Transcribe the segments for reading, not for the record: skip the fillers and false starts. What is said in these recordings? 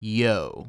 Yo.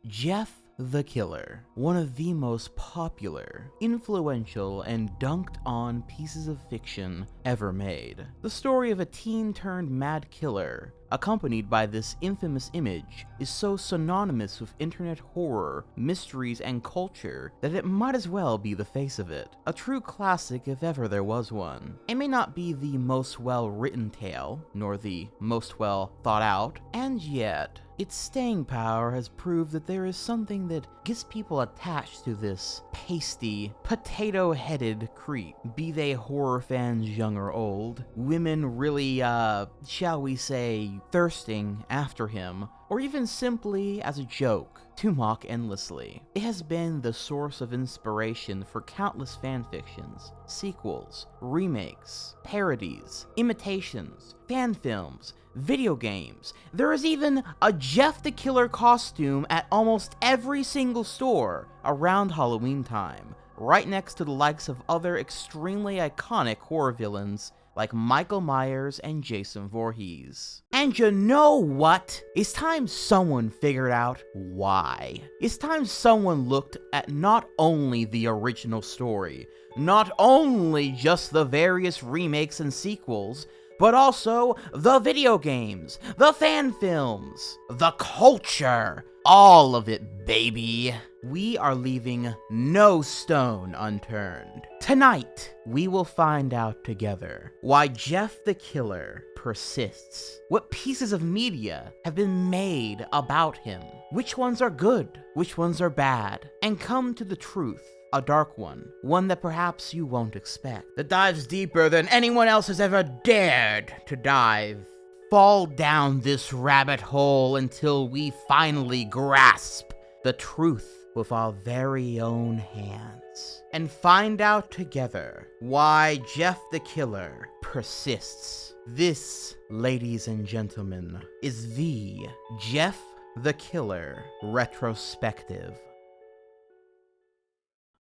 Jeff the Killer, one of the most popular, influential, and dunked on pieces of fiction ever made. The story of a teen turned mad killer, accompanied by this infamous image, is so synonymous with internet horror, mysteries, and culture that it might as well be the face of it. A true classic if ever there was one. It may not be the most well-written tale, nor the most well thought out, and yet its staying power has proved that there is something that gets people attached to this pasty, potato-headed creep. Be they horror fans young or old, women really, shall we say, thirsting after him, or even simply as a joke to mock endlessly. It has been the source of inspiration for countless fanfictions, sequels, remakes, parodies, imitations, fan films, video games. There is even a Jeff the Killer costume at almost every single store around Halloween time, right next to the likes of other extremely iconic horror villains like Michael Myers and Jason Voorhees. And you know what? It's time someone figured out why. It's time someone looked at not only the original story, not only just the various remakes and sequels, but also the video games, the fan films, the culture, all of it, baby. We are leaving no stone unturned. Tonight, we will find out together why Jeff the Killer persists, what pieces of media have been made about him, which ones are good, which ones are bad, and come to the truth. A dark one that perhaps you won't expect, that dives deeper than anyone else has ever dared to dive. Fall down this rabbit hole until we finally grasp the truth with our very own hands, and find out together why Jeff the Killer persists. This, ladies and gentlemen, is the Jeff the Killer Retrospective.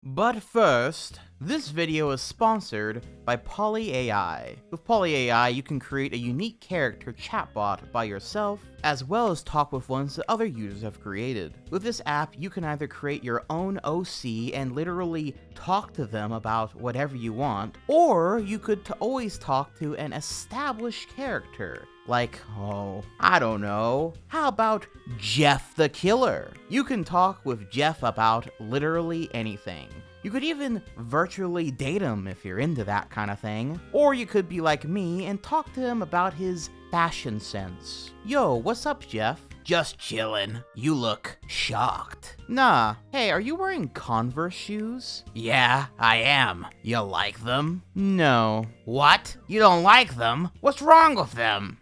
But first, this video is sponsored by Poly AI. With Poly AI, you can create a unique character chatbot by yourself, as well as talk with ones that other users have created. With this app, you can either create your own OC and literally talk to them about whatever you want, or you could always talk to an established character. Like, oh, I don't know, how about Jeff the Killer? You can talk with Jeff about literally anything. You could even virtually date him if you're into that kind of thing. Or you could be like me and talk to him about his fashion sense. Yo, what's up, Jeff? Just chillin'. You look shocked. Nah. Hey, are you wearing Converse shoes? Yeah, I am. You like them? No. What? You don't like them? What's wrong with them?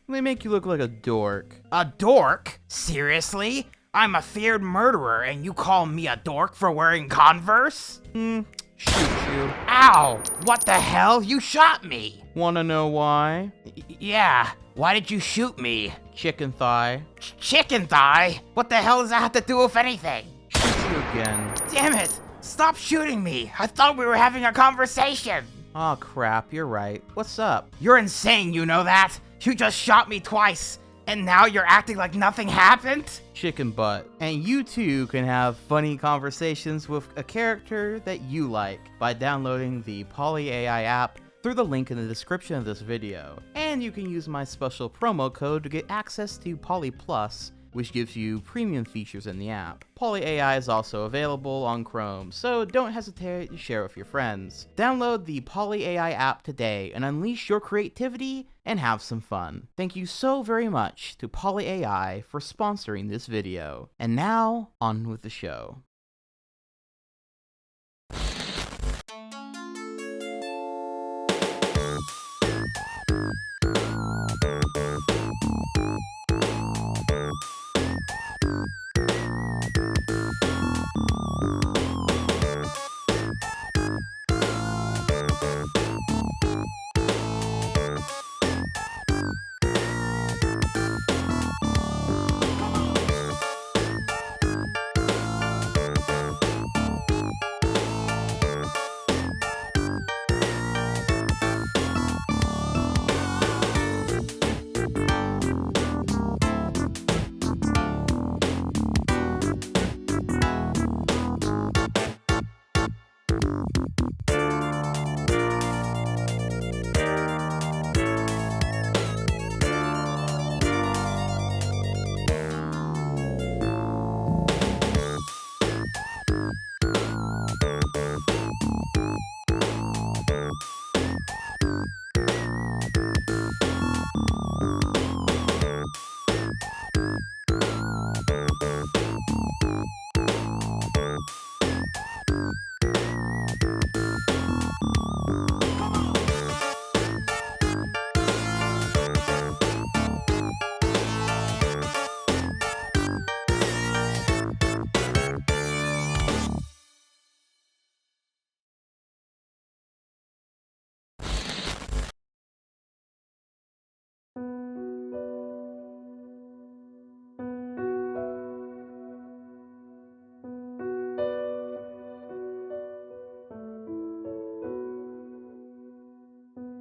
They make you look like a dork. A dork? Seriously? I'm a feared murderer and you call me a dork for wearing Converse? Shoot you. Ow! What the hell? You shot me! Wanna know why? Yeah. Why did you shoot me? Chicken thigh. Chicken thigh? What the hell does that have to do with anything? Shoot you again. Damn it! Stop shooting me! I thought we were having a conversation! Aw, crap, you're right. What's up? You're insane, you know that? You just shot me twice, and now you're acting like nothing happened? Chicken butt. And you too can have funny conversations with a character that you like by downloading the Poly AI app through the link in the description of this video. And you can use my special promo code to get access to Poly Plus, which gives you premium features in the app. Poly AI is also available on Chrome, so don't hesitate to share with your friends. Download the Poly AI app today and unleash your creativity and have some fun. Thank you so very much to Poly AI for sponsoring this video. And now, on with the show.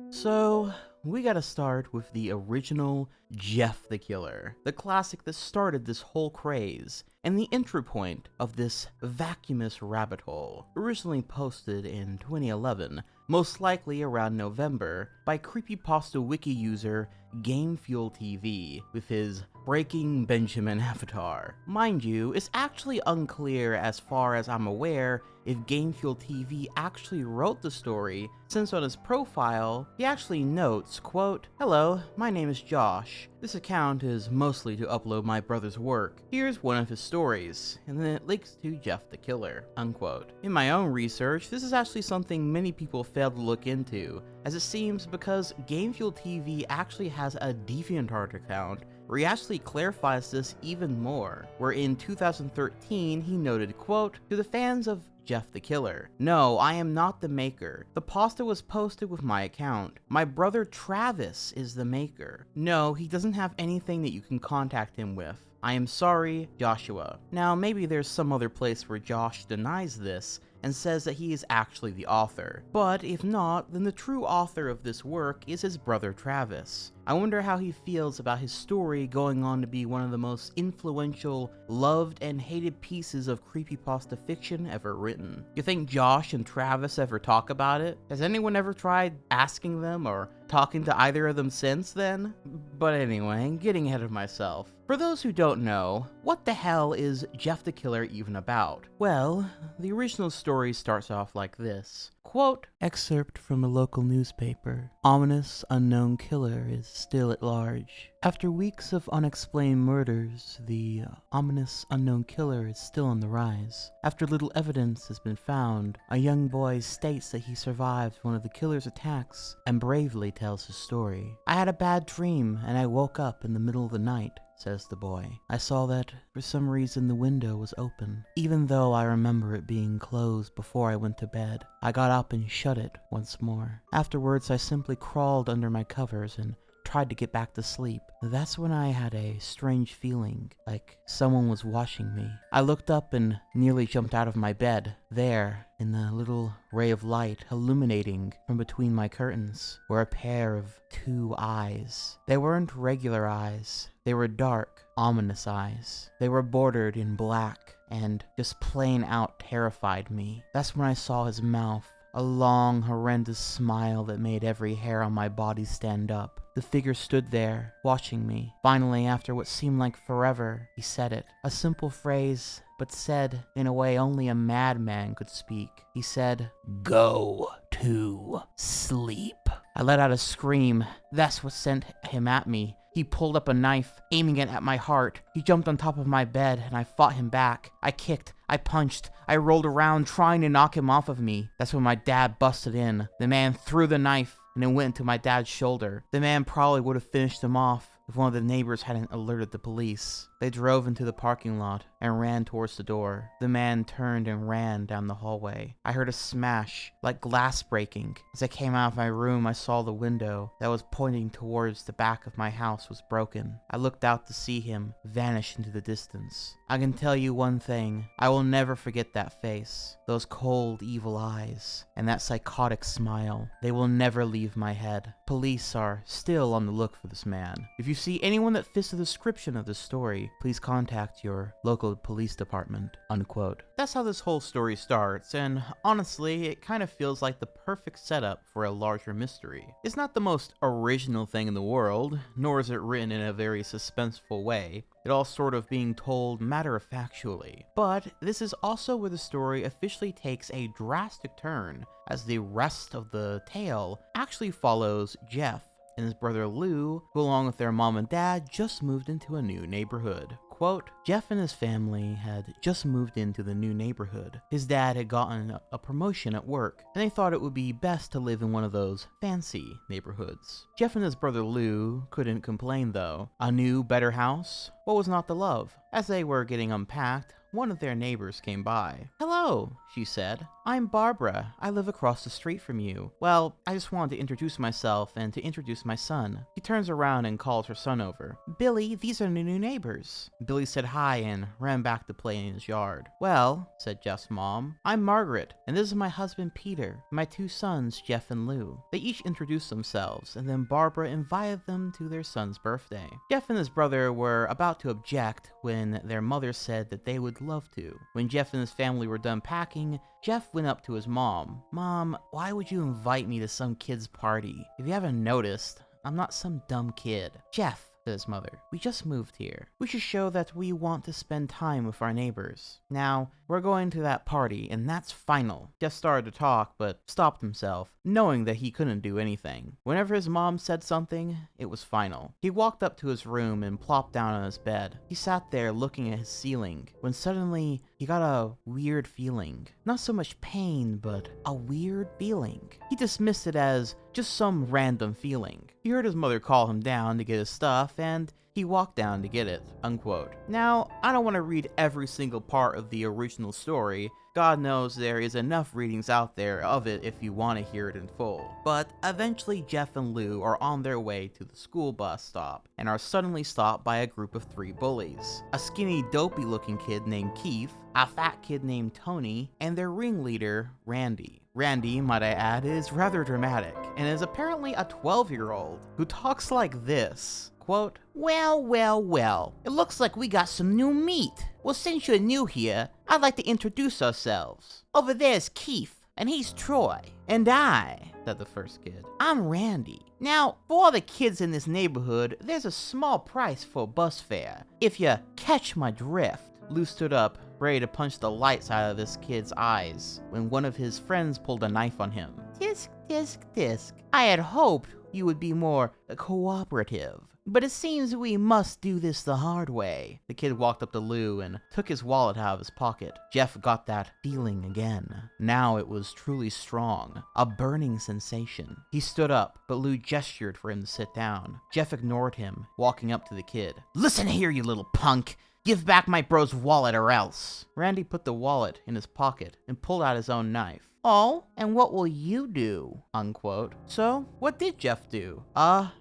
So, we gotta start with the original Jeff the Killer, the classic that started this whole craze, and the entry point of this vacuumous rabbit hole, originally posted in 2011, most likely around November, by creepypasta wiki user GameFuelTV with his Breaking Benjamin avatar. Mind you, it's actually unclear as far as I'm aware if GameFuelTV actually wrote the story, since on his profile, he actually notes, quote, "Hello, my name is Josh. This account is mostly to upload my brother's work. Here's one of his stories," and then it links to Jeff the Killer, unquote. In my own research, this is actually something many people fail to look into, as it seems because GameFuelTV actually has a DeviantArt account where he actually clarifies this even more, where in 2013 he noted, quote, "To the fans of Jeff the Killer, no, I am not the maker. The pasta was posted with my account. My brother Travis is the maker. No, he doesn't have anything that you can contact him with. I am sorry, Joshua." Now, maybe there's some other place where Josh denies this and says that he is actually the author. But if not, then the true author of this work is his brother Travis. I wonder how he feels about his story going on to be one of the most influential, loved, and hated pieces of creepypasta fiction ever written. You think Josh and Travis ever talk about it? Has anyone ever tried asking them or talking to either of them since then? But anyway, getting ahead of myself. For those who don't know, what the hell is Jeff the Killer even about? Well, the original story starts off like this. Quote, "Excerpt from a local newspaper. Ominous unknown killer is still at large. After weeks of unexplained murders, the ominous unknown killer is still on the rise. After little evidence has been found, a young boy states that he survived one of the killer's attacks and bravely tells his story. I had a bad dream and I woke up in the middle of the night," says the boy. "I saw that, for some reason, the window was open, even though I remember it being closed before I went to bed. I got up and shut it once more. Afterwards, I simply crawled under my covers and tried to get back to sleep. That's when I had a strange feeling, like someone was watching me. I looked up and nearly jumped out of my bed. There, in the little ray of light illuminating from between my curtains, were a pair of two eyes. They weren't regular eyes. They were dark, ominous eyes. They were bordered in black and just plain out terrified me. That's when I saw his mouth. A long, horrendous smile that made every hair on my body stand up. The figure stood there, watching me. Finally, after what seemed like forever, he said it. A simple phrase, but said in a way only a madman could speak. He said, "Go to sleep." I let out a scream. That's what sent him at me. He pulled up a knife, aiming it at my heart. He jumped on top of my bed, and I fought him back. I kicked, I punched, I rolled around trying to knock him off of me. That's when my dad busted in. The man threw the knife, and it went into my dad's shoulder. The man probably would have finished him off if one of the neighbors hadn't alerted the police. They drove into the parking lot and ran towards the door. The man turned and ran down the hallway. I heard a smash, like glass breaking. As I came out of my room, I saw the window that was pointing towards the back of my house was broken. I looked out to see him vanish into the distance. I can tell you one thing, I will never forget that face, those cold, evil eyes, and that psychotic smile. They will never leave my head. Police are still on the look for this man. If you see anyone that fits the description of this story, please contact your local police department, unquote. That's how this whole story starts, and honestly, it kind of feels like the perfect setup for a larger mystery. It's not the most original thing in the world, nor is it written in a very suspenseful way, it all sort of being told matter-of-factually. But this is also where the story officially takes a drastic turn, as the rest of the tale actually follows Jeff, and his brother Lou, who along with their mom and dad just moved into a new neighborhood. Quote, Jeff and his family had just moved into the new neighborhood. His dad had gotten a promotion at work, and they thought it would be best to live in one of those fancy neighborhoods. Jeff and his brother Lou couldn't complain though. A new, better house? What was not to love? As they were getting unpacked, one of their neighbors came by. "Hello," she said. "I'm Barbara. I live across the street from you. Well, I just wanted to introduce myself and to introduce my son." She turns around and calls her son over. "Billy, these are the new neighbors." Billy said hi and ran back to play in his yard. "Well," said Jeff's mom, "I'm Margaret, and this is my husband Peter, my two sons Jeff and Lou." They each introduced themselves, and then Barbara invited them to their son's birthday. Jeff and his brother were about to object when their mother said that they would love to. When Jeff and his family were done packing, Jeff went up to his mom. "Mom, why would you invite me to some kid's party? If you haven't noticed, I'm not some dumb kid." "Jeff," said his mother, "we just moved here. We should show that we want to spend time with our neighbors. Now, we're going to that party, and that's final." Jeff started to talk, but stopped himself, knowing that he couldn't do anything. Whenever his mom said something, it was final. He walked up to his room and plopped down on his bed. He sat there looking at his ceiling, when suddenly he got a weird feeling. Not so much pain, but a weird feeling. He dismissed it as just some random feeling. He heard his mother call him down to get his stuff, and he walked down to get it, unquote. Now, I don't want to read every single part of the original story. God knows there is enough readings out there of it if you want to hear it in full. But eventually Jeff and Lou are on their way to the school bus stop and are suddenly stopped by a group of 3 bullies. A skinny, dopey looking kid named Keith, a fat kid named Tony, and their ringleader, Randy. Randy, might I add, is rather dramatic and is apparently a 12-year-old who talks like this. Quote, well, it looks like we got some new meat. Well, since you're new here, I'd like to introduce ourselves. Over there's Keith, and he's Troy. And I, said the first kid, I'm Randy. Now, for all the kids in this neighborhood, there's a small price for bus fare, if you catch my drift. Lou stood up, ready to punch the lights out of this kid's eyes, when one of his friends pulled a knife on him. Tisk, tisk, tisk. I had hoped you would be more cooperative, but it seems we must do this the hard way. The kid walked up to Lou and took his wallet out of his pocket. Jeff got that feeling again. Now it was truly strong, a burning sensation. He stood up, but Lou gestured for him to sit down. Jeff ignored him, walking up to the kid. Listen here, you little punk. Give back my bro's wallet or else. Randy put the wallet in his pocket and pulled out his own knife. Oh, and what will you do? Unquote. So, what did Jeff do?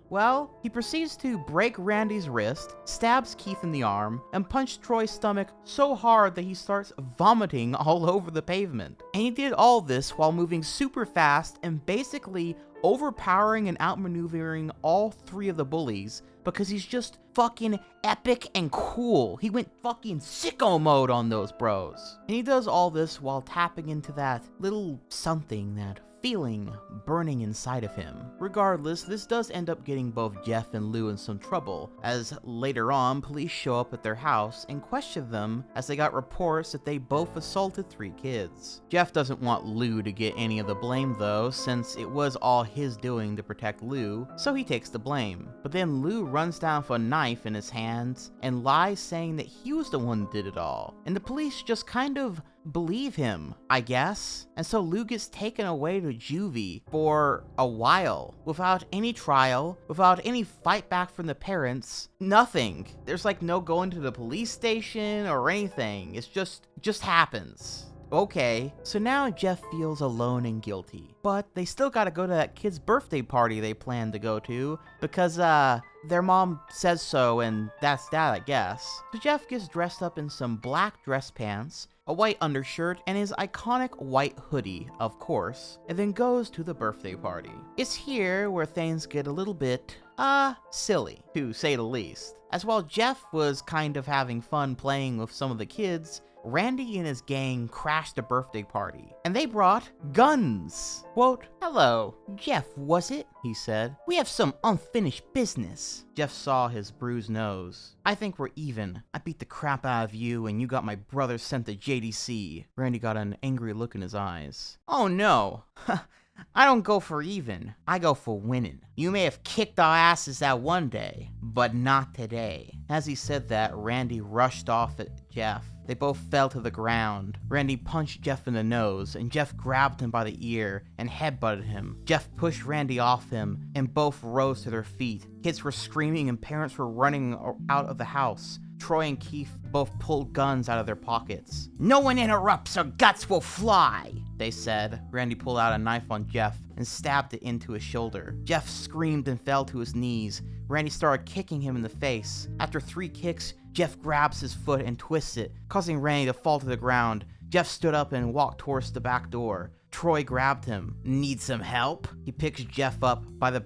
Well, he proceeds to break Randy's wrist, stabs Keith in the arm, and punch Troy's stomach so hard that he starts vomiting all over the pavement. And he did all this while moving super fast and basically overpowering and outmaneuvering all 3 of the bullies because he's just fucking epic and cool. He went fucking sicko mode on those bros. And he does all this while tapping into that little something, that feeling burning inside of him. Regardless, this does end up getting both Jeff and Lou in some trouble, as later on, police show up at their house and question them as they got reports that they both assaulted 3 kids. Jeff doesn't want Lou to get any of the blame though, since it was all his doing to protect Lou, so he takes the blame. But then Lou runs down with a knife in his hands and lies saying that he was the one who did it all. And the police just kind of believe him, I guess. And so Lou gets taken away to juvie for a while, without any trial, without any fight back from the parents, nothing. There's like no going to the police station or anything. It's just happens. Okay, so now Jeff feels alone and guilty, but they still gotta go to that kid's birthday party they planned to go to, because, their mom says so, and that's that, I guess. So Jeff gets dressed up in some black dress pants, a white undershirt, and his iconic white hoodie, of course, and then goes to the birthday party. It's here where things get a little bit, silly, to say the least. As while Jeff was kind of having fun playing with some of the kids, Randy and his gang crashed the birthday party, and they brought guns. Quote, hello, Jeff, was it? He said. We have some unfinished business. Jeff saw his bruised nose. I think we're even. I beat the crap out of you, and you got my brother sent to JDC. Randy got an angry look in his eyes. Oh no. I don't go for even, I go for winning. You may have kicked our asses that one day, but not today. As he said that, Randy rushed off at Jeff. They both fell to the ground. Randy punched Jeff in the nose, and Jeff grabbed him by the ear and headbutted him. Jeff pushed Randy off him, and both rose to their feet. Kids were screaming and parents were running out of the house. Troy and Keith both pulled guns out of their pockets. "No one interrupts or guts will fly," they said. Randy pulled out a knife on Jeff and stabbed it into his shoulder. Jeff screamed and fell to his knees. Randy started kicking him in the face. After 3 kicks, Jeff grabs his foot and twists it, causing Randy to fall to the ground. Jeff stood up and walked towards the back door. Troy grabbed him. "Need some help?" He picks Jeff up by the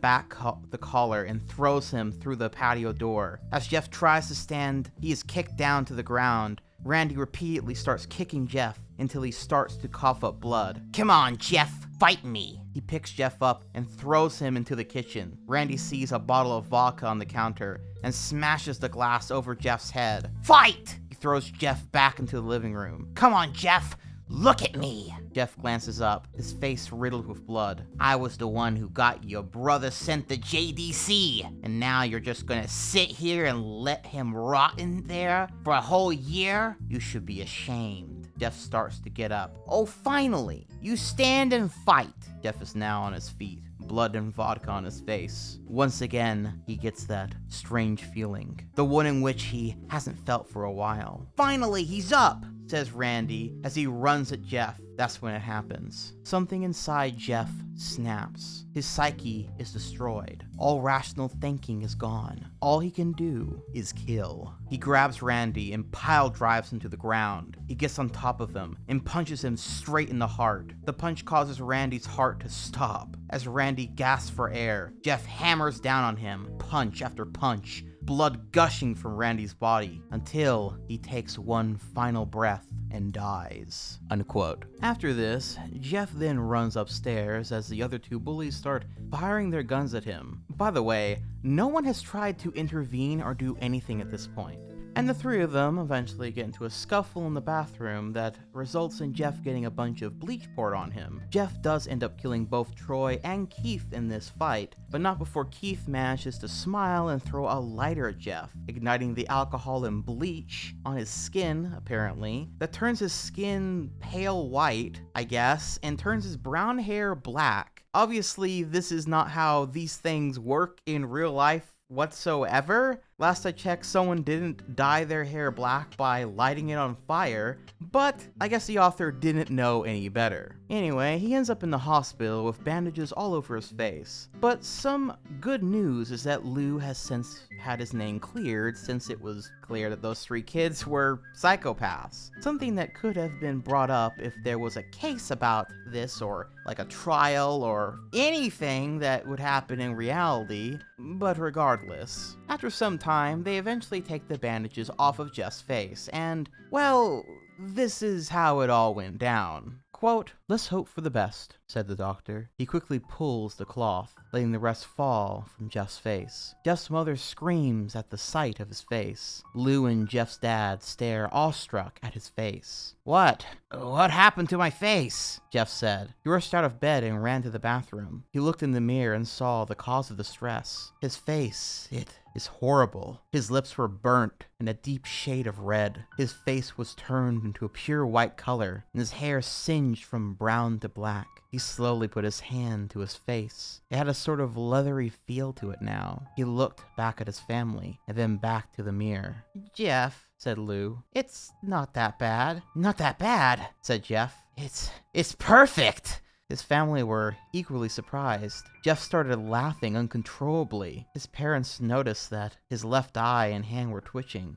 the collar and throws him through the patio door. As Jeff tries to stand, he is kicked down to the ground. Randy repeatedly starts kicking Jeff until he starts to cough up blood. "Come on, Jeff, fight me." He picks Jeff up and throws him into the kitchen. Randy sees a bottle of vodka on the counter and smashes the glass over Jeff's head. "Fight!" He throws Jeff back into the living room. "Come on, Jeff, look at me." Jeff glances up, his face riddled with blood. "I was the one who got your brother sent to JDC, and now you're just gonna sit here and let him rot in there for a whole year? You should be ashamed." Jeff starts to get up. "Oh, finally, you stand and fight." Jeff is now on his feet, blood and vodka on his face. Once again, he gets that strange feeling, the one in which he hasn't felt for a while. "Finally, he's up," says Randy as he runs at Jeff. That's when it happens. Something inside Jeff snaps. His psyche is destroyed. All rational thinking is gone. All he can do is kill. He grabs Randy and pile drives him to the ground. He gets on top of him and punches him straight in the heart. The punch causes Randy's heart to stop. As Randy gasps for air, Jeff hammers down on him, punch after punch, blood gushing from Randy's body, until he takes one final breath and dies. Unquote. After this, Jeff then runs upstairs as the other 2 bullies start firing their guns at him. By the way, no one has tried to intervene or do anything at this point. And the 3 of them eventually get into a scuffle in the bathroom that results in Jeff getting a bunch of bleach poured on him. Jeff does end up killing both Troy and Keith in this fight, but not before Keith manages to smile and throw a lighter at Jeff, igniting the alcohol and bleach on his skin, apparently, that turns his skin pale white, I guess, and turns his brown hair black. Obviously, this is not how these things work in real life whatsoever. Last I checked, someone didn't dye their hair black by lighting it on fire, but I guess the author didn't know any better. Anyway, he ends up in the hospital with bandages all over his face. But some good news is that Lou has since had his name cleared, since it was clear that those 3 kids were psychopaths. Something that could have been brought up if there was a case about this, or like a trial, or anything that would happen in reality, but regardless. After some time, they eventually take the bandages off of Jeff's face, and, well, this is how it all went down. Quote, "Let's hope for the best," said the doctor. He quickly pulls the cloth, letting the rest fall from Jeff's face. Jeff's mother screams at the sight of his face. Lou and Jeff's dad stare awestruck at his face. What happened to my face?" Jeff said. He rushed out of bed and ran to the bathroom. He looked in the mirror and saw the cause of the stress. His face, it is horrible. His lips were burnt in a deep shade of red. His face was turned into a pure white color, and his hair singed from brown to black. He slowly put his hand to his face. It had a sort of leathery feel to it now. He looked back at his family, and then back to the mirror. "Jeff," said Lou, "it's not that bad." "Not that bad," said Jeff. It's perfect." His family were equally surprised. Jeff started laughing uncontrollably. His parents noticed that his left eye and hand were twitching.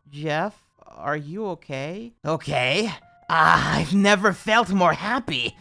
Jeff, are you okay?" "Okay? I've never felt more happy."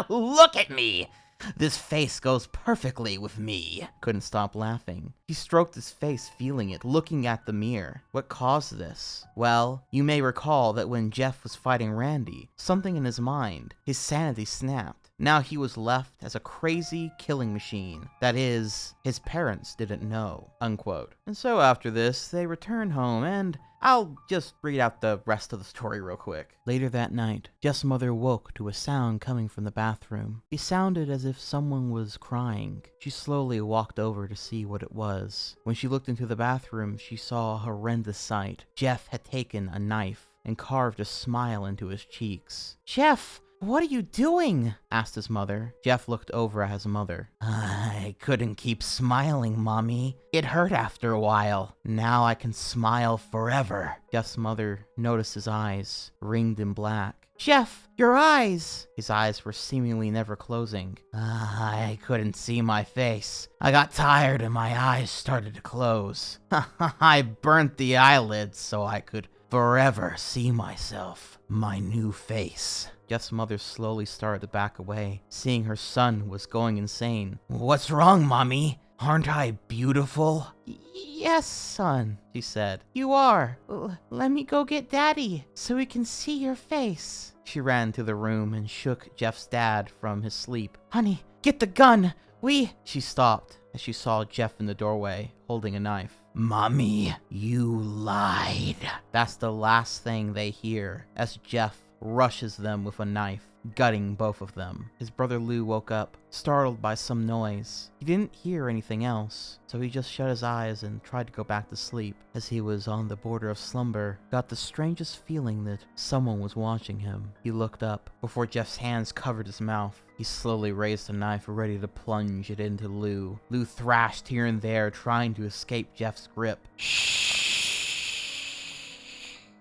"Look at me! This face goes perfectly with me." Couldn't stop laughing. He stroked his face, feeling it, looking at the mirror. What caused this? Well, you may recall that when Jeff was fighting Randy, something in his mind, his sanity snapped. Now he was left as a crazy killing machine. That is, his parents didn't know, unquote. And so after this, they returned home, and I'll just read out the rest of the story real quick. Later that night, Jeff's mother woke to a sound coming from the bathroom. It sounded as if someone was crying. She slowly walked over to see what it was. When she looked into the bathroom, she saw a horrendous sight. Jeff had taken a knife and carved a smile into his cheeks. "Jeff, what are you doing?" asked his mother. Jeff looked over at his mother. "I couldn't keep smiling, Mommy. It hurt after a while. Now I can smile forever." Jeff's mother noticed his eyes, ringed in black. "Jeff, your eyes!" His eyes were seemingly never closing. "I couldn't see my face. I got tired and my eyes started to close. I burnt the eyelids so I could forever see myself, my new face." Jeff's mother slowly started to back away, seeing her son was going insane. "What's wrong, Mommy? Aren't I beautiful?" "Yes, son," she said. "You are. Let me go get Daddy so we can see your face." She ran to the room and shook Jeff's dad from his sleep. "Honey, get the gun. She stopped as she saw Jeff in the doorway, holding a knife. "Mommy, you lied." That's the last thing they hear as Jeff rushes them with a knife, gutting both of them. His brother Lou woke up, startled by some noise. He didn't hear anything else, so he just shut his eyes and tried to go back to sleep. As he was on the border of slumber, got the strangest feeling that someone was watching him. He looked up. Before Jeff's hands covered his mouth, he slowly raised the knife, ready to plunge it into Lou. Lou thrashed here and there, trying to escape Jeff's grip. "Shh,"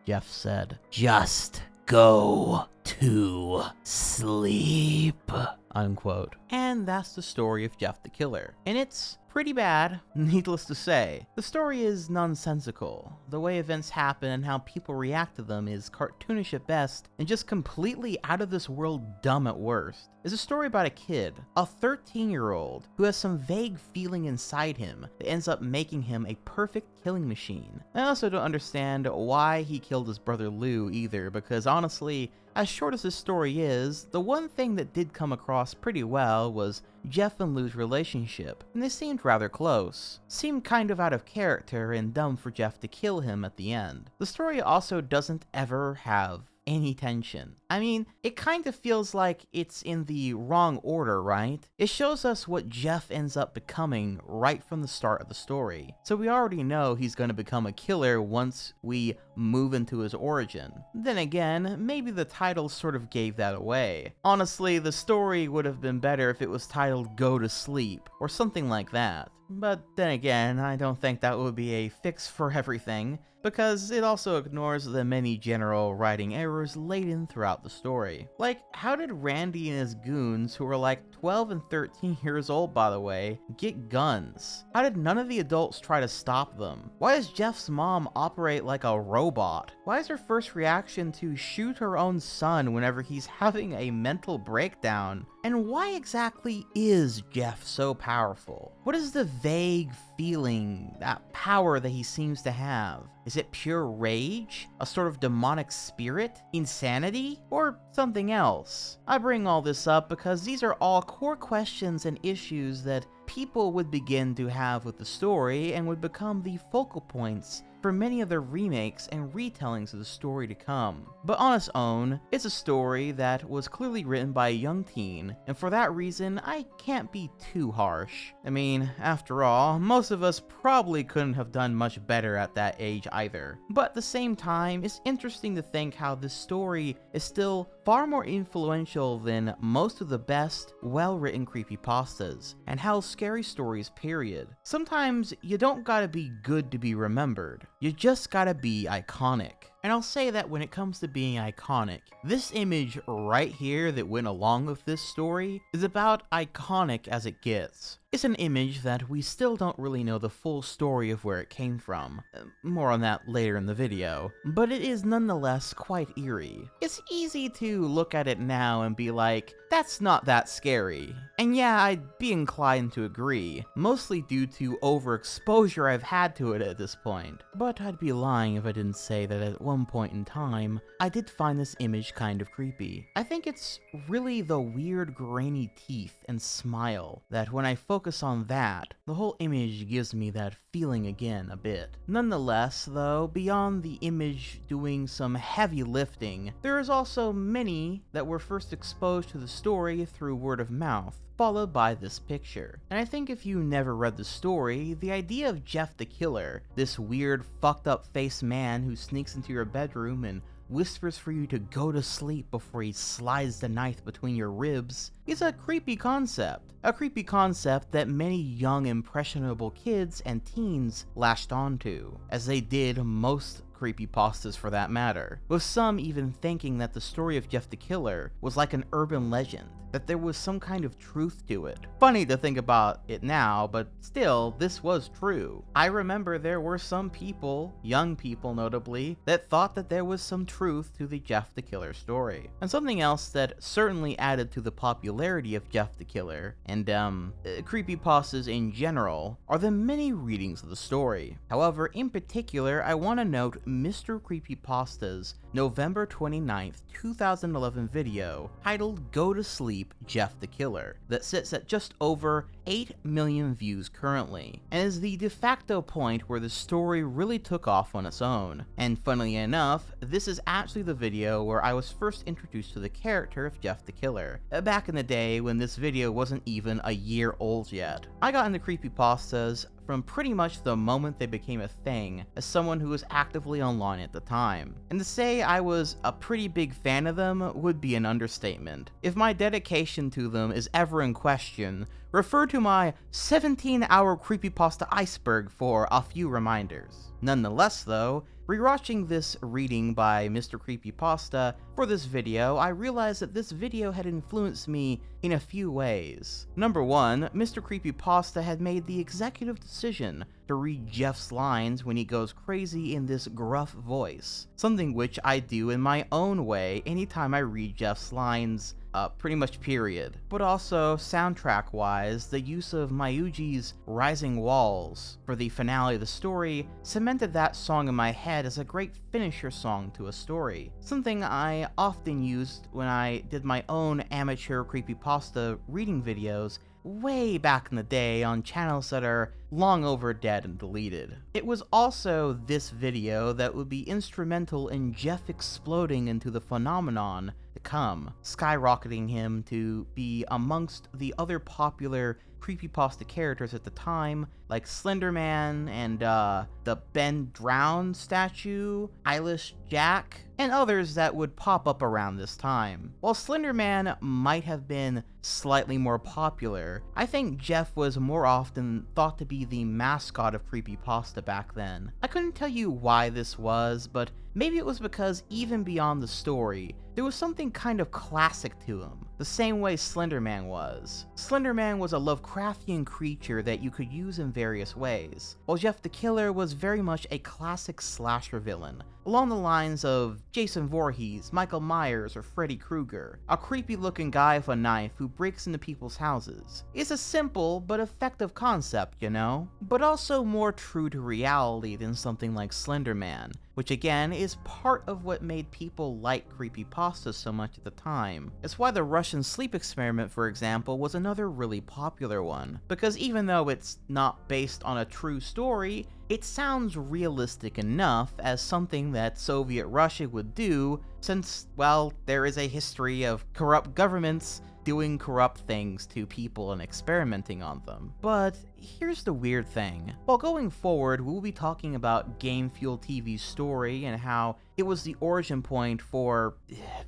Jeff said. "Just go to sleep," unquote. And that's the story of Jeff the Killer. And it's pretty bad, needless to say. The story is nonsensical. The way events happen and how people react to them is cartoonish at best and just completely out of this world dumb at worst. It's a story about a kid, a 13-year-old, who has some vague feeling inside him that ends up making him a perfect killing machine. I also don't understand why he killed his brother Lou either, because honestly, as short as this story is, the one thing that did come across pretty well was Jeff and Lou's relationship, and they seemed rather close. Seemed kind of out of character and dumb for Jeff to kill him at the end. The story also doesn't ever have any tension. I mean, it kind of feels like it's in the wrong order, right? It shows us what Jeff ends up becoming right from the start of the story. So we already know he's going to become a killer once we move into his origin. Then again, maybe the title sort of gave that away. Honestly, the story would have been better if it was titled Go to Sleep, or something like that. But then again, I don't think that would be a fix for everything, because it also ignores the many general writing errors laden throughout the story. Like, how did Randy and his goons, who were like 12 and 13 years old by the way, get guns? How did none of the adults try to stop them? Why does Jeff's mom operate like a robot? Why is her first reaction to shoot her own son whenever he's having a mental breakdown? And why exactly is Jeff so powerful? What is the vague feeling, that power that he seems to have? Is it pure rage? A sort of demonic spirit? Insanity? Or something else? I bring all this up because these are all core questions and issues that people would begin to have with the story and would become the focal points for many of the remakes and retellings of the story to come. But on its own, it's a story that was clearly written by a young teen, and for that reason, I can't be too harsh. I mean, after all, most of us probably couldn't have done much better at that age either. But at the same time, it's interesting to think how this story is still far more influential than most of the best, well-written creepypastas, and how scary stories, period. Sometimes you don't gotta be good to be remembered. You just gotta be iconic. And I'll say that when it comes to being iconic, this image right here that went along with this story is about iconic as it gets. It's an image that we still don't really know the full story of where it came from. More on that later in the video. But it is nonetheless quite eerie. It's easy to look at it now and be like, that's not that scary. And yeah, I'd be inclined to agree, mostly due to overexposure I've had to it at this point. But I'd be lying if I didn't say that at one some point in time, I did find this image kind of creepy. I think it's really the weird grainy teeth and smile that when I focus on that, the whole image gives me that feeling again a bit. Nonetheless, though, beyond the image doing some heavy lifting, there is also many that were first exposed to the story through word of mouth, followed by this picture. And I think if you never read the story, the idea of Jeff the Killer, this weird fucked up faced man who sneaks into your bedroom and whispers for you to go to sleep before he slides the knife between your ribs, is a creepy concept. A creepy concept that many young impressionable kids and teens latched onto, as they did most creepypastas for that matter, with some even thinking that the story of Jeff the Killer was like an urban legend, that there was some kind of truth to it. Funny to think about it now, but still, this was true. I remember there were some people, young people notably, that thought that there was some truth to the Jeff the Killer story. And something else that certainly added to the popularity of Jeff the Killer, and creepypastas in general, are the many readings of the story. However, in particular, I want to note Mr. Creepypasta's November 29th, 2011 video titled Go to Sleep, Jeff the Killer, that sits at just over 8 million views currently, and is the de facto point where the story really took off on its own. And funnily enough, this is actually the video where I was first introduced to the character of Jeff the Killer, back in the day when this video wasn't even a year old yet. I got into creepypastas from pretty much the moment they became a thing, as someone who was actively online at the time. And to say I was a pretty big fan of them would be an understatement. If my dedication to them is ever in question, refer to my 17-hour creepypasta iceberg for a few reminders. Nonetheless though, rewatching this reading by Mr. Creepypasta for this video, I realized that this video had influenced me in a few ways. Number one, Mr. Creepypasta had made the executive decision to read Jeff's lines when he goes crazy in this gruff voice, something which I do in my own way anytime I read Jeff's lines, pretty much period. But also, soundtrack-wise, the use of Mayuji's Rising Walls for the finale of the story cemented that song in my head as a great finisher song to a story, something I often used when I did my own amateur creepypasta reading videos way back in the day on channels that are long over dead and deleted. It was also this video that would be instrumental in Jeff exploding into the phenomenon to come, skyrocketing him to be amongst the other popular creepypasta characters at the time, like Slenderman and the Ben Drown statue, Eyeless Jack, and others that would pop up around this time. While Slenderman might have been slightly more popular, I think Jeff was more often thought to be the mascot of creepypasta back then. I couldn't tell you why this was, but maybe it was because even beyond the story, there was something kind of classic to him, the same way Slenderman was. Slenderman was a Lovecraftian creature that you could use in various ways, while Jeff the Killer was very much a classic slasher villain, along the lines of Jason Voorhees, Michael Myers, or Freddy Krueger, a creepy-looking guy with a knife who breaks into people's houses. It's a simple but effective concept, you know? But also more true to reality than something like Slenderman, which again is part of what made people like creepypasta so much at the time. It's why the Russian sleep experiment, for example, was another really popular one, because even though it's not based on a true story, it sounds realistic enough as something that Soviet Russia would do, since, well, there is a history of corrupt governments doing corrupt things to people and experimenting on them. But here's the weird thing. While going forward, we'll be talking about Game Fuel TV's story and how it was the origin point for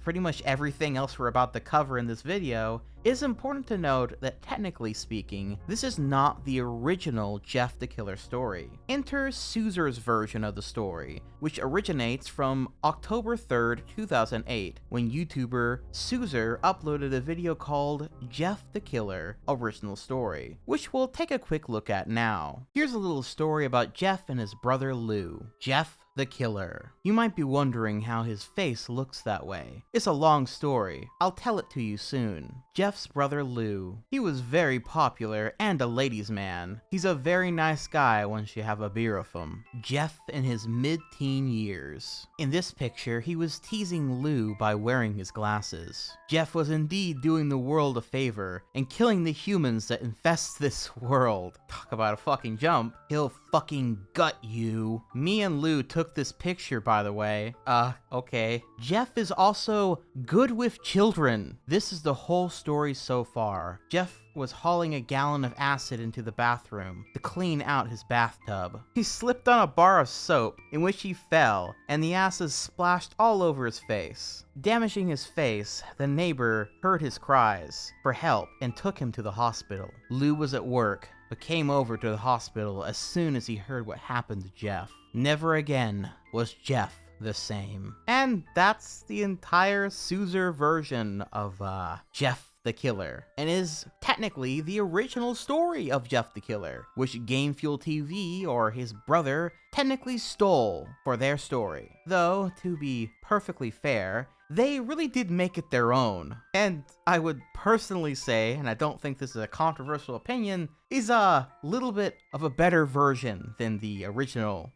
pretty much everything else we're about to cover in this video, it's important to note that technically speaking, this is not the original Jeff the Killer story. Enter Caesar's version of the story, which originates from October 3rd, 2008, when YouTuber Caesar uploaded a video called Jeff the Killer Original Story, which we'll take a quick look at now. Here's a little story about Jeff and his brother Lou. Jeff the Killer. You might be wondering how his face looks that way. It's a long story. I'll tell it to you soon. Jeff's brother Lou. He was very popular and a ladies' man. He's a very nice guy once you have a beer with him. Jeff in his mid-teen years. In this picture, he was teasing Lou by wearing his glasses. Jeff was indeed doing the world a favor and killing the humans that infest this world. Talk about a fucking jump. He'll fucking gut you. Me and Lou took this picture, by the way. Okay. Jeff is also good with children. This is the whole story so far. Jeff was hauling a gallon of acid into the bathroom to clean out his bathtub. He slipped on a bar of soap in which he fell, and the acid splashed all over his face. Damaging his face, the neighbor heard his cries for help and took him to the hospital. Lou was at work, but came over to the hospital as soon as he heard what happened to Jeff. Never again was Jeff the same. And that's the entire Suzer version of Jeff the Killer, and is technically the original story of Jeff the Killer, which Game Fuel TV or his brother technically stole for their story. Though, to be perfectly fair, they really did make it their own. And I would personally say, and I don't think this is a controversial opinion, is a little bit of a better version than the original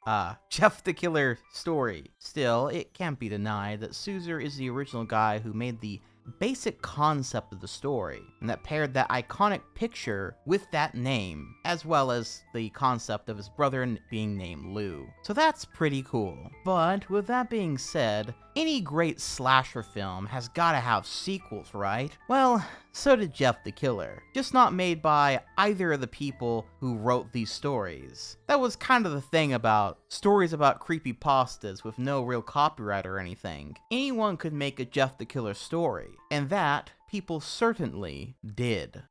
Jeff the Killer story. Still, it can't be denied that Suzer is the original guy who made the basic concept of the story, and that paired that iconic picture with that name, as well as the concept of his brother being named Lou. So that's pretty cool. But with that being said, any great slasher film has gotta have sequels, right? Well, so did Jeff the Killer, just not made by either of the people who wrote these stories. That was kind of the thing about stories about creepypastas with no real copyright or anything. Anyone could make a Jeff the Killer story, and that people certainly did.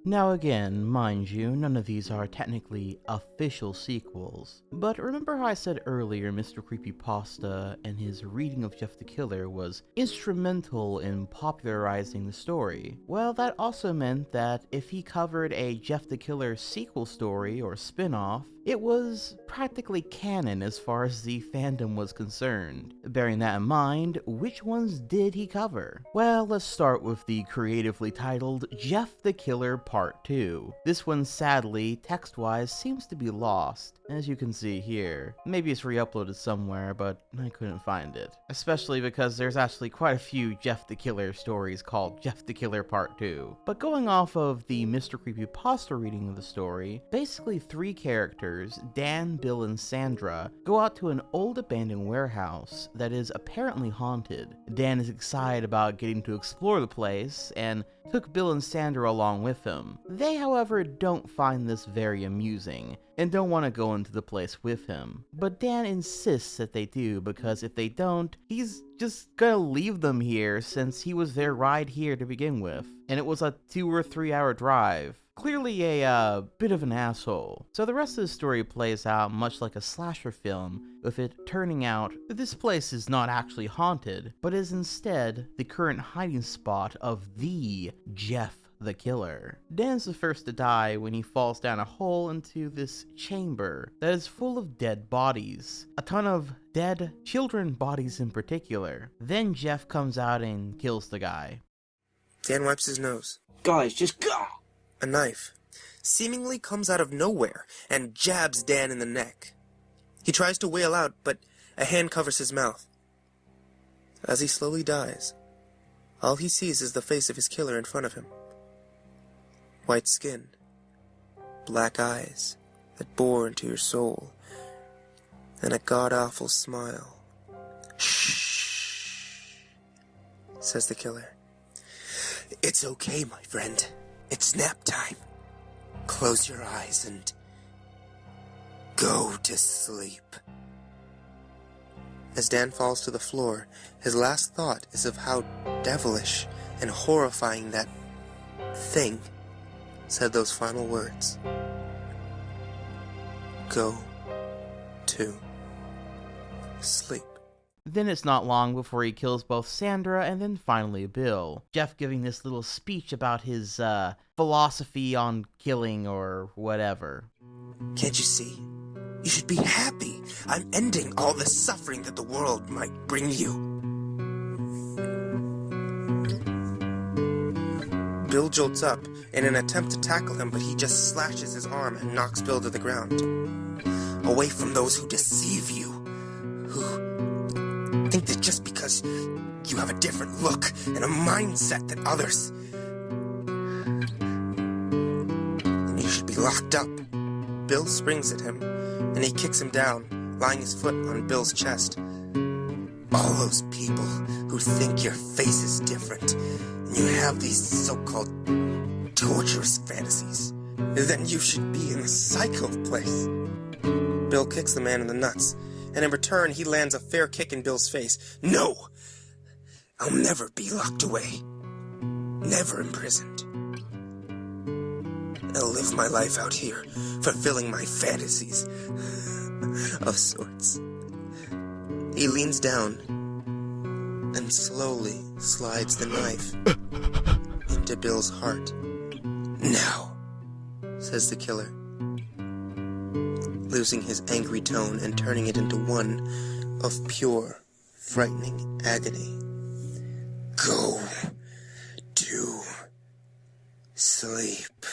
Now again, mind you, none of these are technically official sequels, but remember how I said earlier Mr. Creepypasta and his reading of Jeff the Killer was instrumental in popularizing the story? Well, that also meant that if he covered a Jeff the Killer sequel story or spin-off, it was practically canon as far as the fandom was concerned. Bearing that in mind, which ones did he cover? Well, let's start with the creatively titled Jeff the Killer Part 2. This one, sadly, text-wise, seems to be lost, as you can see here. Maybe it's re-uploaded somewhere, but I couldn't find it. Especially because there's actually quite a few Jeff the Killer stories called Jeff the Killer Part 2. But going off of the Mr. Creepypasta reading of the story, basically three characters, Dan, Bill, and Sandra, go out to an old abandoned warehouse that is apparently haunted. Dan is excited about getting to explore the place and took Bill and Sandra along with him. They, however, don't find this very amusing and don't want to go into the place with him. But Dan insists that they do, because if they don't, he's just gonna leave them here since he was their ride here to begin with, and it was a 2 or 3 hour drive. Clearly a bit of an asshole. So the rest of the story plays out much like a slasher film, with it turning out that this place is not actually haunted, but is instead the current hiding spot of the Jeff the Killer. Dan's the first to die when he falls down a hole into this chamber that is full of dead bodies. A ton of dead children bodies in particular. Then Jeff comes out and kills the guy. Dan wipes his nose. Guys, just go! A knife seemingly comes out of nowhere and jabs Dan in the neck. He tries to wail out, but a hand covers his mouth. As he slowly dies, all he sees is the face of his killer in front of him. White skin, black eyes that bore into your soul, and a god-awful smile. "Shh," says the killer. "It's okay, my friend. It's nap time. Close your eyes and go to sleep." As Dan falls to the floor, his last thought is of how devilish and horrifying that thing said those final words. Go to sleep. Then it's not long before he kills both Sandra and then finally Bill. Jeff giving this little speech about his philosophy on killing or whatever. Can't you see? You should be happy. I'm ending all the suffering that the world might bring you. Bill jolts up in an attempt to tackle him, but he just slashes his arm and knocks Bill to the ground. Away from those who deceive you, who think that just because you have a different look and a mindset than others, then you should be locked up. Bill springs at him, and he kicks him down, lying his foot on Bill's chest. All those people who think your face is different, and you have these so-called torturous fantasies, then you should be in a psycho place. Bill kicks the man in the nuts, and in return he lands a fair kick in Bill's face. No! I'll never be locked away. Never imprisoned. I'll live my life out here, fulfilling my fantasies of sorts. He leans down and slowly slides the knife into Bill's heart. Now, says the killer, losing his angry tone and turning it into one of pure, frightening agony. Go to sleep.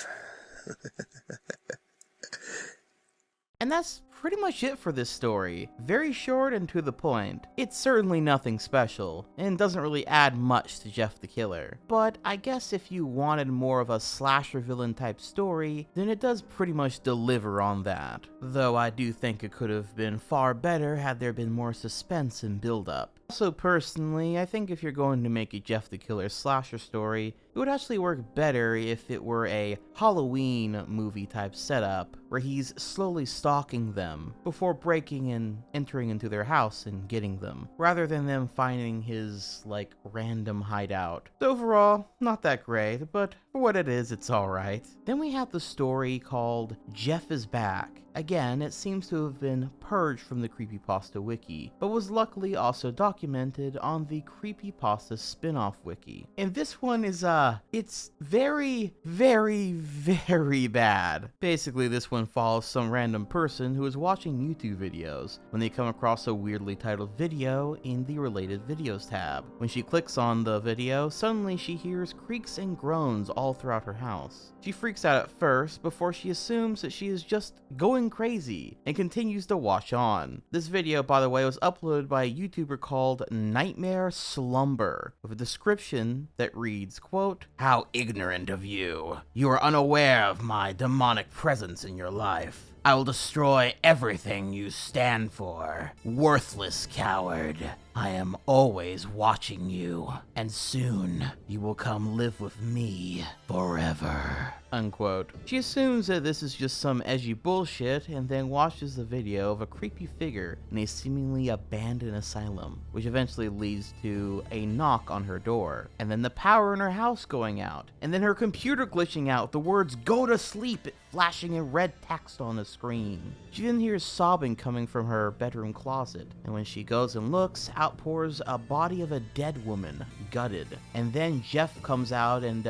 And that's pretty much it for this story. Very short and to the point. It's certainly nothing special, and doesn't really add much to Jeff the Killer. But I guess if you wanted more of a slasher villain type story, then it does pretty much deliver on that. Though I do think it could have been far better had there been more suspense and build-up. Also, personally, I think if you're going to make a Jeff the Killer slasher story, it would actually work better if it were a Halloween movie type setup, where he's slowly stalking them before breaking and entering into their house and getting them, rather than them finding his, random hideout. So overall, not that great, but for what it is, it's alright. Then we have the story called Jeff is Back. Again, it seems to have been purged from the Creepypasta wiki, but was luckily also documented on the Creepypasta spin-off wiki. And this one is, it's very, very, very bad. Basically, this one follows some random person who is watching YouTube videos when they come across a weirdly titled video in the related videos tab. When she clicks on the video, suddenly she hears creaks and groans all throughout her house. She freaks out at first before she assumes that she is just going crazy and continues to watch on. This video, by the way, was uploaded by a YouTuber called Nightmare Slumber with a description that reads, quote, "How ignorant of you. You are unaware of my demonic presence in your life. I will destroy everything you stand for. Worthless coward. I am always watching you, and soon you will come live with me forever." Unquote. She assumes that this is just some edgy bullshit and then watches the video of a creepy figure in a seemingly abandoned asylum, which eventually leads to a knock on her door, and then the power in her house going out, and then her computer glitching out, the words "go to sleep" flashing in red text on the screen. She then hears sobbing coming from her bedroom closet, and when she goes and looks, out pours a body of a dead woman, gutted. And then Jeff comes out and,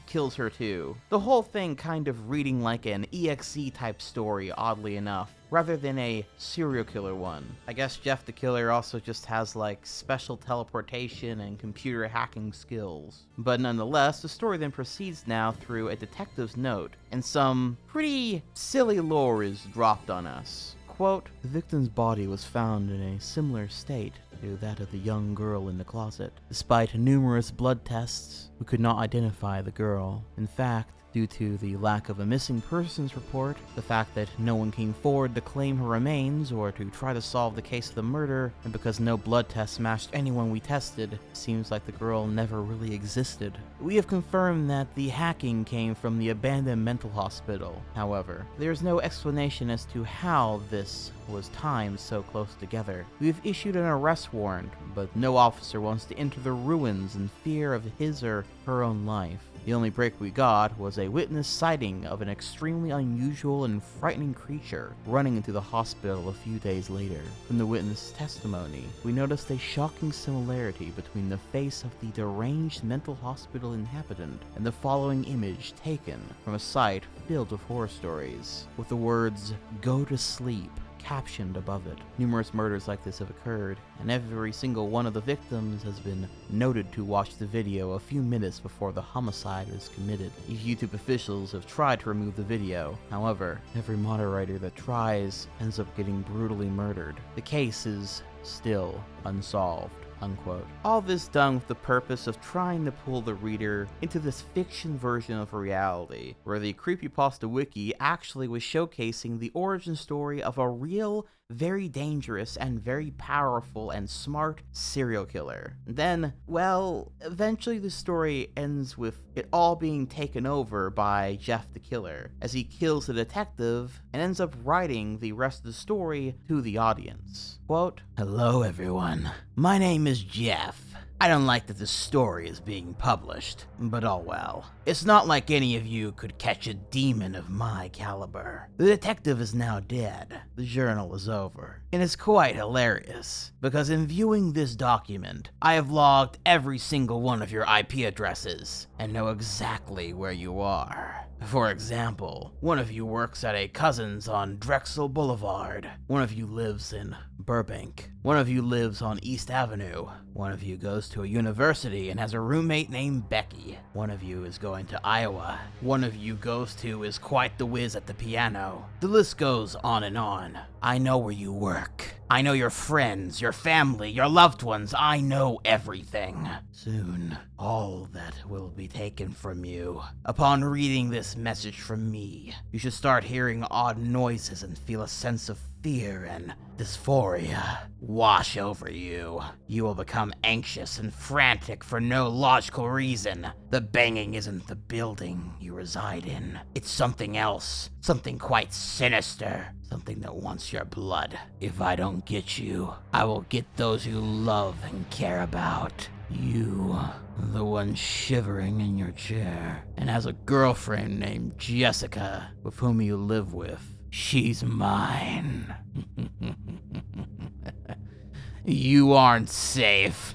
kills her too. The whole thing kind of reading like an EXE type story, oddly enough, rather than a serial killer one. I guess Jeff the Killer also just has special teleportation and computer hacking skills. But nonetheless, the story then proceeds now through a detective's note, and some pretty silly lore is dropped on us. Quote, "The victim's body was found in a similar state to that of the young girl in the closet. Despite numerous blood tests, we could not identify the girl. In fact, due to the lack of a missing persons report, the fact that no one came forward to claim her remains or to try to solve the case of the murder, and because no blood tests matched anyone we tested, seems like the girl never really existed. We have confirmed that the hacking came from the abandoned mental hospital. However, there is no explanation as to how this was timed so close together. We have issued an arrest warrant, but no officer wants to enter the ruins in fear of his or her own life. The only break we got was a witness sighting of an extremely unusual and frightening creature running into the hospital a few days later. From the witness testimony, we noticed a shocking similarity between the face of the deranged mental hospital inhabitant and the following image taken from a site filled with horror stories, with the words, "Go to sleep," captioned above it. Numerous murders like this have occurred, and every single one of the victims has been noted to watch the video a few minutes before the homicide was committed. YouTube officials have tried to remove the video. However, every moderator that tries ends up getting brutally murdered. The case is still unsolved. Unquote. All this done with the purpose of trying to pull the reader into this fiction version of reality, where the Creepypasta Wiki actually was showcasing the origin story of a real, very dangerous and very powerful and smart serial killer. Then, well, eventually the story ends with it all being taken over by Jeff the Killer, as he kills the detective and ends up writing the rest of the story to the audience. Quote, "Hello everyone, my name is Jeff. I don't like that this story is being published, but oh well. It's not like any of you could catch a demon of my caliber. The detective is now dead, the journal is over, and it's quite hilarious, because in viewing this document, I have logged every single one of your IP addresses, and know exactly where you are. For example, one of you works at a cousin's on Drexel Boulevard, one of you lives in Burbank, one of you lives on East Avenue, one of you goes to a university and has a roommate named Becky, one of you is going to Iowa, one of you goes to is quite the whiz at the piano. The list goes on and on. I know where you work. I know your friends, your family, your loved ones. I know everything. Soon, all that will be taken from you. Upon reading this message from me, you should start hearing odd noises and feel a sense of fear and dysphoria wash over you. You will become anxious and frantic for no logical reason. The banging isn't the building you reside in. It's something else, something quite sinister, something that wants your blood. If I don't get you, I will get those you love and care about. You, the one shivering in your chair and has a girlfriend named Jessica with whom you live with. She's mine. You aren't safe.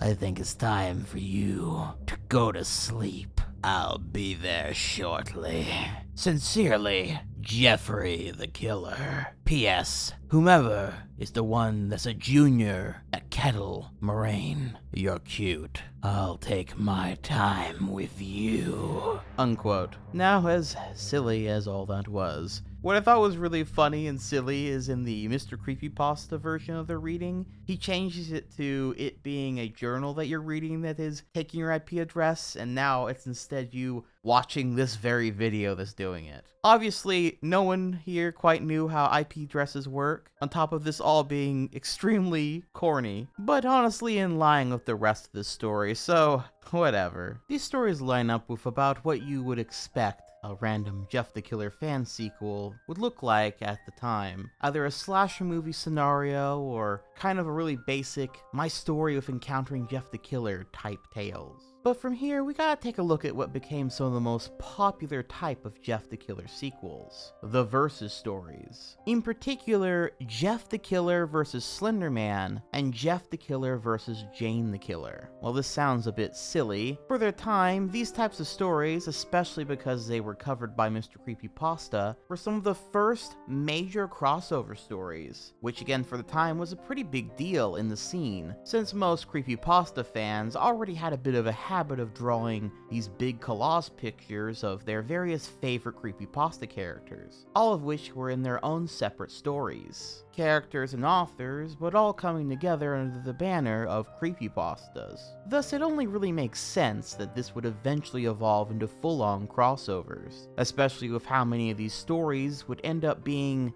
I think it's time for you to go to sleep. I'll be there shortly. Sincerely, Jeffrey the Killer. P.S. Whomever is the one that's a junior at Kettle Moraine. You're cute. I'll take my time with you. Unquote. Now, as silly as all that was, what I thought was really funny and silly is in the Mr. Creepypasta version of the reading, he changes it to it being a journal that you're reading that is taking your IP address, and now it's instead you watching this very video that's doing it. Obviously, no one here quite knew how IP addresses work, on top of this all being extremely corny, but honestly in line with the rest of the story, so whatever. These stories line up with about what you would expect a random Jeff the Killer fan sequel would look like at the time. Either a slasher movie scenario or kind of a really basic my story of encountering Jeff the Killer type tales. But from here, we gotta take a look at what became some of the most popular type of Jeff the Killer sequels, the versus stories. In particular, Jeff the Killer versus Slenderman, and Jeff the Killer versus Jane the Killer. While this sounds a bit silly, for their time, these types of stories, especially because they were covered by Mr. Creepypasta, were some of the first major crossover stories, which again for the time was a pretty big deal in the scene, since most Creepypasta fans already had a bit of a habit of drawing these big collage pictures of their various favorite creepypasta characters, all of which were in their own separate stories. Characters and authors, but all coming together under the banner of creepypastas. Thus, it only really makes sense that this would eventually evolve into full-on crossovers, especially with how many of these stories would end up being,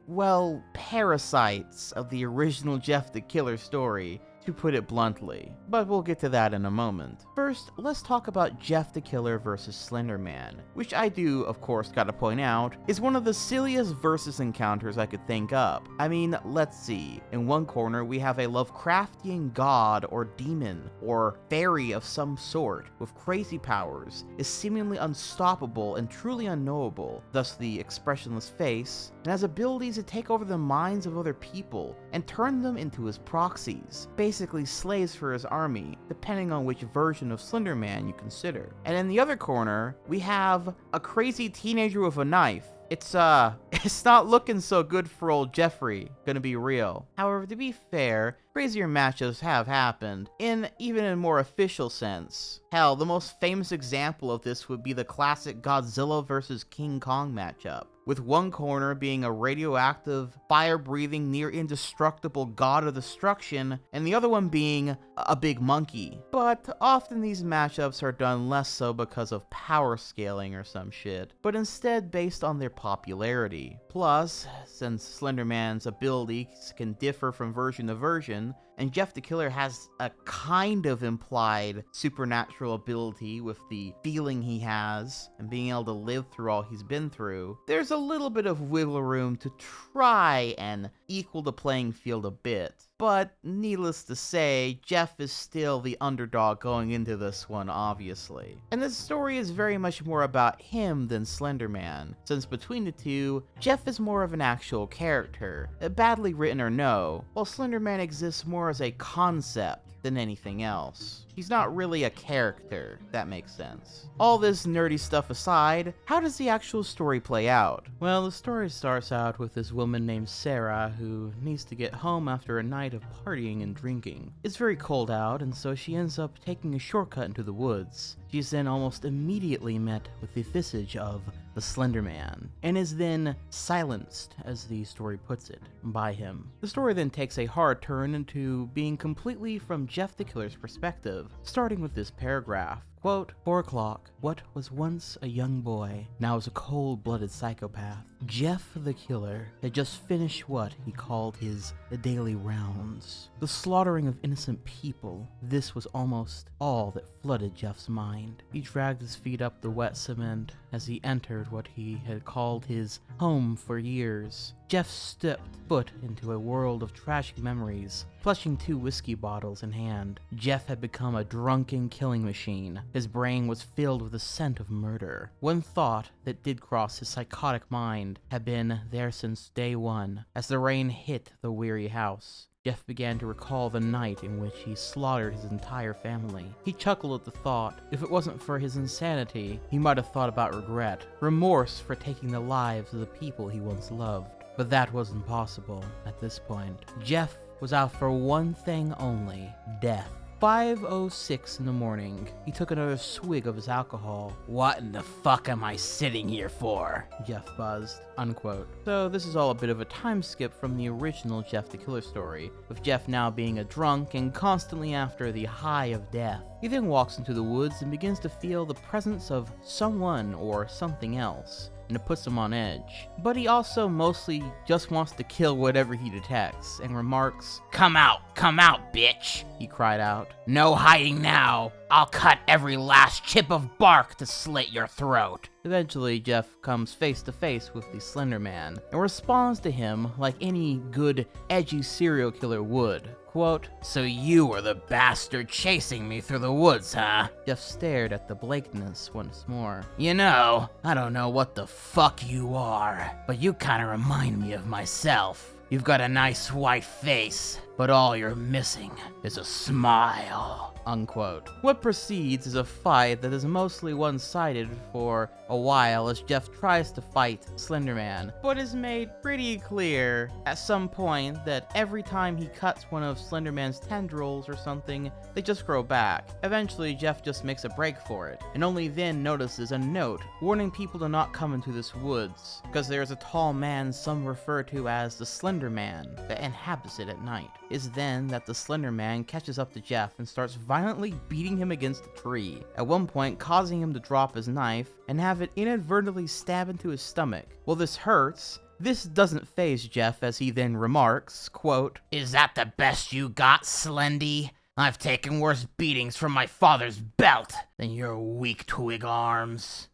well, parasites of the original Jeff the Killer story, to put it bluntly, but we'll get to that in a moment. First, let's talk about Jeff the Killer versus Slenderman, which I do, of course, gotta point out, is one of the silliest versus encounters I could think up. I mean, let's see. In one corner, we have a Lovecraftian god or demon or fairy of some sort with crazy powers, is seemingly unstoppable and truly unknowable, thus the expressionless face, and has abilities to take over the minds of other people and turn them into his proxies, basically slaves for his army, depending on which version of Slenderman you consider. And in the other corner, we have a crazy teenager with a knife. It's not looking so good for old Jeffrey, gonna be real. However, to be fair, crazier matchups have happened, even in a more official sense. Hell, the most famous example of this would be the classic Godzilla vs. King Kong matchup, with one corner being a radioactive, fire-breathing, near-indestructible god of destruction, and the other one being a big monkey. But often these matchups are done less so because of power scaling or some shit, but instead based on their popularity. Plus, since Slenderman's abilities can differ from version to version, and Jeff the Killer has a kind of implied supernatural ability with the feeling he has and being able to live through all he's been through, there's a little bit of wiggle room to try and equal the playing field a bit. But needless to say, Jeff is still the underdog going into this one, obviously. And this story is very much more about him than Slenderman, since between the two, Jeff is more of an actual character, badly written or no, while Slenderman exists more as a concept than anything else. He's not really a character, if that makes sense. All this nerdy stuff aside, how does the actual story play out? Well, the story starts out with this woman named Sarah who needs to get home after a night of partying and drinking. It's very cold out, and so she ends up taking a shortcut into the woods. She's then almost immediately met with the visage of the Slenderman, and is then silenced, as the story puts it, by him. The story then takes a hard turn into being completely from Jeff the Killer's perspective, starting with this paragraph. Quote, 4 o'clock. What was once a young boy, now is a cold-blooded psychopath. Jeff the Killer had just finished what he called his daily rounds. The slaughtering of innocent people, this was almost all that flooded Jeff's mind. He dragged his feet up the wet cement as he entered what he had called his home for years. Jeff stepped foot into a world of tragic memories, clutching 2 whiskey bottles in hand. Jeff had become a drunken killing machine. His brain was filled with the scent of murder. One thought that did cross his psychotic mind had been there since day one. As the rain hit the weary house, Jeff began to recall the night in which he slaughtered his entire family. He chuckled at the thought. If it wasn't for his insanity, he might have thought about regret, remorse for taking the lives of the people he once loved. But that wasn't possible at this point. Jeff was out for one thing only: death. 5:06 in the morning, he took another swig of his alcohol. What in the fuck am I sitting here for? Jeff buzzed, unquote. So this is all a bit of a time skip from the original Jeff the Killer story, with Jeff now being a drunk and constantly after the high of death. He then walks into the woods and begins to feel the presence of someone or something else, and it puts him on edge. But he also mostly just wants to kill whatever he detects, and remarks, come out, bitch, he cried out. No hiding now. I'll cut every last chip of bark to slit your throat. Eventually, Jeff comes face to face with the Slenderman, and responds to him like any good, edgy serial killer would. Quote, so you were the bastard chasing me through the woods, huh? Jeff stared at the blankness once more. You know, I don't know what the fuck you are, but you kinda remind me of myself. You've got a nice white face, but all you're missing is a smile, unquote. What precedes is a fight that is mostly one-sided for a while as Jeff tries to fight Slenderman, but is made pretty clear at some point that every time he cuts one of Slenderman's tendrils or something, they just grow back. Eventually, Jeff just makes a break for it, and only then notices a note warning people to not come into this woods, because there is a tall man some refer to as the Slenderman that inhabits it at night. Is then that the Slenderman catches up to Jeff and starts violently beating him against a tree, at one point causing him to drop his knife and have it inadvertently stab into his stomach. While this hurts, This doesn't faze Jeff as he then remarks, quote, "Is that the best you got, Slendy? I've taken worse beatings from my father's belt than your weak twig arms."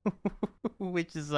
Which is,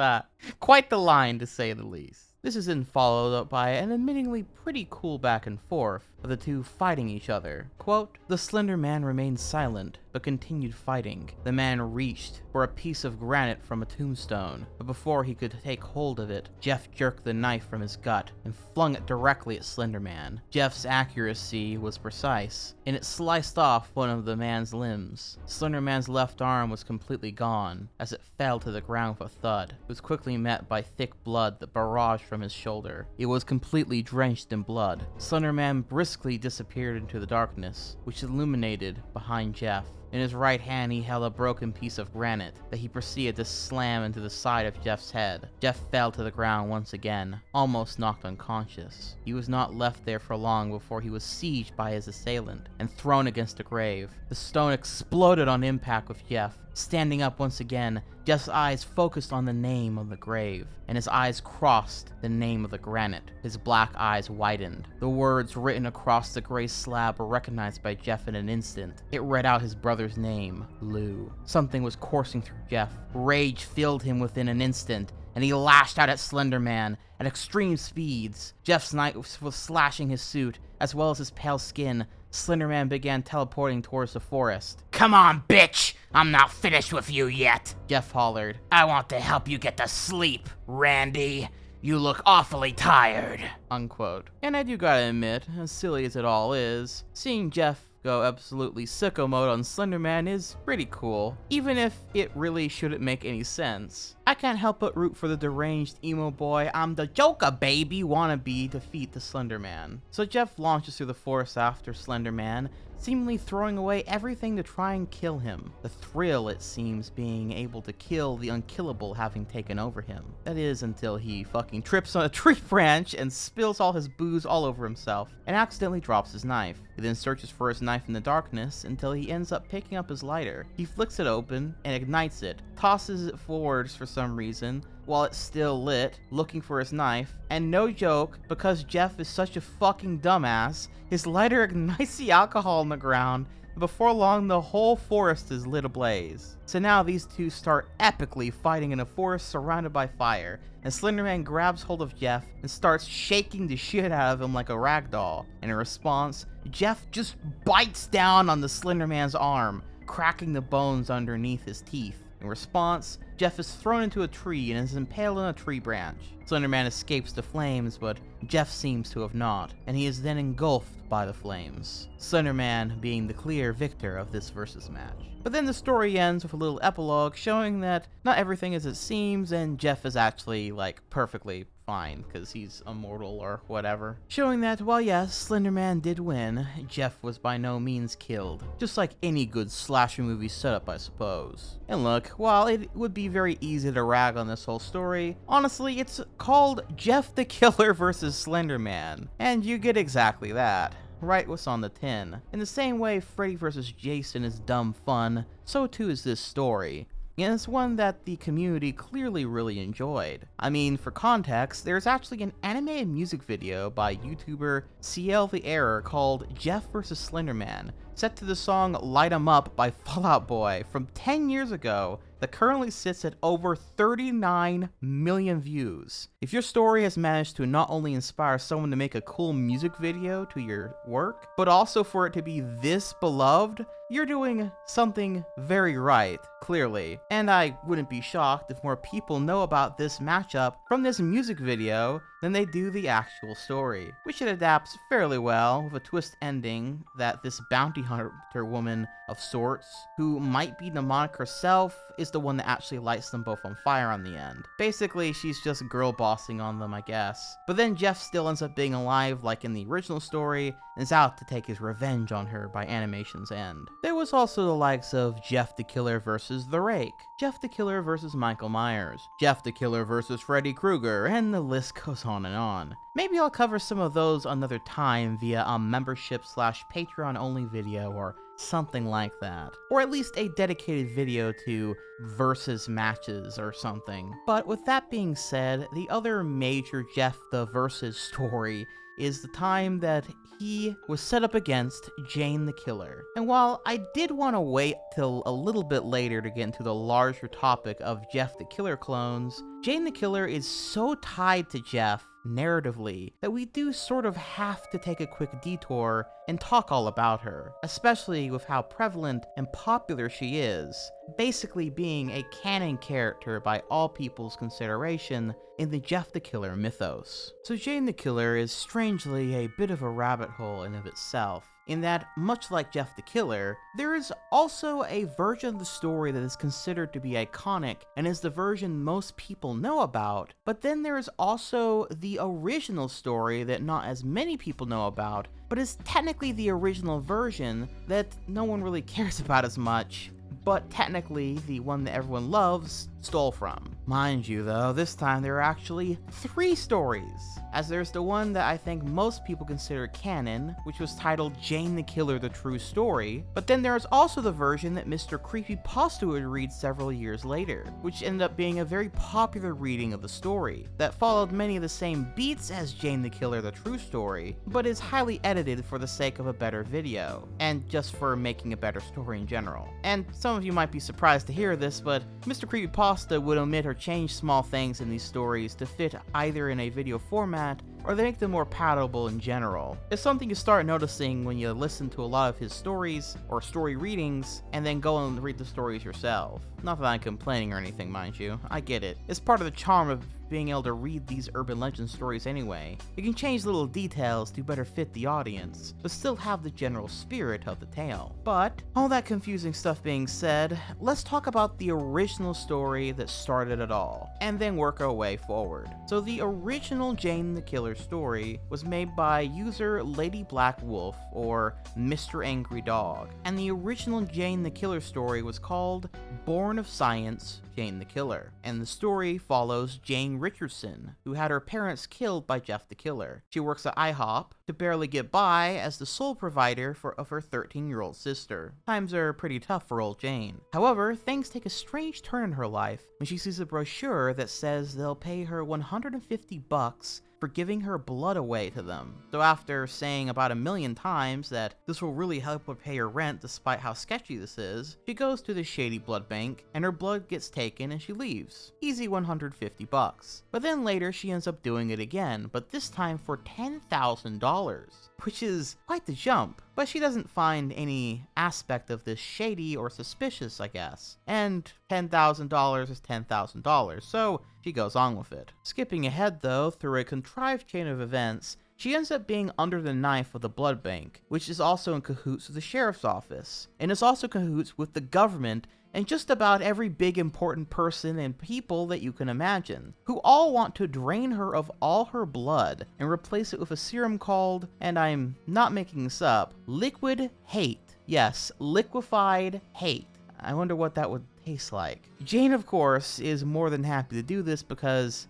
quite the line, to say the least. This is then followed up by an admittingly pretty cool back and forth of the two fighting each other. Quote, "The slender man remained silent, but continued fighting. The man reached for a piece of granite from a tombstone, but before he could take hold of it, Jeff jerked the knife from his gut and flung it directly at Slender Man. Jeff's accuracy was precise, and it sliced off one of the man's limbs. Slender Man's left arm was completely gone, as it fell to the ground with a thud. It was quickly met by thick blood that barraged from his shoulder. It was completely drenched in blood. Slender Man briskly disappeared into the darkness, which illuminated behind Jeff. In his right hand, he held a broken piece of granite that he proceeded to slam into the side of Jeff's head. Jeff fell to the ground once again, almost knocked unconscious. He was not left there for long before he was sieged by his assailant and thrown against a grave. The stone exploded on impact with Jeff. Standing up once again, Jeff's eyes focused on the name of the grave, and his eyes crossed the name of the granite. His black eyes widened. The words written across the gray slab were recognized by Jeff in an instant. It read out his brother's name, Lou. Something was coursing through Jeff. Rage filled him within an instant, and he lashed out at Slender Man at extreme speeds. Jeff's knife was slashing his suit, as well as his pale skin. Slender Man began teleporting towards the forest. "Come on, bitch! I'm not finished with you yet!" Jeff hollered. "I want to help you get to sleep, Randy. You look awfully tired." Unquote. And I do gotta admit, as silly as it all is, seeing Jeff go absolutely sicko mode on Slender Man is pretty cool, even if it really shouldn't make any sense. I can't help but root for the deranged emo boy, "I'm the Joker, baby" wannabe defeat the Slender Man. So Jeff launches through the forest after Slender Man, seemingly throwing away everything to try and kill him. The thrill, it seems, being able to kill the unkillable having taken over him. That is, until he fucking trips on a tree branch and spills all his booze all over himself, and accidentally drops his knife. He then searches for his knife in the darkness until he ends up picking up his lighter. He flicks it open and ignites it, tosses it forwards for some reason, while it's still lit, looking for his knife, and no joke, because Jeff is such a fucking dumbass, his lighter ignites the alcohol on the ground, and before long the whole forest is lit ablaze. So now these two start epically fighting in a forest surrounded by fire, and Slender Man grabs hold of Jeff and starts shaking the shit out of him like a rag doll. In response, Jeff just bites down on the Slender Man's arm, cracking the bones underneath his teeth. In response, Jeff is thrown into a tree and is impaled on a tree branch. Slender Man escapes the flames, but Jeff seems to have not, and he is then engulfed by the flames. Slender Man being the clear victor of this versus match. But then the story ends with a little epilogue showing that not everything is as it seems, and Jeff is actually, like, perfectly fine, because he's immortal or whatever. Showing that, while yes, Slender Man did win, Jeff was by no means killed. Just like any good slasher movie setup, I suppose. And look, while it would be very easy to rag on this whole story, honestly, it's called Jeff the Killer versus Slender Man, and you get exactly that. Right what's on the tin. In the same way Freddy vs. Jason is dumb fun, so too is this story. And it's one that the community clearly really enjoyed. I mean, for context, there's actually an animated music video by YouTuber CL the Error called Jeff vs. Slender Man, set to the song Light 'Em Up by Fall Out Boy from 10 years ago, that currently sits at over 39 million views. If your story has managed to not only inspire someone to make a cool music video to your work, but also for it to be this beloved, you're doing something very right, clearly. And I wouldn't be shocked if more people know about this matchup from this music video than they do the actual story, which it adapts fairly well, with a twist ending that this bounty hunter woman of sorts, who might be demonic herself, is the one that actually lights them both on fire on the end. Basically, she's just girl bossing on them, I guess. But then Jeff still ends up being alive like in the original story, and is out to take his revenge on her by animation's end. There was also the likes of Jeff the Killer versus The Rake, Jeff the Killer versus Michael Myers, Jeff the Killer versus Freddy Krueger, and the list goes on and on. Maybe I'll cover some of those another time via a membership/Patreon only video, or Something like that. Or at least a dedicated video to versus matches or something. But with that being said, the other major Jeff the Versus story is the time that he was set up against Jane the Killer. And while I did want to wait till a little bit later to get into the larger topic of Jeff the Killer clones, Jane the Killer is so tied to Jeff narratively that we do sort of have to take a quick detour and talk all about her, especially with how prevalent and popular she is, basically being a canon character by all people's consideration in the Jeff the Killer mythos. So Jane the Killer is strangely a bit of a rabbit hole in of itself, in that, much like Jeff the Killer, there is also a version of the story that is considered to be iconic and is the version most people know about, but then there is also the original story that not as many people know about, but is technically the original version that no one really cares about as much, but technically the one that everyone loves stole from. Mind you though, this time there are actually 3 stories, as there's the one that I think most people consider canon, which was titled Jane the Killer: The True Story, but then there's also the version that Mr. Creepypasta would read several years later, which ended up being a very popular reading of the story, that followed many of the same beats as Jane the Killer: The True Story, but is highly edited for the sake of a better video, and just for making a better story in general. And some of you might be surprised to hear this, but Mr. Creepypasta would omit or change small things in these stories to fit either in a video format or they make them more palatable in general. It's something you start noticing when you listen to a lot of his stories or story readings and then go and read the stories yourself. Not that I'm complaining or anything, mind you. I get it. It's part of the charm of being able to read these urban legend stories anyway. You can change little details to better fit the audience, but still have the general spirit of the tale. But, all that confusing stuff being said, let's talk about the original story that started it all, and then work our way forward. So the original Jane the Killer story was made by user Lady Black Wolf, or Mr. Angry Dog, and the original Jane the Killer story was called Born of Science, Jane the Killer, and the story follows Jane Richardson, who had her parents killed by Jeff the Killer. She works at IHOP to barely get by as the sole provider of her 13-year-old sister. Times are pretty tough for old Jane. However, things take a strange turn in her life when she sees a brochure that says they'll pay her $150 for giving her blood away to them. So after saying about 1,000,000 times that this will really help her pay her rent despite how sketchy this is, she goes to the shady blood bank and her blood gets taken and she leaves. Easy $150. But then later she ends up doing it again, but this time for $10,000, which is quite the jump. But she doesn't find any aspect of this shady or suspicious, I guess. And $10,000 is $10,000, so she goes on with it. Skipping ahead though, through a contrived chain of events, she ends up being under the knife of the blood bank, which is also in cahoots with the sheriff's office, and is also cahoots with the government and just about every big important person and people that you can imagine, who all want to drain her of all her blood and replace it with a serum called, and I'm not making this up, liquid hate. Yes, liquefied hate. I wonder what that would taste like. Jane, of course, is more than happy to do this because,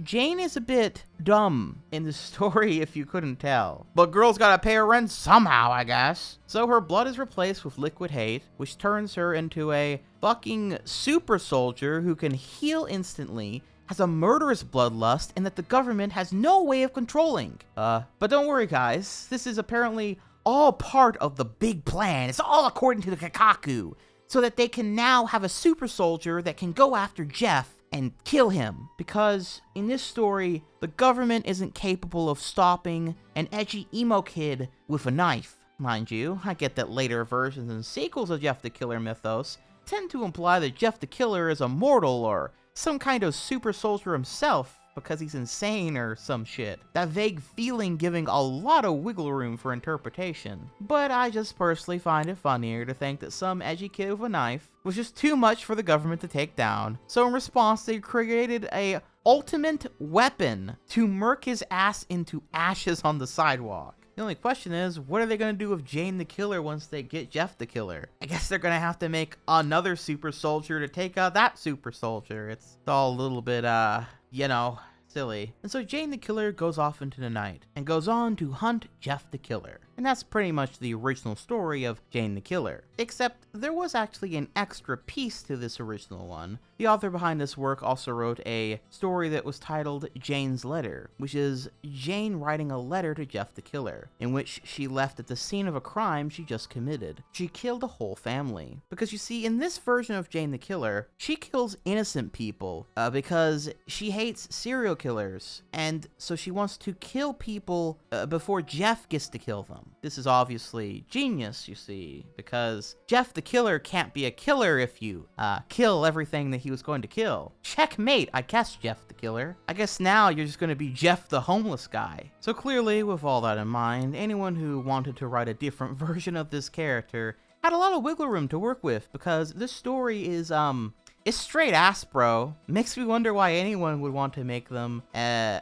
Jane is a bit dumb in the story if you couldn't tell. But girl's gotta pay her rent somehow, I guess. So her blood is replaced with liquid hate, which turns her into a fucking super soldier who can heal instantly, has a murderous bloodlust, and that the government has no way of controlling. But don't worry guys, this is apparently all part of the big plan. It's all according to the Kakaku, so that they can now have a super soldier that can go after Jeff and kill him. Because in this story, the government isn't capable of stopping an edgy emo kid with a knife. Mind you, I get that later versions and sequels of Jeff the Killer mythos tend to imply that Jeff the Killer is immortal or some kind of super soldier himself because he's insane or some shit. That vague feeling giving a lot of wiggle room for interpretation. But I just personally find it funnier to think that some edgy kid with a knife was just too much for the government to take down. So in response, they created a ultimate weapon to murk his ass into ashes on the sidewalk. The only question is, what are they going to do with Jane the Killer once they get Jeff the Killer? I guess they're going to have to make another super soldier to take out that super soldier. It's all a little bit, you know, silly. And so Jane the Killer goes off into the night and goes on to hunt Jeff the Killer. and that's pretty much the original story of Jane the Killer. Except there was actually an extra piece to this original one. The author behind this work also wrote a story that was titled Jane's Letter, which is Jane writing a letter to Jeff the Killer, in which she left at the scene of a crime she just committed. She killed a whole family. Because you see, in this version of Jane the Killer, she kills innocent people because she hates serial killers, and so she wants to kill people before Jeff gets to kill them. This is obviously genius, you see, because Jeff the Killer can't be a killer if you kill everything that he was going to kill. Checkmate, I guess, Jeff the Killer. I guess now you're just going to be Jeff the homeless guy. So clearly, with all that in mind, anyone who wanted to write a different version of this character had a lot of wiggle room to work with, because this story is, it's straight ass, bro. Makes me wonder why anyone would want to make them,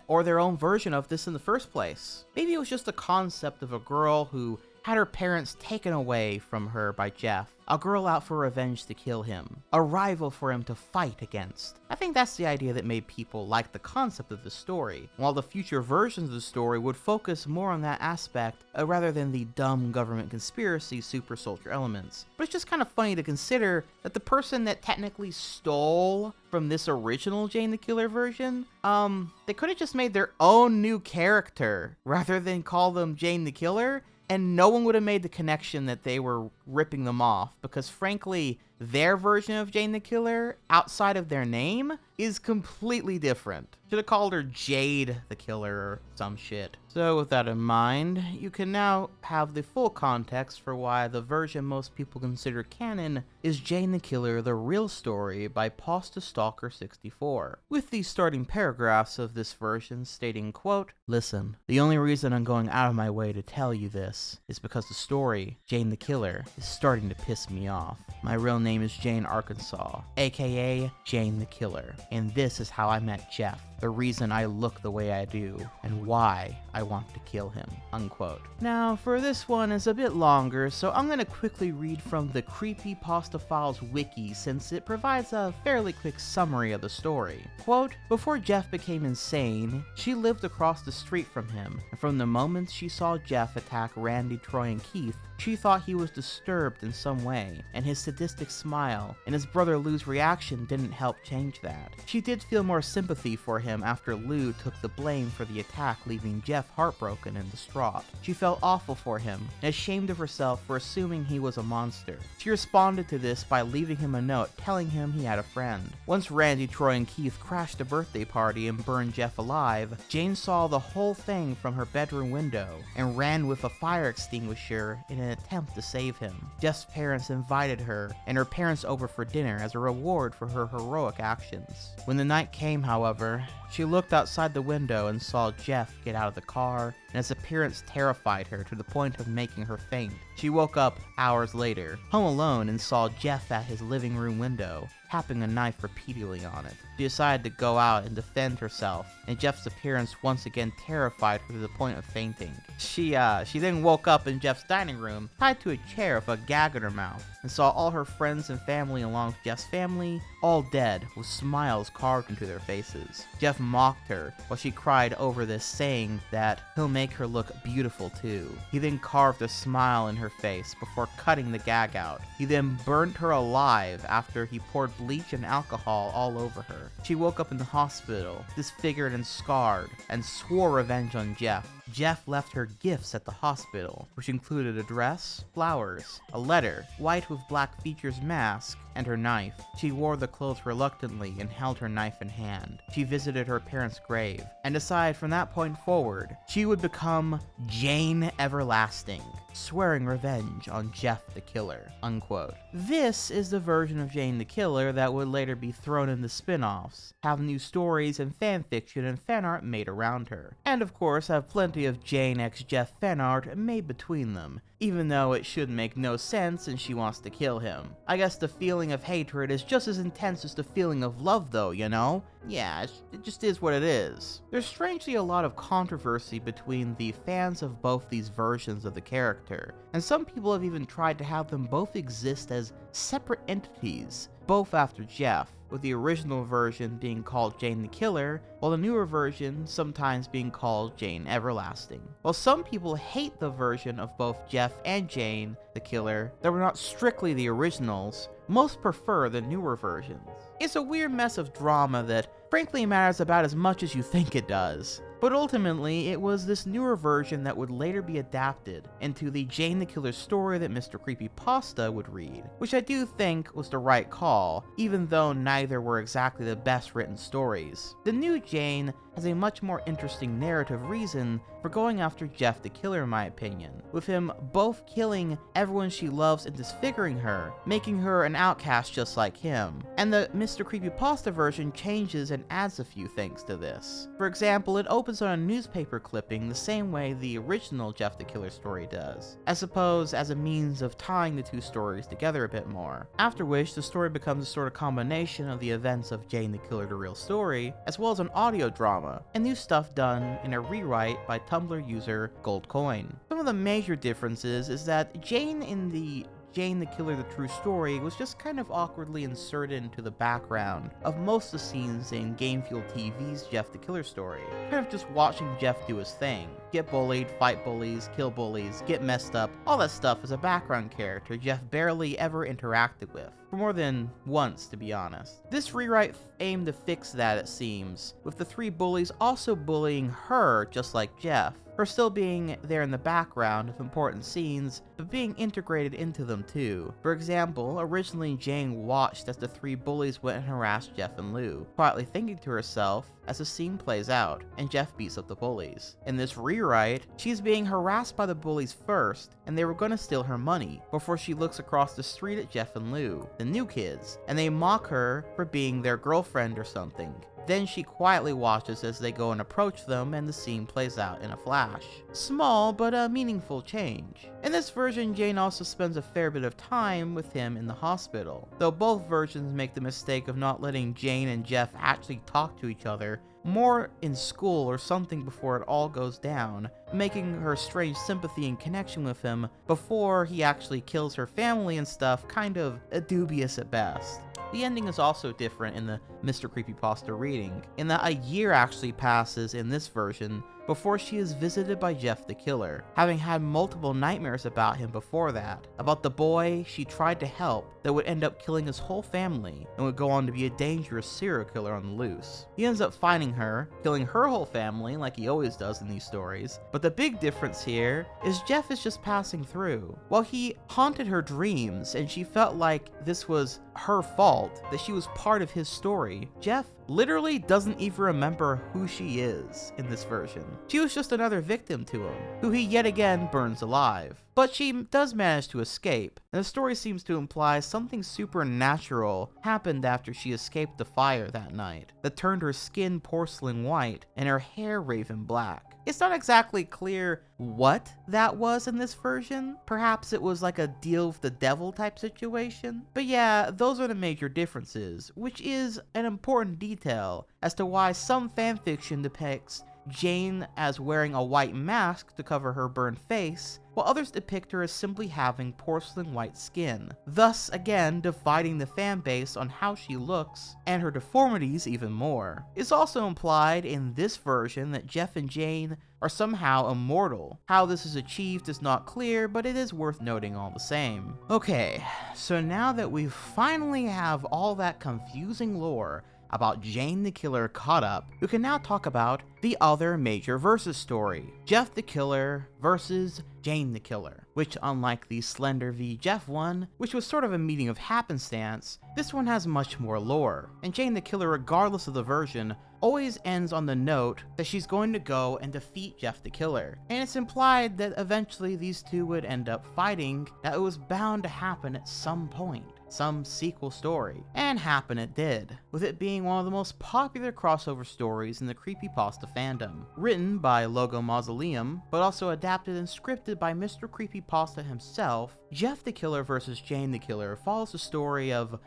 or their own version of this in the first place. Maybe it was just the concept of a girl who had her parents taken away from her by Jeff. A girl out for revenge to kill him. A rival for him to fight against. I think that's the idea that made people like the concept of the story, while the future versions of the story would focus more on that aspect rather than the dumb government conspiracy super soldier elements. But it's just kind of funny to consider that the person that technically stole from this original Jane the Killer version, they could have just made their own new character rather than call them Jane the Killer. And no one would have made the connection that they were ripping them off, because frankly, their version of Jane the Killer, outside of their name, is completely different. Should have called her Jade the Killer or some shit. So with that in mind, you can now have the full context for why the version most people consider canon is Jane the Killer, the Real Story by Pasta Stalker 64, with the starting paragraphs of this version stating, quote, "Listen, the only reason I'm going out of my way to tell you this is because the story, Jane the Killer, is starting to piss me off. My real name is Jane Arkansas, aka Jane the Killer, and this is how I met Jeff, the reason I look the way I do, and why I want to kill him," unquote. Now, for this one is a bit longer, so I'm gonna quickly read from the Creepypasta Files wiki since it provides a fairly quick summary of the story. Quote, "Before Jeff became insane, she lived across the street from him, and from the moment she saw Jeff attack Randy, Troy, and Keith, she thought he was disturbed in some way, and his sadistic smile and his brother Lou's reaction didn't help change that. She did feel more sympathy for him after Lou took the blame for the attack, leaving Jeff heartbroken and distraught. She felt awful for him and ashamed of herself for assuming he was a monster. She responded to this by leaving him a note telling him he had a friend. Once Randy, Troy, and Keith crashed a birthday party and burned Jeff alive, Jane saw the whole thing from her bedroom window and ran with a fire extinguisher in an attempt to save him. Jeff's parents invited her and her parents over for dinner as a reward for her heroic actions. When the night came, however, she looked outside the window and saw Jeff get out of the car, and his appearance terrified her to the point of making her faint. She woke up hours later, home alone, and saw Jeff at his living room window, tapping a knife repeatedly on it. She decided to go out and defend herself, and Jeff's appearance once again terrified her to the point of fainting. She then woke up in Jeff's dining room, tied to a chair with a gag in her mouth, and saw all her friends and family along with Jeff's family, all dead, with smiles carved into their faces. Jeff mocked her while she cried over this, saying that he'll make her look beautiful too. He then carved a smile in her face before cutting the gag out. He then burnt her alive after he poured bleach and alcohol all over her. She woke up in the hospital, disfigured and scarred, and swore revenge on Jeff. Jeff left her gifts at the hospital, which included a dress, flowers, a letter, white with black features mask, and her knife. She wore the clothes reluctantly and held her knife in hand. She visited her parents' grave, and decided from that point forward, she would become Jane Everlasting, swearing revenge on Jeff the Killer," unquote. This is the version of Jane the Killer that would later be thrown into spin-offs, have new stories and fanfiction and fanart made around her, and of course have plenty of Jane x Jeff fanart made between them, even though it should make no sense and she wants to kill him. I guess the feeling of hatred is just as intense as the feeling of love though, you know? Yeah, it just is what it is. There's strangely a lot of controversy between the fans of both these versions of the character, and some people have even tried to have them both exist as separate entities, both after Jeff, with the original version being called Jane the Killer, while the newer version sometimes being called Jane Everlasting. While some people hate the version of both Jeff and Jane the Killer that were not strictly the originals, most prefer the newer versions. It's a weird mess of drama that frankly matters about as much as you think it does. But ultimately, it was this newer version that would later be adapted into the Jane the Killer story that Mr. Creepypasta would read, which I do think was the right call, even though neither were exactly the best written stories. The new Jane has a much more interesting narrative reason for going after Jeff the Killer in my opinion, with him both killing everyone she loves and disfiguring her, making her an outcast just like him. And the Mr. Creepypasta version changes and adds a few things to this. For example, it opens on a newspaper clipping the same way the original Jeff the Killer story does, I suppose as a means of tying the two stories together a bit more, after which the story becomes a sort of combination of the events of Jane the Killer the Real Story, as well as an audio drama, and new stuff done in a rewrite by Tumblr user Goldcoin. Some of the major differences is that Jane in the Jane the Killer the True Story was just kind of awkwardly inserted into the background of most of the scenes in Game Fuel TV's Jeff the Killer story. Kind of just watching Jeff do his thing. Get bullied, fight bullies, kill bullies, get messed up, all that stuff as a background character Jeff barely ever interacted with. For more than once, to be honest. This rewrite aimed to fix that, it seems, with the three bullies also bullying her just like Jeff. Her still being there in the background of important scenes, but being integrated into them too. For example, originally Jane watched as the three bullies went and harassed Jeff and Lou, quietly thinking to herself as the scene plays out, and Jeff beats up the bullies. In this rewrite, she's being harassed by the bullies first, and they were gonna steal her money, before she looks across the street at Jeff and Lou, the new kids, and they mock her for being their girlfriend or something. Then she quietly watches as they go and approach them, and the scene plays out in a flash. Small, but a meaningful change. In this version, Jane also spends a fair bit of time with him in the hospital, though both versions make the mistake of not letting Jane and Jeff actually talk to each other, more in school or something before it all goes down, making her strange sympathy and connection with him before he actually kills her family and stuff kind of dubious at best. The ending is also different in the Mr. Creepypasta reading, in that a year actually passes in this version before she is visited by Jeff the Killer, having had multiple nightmares about him before that, about the boy she tried to help that would end up killing his whole family and would go on to be a dangerous serial killer on the loose. He ends up finding her, killing her whole family like he always does in these stories, but the big difference here is Jeff is just passing through. While he haunted her dreams and she felt like this was her fault, that she was part of his story, Jeff literally doesn't even remember who she is in this version. She was just another victim to him, who he yet again burns alive. But she does manage to escape, and the story seems to imply something supernatural happened after she escaped the fire that night, that turned her skin porcelain white and her hair raven black. It's not exactly clear what that was in this version. Perhaps it was like a deal with the devil type situation. But yeah, those are the major differences, which is an important detail as to why some fanfiction depicts Jane as wearing a white mask to cover her burned face, while others depict her as simply having porcelain white skin, thus again dividing the fan base on how she looks and her deformities even more. It's also implied in this version that Jeff and Jane are somehow immortal. How this is achieved is not clear, but it is worth noting all the same. Okay, so now that we finally have all that confusing lore about Jane the Killer caught up, we can now talk about the other major versus story, Jeff the Killer versus Jane the Killer, which unlike the Slender v Jeff one, which was sort of a meeting of happenstance, this one has much more lore, and Jane the Killer, regardless of the version, always ends on the note that she's going to go and defeat Jeff the Killer, and it's implied that eventually these two would end up fighting, that it was bound to happen at some point. Some sequel story, and happen it did, with it being one of the most popular crossover stories in the creepypasta fandom. Written by Logo Mausoleum, but also adapted and scripted by Mr. Creepypasta himself, Jeff the Killer vs. Jane the Killer follows the story of,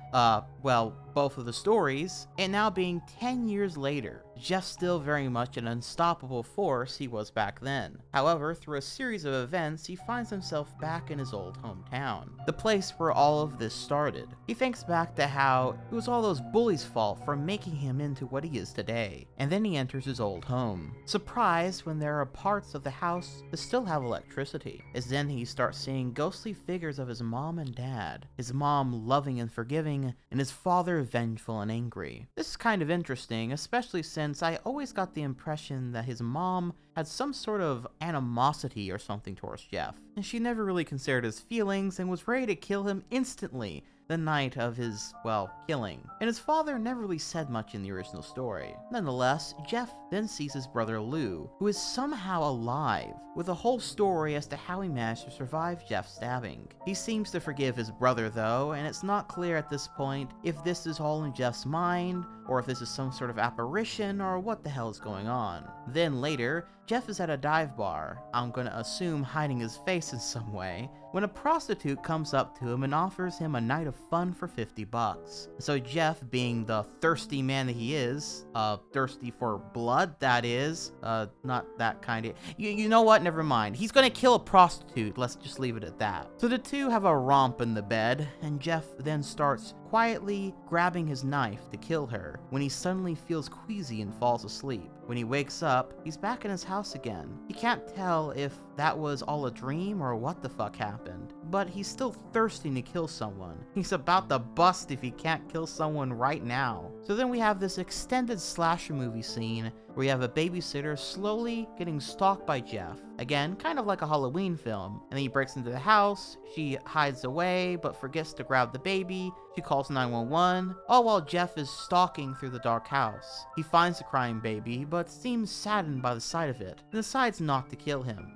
well, both of the stories, and now being 10 years later, Jeff still very much an unstoppable force he was back then. However, through a series of events, he finds himself back in his old hometown, the place where all of this started. He thinks back to how it was all those bullies' fault fault for making him into what he is today. And then he enters his old home, surprised when there are parts of the house that still have electricity. As then he starts seeing ghostly figures of his mom and dad, his mom loving and forgiving, and his father vengeful and angry. This is kind of interesting, especially since I always got the impression that his mom had some sort of animosity or something towards Jeff, and she never really considered his feelings and was ready to kill him instantly the night of his, well, killing. And his father never really said much in the original story. Nonetheless, Jeff then sees his brother Lou, who is somehow alive, with a whole story as to how he managed to survive Jeff's stabbing. He seems to forgive his brother though, and it's not clear at this point if this is all in Jeff's mind, or if this is some sort of apparition, or what the hell is going on. Then later, Jeff is at a dive bar, I'm gonna assume hiding his face in some way, when a prostitute comes up to him and offers him a night of fun for $50. So Jeff, being the thirsty man that he is, thirsty for blood, that is, not that kind of, you know what, never mind. He's gonna kill a prostitute, let's just leave it at that. So the two have a romp in the bed, and Jeff then starts quietly grabbing his knife to kill her when he suddenly feels queasy and falls asleep. When he wakes up, he's back in his house again. He can't tell if that was all a dream or what the fuck happened, but he's still thirsting to kill someone. He's about to bust if he can't kill someone right now. So then we have this extended slasher movie scene where you have a babysitter slowly getting stalked by Jeff. Again, kind of like a Halloween film. And then he breaks into the house, she hides away but forgets to grab the baby, she calls 911, all while Jeff is stalking through the dark house. He finds the crying baby, but seems saddened by the sight of it, and decides not to kill him.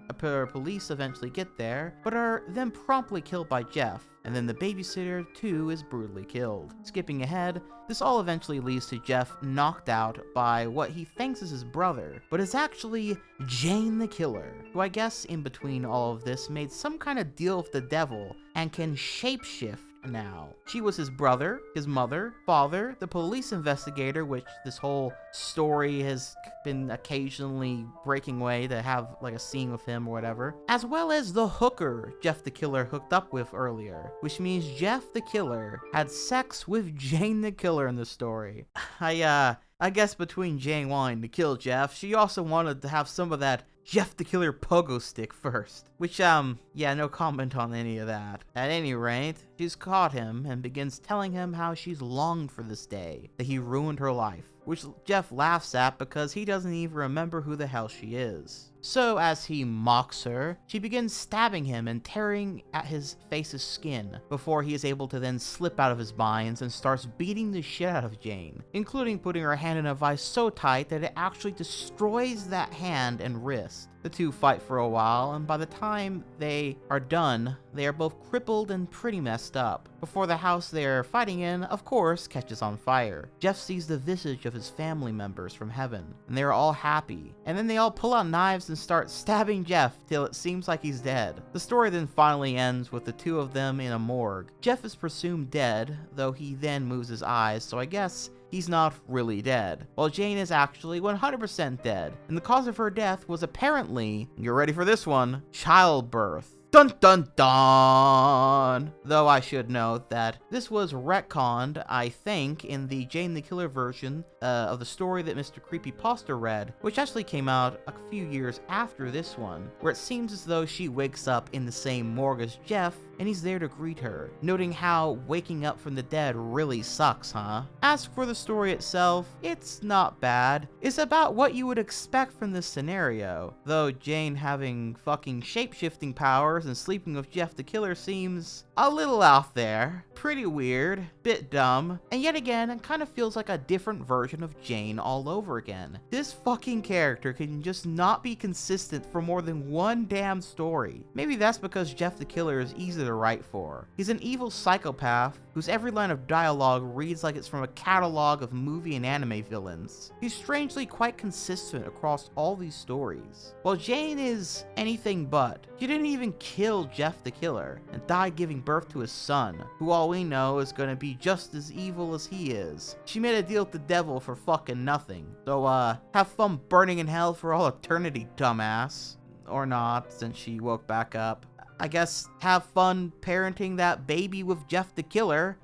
Police eventually get there, but are then promptly killed by Jeff, and then the babysitter too is brutally killed. Skipping ahead, this all eventually leads to Jeff knocked out by what he thinks is his brother, but is actually Jane the Killer, who I guess in between all of this made some kind of deal with the devil and can shapeshift now. She was his brother, his mother, father, the police investigator, which this whole story has been occasionally breaking away to have like a scene with him or whatever, as well as the hooker Jeff the Killer hooked up with earlier, which means Jeff the Killer had sex with Jane the Killer in the story. I guess between Jane wanting to kill Jeff, she also wanted to have some of that Jeff the Killer pogo stick first. Which, yeah, no comment on any of that. At any rate, she's caught him and begins telling him how she's longed for this day, that he ruined her life, which Jeff laughs at because he doesn't even remember who the hell she is. So as he mocks her, she begins stabbing him and tearing at his face's skin, before he is able to then slip out of his binds and starts beating the shit out of Jane, including putting her hand in a vice so tight that it actually destroys that hand and wrist. The two fight for a while, and by the time they are done, they are both crippled and pretty messed up, before the house they are fighting in, of course, catches on fire. Jeff sees the visage of his family members from heaven, and they are all happy, and then they all pull out knives and start stabbing Jeff till it seems like he's dead. The story then finally ends with the two of them in a morgue. Jeff is presumed dead, though he then moves his eyes, so I guess he's not really dead, while Jane is actually 100% dead, and the cause of her death was apparently, you're ready for this one, childbirth. Dun dun dun! Though I should note that this was retconned, I think, in the Jane the Killer version of the story that Mr. Creepypasta read, which actually came out a few years after this one, where it seems as though she wakes up in the same morgue as Jeff, and he's there to greet her, noting how waking up from the dead really sucks, huh? As for the story itself, it's not bad. It's about what you would expect from this scenario, though Jane having fucking shape-shifting powers and sleeping with Jeff the Killer seems a little out there, pretty weird, bit dumb, and yet again, it kind of feels like a different version of Jane all over again. This fucking character can just not be consistent for more than one damn story. Maybe that's because Jeff the Killer is easy to write for. He's an evil psychopath whose every line of dialogue reads like it's from a catalog of movie and anime villains. He's strangely quite consistent across all these stories, while Jane is anything but. She didn't even kill Jeff the Killer, and died giving birth to his son, who all we know is gonna be just as evil as he is. She made a deal with the devil for fucking nothing. So, have fun burning in hell for all eternity, dumbass. Or not, since she woke back up. I guess have fun parenting that baby with Jeff the Killer.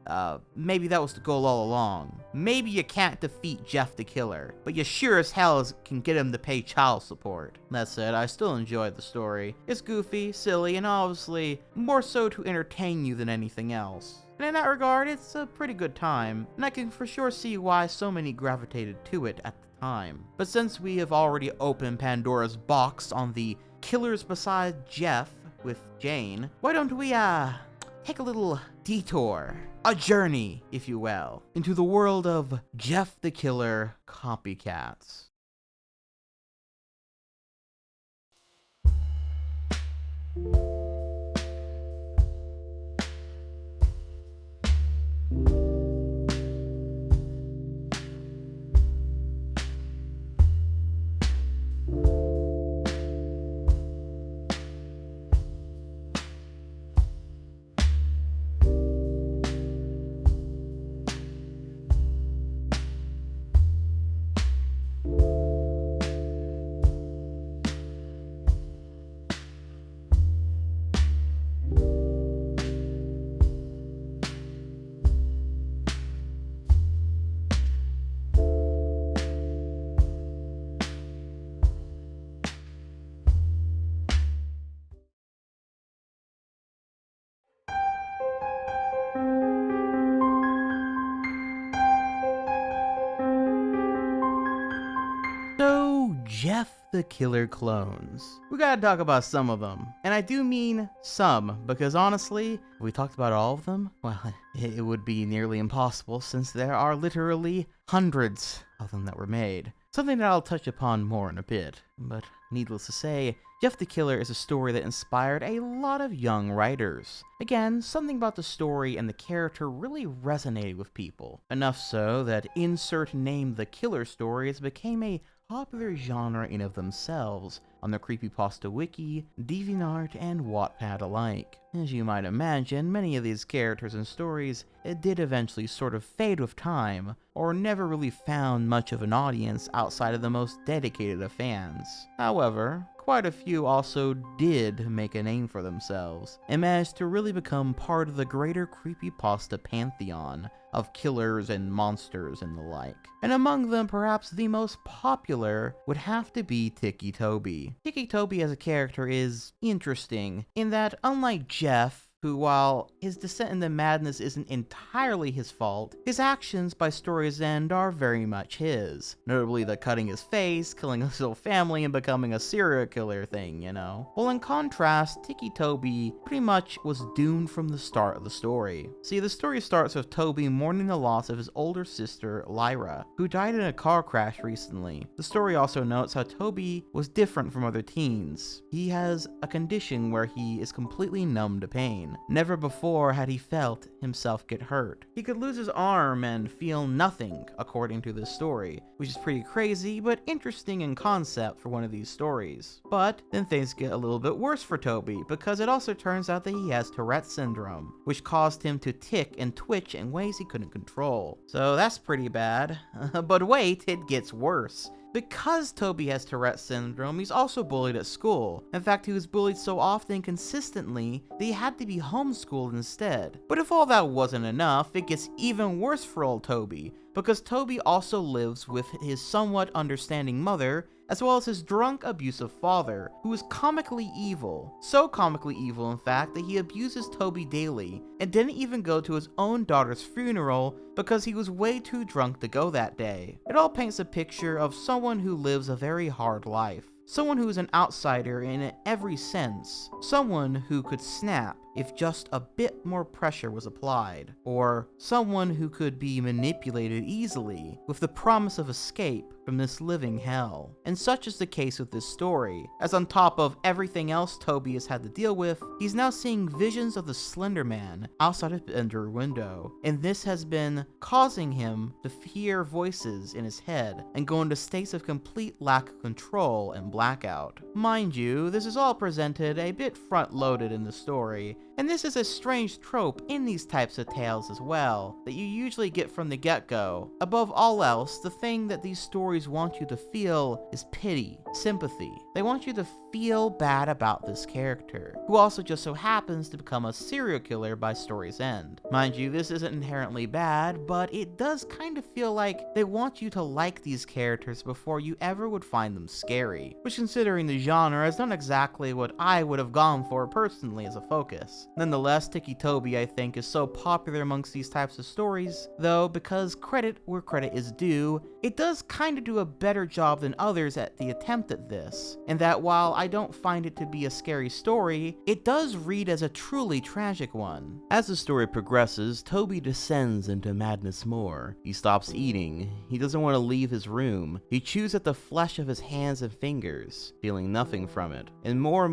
Maybe that was the goal all along. maybe you can't defeat Jeff the Killer, but you sure as hell can get him to pay child support. That said, I still enjoyed the story. It's goofy, silly, and obviously more so to entertain you than anything else. And in that regard, it's a pretty good time, and I can for sure see why so many gravitated to it at the time. But since we have already opened Pandora's box on the killers beside Jeff with Jane, why don't we, take a little detour, a journey, if you will, into the world of Jeff the Killer copycats. So, Jeff the Killer clones. We gotta talk about some of them. And I do mean some, because honestly, if we talked about all of them, well, it would be nearly impossible since there are literally hundreds of them that were made. Something that I'll touch upon more in a bit. But needless to say, Jeff the Killer is a story that inspired a lot of young writers. Again, something about the story and the character really resonated with people. Enough so that insert name the killer stories became a popular genre in of themselves on the creepypasta wiki, DeviantArt, and Wattpad alike. As you might imagine, many of these characters and stories did eventually sort of fade with time, or never really found much of an audience outside of the most dedicated of fans. However, quite a few also did make a name for themselves, and managed to really become part of the greater creepypasta pantheon of killers and monsters and the like. And among them, perhaps the most popular would have to be Ticci Toby. Ticci Toby as a character is interesting in that, unlike Jeff, who, while his descent into madness isn't entirely his fault, his actions by story's end are very much his. Notably the cutting his face, killing his whole family, and becoming a serial killer thing, you know? Well, in contrast, Ticci Toby pretty much was doomed from the start of the story. See, the story starts with Toby mourning the loss of his older sister, Lyra, who died in a car crash recently. The story also notes how Toby was different from other teens. He has a condition where he is completely numb to pain. Never before had he felt himself get hurt. He could lose his arm and feel nothing, according to this story, which is pretty crazy, but interesting in concept for one of these stories. But then things get a little bit worse for Toby, because it also turns out that he has Tourette's syndrome, which caused him to tick and twitch in ways he couldn't control. So that's pretty bad. But wait, it gets worse. Because Toby has Tourette's syndrome, he's also bullied at school. In fact, he was bullied so often and consistently that he had to be homeschooled instead. But if all that wasn't enough, it gets even worse for old Toby, because Toby also lives with his somewhat understanding mother, as well as his drunk, abusive father, who is comically evil. So comically evil, in fact, that he abuses Toby daily, and didn't even go to his own daughter's funeral because he was way too drunk to go that day. It all paints a picture of someone who lives a very hard life. Someone who is an outsider in every sense. Someone who could snap if just a bit more pressure was applied. Or someone who could be manipulated easily with the promise of escape from this living hell. And such is the case with this story, as on top of everything else Toby has had to deal with, he's now seeing visions of the Slenderman outside his bedroom window. And this has been causing him to hear voices in his head and go into states of complete lack of control and blackout. Mind you, this is all presented a bit front-loaded in the story, and this is a strange trope in these types of tales as well, that you usually get from the get-go. Above all else, the thing that these stories want you to feel is pity, sympathy. They want you to feel bad about this character, who also just so happens to become a serial killer by story's end. Mind you, this isn't inherently bad, but it does kind of feel like they want you to like these characters before you ever would find them scary, which considering the genre is not exactly what I would have gone for personally as a focus. Nonetheless, Ticci Toby I think is so popular amongst these types of stories, though because credit where credit is due, it does kind of do a better job than others at the attempt at this, in that while I don't find it to be a scary story, it does read as a truly tragic one. As the story progresses, Toby descends into madness more. He stops eating, he doesn't want to leave his room, he chews at the flesh of his hands and fingers, feeling nothing from it, and more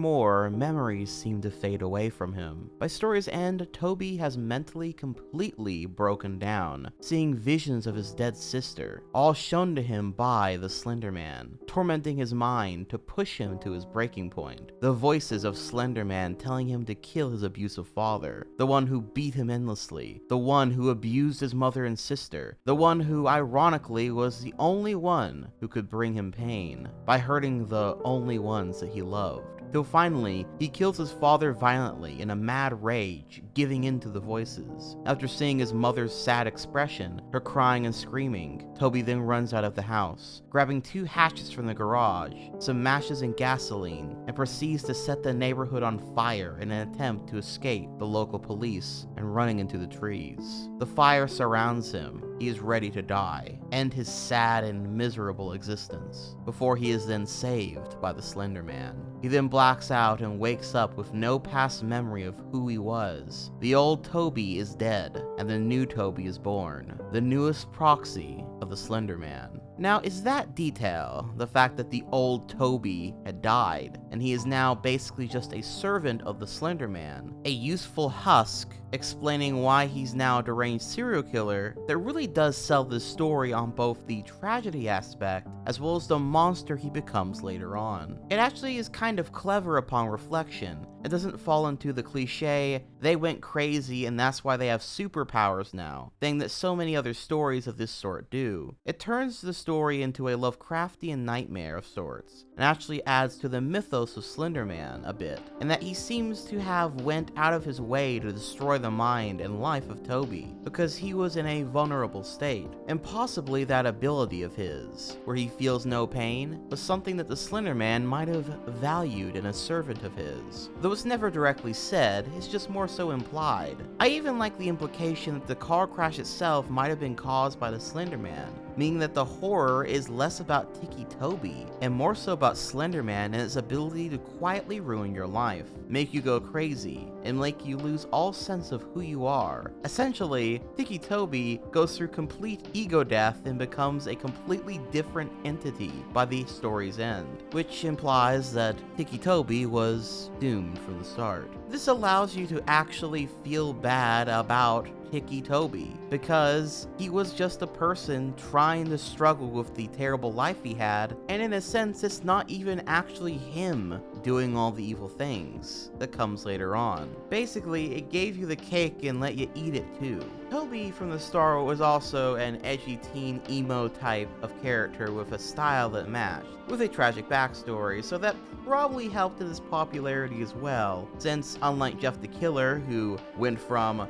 memories seem to fade away from him. By story's end, Toby has mentally completely broken down, seeing visions of his dead sister, all shown to him by the Slenderman, tormenting his mind to push him to his breaking point. The voices of Slenderman telling him to kill his abusive father, the one who beat him endlessly, the one who abused his mother and sister, the one who ironically was the only one who could bring him pain by hurting the only ones that he loved. Till finally, he kills his father violently in a mad rage, giving in to the voices. After seeing his mother's sad expression, her crying and screaming, Toby then runs out of the house, grabbing 2 hatchets from the garage, some matches and gasoline, and proceeds to set the neighborhood on fire in an attempt to escape the local police and running into the trees. The fire surrounds him. He is ready to die, end his sad and miserable existence, before he is then saved by the Slenderman. He then blacks out and wakes up with no past memory of who he was. The old Toby is dead, and the new Toby is born, the newest proxy of the Slenderman. Now, is that detail, the fact that the old Toby had died, and he is now basically just a servant of the Slenderman, a useful husk explaining why he's now a deranged serial killer that really does sell this story on both the tragedy aspect as well as the monster he becomes later on. It actually is kind of clever upon reflection. It doesn't fall into the cliche, they went crazy and that's why they have superpowers now, thing that so many other stories of this sort do. It turns the story into a Lovecraftian nightmare of sorts, and actually adds to the mythos of Slenderman a bit, in that he seems to have went out of his way to destroy the mind and life of Toby, because he was in a vulnerable state, and possibly that ability of his, where he feels no pain, was something that the Slenderman might have valued in a servant of his. Though it's never directly said, it's just more so implied. I even like the implication that the car crash itself might have been caused by the Slenderman, meaning that the horror is less about Ticci Toby and more so about Slenderman and its ability to quietly ruin your life, make you go crazy, and make you lose all sense of who you are. Essentially, Ticci Toby goes through complete ego death and becomes a completely different entity by the story's end, which implies that Ticci Toby was doomed from the start. This allows you to actually feel bad about Ticci Toby, because he was just a person trying to struggle with the terrible life he had, and in a sense it's not even actually him doing all the evil things that comes later on. Basically, it gave you the cake and let you eat it too. Toby from the start was also an edgy teen emo type of character with a style that matched, with a tragic backstory, so that probably helped in his popularity as well, since unlike Jeff the Killer, who went from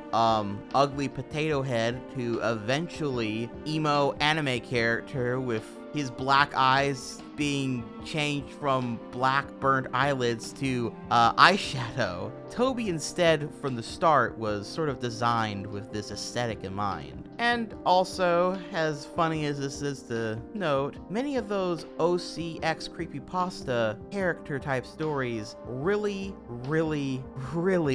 ugly potato head to eventually emo anime character with his black eyes being changed from black burnt eyelids to eyeshadow, Toby instead from the start was sort of designed with this aesthetic in mind. And also, as funny as this is to note, many of those OCX creepypasta character type stories really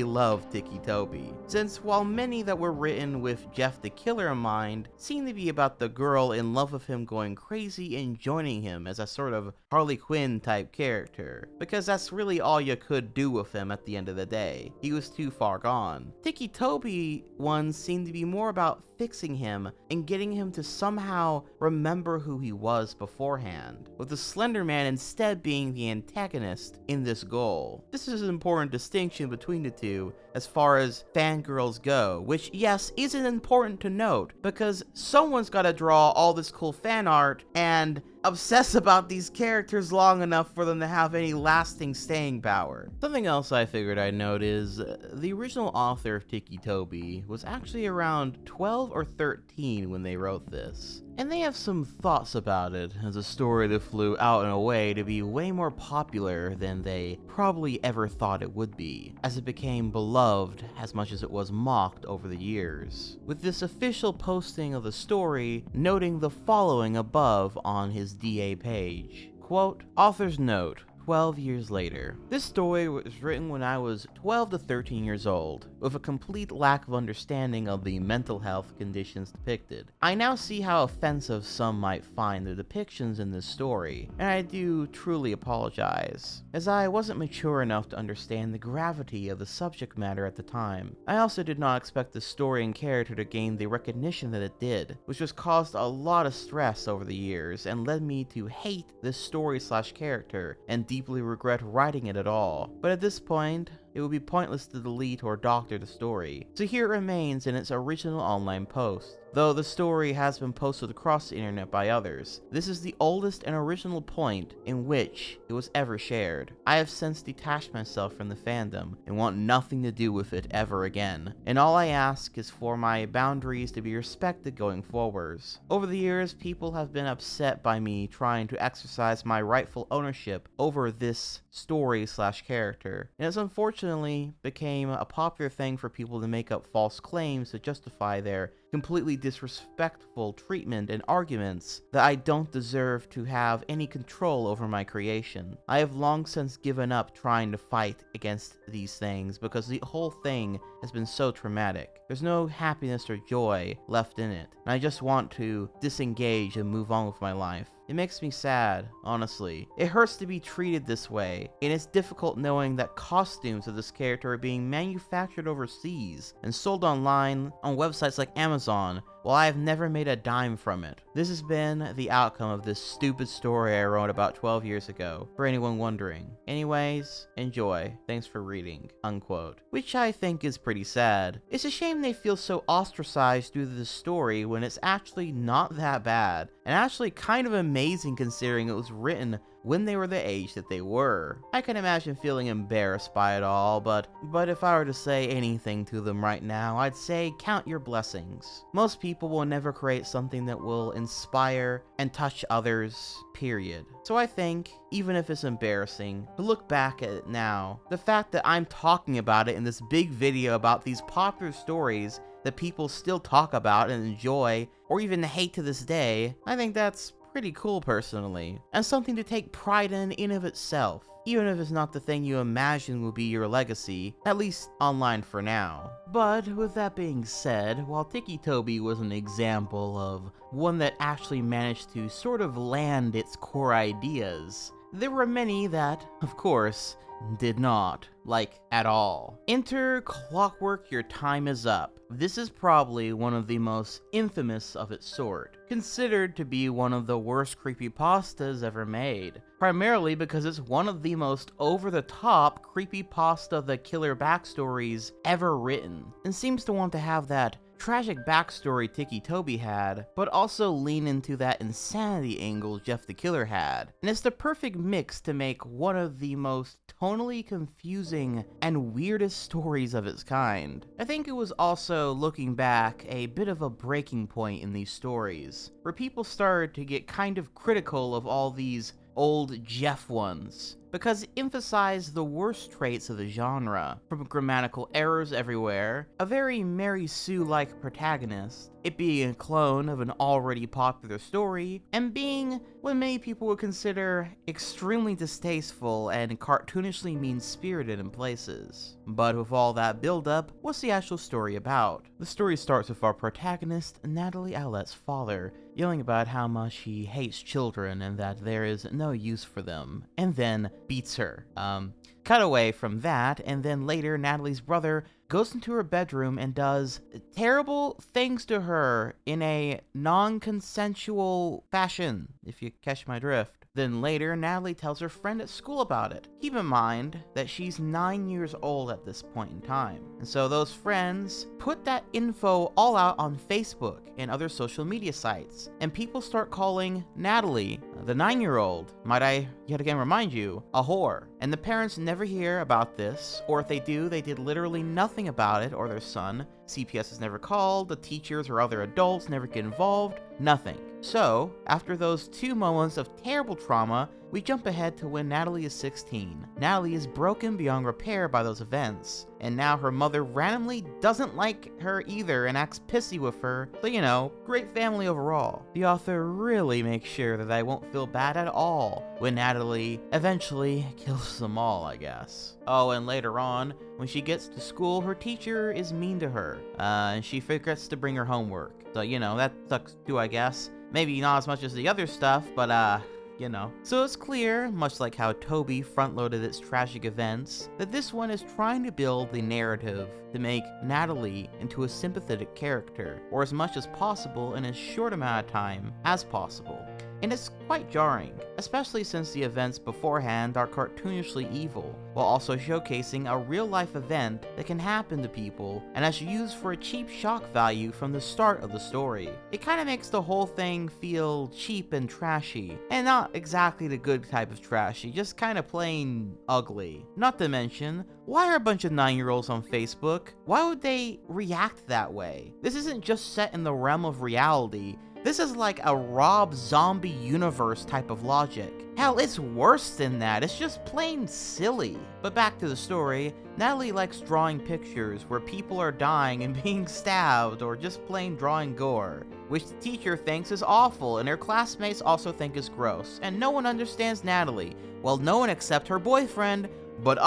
love Ticci Toby, since while many that were written with Jeff the Killer in mind seem to be about the girl in love with him going crazy and joining him as a sort of Harley Quinn type character, because that's really all you could do with him at the end of the day. He was too far gone. Ticci Toby ones seemed to be more about fixing him and getting him to somehow remember who he was beforehand, with the Slenderman instead being the antagonist in this goal. This is an important distinction between the two as far as fangirls go, which yes, isn't important to note, because someone's gotta draw all this cool fan art, and obsess about these characters long enough for them to have any lasting staying power. Something else I figured I'd note is the original author of Ticci Toby was actually around 12 or 13 when they wrote this. And they have some thoughts about it as a story that flew out and away to be way more popular than they probably ever thought it would be, as it became beloved as much as it was mocked over the years. With this official posting of the story noting the following above on his DA page. Quote, author's note, 12 years later. This story was written when I was 12 to 13 years old, with a complete lack of understanding of the mental health conditions depicted. I now see how offensive some might find the depictions in this story, and I do truly apologize, as I wasn't mature enough to understand the gravity of the subject matter at the time. I also did not expect the story and character to gain the recognition that it did, which has caused a lot of stress over the years and led me to hate this story/character and deeply regret writing it at all. But at this point, it would be pointless to delete or doctor the story, so here it remains in its original online post. Though the story has been posted across the internet by others, this is the oldest and original point in which it was ever shared. I have since detached myself from the fandom and want nothing to do with it ever again, and all I ask is for my boundaries to be respected going forwards. Over the years, people have been upset by me trying to exercise my rightful ownership over this story/character, and it's unfortunately became a popular thing for people to make up false claims to justify their completely disrespectful treatment and arguments that I don't deserve to have any control over my creation. I have long since given up trying to fight against these things because the whole thing has been so traumatic. There's no happiness or joy left in it, and I just want to disengage and move on with my life. It makes me sad, honestly. It hurts to be treated this way, and it's difficult knowing that costumes of this character are being manufactured overseas and sold online on websites like Amazon, while I have never made a dime from it. This has been the outcome of this stupid story I wrote about 12 years ago, for anyone wondering. Anyways, enjoy. Thanks for reading. Unquote. Which I think is pretty sad. It's a shame they feel so ostracized due to the story when it's actually not that bad, and actually kind of amazing considering it was written when they were the age that they were. I can imagine feeling embarrassed by it all, but if I were to say anything to them right now, I'd say count your blessings. Most people will never create something that will inspire and touch others, period. So I think, even if it's embarrassing, to look back at it now, the fact that I'm talking about it in this big video about these popular stories that people still talk about and enjoy, or even hate to this day, I think that's pretty cool personally, and something to take pride in of itself, even if it's not the thing you imagine will be your legacy, at least online for now. But with that being said, while Ticci Toby was an example of one that actually managed to sort of land its core ideas, there were many that, of course, did not, like at all. Enter Clockwork, Your Time Is Up. This is probably one of the most infamous of its sort, considered to be one of the worst creepypastas ever made, primarily because it's one of the most over-the-top creepypasta the killer backstories ever written, and seems to want to have that tragic backstory Ticci Toby had, but also lean into that insanity angle Jeff the Killer had. And it's the perfect mix to make one of the most tonally confusing and weirdest stories of its kind. I think it was also, looking back, a bit of a breaking point in these stories, where people started to get kind of critical of all these old Jeff ones, because it emphasized the worst traits of the genre, from grammatical errors everywhere, a very Mary Sue-like protagonist, it being a clone of an already popular story, and being what many people would consider extremely distasteful and cartoonishly mean-spirited in places. But with all that build-up, what's the actual story about? The story starts with our protagonist, Natalie Owlett's father, yelling about how much he hates children and that there is no use for them, and then beats her. Cut away from that, and then later Natalie's brother goes into her bedroom and does terrible things to her in a non-consensual fashion, if you catch my drift. Then later, Natalie tells her friend at school about it. Keep in mind that she's 9 years old at this point in time. And so those friends put that info all out on Facebook and other social media sites. And people start calling Natalie, the 9-year-old, might I yet again remind you, a whore. And the parents never hear about this, or if they do, they did literally nothing about it or their son. CPS is never called, the teachers or other adults never get involved, nothing. So, after those 2 moments of terrible trauma, we jump ahead to when Natalie is 16. Natalie is broken beyond repair by those events, and now her mother randomly doesn't like her either and acts pissy with her, so great family overall. The author really makes sure that I won't feel bad at all when Natalie eventually kills them all, I guess. Oh, and later on, when she gets to school, her teacher is mean to her, and she forgets to bring her homework. So, that sucks too, I guess. Maybe not as much as the other stuff, but So it's clear, much like how Toby front-loaded its tragic events, that this one is trying to build the narrative to make Natalie into a sympathetic character, or as much as possible in as short amount of time as possible. And it's quite jarring, especially since the events beforehand are cartoonishly evil, while also showcasing a real-life event that can happen to people and is used for a cheap shock value from the start of the story. It kinda makes the whole thing feel cheap and trashy, and not exactly the good type of trashy, just kinda plain ugly. Not to mention, why are a bunch of 9-year-olds on Facebook? Why would they react that way? This isn't just set in the realm of reality. This is like a Rob Zombie universe type of logic. Hell, it's worse than that. It's just plain silly. But back to the story, Natalie likes drawing pictures where people are dying and being stabbed, or just plain drawing gore, which the teacher thinks is awful and her classmates also think is gross. And no one understands Natalie. Well, no one except her boyfriend. But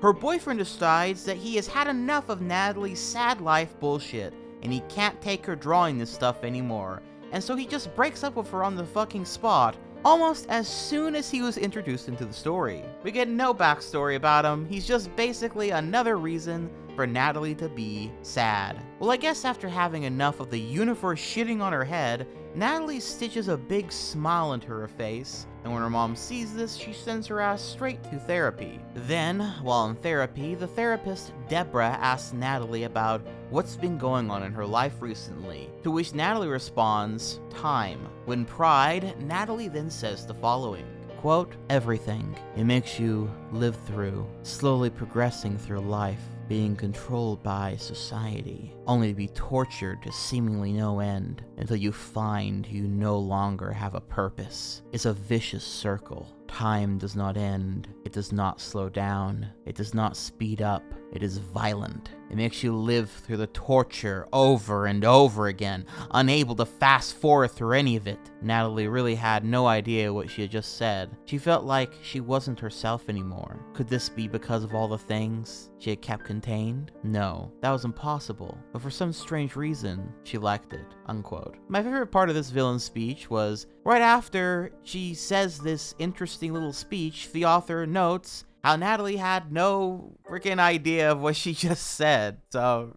her boyfriend decides that he has had enough of Natalie's sad life bullshit, and he can't take her drawing this stuff anymore. And so he just breaks up with her on the fucking spot, almost as soon as he was introduced into the story. We get no backstory about him, he's just basically another reason for Natalie to be sad. Well, I guess after having enough of the universe shitting on her head, Natalie stitches a big smile into her face, and when her mom sees this, she sends her ass straight to therapy. Then, while in therapy, the therapist Deborah asks Natalie about what's been going on in her life recently, to which Natalie responds, time. When pried, Natalie then says the following. Quote, everything. It makes you live through, slowly progressing through life, being controlled by society, only to be tortured to seemingly no end, until you find you no longer have a purpose. It's a vicious circle. Time does not end. It does not slow down. It does not speed up. It is violent. It makes you live through the torture over and over again, unable to fast forward through any of it. Natalie really had no idea what she had just said. She felt like she wasn't herself anymore. Could this be because of all the things she had kept contained? No, that was impossible. But for some strange reason, she liked it. Unquote. My favorite part of this villain's speech was right after she says this interesting little speech, the author notes how Natalie had no freaking idea of what she just said. So,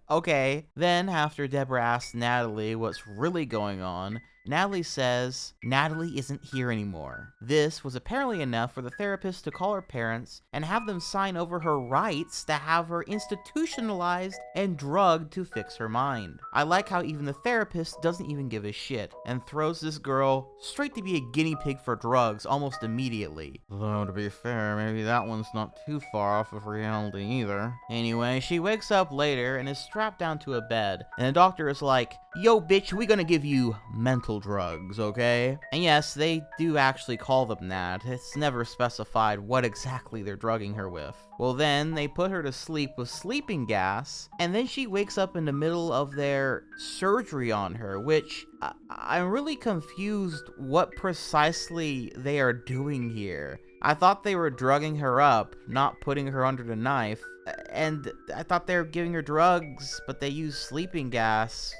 okay. Then, after Deborah asks Natalie what's really going on, Natalie says Natalie isn't here anymore. This was apparently enough for the therapist to call her parents and have them sign over her rights to have her institutionalized and drugged to fix her mind. I like how even the therapist doesn't even give a shit and throws this girl straight to be a guinea pig for drugs almost immediately. Though to be fair, maybe that one's not too far off of reality either. Anyway, she wakes up later and is strapped down to a bed, and the doctor is like, yo bitch, we gonna give you mental drugs, okay? And yes, they do actually call them that. It's never specified what exactly they're drugging her with. Well then, they put her to sleep with sleeping gas, and then she wakes up in the middle of their surgery on her, which I'm really confused what precisely they are doing here. I thought they were drugging her up, not putting her under the knife, and I thought they were giving her drugs, but they used sleeping gas.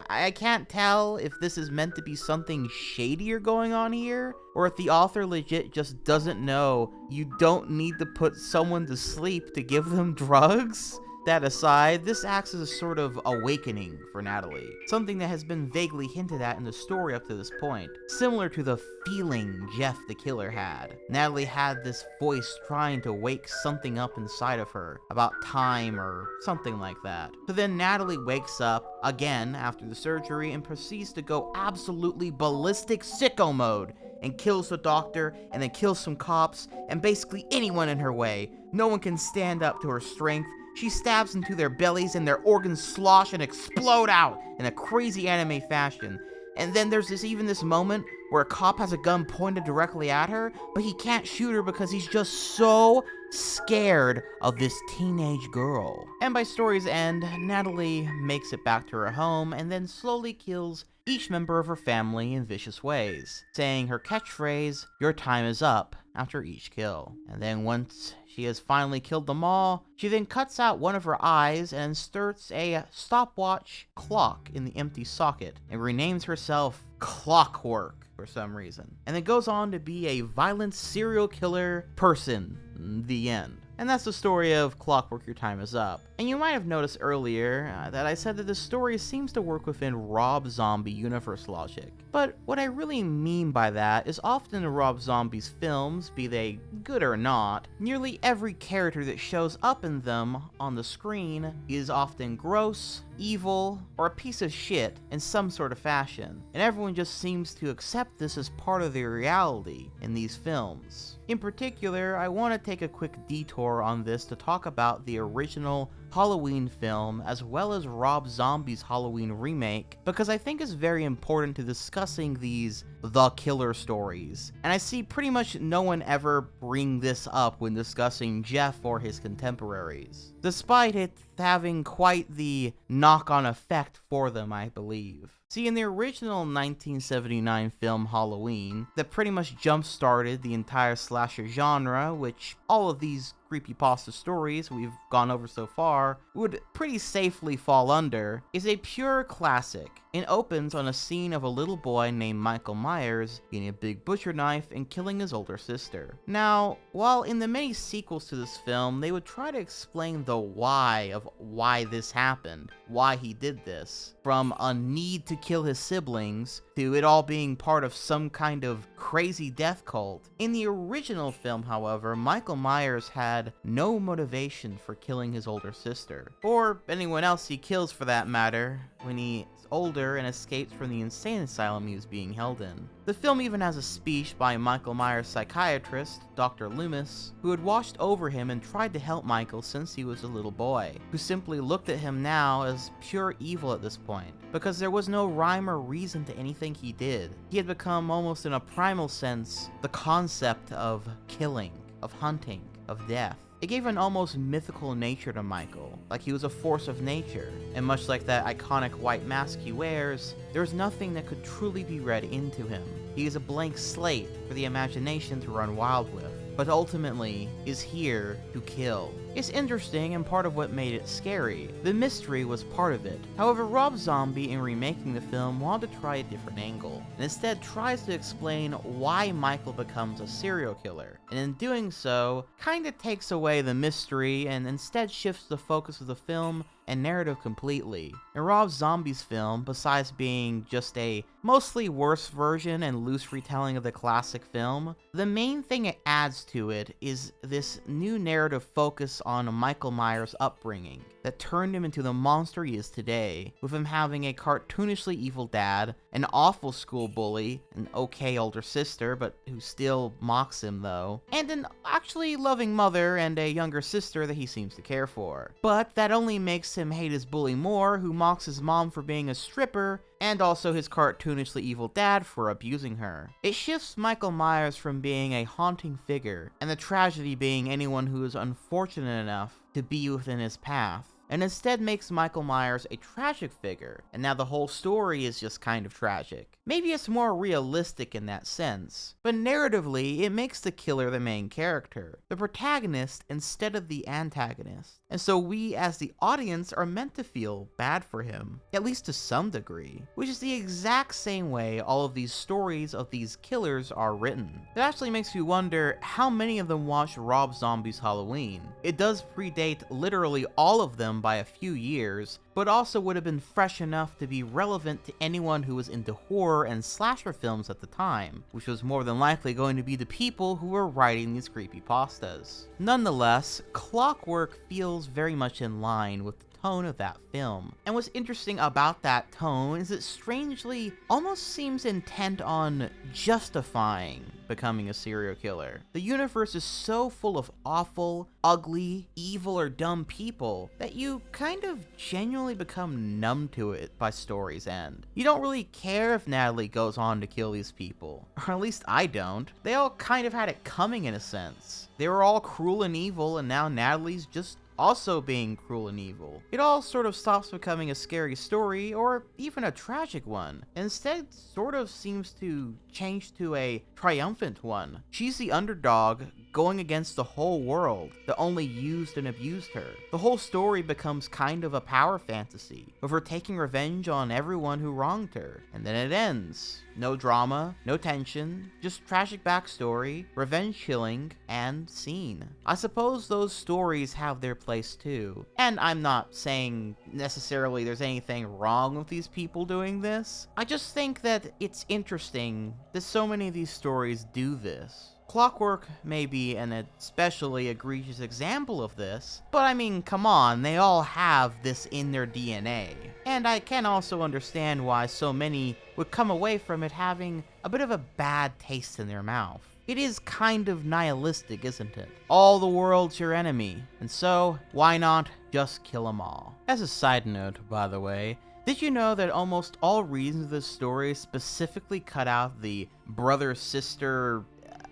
I can't tell if this is meant to be something shadier going on here, or if the author legit just doesn't know you don't need to put someone to sleep to give them drugs. That aside, this acts as a sort of awakening for Natalie, something that has been vaguely hinted at in the story up to this point, similar to the feeling Jeff the Killer had. Natalie had this voice trying to wake something up inside of her, about time or something like that. So then Natalie wakes up, again after the surgery, and proceeds to go absolutely ballistic sicko mode, and kills the doctor, and then kills some cops, and basically anyone in her way. No one can stand up to her strength. She stabs into their bellies and their organs slosh and explode out in a crazy anime fashion. And then there's this moment where a cop has a gun pointed directly at her, but he can't shoot her because he's just so scared of this teenage girl. And by story's end, Natalie makes it back to her home and then slowly kills each member of her family in vicious ways, saying her catchphrase, "Your time is up," after each kill. And then once she has finally killed them all, she then cuts out one of her eyes and inserts a stopwatch clock in the empty socket and renames herself Clockwork for some reason. And then goes on to be a violent serial killer person. The end. And that's the story of Clockwork, Your Time Is Up. And you might have noticed earlier that I said that the story seems to work within Rob Zombie universe logic. But what I really mean by that is often in Rob Zombie's films, be they good or not, nearly every character that shows up in them on the screen is often gross, evil, or a piece of shit in some sort of fashion. And everyone just seems to accept this as part of their reality in these films. In particular, I want to take a quick detour on this to talk about the original Halloween film as well as Rob Zombie's Halloween remake, because I think it's very important to discussing these The Killer stories. And I see pretty much no one ever bring this up when discussing Jeff or his contemporaries, despite it having quite the knock-on effect for them, I believe. See, in the original 1979 film Halloween, that pretty much jump-started the entire slasher genre, which all of these creepypasta stories we've gone over so far would pretty safely fall under, is a pure classic. It opens on a scene of a little boy named Michael Myers getting a big butcher knife and killing his older sister. Now, while in the many sequels to this film, they would try to explain the why of why this happened, why he did this, from a need to kill his siblings to it all being part of some kind of crazy death cult. In the original film, however, Michael Myers had no motivation for killing his older sister, or anyone else he kills for that matter, when he's older and escapes from the insane asylum he was being held in. The film even has a speech by Michael Myers' psychiatrist, Dr. Loomis, who had watched over him and tried to help Michael since he was a little boy, who simply looked at him now as pure evil at this point, because there was no rhyme or reason to anything he did. He had become, almost in a primal sense, the concept of killing, of hunting, of death. It gave an almost mythical nature to Michael, like he was a force of nature, and much like that iconic white mask he wears, there is nothing that could truly be read into him. He is a blank slate for the imagination to run wild with, but ultimately is here to kill. It's interesting and part of what made it scary. The mystery was part of it. However, Rob Zombie, in remaking the film, wanted to try a different angle, and instead tries to explain why Michael becomes a serial killer, and in doing so, kinda takes away the mystery and instead shifts the focus of the film and narrative completely. In Rob Zombie's film, besides being just a mostly worse version and loose retelling of the classic film, the main thing it adds to it is this new narrative focus on Michael Myers' upbringing that turned him into the monster he is today, with him having a cartoonishly evil dad, an awful school bully, an okay older sister but who still mocks him though, and an actually loving mother and a younger sister that he seems to care for. But that only makes him hate his bully more, who mocks his mom for being a stripper, and also his cartoonishly evil dad for abusing her. It shifts Michael Myers from being a haunting figure, and the tragedy being anyone who is unfortunate enough to be within his path, and instead makes Michael Myers a tragic figure, and now the whole story is just kind of tragic. Maybe it's more realistic in that sense, but narratively, it makes the killer the main character, the protagonist instead of the antagonist. And so we as the audience are meant to feel bad for him, at least to some degree, which is the exact same way all of these stories of these killers are written. It actually makes me wonder how many of them watched Rob Zombie's Halloween. It does predate literally all of them by a few years, but also would have been fresh enough to be relevant to anyone who was into horror and slasher films at the time, which was more than likely going to be the people who were writing these creepypastas. Nonetheless, Clockwork feels very much in line with the tone of that film, and what's interesting about that tone is it strangely almost seems intent on justifying becoming a serial killer. The universe is so full of awful, ugly, evil, or dumb people that you kind of genuinely become numb to it by story's end. You don't really care if Natalie goes on to kill these people, or at least I don't. They all kind of had it coming in a sense. They were all cruel and evil, and now Natalie's just also being cruel and evil. It all sort of stops becoming a scary story or even a tragic one. Instead, sort of seems to change to a triumphant one. She's the underdog going against the whole world that only used and abused her. The whole story becomes kind of a power fantasy of her taking revenge on everyone who wronged her. And then it ends. No drama, no tension, just tragic backstory, revenge killing, and scene. I suppose those stories have their place too. And I'm not saying necessarily there's anything wrong with these people doing this. I just think that it's interesting that so many of these stories do this. Clockwork may be an especially egregious example of this, but I mean, come on, they all have this in their DNA. And I can also understand why so many would come away from it having a bit of a bad taste in their mouth. It is kind of nihilistic, isn't it? All the world's your enemy, and so, why not just kill them all? As a side note, by the way, did you know that almost all reasons of this story specifically cut out the brother-sister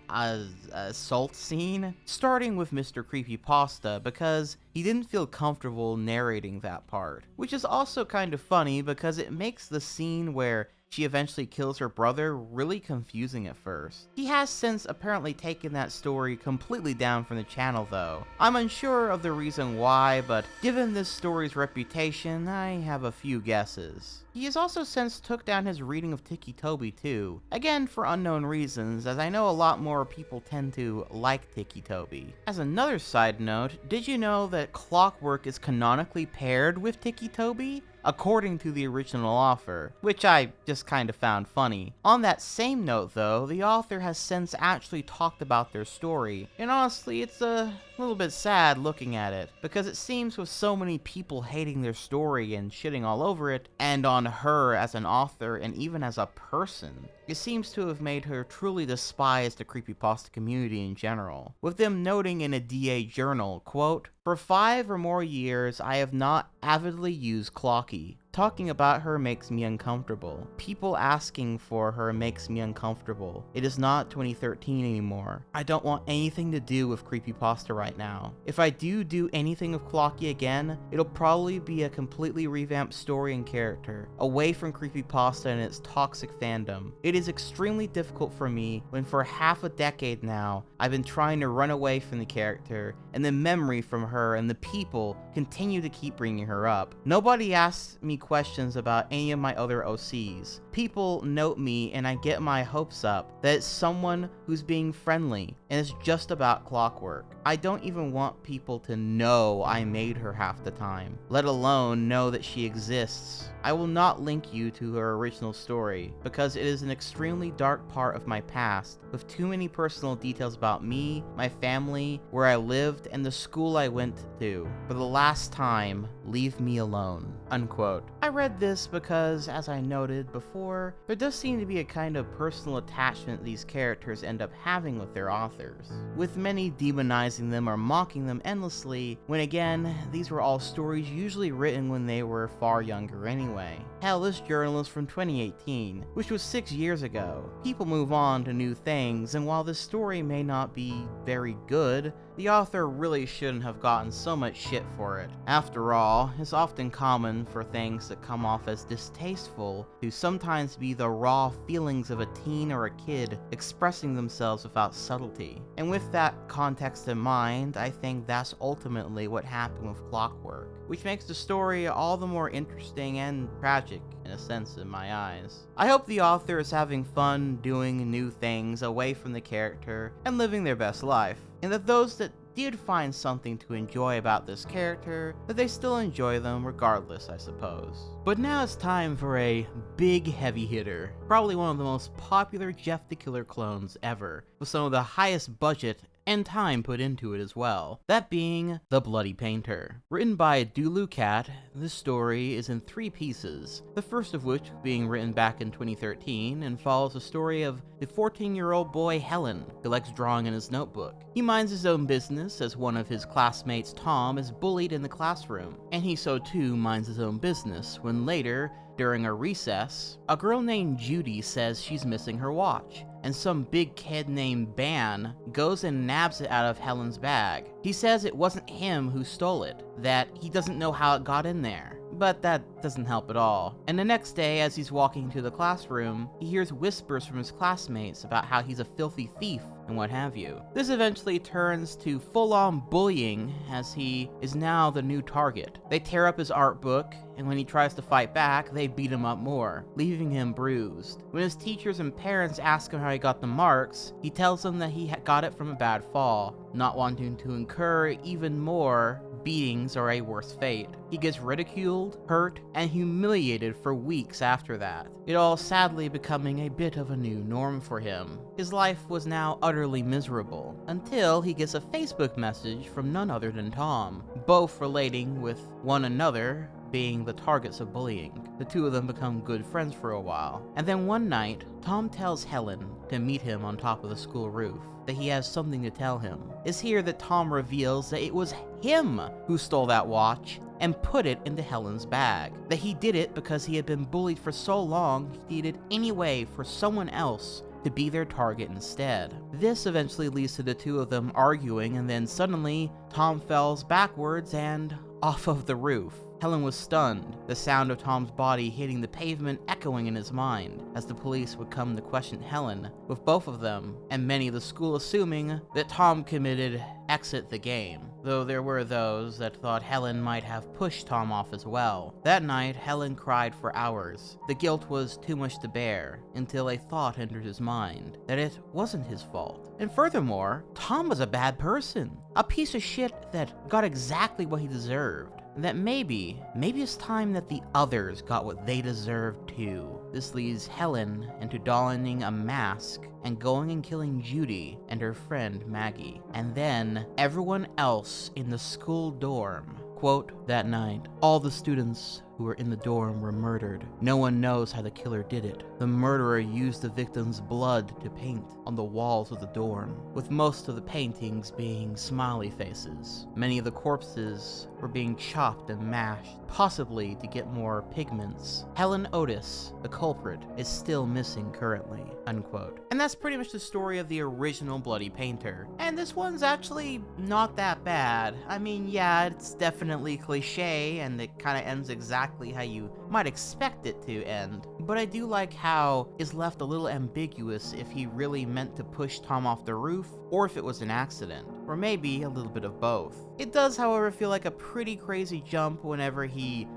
assault scene, starting with Mr. Creepypasta, because he didn't feel comfortable narrating that part. Which is also kind of funny because it makes the scene where she eventually kills her brother really confusing at first. He has since apparently taken that story completely down from the channel though. I'm unsure of the reason why, but given this story's reputation, I have a few guesses. He has also since took down his reading of Ticci Toby too, again for unknown reasons, as I know a lot more people tend to like Ticci Toby. As another side note, did you know that Clockwork is canonically paired with Ticci Toby? According to the original author, which I just kind of found funny. On that same note though, the author has since actually talked about their story, and honestly it's a little bit sad looking at it, because it seems with so many people hating their story and shitting all over it, and on her as an author and even as a person, it seems to have made her truly despise the creepypasta community in general, with them noting in a DA journal, quote, "For 5 or more years I have not avidly used Clocky. Talking about her makes me uncomfortable. People asking for her makes me uncomfortable. It is not 2013 anymore. I don't want anything to do with creepypasta right now. If I do anything with Clocky again, it'll probably be a completely revamped story and character, away from creepypasta and its toxic fandom. It is extremely difficult for me when for half a decade now, I've been trying to run away from the character, and the memory from her and the people continue to keep bringing her up. Nobody asks me questions about any of my other OCs. People note me and I get my hopes up that it's someone who's being friendly and it's just about Clockwork. I don't even want people to know I made her half the time, let alone know that she exists. I will not link you to her original story because it is an extremely dark part of my past with too many personal details about me, my family, where I lived, and the school I went to. For the last time, leave me alone." Unquote. I read this because, as I noted before, there does seem to be a kind of personal attachment these characters end up having with their authors, with many demonizing them or mocking them endlessly, when again, these were all stories usually written when they were far younger anyway. anyway. Hell, this journal is from 2018, which was 6 years ago. People move on to new things, and while this story may not be very good, the author really shouldn't have gotten so much shit for it. After all, it's often common for things that come off as distasteful to sometimes be the raw feelings of a teen or a kid expressing themselves without subtlety. And with that context in mind, I think that's ultimately what happened with Clockwork, which makes the story all the more interesting and tragic in a sense in my eyes. I hope the author is having fun doing new things away from the character and living their best life, and that those that did find something to enjoy about this character, that they still enjoy them regardless, I suppose. But now it's time for a big heavy hitter, probably one of the most popular Jeff the Killer clones ever, with some of the highest budget and time put into it as well. That being The Bloody Painter. Written by Dulu Cat, this story is in 3 pieces, the first of which being written back in 2013 and follows the story of the 14-year-old boy Helen, who likes drawing in his notebook. He minds his own business as one of his classmates, Tom, is bullied in the classroom, and he so too minds his own business when later, during a recess, a girl named Judy says she's missing her watch, and some big kid named Ban goes and nabs it out of Helen's bag. He says it wasn't him who stole it, that he doesn't know how it got in there. But that doesn't help at all. And the next day, as he's walking to the classroom, he hears whispers from his classmates about how he's a filthy thief and what have you. This eventually turns to full-on bullying, as he is now the new target. They tear up his art book, and when he tries to fight back, they beat him up more, leaving him bruised. When his teachers and parents ask him how he got the marks, he tells them that he got it from a bad fall, not wanting to incur even more beatings or a worse fate. He gets ridiculed, hurt, and humiliated for weeks after that, it all sadly becoming a bit of a new norm for him. His life was now utterly miserable, until he gets a Facebook message from none other than Tom, both relating with one another being the targets of bullying. The two of them become good friends for a while, and then one night, Tom tells Helen to meet him on top of the school roof, that he has something to tell him. It's here that Tom reveals that it was him who stole that watch and put it into Helen's bag, that he did it because he had been bullied for so long he needed any way for someone else to be their target instead. This eventually leads to the two of them arguing, and then suddenly Tom falls backwards and off of the roof. Helen was stunned, the sound of Tom's body hitting the pavement echoing in his mind, as the police would come to question Helen, with both of them, and many of the school assuming that Tom committed exit the game, though there were those that thought Helen might have pushed Tom off as well. That night, Helen cried for hours. The guilt was too much to bear, until a thought entered his mind, that it wasn't his fault. And furthermore, Tom was a bad person, a piece of shit that got exactly what he deserved. That maybe it's time that the others got what they deserved too. This leads Helen into donning a mask and going and killing Judy and her friend Maggie, and then everyone else in the school dorm. Quote, that night, all the students who were in the dorm were murdered. No one knows how the killer did it. The murderer used the victim's blood to paint on the walls of the dorm, with most of the paintings being smiley faces. Many of the corpses were being chopped and mashed, possibly to get more pigments. Helen Otis, the culprit, is still missing currently, unquote. And that's pretty much the story of the original Bloody Painter. And this one's actually not that bad. I mean, yeah, it's definitely cliche, and it kind of ends exactly how you might expect it to end. But I do like how it's left a little ambiguous if he really meant to push Tom off the roof, or if it was an accident, or maybe a little bit of both. It does, however, feel like a pretty crazy jump whenever he,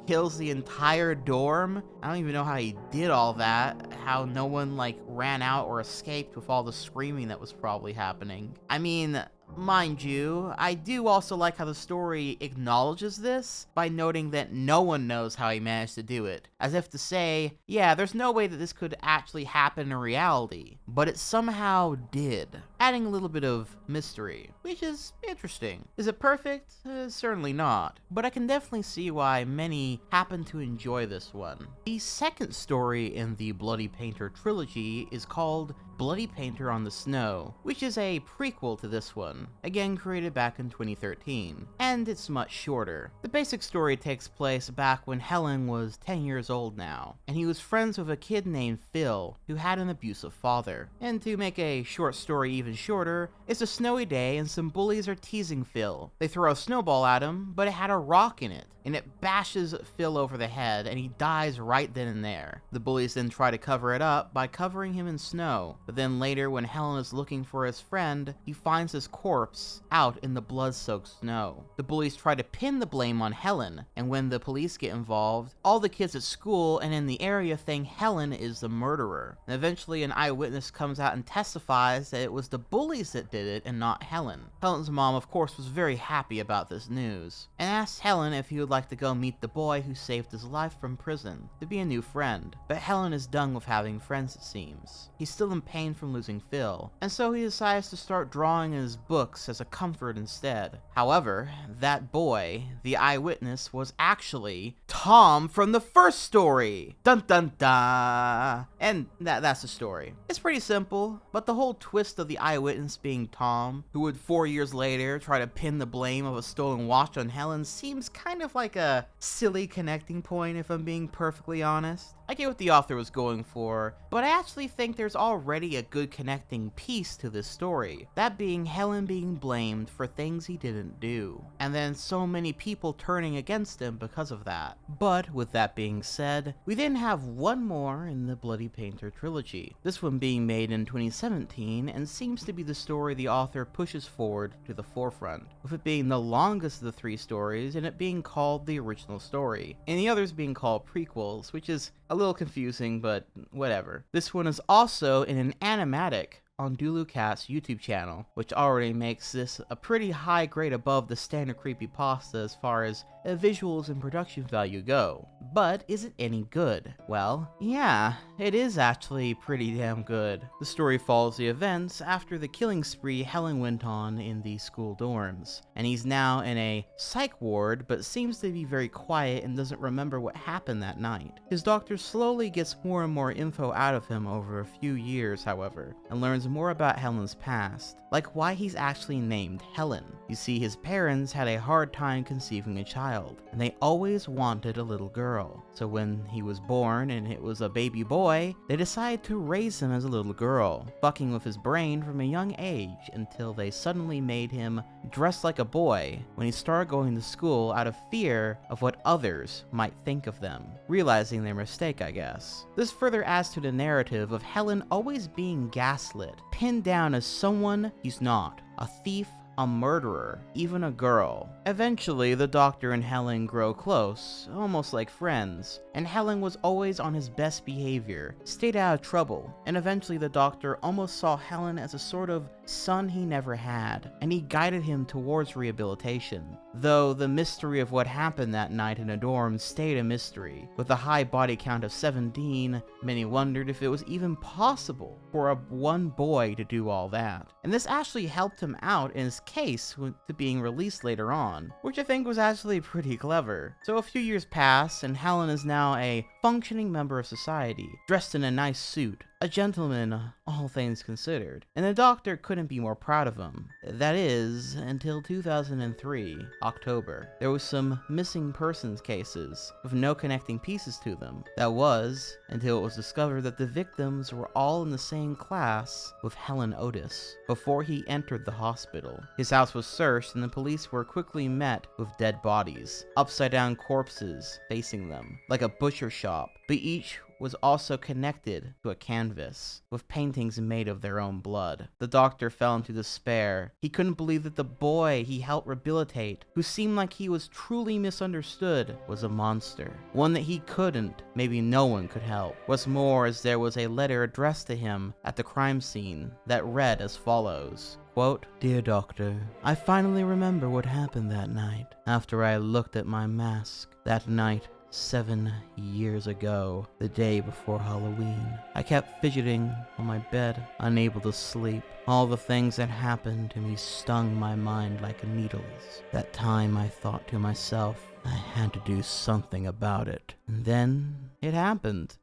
kills the entire dorm. I don't even know how he did all that, how no one, ran out or escaped with all the screaming that was probably happening. I mean, mind you, I do also like how the story acknowledges this by noting that no one knows how he managed to do it, as if to say, yeah, there's no way that this could actually happen in reality, but it somehow did. adding a little bit of mystery, which is interesting. Is it perfect? Certainly not, but I can definitely see why many happen to enjoy this one. The second story in the Bloody Painter trilogy is called Bloody Painter on the Snow, which is a prequel to this one, again created back in 2013, and it's much shorter. The basic story takes place back when Helen was 10 years old now, and he was friends with a kid named Phil, who had an abusive father. And to make a short story even shorter, it's a snowy day and some bullies are teasing Phil. They throw a snowball at him, but it had a rock in it, and it bashes Phil over the head, and he dies right then and there. The bullies then try to cover it up by covering him in snow, but then later when Helen is looking for his friend, he finds his corpse out in the blood-soaked snow. The bullies try to pin the blame on Helen, and when the police get involved, all the kids at school and in the area think Helen is the murderer. And eventually an eyewitness comes out and testifies that it was the bullies that did it and not Helen. Helen's mom, of course, was very happy about this news, and asked Helen if he would like to go meet the boy who saved his life from prison, to be a new friend. But Helen is done with having friends, it seems. He's still in pain from losing Phil, and so he decides to start drawing in his books as a comfort instead. However, that boy, the eyewitness, was actually Tom from the first story! Dun dun dun! And that's the story. It's pretty simple, but the whole twist of the eyewitness being Tom, who would 4 years later try to pin the blame of a stolen watch on Helen, seems kind of like a silly connecting point if I'm being perfectly honest. I get what the author was going for, but I actually think there's already a good connecting piece to this story, that being Helen being blamed for things he didn't do, and then so many people turning against him because of that. But with that being said, we then have one more in the Bloody Painter trilogy, this one being made in 2017 and seems to be the story the author pushes forward to the forefront, with it being the longest of the 3 stories and it being called the original story, and the others being called prequels, which is a little confusing, but whatever. This one is also in an animatic on DuluCat's YouTube channel, which already makes this a pretty high grade above the standard creepypasta as far as visuals and production value go. But is it any good? Well, yeah, it is actually pretty damn good. The story follows the events after the killing spree Helen went on in the school dorms, and he's now in a psych ward but seems to be very quiet and doesn't remember what happened that night. His doctor slowly gets more and more info out of him over a few years, however, and learns more about Helen's past, like why he's actually named Helen. You see, his parents had a hard time conceiving a child, and they always wanted a little girl. So when he was born and it was a baby boy, they decided to raise him as a little girl, fucking with his brain from a young age until they suddenly made him dress like a boy when he started going to school out of fear of what others might think of them, realizing their mistake, I guess. This further adds to the narrative of Helen always being gaslit, pinned down as someone he's not, a thief, a murderer, even a girl. Eventually, the doctor and Helen grow close, almost like friends, and Helen was always on his best behavior, stayed out of trouble, and eventually the doctor almost saw Helen as a sort of son he never had, and he guided him towards rehabilitation. Though the mystery of what happened that night in a dorm stayed a mystery. With a high body count of 17, many wondered if it was even possible for one boy to do all that. And this actually helped him out in his case to being released later on, which I think was actually pretty clever. So a few years pass, and Helen is now a functioning member of society, dressed in a nice suit, a gentleman, all things considered, and the doctor couldn't be more proud of him. That is, until 2003, October. There was some missing persons cases, with no connecting pieces to them. That was, until it was discovered that the victims were all in the same class with Helen Otis, before he entered the hospital. His house was searched, and the police were quickly met with dead bodies, upside-down corpses facing them, like a butcher shop, but each was also connected to a canvas, with paintings made of their own blood. The doctor fell into despair. He couldn't believe that the boy he helped rehabilitate, who seemed like he was truly misunderstood, was a monster. One that he couldn't, maybe no one could help. What's more is there was a letter addressed to him at the crime scene that read as follows. Quote, "Dear Doctor, I finally remember what happened that night. After I looked at my mask, that night 7 years ago, the day before Halloween. I kept fidgeting on my bed, unable to sleep. All the things that happened to me stung my mind like needles. That time I thought to myself, I had to do something about it. And then it happened.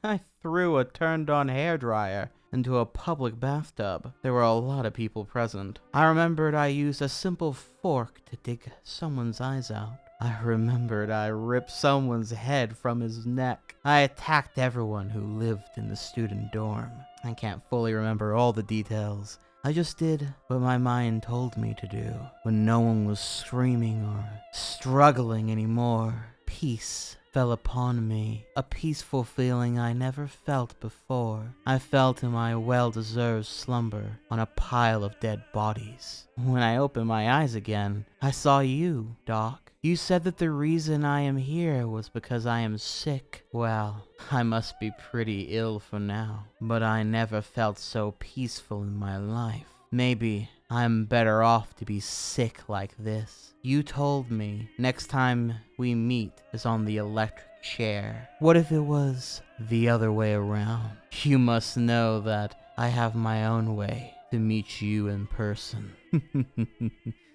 I threw a turned-on hairdryer into a public bathtub. There were a lot of people present. I remembered I used a simple fork to dig someone's eyes out. I remembered I ripped someone's head from his neck. I attacked everyone who lived in the student dorm. I can't fully remember all the details. I just did what my mind told me to do. When no one was screaming or struggling anymore, peace fell upon me, a peaceful feeling I never felt before. I fell to my well-deserved slumber on a pile of dead bodies. When I opened my eyes again, I saw you, Doc. You said that the reason I am here was because I am sick. Well, I must be pretty ill for now, but I never felt so peaceful in my life. Maybe I'm better off to be sick like this. You told me next time we meet is on the electric chair. What if it was the other way around? You must know that I have my own way to meet you in person.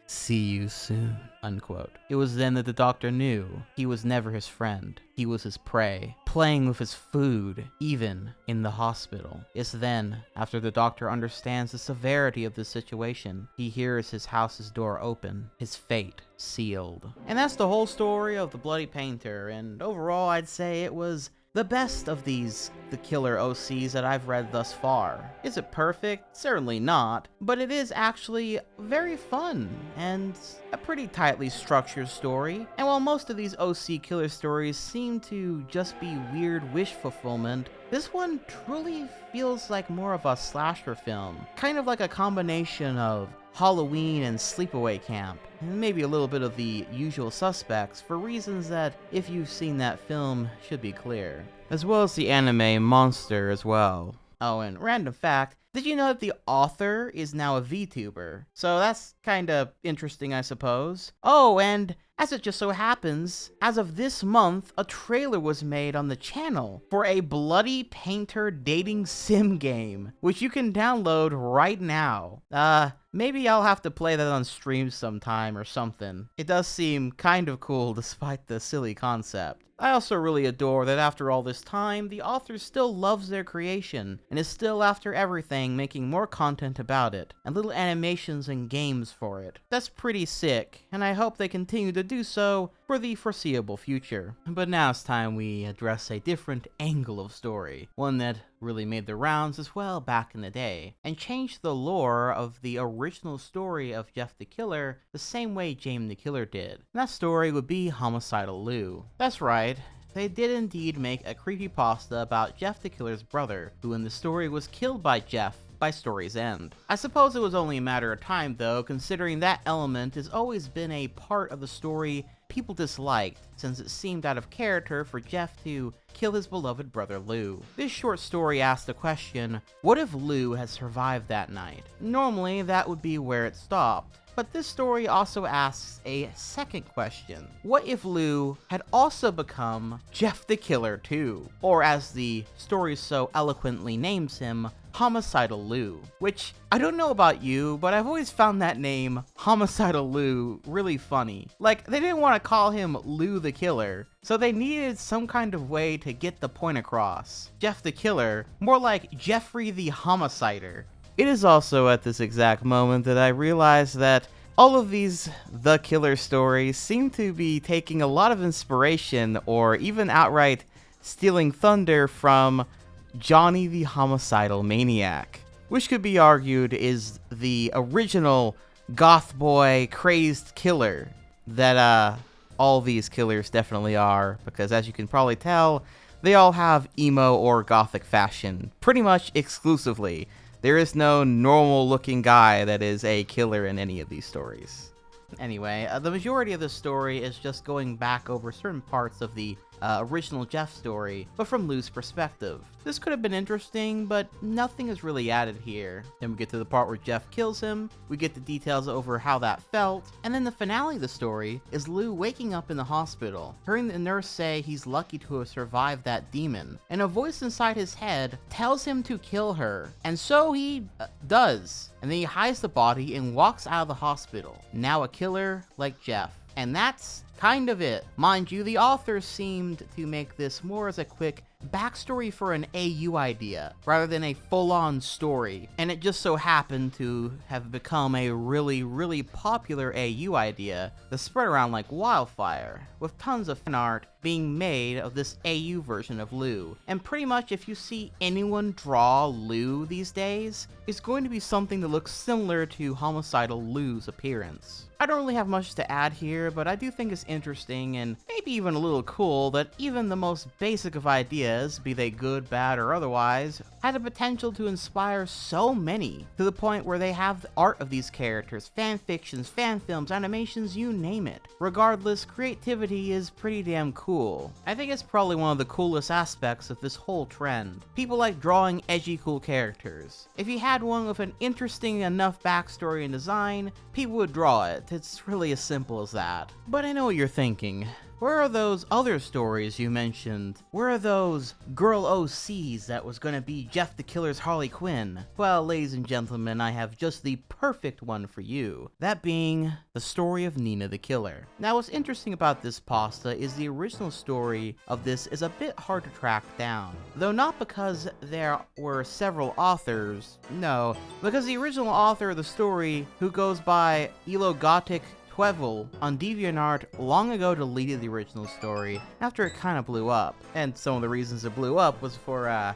See you soon, unquote. It was then that the doctor knew he was never his friend. He was his prey, playing with his food, even in the hospital. It's then, after the doctor understands the severity of the situation, he hears his house's door open, his fate sealed. And that's the whole story of the Bloody Painter, and overall I'd say it was the best of these The Killer OCs that I've read thus far. Is it perfect? Certainly not, but it is actually very fun and a pretty tightly structured story. And while most of these OC killer stories seem to just be weird wish fulfillment, this one truly feels like more of a slasher film, kind of like a combination of Halloween and Sleepaway Camp, and maybe a little bit of The Usual Suspects for reasons that, if you've seen that film, should be clear. As well as the anime Monster as well. Oh, and random fact, did you know that the author is now a VTuber? So that's kinda interesting, I suppose. Oh, and as it just so happens, as of this month, a trailer was made on the channel for a Bloody Painter dating sim game, which you can download right now. Maybe I'll have to play that on stream sometime or something. It does seem kind of cool despite the silly concept. I also really adore that after all this time, the author still loves their creation, and is still after everything making more content about it, and little animations and games for it. That's pretty sick, and I hope they continue to do so for the foreseeable future. But now it's time we address a different angle of story, one that really made the rounds as well back in the day, and changed the lore of the original story of Jeff the Killer the same way James the Killer did. And that story would be Homicidal Lou. That's right, they did indeed make a creepypasta about Jeff the Killer's brother, who in the story was killed by Jeff by story's end. I suppose it was only a matter of time though, considering that element has always been a part of the story people disliked, since it seemed out of character for Jeff to kill his beloved brother Lou. This short story asks the question, what if Lou had survived that night? Normally that would be where it stopped. But this story also asks a second question. What if Lou had also become Jeff the Killer too? Or as the story so eloquently names him, Homicidal Lou. Which, I don't know about you, but I've always found that name, Homicidal Lou, really funny. Like, they didn't want to call him Lou the Killer, so they needed some kind of way to get the point across. Jeff the Killer, more like Jeffrey the Homicider. It is also at this exact moment that I realized that all of these The Killer stories seem to be taking a lot of inspiration, or even outright stealing thunder from Johnny the Homicidal Maniac, which could be argued is the original goth boy crazed killer that all these killers definitely are, because as you can probably tell, they all have emo or gothic fashion, pretty much exclusively. There is no normal looking guy that is a killer in any of these stories. Anyway, the majority of the story is just going back over certain parts of the original Jeff story, but from Lou's perspective. This could have been interesting, but nothing is really added here. Then we get to the part where Jeff kills him, we get the details over how that felt, and then the finale of the story is Lou waking up in the hospital, hearing the nurse say he's lucky to have survived that demon, and a voice inside his head tells him to kill her, and so he does. And then he hides the body and walks out of the hospital, now a killer like Jeff. And that's kind of it. Mind you, the authors seemed to make this more as a quick backstory for an AU idea, rather than a full-on story, and it just so happened to have become a really popular AU idea that spread around like wildfire, with tons of fan art being made of this AU version of Lou. And pretty much if you see anyone draw Lou these days, it's going to be something that looks similar to homicidal Lou's appearance. I don't really have much to add here, but I do think it's interesting and maybe even a little cool that even the most basic of ideas, be they good, bad, or otherwise, had the potential to inspire so many, to the point where they have the art of these characters, fan fictions, fan films, animations, you name it. Regardless, creativity is pretty damn cool. I think it's probably one of the coolest aspects of this whole trend. People like drawing edgy cool characters. If you had one with an interesting enough backstory and design, people would draw it. It's really as simple as that. But I know what you're thinking. Where are those other stories you mentioned? Where are those girl OCs that was gonna be Jeff the Killer's Harley Quinn? Well, ladies and gentlemen, I have just the perfect one for you. That being the story of Nina the Killer. Now, what's interesting about this pasta is the original story of this is a bit hard to track down. Though not because there were several authors, no, because the original author of the story, who goes by Elogothic Twevel on DeviantArt, long ago deleted the original story after it kind of blew up. And some of the reasons it blew up was for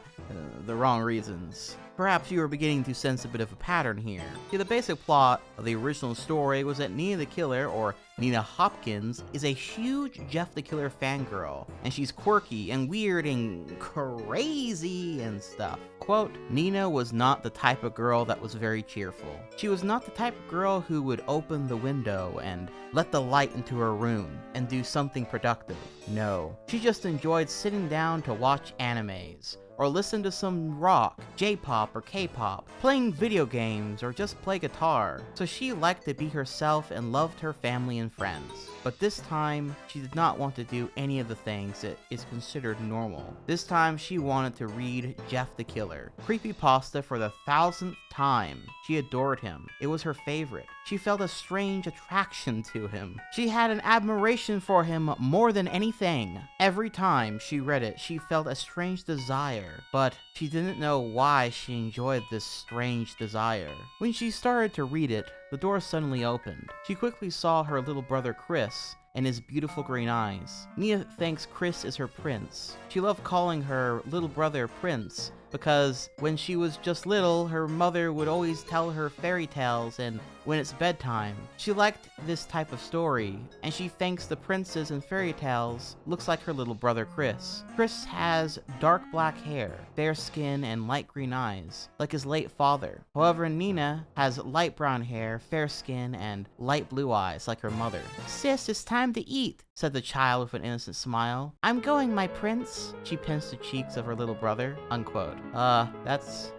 the wrong reasons. Perhaps you are beginning to sense a bit of a pattern here. See, the basic plot of the original story was that Nina the Killer, or Nina Hopkins, is a huge Jeff the Killer fangirl, and she's quirky and weird and crazy and stuff. Quote, Nina was not the type of girl that was very cheerful. She was not the type of girl who would open the window and let the light into her room and do something productive. No, she just enjoyed sitting down to watch animes, or listen to some rock, J-pop, or K-pop, playing video games, or just play guitar. So she liked to be herself and loved her family and friends. But this time, she did not want to do any of the things that is considered normal. This time, she wanted to read Jeff the Killer, creepypasta for the 1000th time. She adored him. It was her favorite. She felt a strange attraction to him. She had an admiration for him more than anything. Every time she read it, she felt a strange desire, but she didn't know why she enjoyed this strange desire. When she started to read it, the door suddenly opened. She quickly saw her little brother Chris and his beautiful green eyes. Nina thinks Chris is her prince. She loved calling her little brother Prince because when she was just little, her mother would always tell her fairy tales, and when it's bedtime, she liked this type of story, and she thinks the princes in fairy tales looks like her little brother Chris. Chris has dark black hair, fair skin, and light green eyes, like his late father. However, Nina has light brown hair, fair skin, and light blue eyes, like her mother. Sis, it's time to eat, said the child with an innocent smile. I'm going, my prince. She pinched the cheeks of her little brother, unquote. That's,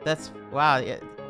wow.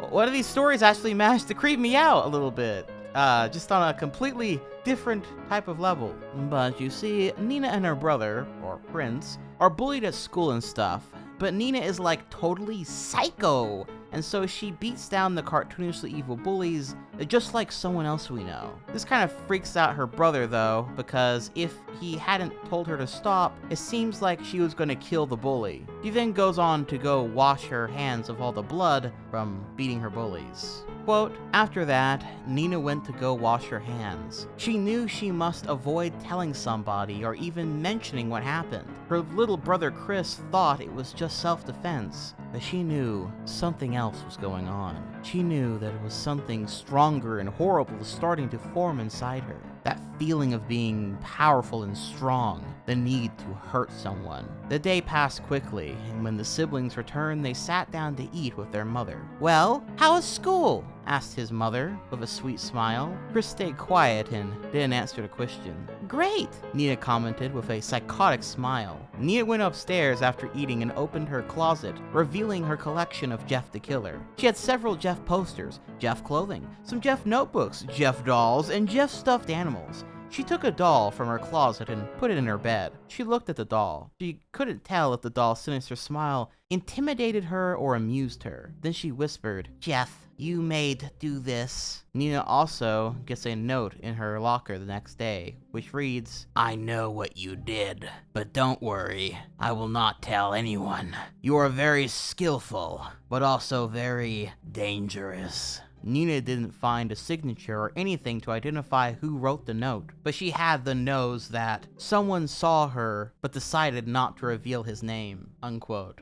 One of these stories actually managed to creep me out a little bit. Just on a completely different type of level. But you see, Nina and her brother, or prince, are bullied at school and stuff. But Nina is like totally psycho, and so she beats down the cartoonishly evil bullies just like someone else we know. This kind of freaks out her brother though, because if he hadn't told her to stop, it seems like she was going to kill the bully. She then goes on to go wash her hands of all the blood from beating her bullies. Quote, after that, Nina went to go wash her hands. She knew she must avoid telling somebody or even mentioning what happened. Her little brother Chris thought it was just self-defense, but she knew something else was going on. She knew that it was something stronger and horrible starting to form inside her. that feeling of being powerful and strong, the need to hurt someone. The day passed quickly, and when the siblings returned, they sat down to eat with their mother. "Well, how was school?" asked his mother with a sweet smile. Chris stayed quiet and didn't answer the question. "Great," Nina commented with a psychotic smile. Nina went upstairs after eating and opened her closet, revealing her collection of Jeff the Killer. She had several Jeff posters, Jeff clothing, some Jeff notebooks, Jeff dolls, and Jeff stuffed animals. She took a doll from her closet and put it in her bed. She looked at the doll. She couldn't tell if the doll's sinister smile intimidated her or amused her. Then she whispered, "Jeff, you made do this." Nina also gets a note in her locker the next day, which reads, "I know what you did, but don't worry. I will not tell anyone. You are very skillful, but also very dangerous." Nina didn't find a signature or anything to identify who wrote the note, but she had the nose that someone saw her but decided not to reveal his name, unquote.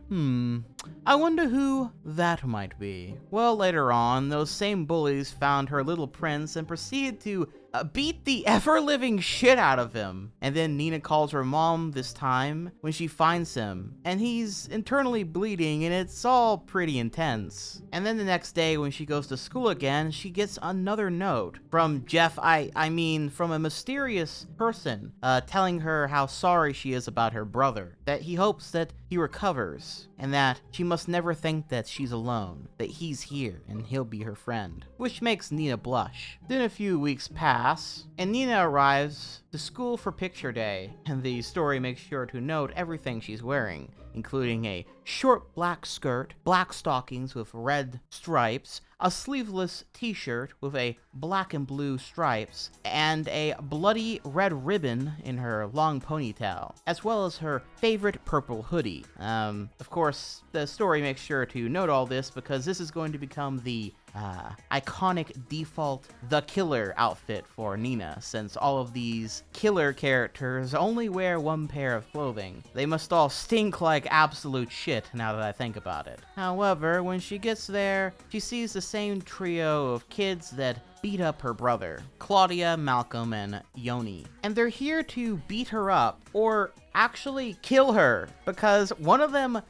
I wonder who that might be. Well, later on, those same bullies found her little prince and proceeded to beat the ever-living shit out of him. And then Nina calls her mom this time when she finds him, and he's internally bleeding, and it's all pretty intense. And then the next day when she goes to school again, she gets another note from Jeff, I mean from a mysterious person, telling her how sorry she is about her brother, that he hopes that he recovers, and that she must never think that she's alone, that he's here and he'll be her friend, which makes Nina blush. Then a few weeks pass, and Nina arrives to school for picture day, and the story makes sure to note everything she's wearing, including a short black skirt, black stockings with red stripes, a sleeveless t-shirt with a black and blue stripes, and a bloody red ribbon in her long ponytail, as well as her favorite purple hoodie. Of course, the story makes sure to note all this because this is going to become the iconic default The Killer outfit for Nina, since all of these killer characters only wear one pair of clothing. They must all stink like absolute shit now that I think about it. However, when she gets there, she sees the same trio of kids that beat up her brother, Claudia, Malcolm, and Yoni. And they're here to beat her up, or actually kill her, because one of them,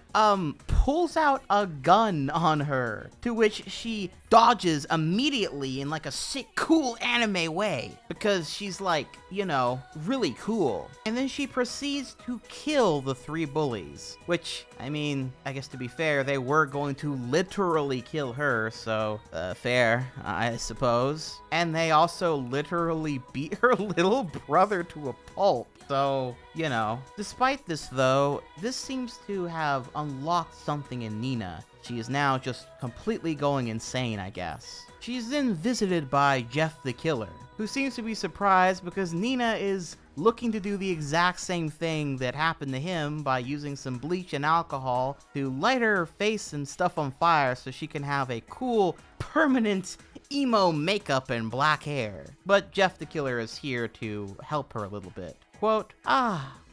pulls out a gun on her, to which she dodges immediately in like a sick, cool anime way, because she's like, you know, really cool. And then she proceeds to kill the three bullies, which, I mean, I guess to be fair, they were going to literally kill her, so, fair, I suppose. And they also literally beat her little brother to a pulp. So, you know, despite this though, this seems to have unlocked something in Nina. She is now just completely going insane, I guess. She's then visited by Jeff the Killer, who seems to be surprised because Nina is looking to do the exact same thing that happened to him by using some bleach and alcohol to light her face and stuff on fire so she can have a cool, permanent emo makeup and black hair. But Jeff the Killer is here to help her a little bit. Quote,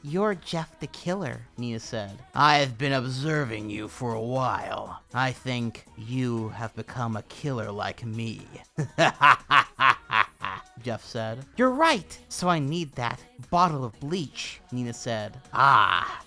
"You're Jeff the Killer," Nina said. "I've been observing you for a while. I think you have become a killer like me." Jeff said. "You're right, so I need that bottle of bleach," Nina said.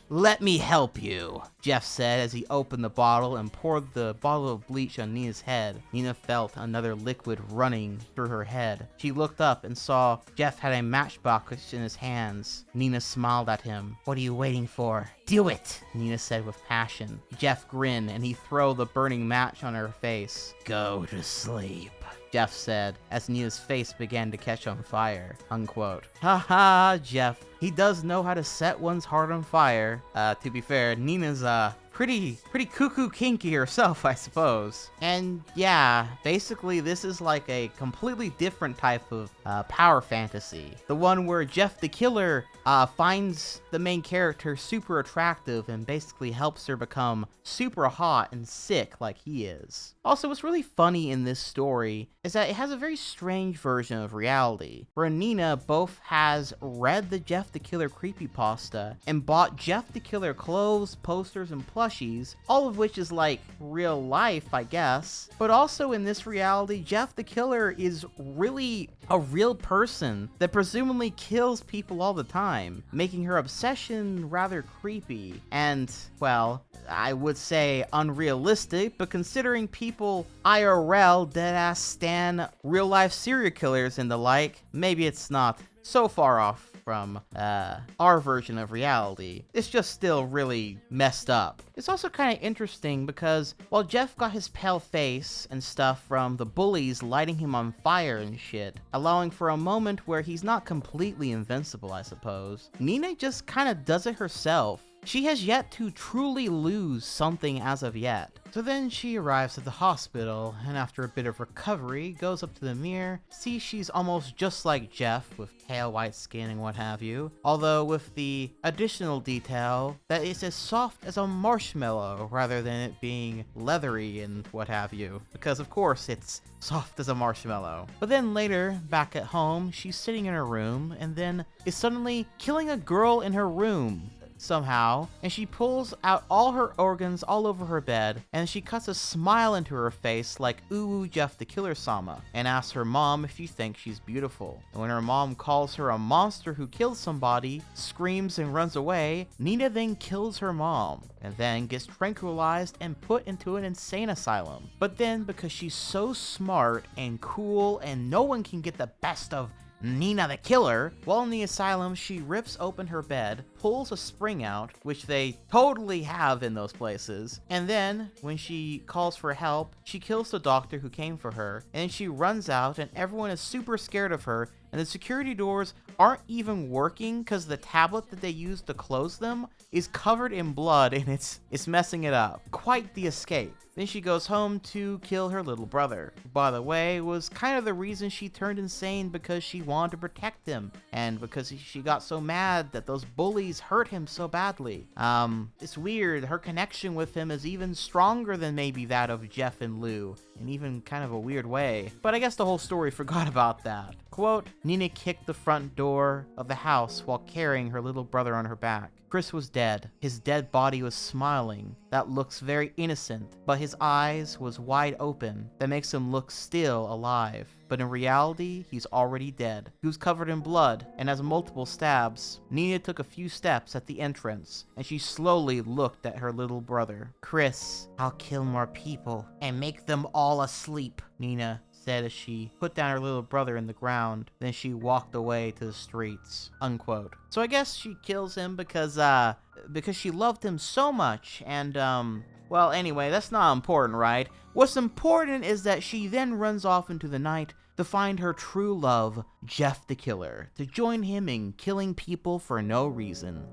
"Let me help you," Jeff said as he opened the bottle and poured the bottle of bleach on Nina's head. Nina felt another liquid running through her head. She looked up and saw Jeff had a matchbox in his hands. Nina smiled at him. "What are you waiting for? Do it," Nina said with passion. Jeff grinned and he threw the burning match on her face. "Go to sleep," Jeff said, as Nina's face began to catch on fire, unquote. Haha, Jeff. He does know how to set one's heart on fire. To be fair, Nina's, pretty cuckoo kinky herself, I suppose. And yeah, basically this is like a completely different type of power fantasy. The one where Jeff the Killer finds the main character super attractive and basically helps her become super hot and sick like he is. Also, what's really funny in this story is that it has a very strange version of reality, where Nina both has read the Jeff the Killer creepypasta and bought Jeff the Killer clothes, posters, and plushies plushies, all of which is like real life, I guess. But also in this reality, Jeff the Killer is really a real person that presumably kills people all the time, making her obsession rather creepy and, well, I would say unrealistic, but considering people IRL deadass stan real life serial killers and the like, maybe it's not so far off from our version of reality. It's just still really messed up. It's also kind of interesting because while Jeff got his pale face and stuff from the bullies lighting him on fire and shit, allowing for a moment where he's not completely invincible, I suppose, Nina just kind of does it herself. She has yet to truly lose something as of yet. So then she arrives at the hospital, and after a bit of recovery, goes up to the mirror, sees she's almost just like Jeff, with pale white skin and what have you, although with the additional detail that it's as soft as a marshmallow rather than it being leathery and what have you, because of course it's soft as a marshmallow. But then later, back at home, she's sitting in her room, and then is suddenly killing a girl in her room somehow, and she pulls out all her organs all over her bed, and she cuts a smile into her face like ooh Jeff the Killer sama, and asks her mom if she thinks she's beautiful. And when her mom calls her a monster who killed somebody, screams and runs away, Nina then kills her mom, and then gets tranquilized and put into an insane asylum. But then, because she's so smart and cool and no one can get the best of Nina the Killer, while in the asylum, she rips open her bed, pulls a spring out, which they totally have in those places, and then, when she calls for help, she kills the doctor who came for her, and then she runs out, and everyone is super scared of her, and the security doors aren't even working because the tablet that they used to close them is covered in blood, and it's messing it up. Quite the escape. Then she goes home to kill her little brother, who, by the way, was kind of the reason she turned insane, because she wanted to protect him, and because she got so mad that those bullies hurt him so badly. It's weird, her connection with him is even stronger than maybe that of Jeff and Lou, in even kind of a weird way. But I guess the whole story forgot about that. Quote, Nina kicked the front door of the house while carrying her little brother on her back. Chris was dead. His dead body was smiling. That looks very innocent, but his eyes was wide open. That makes him look still alive. But in reality, he's already dead. He was covered in blood and has multiple stabs. Nina took a few steps at the entrance, and she slowly looked at her little brother. Chris, I'll kill more people and make them all asleep, Nina said as she put down her little brother in the ground. Then she walked away to the streets, unquote. So I guess she kills him because she loved him so much, and well, anyway, that's not important, right? What's important is that she then runs off into the night to find her true love, Jeff the Killer, to join him in killing people for no reason.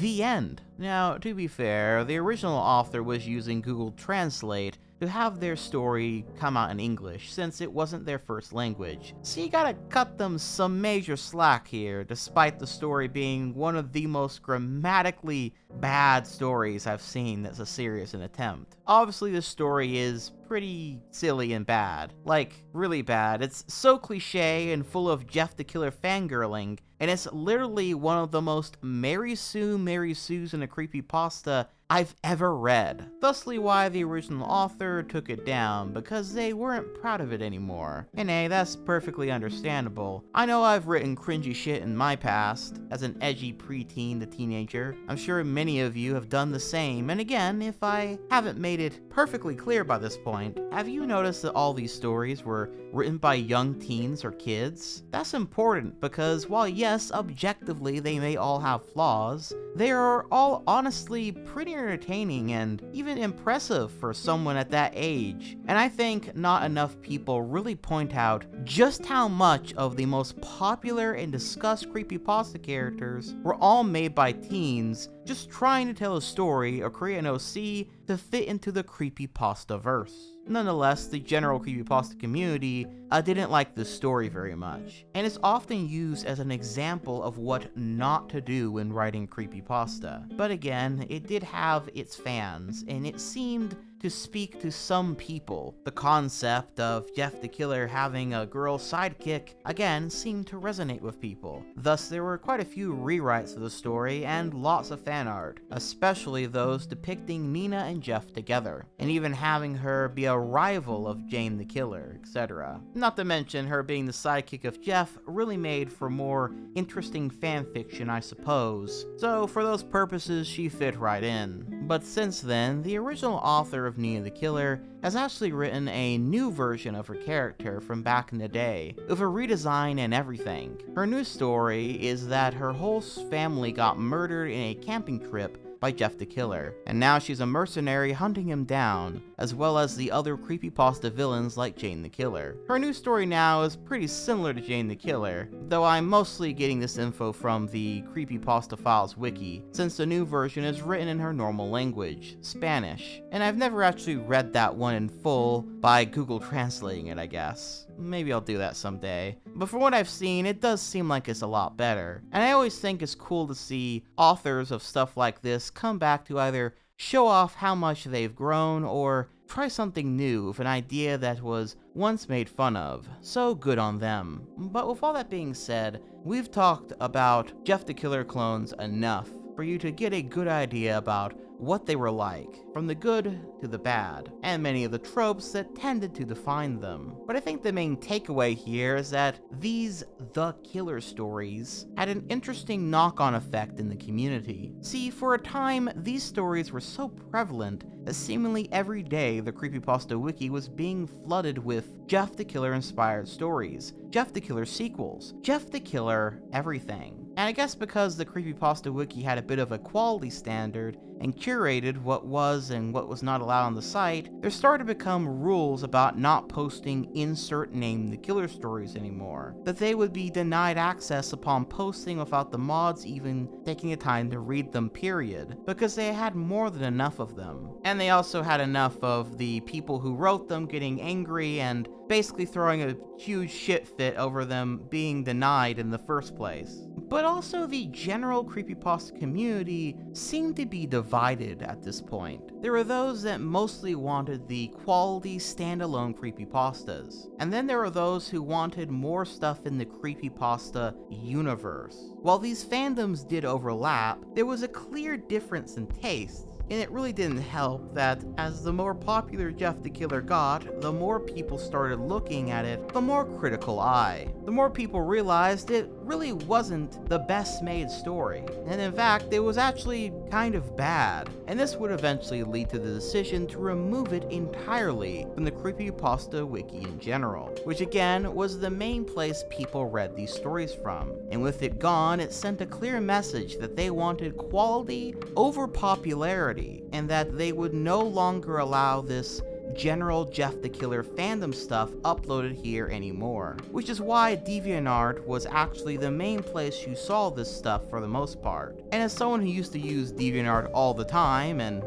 The end. Now, to be fair, the original author was using Google Translate to have their story come out in English, since it wasn't their first language. So you gotta cut them some major slack here, despite the story being one of the most grammatically bad stories I've seen that's a serious an attempt. Obviously, this story is pretty silly and bad. Like, really bad. It's so cliche and full of Jeff the Killer fangirling, and it's literally one of the most Mary Sue's in a creepypasta I've ever read. Thusly why the original author took it down, because they weren't proud of it anymore. And hey, that's perfectly understandable. I know I've written cringy shit in my past, as an edgy preteen to teenager. I'm sure many of you have done the same, and again, if I haven't made it perfectly clear by this point, have you noticed that all these stories were written by young teens or kids? That's important, because while yes, objectively they may all have flaws, they are all honestly pretty entertaining and even impressive for someone at that age. And I think not enough people really point out just how much of the most popular and discussed creepypasta characters were all made by teens just trying to tell a story or create an OC to fit into the creepypasta verse. Nonetheless, the general creepypasta community didn't like this story very much, and it's often used as an example of what not to do when writing creepypasta. But again, it did have its fans, and it seemed to speak to some people. The concept of Jeff the Killer having a girl sidekick, again, seemed to resonate with people. Thus, there were quite a few rewrites of the story and lots of fan art, especially those depicting Nina and Jeff together, and even having her be a rival of Jane the Killer, etc. Not to mention her being the sidekick of Jeff really made for more interesting fanfiction, I suppose. So for those purposes, she fit right in. But since then, the original author of Nina the Killer has actually written a new version of her character from back in the day, with a redesign and everything. Her new story is that her whole family got murdered in a camping trip by Jeff the Killer, and now she's a mercenary hunting him down, as well as the other creepypasta villains like Jane the Killer. Her new story now is pretty similar to Jane the Killer, though I'm mostly getting this info from the Creepypasta Files wiki, since the new version is written in her normal language, Spanish, and I've never actually read that one in full by Google translating it, I guess. Maybe I'll do that someday. But from what I've seen, it does seem like it's a lot better. And I always think it's cool to see authors of stuff like this come back to either show off how much they've grown or try something new with an idea that was once made fun of. So good on them. But with all that being said, we've talked about Jeff the Killer clones enough for you to get a good idea about what they were like, from the good to the bad, and many of the tropes that tended to define them. But I think the main takeaway here is that these The Killer stories had an interesting knock-on effect in the community. See, for a time, these stories were so prevalent that seemingly every day the Creepypasta wiki was being flooded with Jeff the Killer inspired stories, Jeff the Killer sequels, Jeff the Killer everything. And I guess because the Creepypasta wiki had a bit of a quality standard and curated what was and what was not allowed on the site, there started to become rules about not posting insert name the killer stories anymore, that they would be denied access upon posting without the mods even taking the time to read them, period, because they had more than enough of them. And they also had enough of the people who wrote them getting angry and basically throwing a huge shit fit over them being denied in the first place. But also the general creepypasta community seemed to be divided at this point. There were those that mostly wanted the quality standalone creepypastas, and then there were those who wanted more stuff in the creepypasta universe. While these fandoms did overlap, there was a clear difference in taste. And it really didn't help that as the more popular Jeff the Killer got, the more people started looking at it with a more critical eye. The more people realized it really wasn't the best made story, and in fact it was actually kind of bad, and this would eventually lead to the decision to remove it entirely from the Creepypasta wiki in general, which again was the main place people read these stories from. And with it gone, it sent a clear message that they wanted quality over popularity, and that they would no longer allow this general Jeff the Killer fandom stuff uploaded here anymore, which is why DeviantArt was actually the main place you saw this stuff for the most part. And as someone who used to use DeviantArt all the time and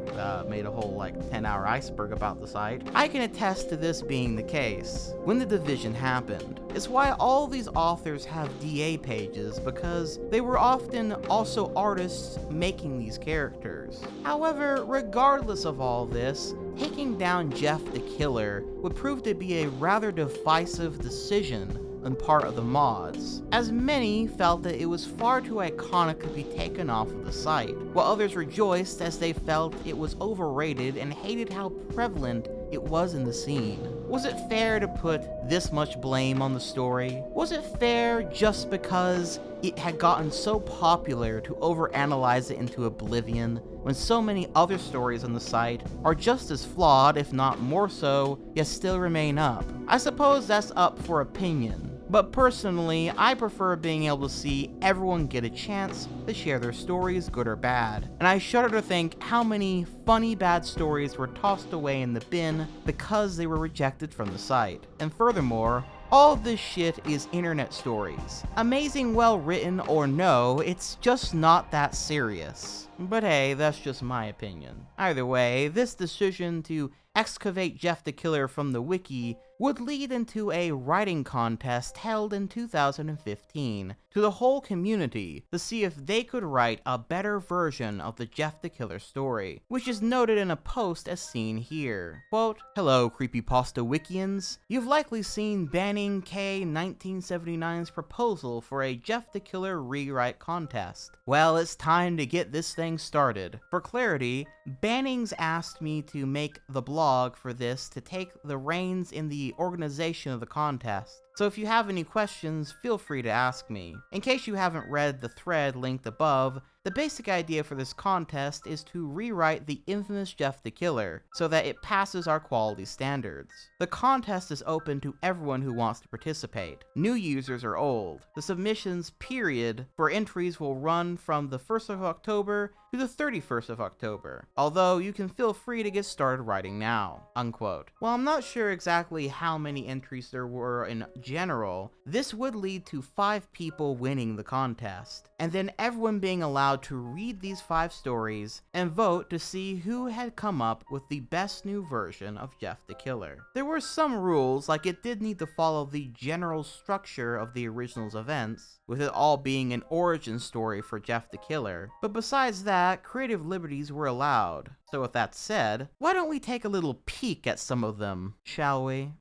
made a whole 10-hour iceberg about the site, I can attest to this being the case. When the division happened, it's why all these authors have DA pages, because they were often also artists making these characters. However, regardless of all this, taking down Jeff the Killer would prove to be a rather divisive decision on part of the mods, as many felt that it was far too iconic to be taken off of the site, while others rejoiced as they felt it was overrated and hated how prevalent it was in the scene. Was it fair to put this much blame on the story? Was it fair just because it had gotten so popular to overanalyze it into oblivion, when so many other stories on the site are just as flawed, if not more so, yet still remain up? I suppose that's up for opinion. But personally, I prefer being able to see everyone get a chance to share their stories, good or bad. And I shudder to think how many funny bad stories were tossed away in the bin because they were rejected from the site. And furthermore, all of this shit is internet stories. Amazing, well written or no, it's just not that serious. But hey, that's just my opinion. Either way, this decision to excavate Jeff the Killer from the wiki would lead into a writing contest held in 2015 to the whole community to see if they could write a better version of the Jeff the Killer story, which is noted in a post as seen here. Quote, "Hello, creepypasta Wikians. You've likely seen Banning K 1979's proposal for a Jeff the Killer rewrite contest. Well, it's time to get this thing started. For clarity, Banning's asked me to make the blog for this to take the reins in the organization of the contest. So if you have any questions, feel free to ask me. In case you haven't read the thread linked above, the basic idea for this contest is to rewrite the infamous Jeff the Killer so that it passes our quality standards. The contest is open to everyone who wants to participate, new users or old. The submissions period for entries will run from the 1st of October to the 31st of October, although you can feel free to get started writing now." Unquote. While I'm not sure exactly how many entries there were in general, this would lead to 5 people winning the contest, and then everyone being allowed to read these 5 stories and vote to see who had come up with the best new version of Jeff the Killer. There were some rules, like it did need to follow the general structure of the original's events, with it all being an origin story for Jeff the Killer, but besides that, creative liberties were allowed. So with that said, why don't we take a little peek at some of them, shall we?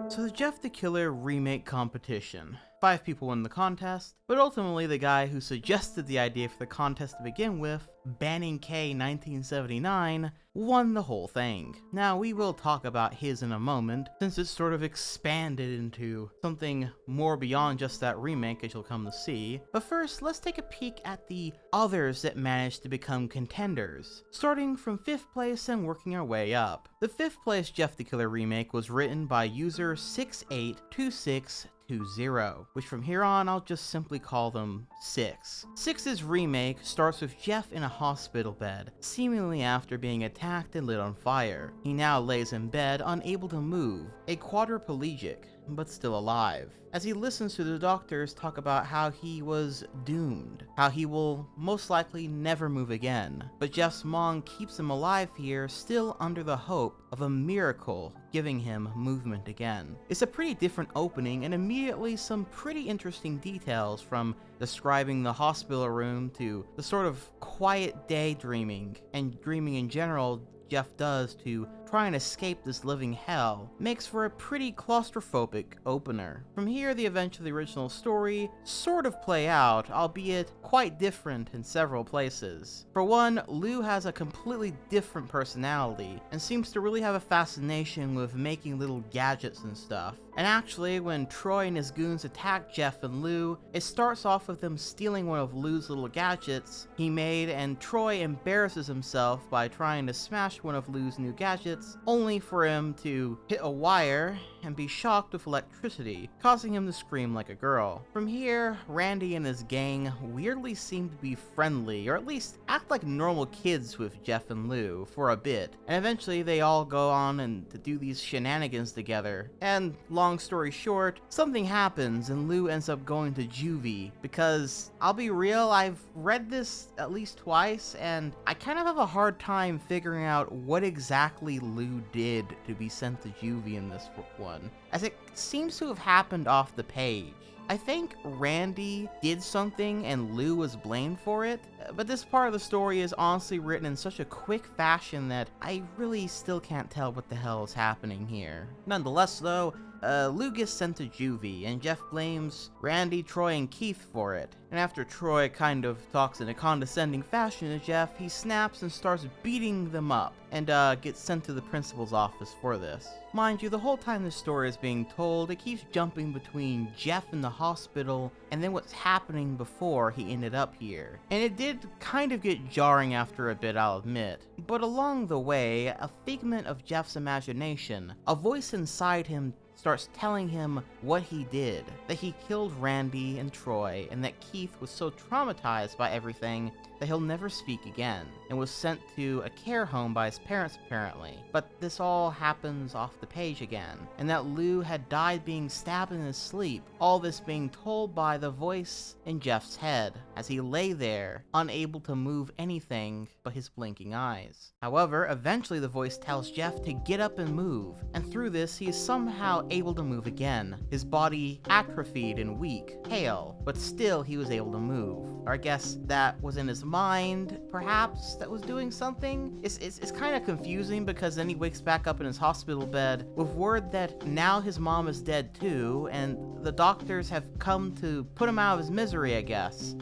So the Jeff the Killer remake competition. 5 people won the contest, but ultimately the guy who suggested the idea for the contest to begin with, Banning K 1979, won the whole thing. Now we will talk about his in a moment, since it's sort of expanded into something more beyond just that remake, as you'll come to see. But first, let's take a peek at the others that managed to become contenders, starting from 5th place and working our way up. The 5th place Jeff the Killer remake was written by user 682620, which from here on I'll just simply call them 6. 6's remake starts with Jeff in a hospital bed, seemingly after being attacked and lit on fire. He now lays in bed, unable to move, a quadriplegic, but still alive, as he listens to the doctors talk about how he was doomed, how he will most likely never move again. But Jeff's mom keeps him alive here, still under the hope of a miracle giving him movement again. It's a pretty different opening, and immediately some pretty interesting details, from describing the hospital room to the sort of quiet daydreaming and dreaming in general Jeff does to try and escape this living hell, makes for a pretty claustrophobic opener. From here, the events of the original story sort of play out, albeit quite different in several places. For one, Lou has a completely different personality, and seems to really have a fascination with making little gadgets and stuff. And actually, when Troy and his goons attack Jeff and Lou, it starts off with them stealing one of Lou's little gadgets he made, and Troy embarrasses himself by trying to smash one of Lou's new gadgets, only for him to hit a wire and be shocked with electricity, causing him to scream like a girl. From here, Randy and his gang weirdly seem to be friendly, or at least act like normal kids with Jeff and Lou for a bit, and eventually they all go on and to do these shenanigans together. And long story short, something happens and Lou ends up going to juvie, because I'll be real, I've read this at least twice and I kind of have a hard time figuring out what exactly Lou did to be sent to juvie in this one, as it seems to have happened off the page. I think Randy did something and Lou was blamed for it, but this part of the story is honestly written in such a quick fashion that I really still can't tell what the hell is happening here. Nonetheless though, Lou gets sent to juvie, and Jeff blames Randy, Troy, and Keith for it. And after Troy kind of talks in a condescending fashion to Jeff, he snaps and starts beating them up, and gets sent to the principal's office for this. Mind you, the whole time this story is being told, it keeps jumping between Jeff in the hospital and then what's happening before he ended up here. And it did kind of get jarring after a bit, I'll admit. But along the way, a figment of Jeff's imagination, a voice inside him starts telling him what he did, that he killed Randy and Troy, and that Keith was so traumatized by everything that he'll never speak again, and was sent to a care home by his parents apparently. But this all happens off the page again, and that Lou had died being stabbed in his sleep, all this being told by the voice in Jeff's head, as he lay there, unable to move anything but his blinking eyes. However, eventually the voice tells Jeff to get up and move, and through this he is somehow able to move again, his body atrophied and weak, pale, but still he was able to move. Or I guess that was in his mind, perhaps, that was doing something? It's kind of confusing because then he wakes back up in his hospital bed with word that now his mom is dead too, and the doctors have come to put him out of his misery, I guess.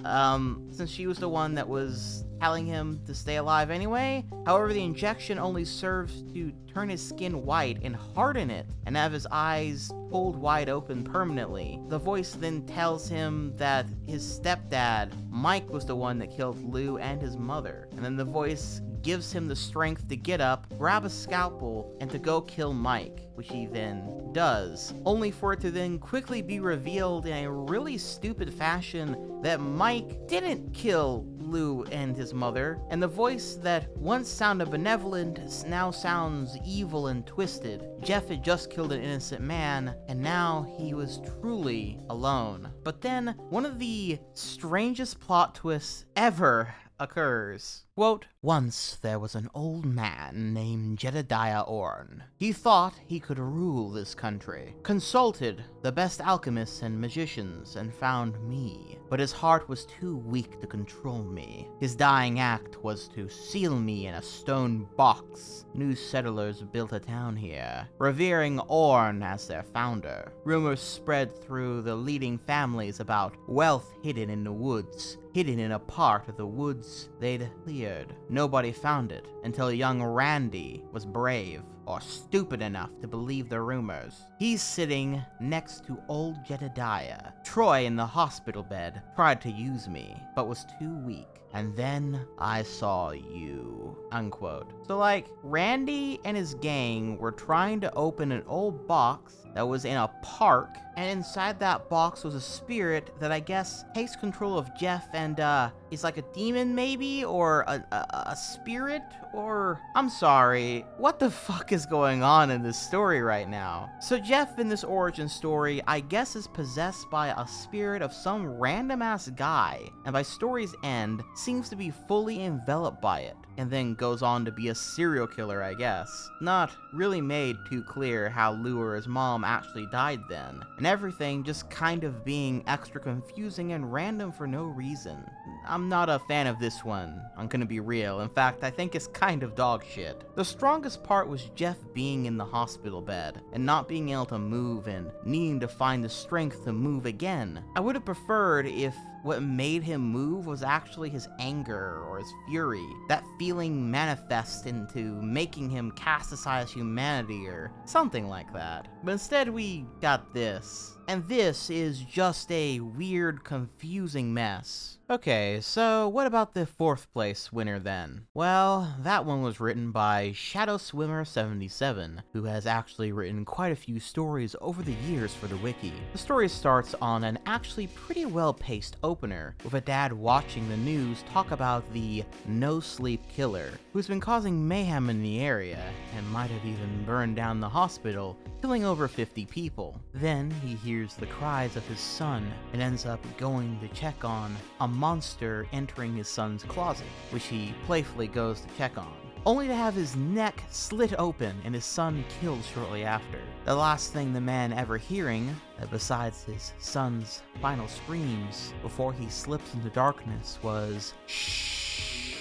Since she was the one that was telling him to stay alive anyway. However, the injection only serves to turn his skin white and harden it, and have his eyes pulled wide open permanently. The voice then tells him that his stepdad, Mike, was the one that killed Lou and his mother. And then the voice gives him the strength to get up, grab a scalpel, and to go kill Mike, which he then does, only for it to then quickly be revealed in a really stupid fashion that Mike didn't kill Lou and his mother, and the voice that once sounded benevolent now sounds evil and twisted. Jeff had just killed an innocent man, and now he was truly alone. But then, one of the strangest plot twists ever occurs. Quote, "Once there was an old man named Jedediah Orn. He thought he could rule this country, consulted the best alchemists and magicians, and found me. But his heart was too weak to control me. His dying act was to seal me in a stone box. New settlers built a town here, revering Orn as their founder. Rumors spread through the leading families about wealth hidden in the woods, hidden in a part of the woods they'd cleared. Nobody found it until young Randy was brave, or stupid enough to believe the rumors. He's sitting next to old Jedediah. Troy in the hospital bed tried to use me, but was too weak. And then I saw you." Unquote. So like, Randy and his gang were trying to open an old box that was in a park, and inside that box was a spirit that I guess takes control of Jeff and is like a demon maybe, or a spirit, or I'm sorry, what the fuck is going on in this story right now? So Jeff in this origin story I guess is possessed by a spirit of some random ass guy, and by story's end seems to be fully enveloped by it, and then goes on to be a serial killer, I guess. Not really made too clear how Lou or his mom actually died then, and everything just kind of being extra confusing and random for no reason. I'm not a fan of this one, I'm gonna be real. In fact, I think it's kind of dog shit. The strongest part was Jeff being in the hospital bed, and not being able to move, and needing to find the strength to move again. I would have preferred if what made him move was actually his anger or his fury. That feeling manifests into making him cast aside his humanity or something like that. But instead we got this. And this is just a weird, confusing mess. Okay, so what about the 4th place winner then? Well, that one was written by ShadowSwimmer77, who has actually written quite a few stories over the years for the wiki. The story starts on an actually pretty well-paced opener, with a dad watching the news talk about the no-sleep killer, who's been causing mayhem in the area, and might have even burned down the hospital, killing over 50 people. Then he hears the cries of his son, and ends up going to check on a monster entering his son's closet, which he playfully goes to check on, only to have his neck slit open and his son killed shortly after. The last thing the man ever hearing, besides his son's final screams before he slips into darkness, was, "Shh,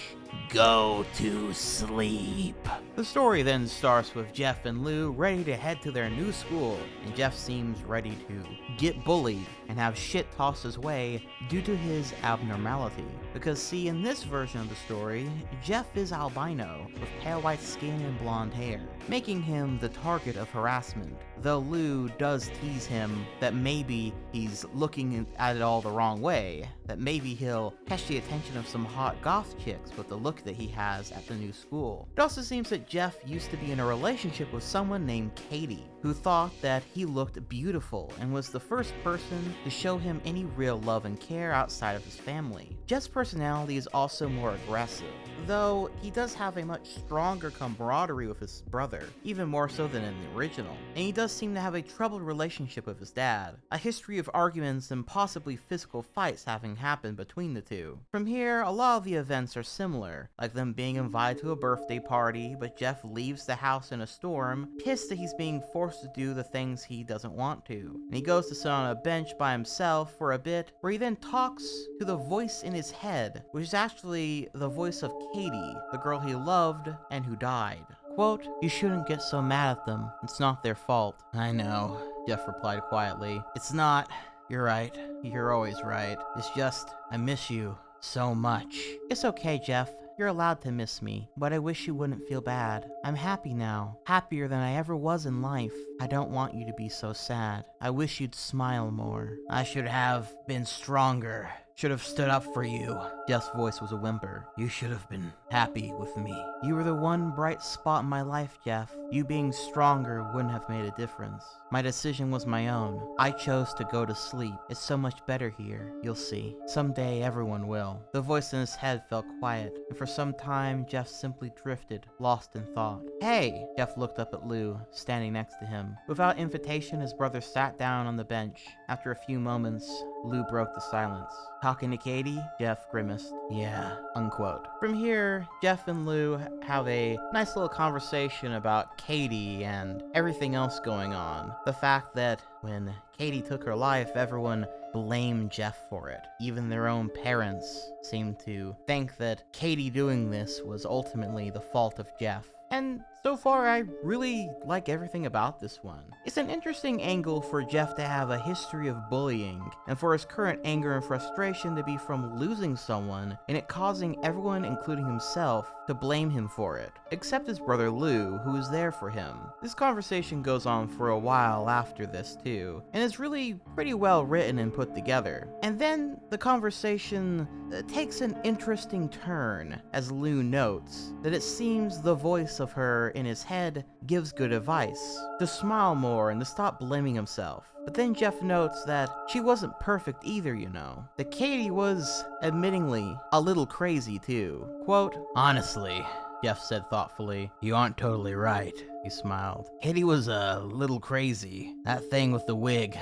go to sleep." The story then starts with Jeff and Lou ready to head to their new school, and Jeff seems ready to get bullied and have shit tossed his way due to his abnormality. Because see, in this version of the story, Jeff is albino, with pale white skin and blonde hair, making him the target of harassment, though Lou does tease him that maybe he's looking at it all the wrong way, that maybe he'll catch the attention of some hot goth chicks with the look that he has at the new school. It also seems that Jeff used to be in a relationship with someone named Katie, who thought that he looked beautiful and was the first person to show him any real love and care outside of his family. Jeff's personality is also more aggressive, though he does have a much stronger camaraderie with his brother, even more so than in the original, and he does seem to have a troubled relationship with his dad, a history of arguments and possibly physical fights having happened between the two. From here, a lot of the events are similar, like them being invited to a birthday party, but Jeff leaves the house in a storm, pissed that he's being forced to do the things he doesn't want to, and he goes to sit on a bench by himself for a bit, where he then talks to the voice in his head, which is actually the voice of Katie, the girl he loved and who died. Quote, "You shouldn't get so mad at them. It's not their fault." "I know," Jeff replied quietly. "It's not. You're right. You're always right. It's just, I miss you so much." "It's okay, Jeff. You're allowed to miss me, but I wish you wouldn't feel bad. I'm happy now, happier than I ever was in life. I don't want you to be so sad. I wish you'd smile more." "I should have been stronger. Should have stood up for you." Jeff's voice was a whimper. "You should have been happy with me." "You were the one bright spot in my life, Jeff. You being stronger wouldn't have made a difference. My decision was my own. I chose to go to sleep. It's so much better here. You'll see. Someday everyone will." The voice in his head fell quiet, and for some time Jeff simply drifted, lost in thought. "Hey!" Jeff looked up at Lou, standing next to him. Without invitation, his brother sat down on the bench. After a few moments, Lou broke the silence. "Talking to Katie?" Jeff grimaced. "Yeah," unquote. From here, Jeff and Lou have a nice little conversation about Katie and everything else going on. The fact that when Katie took her life, everyone blamed Jeff for it. Even their own parents seemed to think that Katie doing this was ultimately the fault of Jeff. And so far, I really like everything about this one. It's an interesting angle for Jeff to have a history of bullying, and for his current anger and frustration to be from losing someone, and it causing everyone, including himself, to blame him for it, except his brother Lou, who is there for him. This conversation goes on for a while after this too, and is really pretty well written and put together. And then the conversation takes an interesting turn, as Lou notes that it seems the voice of her in his head gives good advice, to smile more and to stop blaming himself. But then Jeff notes that she wasn't perfect either, you know. That Katie was, admittingly, a little crazy too. Quote, "Honestly," Jeff said thoughtfully, "you aren't totally right." He smiled. "Katie was a little crazy. That thing with the wig.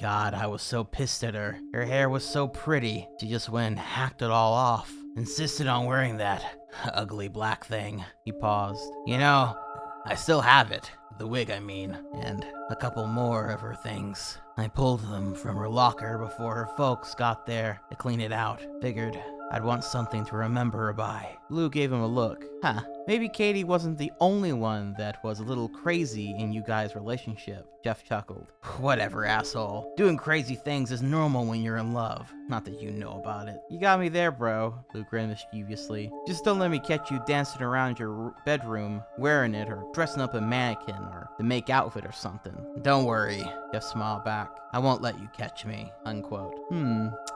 God, I was so pissed at her. Her hair was so pretty. She just went and hacked it all off. Insisted on wearing that ugly black thing." He paused. "You know, I still have it. The wig, I mean. And a couple more of her things. I pulled them from her locker before her folks got there to clean it out. Figured I'd want something to remember her by." Lou gave him a look. Huh, maybe Katie wasn't the only one that was a little crazy in you guys' relationship. Jeff chuckled. "Whatever, asshole. Doing crazy things is normal when you're in love. Not that you know about it." "You got me there, bro," Lou grinned mischievously. "Just don't let me catch you dancing around your bedroom, wearing it, or dressing up a mannequin, or to make out with it or something." "Don't worry," Jeff smiled back. "I won't let you catch me," unquote.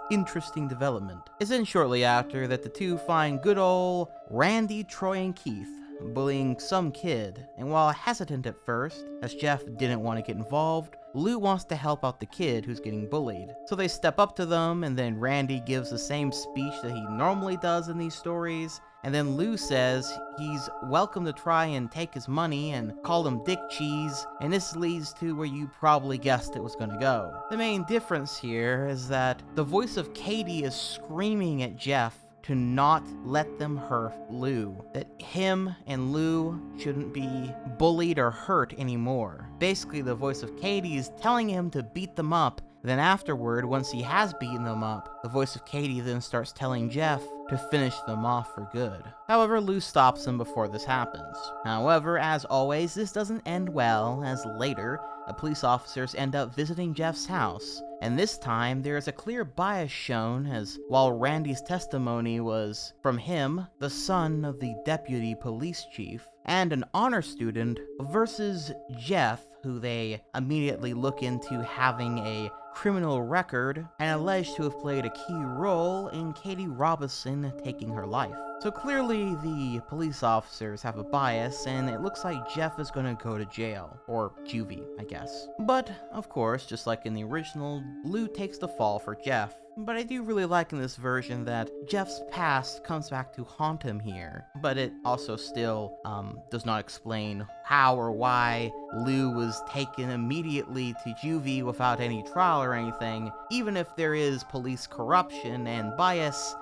Interesting development. It's then shortly after that the two find good old Randy, Troy, and Keith bullying some kid, and while hesitant at first, as Jeff didn't want to get involved, Lou wants to help out the kid who's getting bullied. So they step up to them, and then Randy gives the same speech that he normally does in these stories, and then Lou says he's welcome to try and take his money and call him Dick Cheese, and this leads to where you probably guessed it was gonna go. The main difference here is that the voice of Katie is screaming at Jeff to not let them hurt Lou, that him and Lou shouldn't be bullied or hurt anymore. Basically, the voice of Katie is telling him to beat them up. Then afterward, once he has beaten them up, the voice of Katie then starts telling Jeff to finish them off for good. However, Lou stops him before this happens. However, as always, this doesn't end well, as later, the police officers end up visiting Jeff's house, and this time there is a clear bias shown, as while Randy's testimony was from him, the son of the deputy police chief, and an honor student, versus Jeff, who they immediately look into having a criminal record and alleged to have played a key role in Katie Robinson taking her life. So clearly the police officers have a bias, and it looks like Jeff is gonna go to jail, or juvie, I guess. But, of course, just like in the original, Lou takes the fall for Jeff. But I do really like in this version that Jeff's past comes back to haunt him here, but it also still does not explain how or why Lou was taken immediately to juvie without any trial or anything. Even if there is police corruption and bias,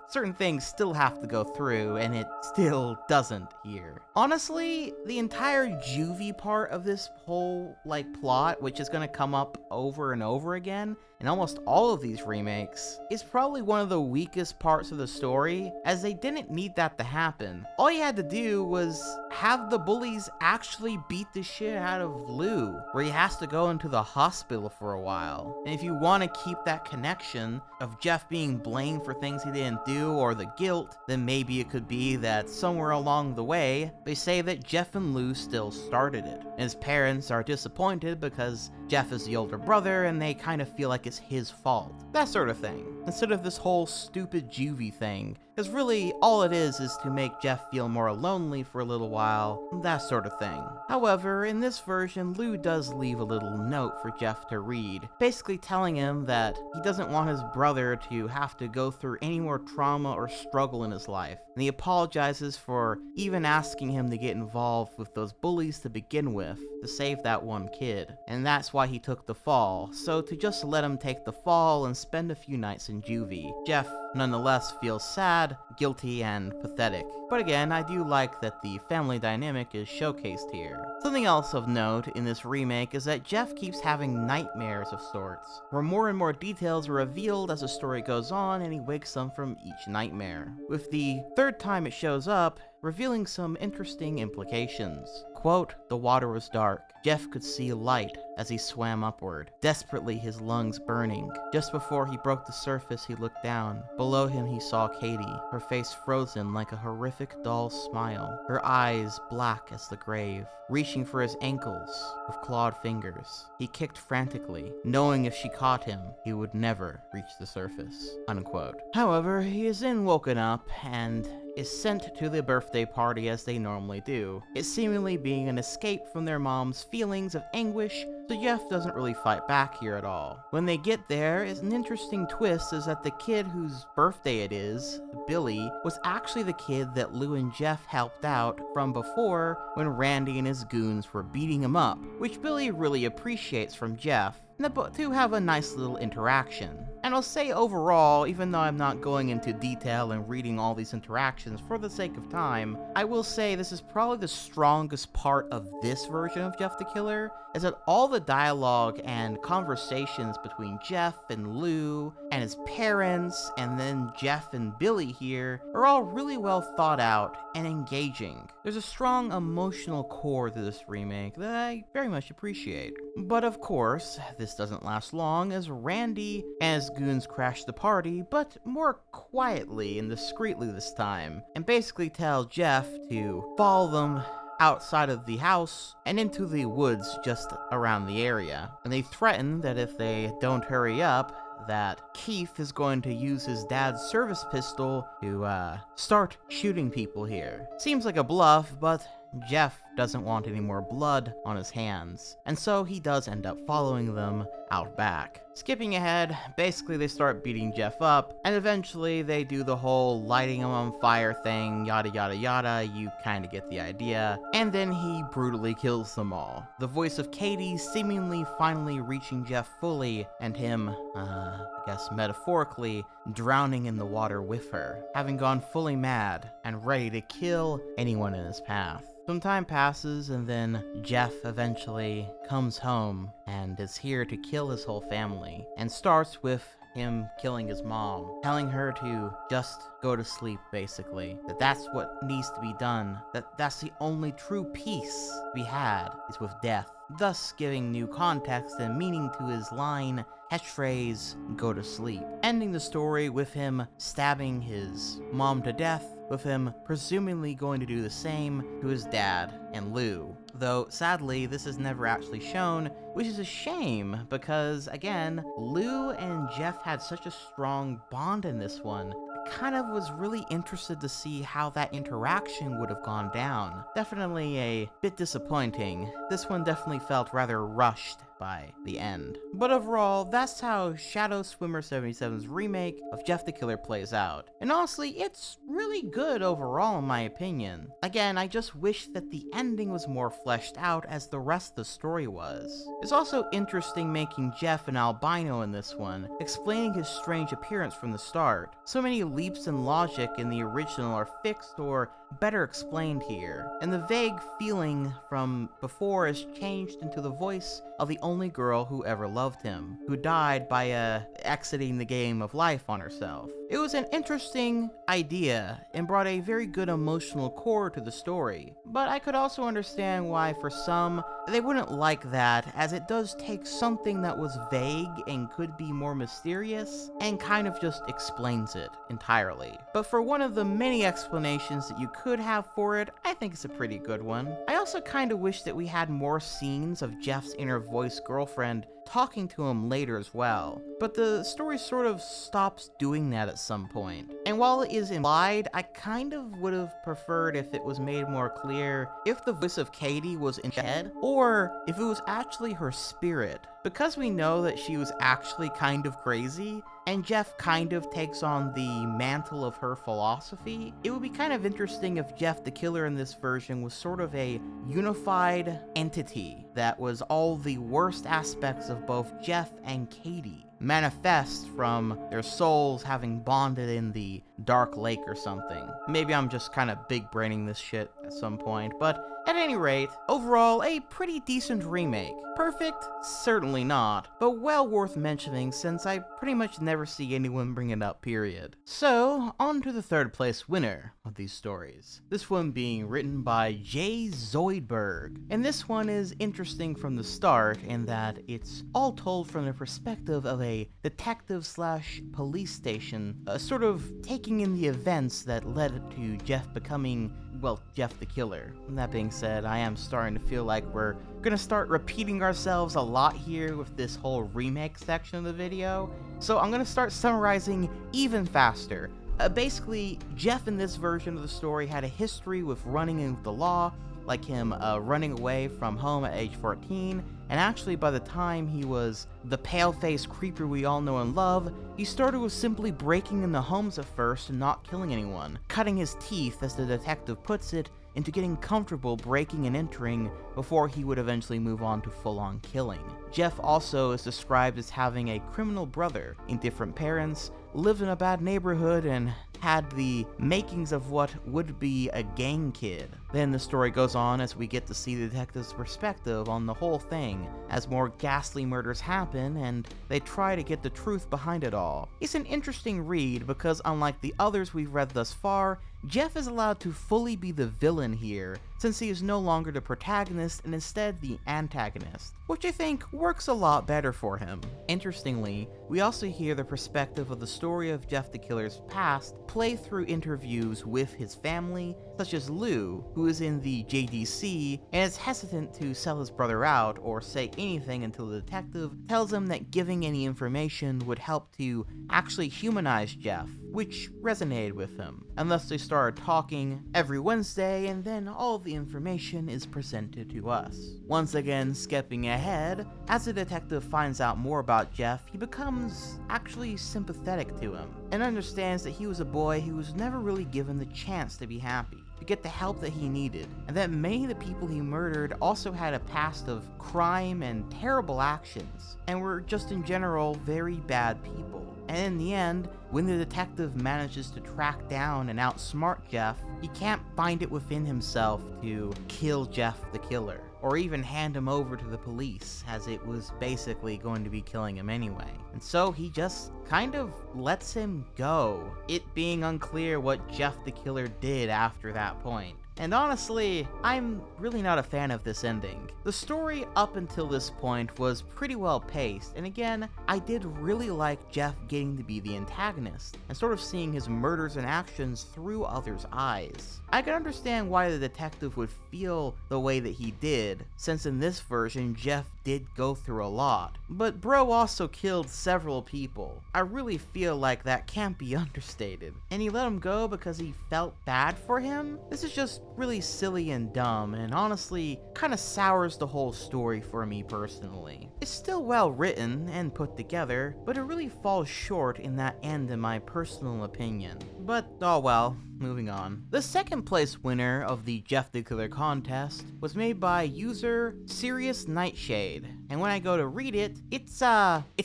certain things still have to go through, and it still doesn't here. Honestly, the entire juvie part of this whole, plot, which is gonna come up over and over again in almost all of these remakes, is probably one of the weakest parts of the story, as they didn't need that to happen. All you had to do was have the bullies actually beat the shit out of Lou, where he has to go into the hospital for a while. And if you want to keep that connection of Jeff being blamed for things he didn't do, or the guilt, then maybe it could be that somewhere along the way, they say that Jeff and Lou still started it. And his parents are disappointed because Jeff is the older brother and they kind of feel like it's his fault. That sort of thing. Instead of this whole stupid juvie thing. Because really, all it is to make Jeff feel more lonely for a little while, that sort of thing. However, in this version, Lou does leave a little note for Jeff to read, basically telling him that he doesn't want his brother to have to go through any more trauma or struggle in his life. And he apologizes for even asking him to get involved with those bullies to begin with, to save that one kid. And that's why he took the fall, so to just let him take the fall and spend a few nights in juvie. Jeff nonetheless feels sad, guilty, and pathetic. But again, I do like that the family dynamic is showcased here. Something else of note in this remake is that Jeff keeps having nightmares of sorts, where more and more details are revealed as the story goes on and he wakes up from each nightmare, with the third time it shows up revealing some interesting implications. Quote, "The water was dark. Jeff could see light as he swam upward, desperately his lungs burning. Just before he broke the surface, he looked down. Below him he saw Katie, her face frozen like a horrific doll smile, her eyes black as the grave, reaching for his ankles with clawed fingers. He kicked frantically, knowing if she caught him, he would never reach the surface." Unquote. However, he is then woken up and is sent to the birthday party as they normally do, it seemingly being an escape from their mom's feelings of anguish, so Jeff doesn't really fight back here at all. When they get there, an interesting twist is that the kid whose birthday it is, Billy, was actually the kid that Lou and Jeff helped out from before when Randy and his goons were beating him up, which Billy really appreciates from Jeff, and the two have a nice little interaction. And I'll say overall, even though I'm not going into detail and reading all these interactions for the sake of time, I will say this is probably the strongest part of this version of Jeff the Killer, is that all the dialogue and conversations between Jeff and Lou and his parents and then Jeff and Billy here are all really well thought out and engaging. There's a strong emotional core to this remake that I very much appreciate. But of course, this doesn't last long as Randy and his goons crash the party, but more quietly and discreetly this time, and basically tell Jeff to follow them outside of the house and into the woods just around the area. And they threaten that if they don't hurry up, that Keith is going to use his dad's service pistol to start shooting people here. Seems like a bluff, but Jeff doesn't want any more blood on his hands, and so he does end up following them out back. Skipping ahead, basically they start beating Jeff up, and eventually they do the whole lighting him on fire thing, yada yada yada, you kinda get the idea, and then he brutally kills them all. The voice of Katie seemingly finally reaching Jeff fully, and him, I guess metaphorically, drowning in the water with her, having gone fully mad and ready to kill anyone in his path. Some time passes, and then Jeff eventually comes home and is here to kill his whole family, and starts with him killing his mom, telling her to just go to sleep, basically. That's what needs to be done. That's the only true peace to be had is with death. Thus giving new context and meaning to his line, catchphrase, "go to sleep." Ending the story with him stabbing his mom to death, with him presumably going to do the same to his dad and Lou. Though, sadly, this is never actually shown, which is a shame, because, again, Lou and Jeff had such a strong bond in this one. kind of was really interested to see how that interaction would have gone down. Definitely a bit disappointing. This one definitely felt rather rushed by the end. But overall, that's how Shadow Swimmer 77's remake of Jeff the Killer plays out. And honestly, it's really good overall in my opinion. Again, I just wish that the ending was more fleshed out as the rest of the story was. It's also interesting making Jeff an albino in this one, explaining his strange appearance from the start. So many leaps in logic in the original are fixed or better explained here, and the vague feeling from before is changed into the voice of the only girl who ever loved him, who died by exiting the game of life on herself. It was an interesting idea and brought a very good emotional core to the story, but I could also understand why for some they wouldn't like that, as it does take something that was vague and could be more mysterious and kind of just explains it entirely. But for one of the many explanations that you could have for it, I think it's a pretty good one. I also kind of wish that we had more scenes of Jeff's inner voice girlfriend talking to him later as well, but the story sort of stops doing that at some point. And while it is implied, I kind of would have preferred if it was made more clear if the voice of Katie was in her head, or if it was actually her spirit. Because we know that she was actually kind of crazy, and Jeff kind of takes on the mantle of her philosophy, it would be kind of interesting if Jeff the Killer in this version was sort of a unified entity that was all the worst aspects of both Jeff and Katie, manifest from their souls having bonded in the dark lake or something. Maybe I'm just kind of big braining this shit at some point, but at any rate, overall, a pretty decent remake. Perfect? Certainly not, but well worth mentioning since I pretty much never see anyone bring it up, period. So, on to the third place winner of these stories. This one being written by Jay Zoidberg. And this one is interesting from the start in that it's all told from the perspective of a detective/police station, sort of taking in the events that led to Jeff becoming, well, Jeff the Killer. And that being said, I am starting to feel like we're gonna start repeating ourselves a lot here with this whole remake section of the video, so I'm gonna start summarizing even faster. Basically, Jeff in this version of the story had a history with running in with the law, like him running away from home at age 14, and actually by the time he was the pale-faced creeper we all know and love, he started with simply breaking into homes at first and not killing anyone, cutting his teeth, as the detective puts it, into getting comfortable breaking and entering before he would eventually move on to full-on killing. Jeff also is described as having a criminal brother, indifferent parents, lived in a bad neighborhood, and had the makings of what would be a gang kid. Then the story goes on as we get to see the detective's perspective on the whole thing, as more ghastly murders happen and they try to get the truth behind it all. It's an interesting read because unlike the others we've read thus far, Jeff is allowed to fully be the villain here, since he is no longer the protagonist and instead the antagonist, which I think works a lot better for him. Interestingly, we also hear the perspective of the story of Jeff the Killer's past play through interviews with his family, such as Lou, who is in the JDC and is hesitant to sell his brother out or say anything until the detective tells him that giving any information would help to actually humanize Jeff, which resonated with him. And thus they started talking every Wednesday, and then all the information is presented to us. Once again, skipping ahead, as the detective finds out more about Jeff, he becomes actually sympathetic to him, and understands that he was a boy who was never really given the chance to be happy, to get the help that he needed, and that many of the people he murdered also had a past of crime and terrible actions, and were just in general very bad people. And in the end, when the detective manages to track down and outsmart Jeff, he can't find it within himself to kill Jeff the Killer, or even hand him over to the police, as it was basically going to be killing him anyway. And so he just kind of lets him go, it being unclear what Jeff the Killer did after that point. And honestly, I'm really not a fan of this ending. The story up until this point was pretty well paced, and again, I did really like Jeff getting to be the antagonist, and sort of seeing his murders and actions through others' eyes. I can understand why the detective would feel the way that he did, since in this version, Jeff did go through a lot, but bro also killed several people. I really feel like that can't be understated. And he let him go because he felt bad for him? This is just really silly and dumb, and honestly, kinda sours the whole story for me personally. It's still well written and put together, but it really falls short in that end in my personal opinion. But, oh well, moving on. The second place winner of the Jeff the Killer contest was made by user Serious Nightshade, and when I go to read it, it's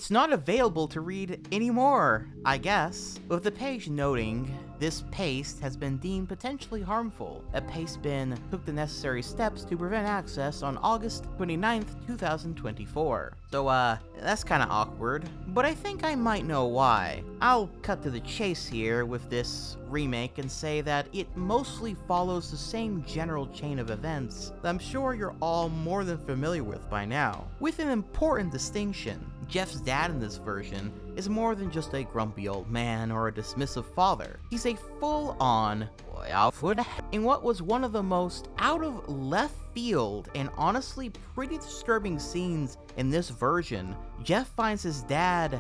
not available to read anymore, I guess, with the page noting this paste has been deemed potentially harmful. A paste bin took the necessary steps to prevent access on August 29th, 2024. So, that's kinda awkward, but I think I might know why. I'll cut to the chase here with this remake and say that it mostly follows the same general chain of events that I'm sure you're all more than familiar with by now, with an important distinction. Jeff's dad in this version is more than just a grumpy old man or a dismissive father. He's a full-on in what was one of the most out of left field and honestly pretty disturbing scenes in this version. Jeff finds his dad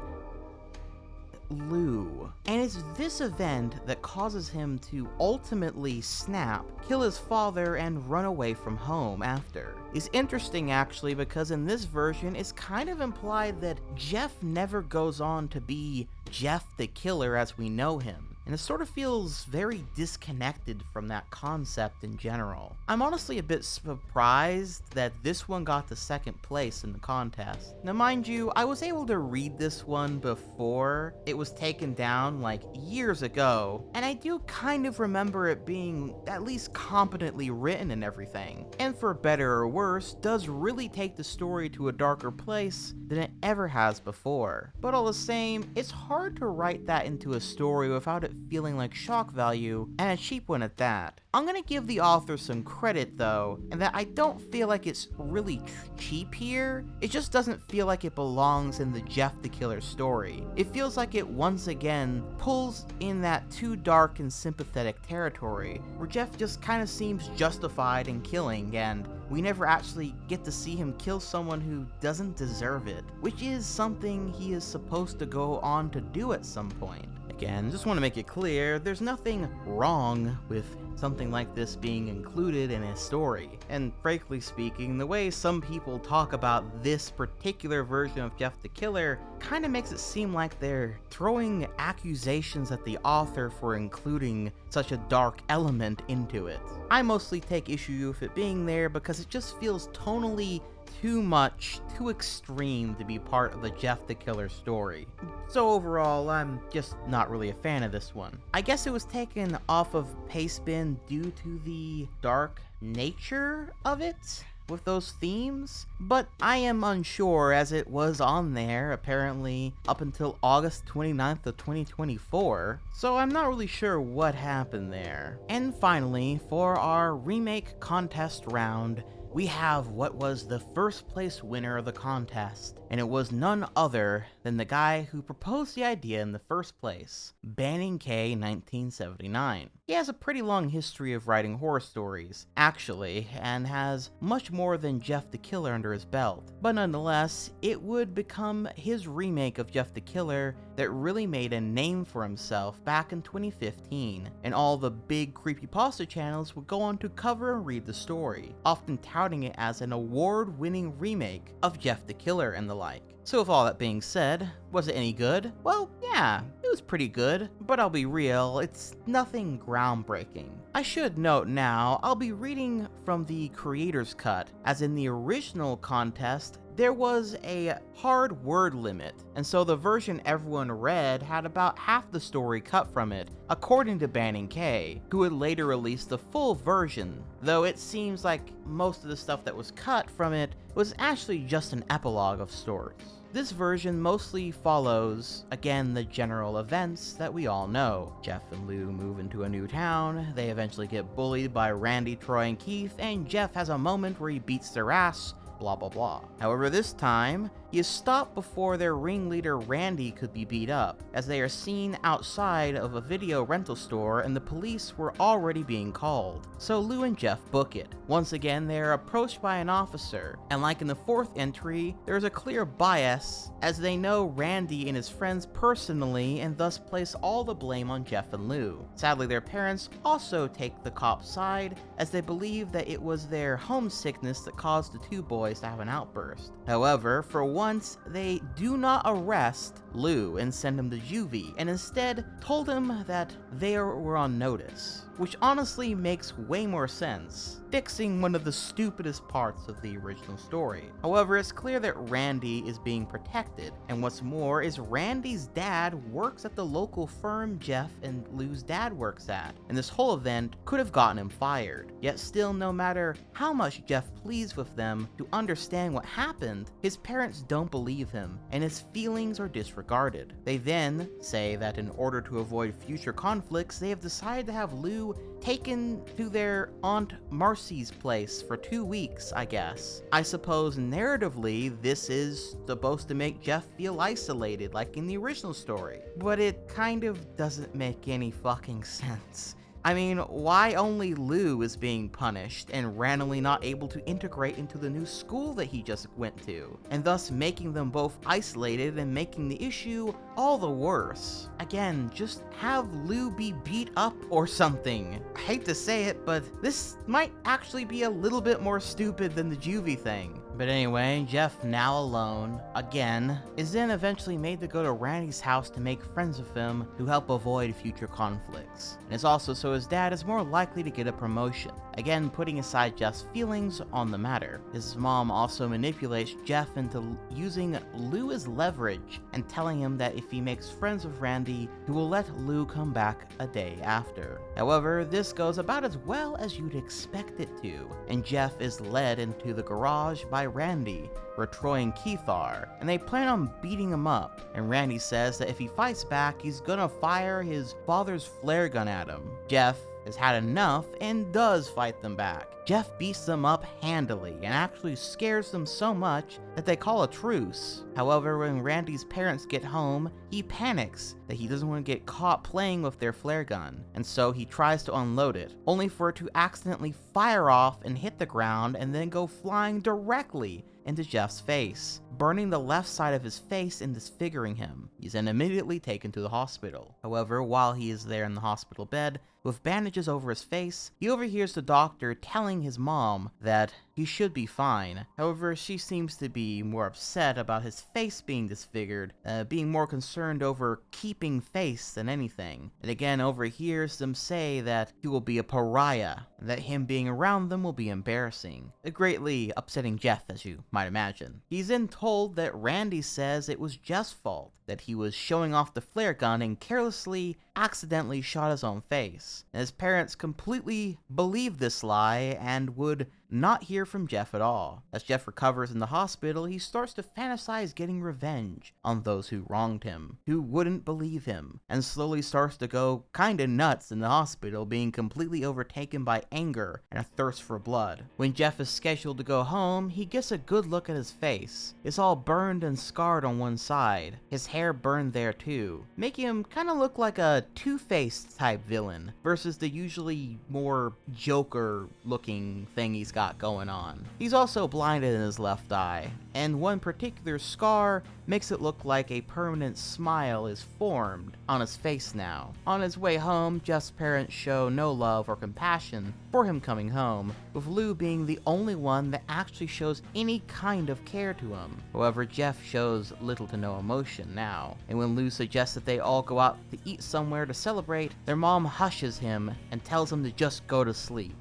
Lou, and it's this event that causes him to ultimately snap, kill his father, and run away from home after. It's interesting actually because in this version it's kind of implied that Jeff never goes on to be Jeff the Killer as we know him. And it sort of feels very disconnected from that concept in general. I'm honestly a bit surprised that this one got the second place in the contest. Now mind you, I was able to read this one before it was taken down like years ago, and I do kind of remember it being at least competently written and everything. And for better or worse, does really take the story to a darker place than it ever has before. But all the same, it's hard to write that into a story without it feeling like shock value, and a cheap one at that. I'm gonna give the author some credit though, and that I don't feel like it's really cheap here. It just doesn't feel like it belongs in the Jeff the Killer story. It feels like it once again pulls in that too dark and sympathetic territory, where Jeff just kind of seems justified in killing, and we never actually get to see him kill someone who doesn't deserve it, which is something he is supposed to go on to do at some point. Again, just want to make it clear, there's nothing wrong with something like this being included in a story. And frankly speaking, the way some people talk about this particular version of Jeff the Killer kind of makes it seem like they're throwing accusations at the author for including such a dark element into it. I mostly take issue with it being there because it just feels tonally too much, too extreme to be part of the Jeff the Killer story. So overall, I'm just not really a fan of this one. I guess it was taken off of Pastebin due to the dark nature of it with those themes, but I am unsure as it was on there apparently up until August 29th of 2024, so I'm not really sure what happened there. And finally, for our remake contest round, we have what was the first place winner of the contest, and it was none other than the guy who proposed the idea in the first place, Banning K 1979. He has a pretty long history of writing horror stories, actually, and has much more than Jeff the Killer under his belt. But nonetheless, it would become his remake of Jeff the Killer that really made a name for himself back in 2015, and all the big creepypasta channels would go on to cover and read the story, often touting it as an award-winning remake of Jeff the Killer and the like. So with all that being said, was it any good? Well, yeah, it was pretty good, but I'll be real, it's nothing groundbreaking. I should note now, I'll be reading from the creator's cut, as in the original contest, there was a hard word limit, and so the version everyone read had about half the story cut from it, according to Banning K, who would later release the full version, though it seems like most of the stuff that was cut from it was actually just an epilogue of sorts. This version mostly follows, again, the general events that we all know. Jeff and Lou move into a new town, they eventually get bullied by Randy, Troy, and Keith, and Jeff has a moment where he beats their ass, blah blah blah. However, this time, he is stopped before their ringleader Randy could be beat up, as they are seen outside of a video rental store and the police were already being called. So Lou and Jeff book it. Once again, they are approached by an officer, and like in the fourth entry, there is a clear bias as they know Randy and his friends personally and thus place all the blame on Jeff and Lou. Sadly, their parents also take the cop's side as they believe that it was their homesickness that caused the two boys to have an outburst. However, for once, they do not arrest Lou and send him to juvie, and instead told him that they were on notice, which honestly makes way more sense, fixing one of the stupidest parts of the original story. However, it's clear that Randy is being protected, and what's more is Randy's dad works at the local firm Jeff and Lou's dad works at, and this whole event could have gotten him fired. Yet still, no matter how much Jeff pleads with them to understand what happened, his parents don't believe him, and his feelings are disregarded. They then say that in order to avoid future conflicts, they have decided to have Lou taken to their Aunt Marcy's place for 2 weeks, I guess. I suppose narratively, this is supposed to make Jeff feel isolated like in the original story, but it kind of doesn't make any fucking sense. I mean, why only Lou is being punished and randomly not able to integrate into the new school that he just went to, and thus making them both isolated and making the issue all the worse? Again, just have Lou be beat up or something. I hate to say it, but this might actually be a little bit more stupid than the juvie thing. But anyway, Jeff, now alone, again, is then eventually made to go to Randy's house to make friends with him to help avoid future conflicts. And it's also so his dad is more likely to get a promotion, again putting aside Jeff's feelings on the matter. His mom also manipulates Jeff into using Lou as leverage and telling him that if he makes friends with Randy, he will let Lou come back a day after. However, this goes about as well as you'd expect it to, and Jeff is led into the garage by Randy for Troy and Keith are, and they plan on beating him up, and Randy says that if he fights back, he's gonna fire his father's flare gun at him. Jeff has had enough and does fight them back. Jeff beats them up handily and actually scares them so much that they call a truce. However, when Randy's parents get home, he panics that he doesn't want to get caught playing with their flare gun, and so he tries to unload it, only for it to accidentally fire off and hit the ground and then go flying directly into Jeff's face, burning the left side of his face and disfiguring him. He's then immediately taken to the hospital. However, while he is there in the hospital bed, with bandages over his face, he overhears the doctor telling his mom that he should be fine. However, she seems to be more upset about his face being disfigured, being more concerned over keeping face than anything. And again overhears them say that he will be a pariah, and that him being around them will be embarrassing. Greatly upsetting Jeff, as you might imagine. He's then told that Randy says it was Jeff's fault, that he was showing off the flare gun and carelessly accidentally shot his own face. And his parents completely believe this lie and would not hear from Jeff at all. As Jeff recovers in the hospital, he starts to fantasize getting revenge on those who wronged him, who wouldn't believe him, and slowly starts to go kinda nuts in the hospital, being completely overtaken by anger and a thirst for blood. When Jeff is scheduled to go home, he gets a good look at his face. It's all burned and scarred on one side, his hair burned there too, making him kinda look like a Two-Faced type villain, versus the usually more Joker looking thing he's got going on. He's also blinded in his left eye, and one particular scar makes it look like a permanent smile is formed on his face now. On his way home, Jeff's parents show no love or compassion for him coming home, with Lou being the only one that actually shows any kind of care to him. However, Jeff shows little to no emotion now, and when Lou suggests that they all go out to eat somewhere to celebrate, their mom hushes him and tells him to just go to sleep.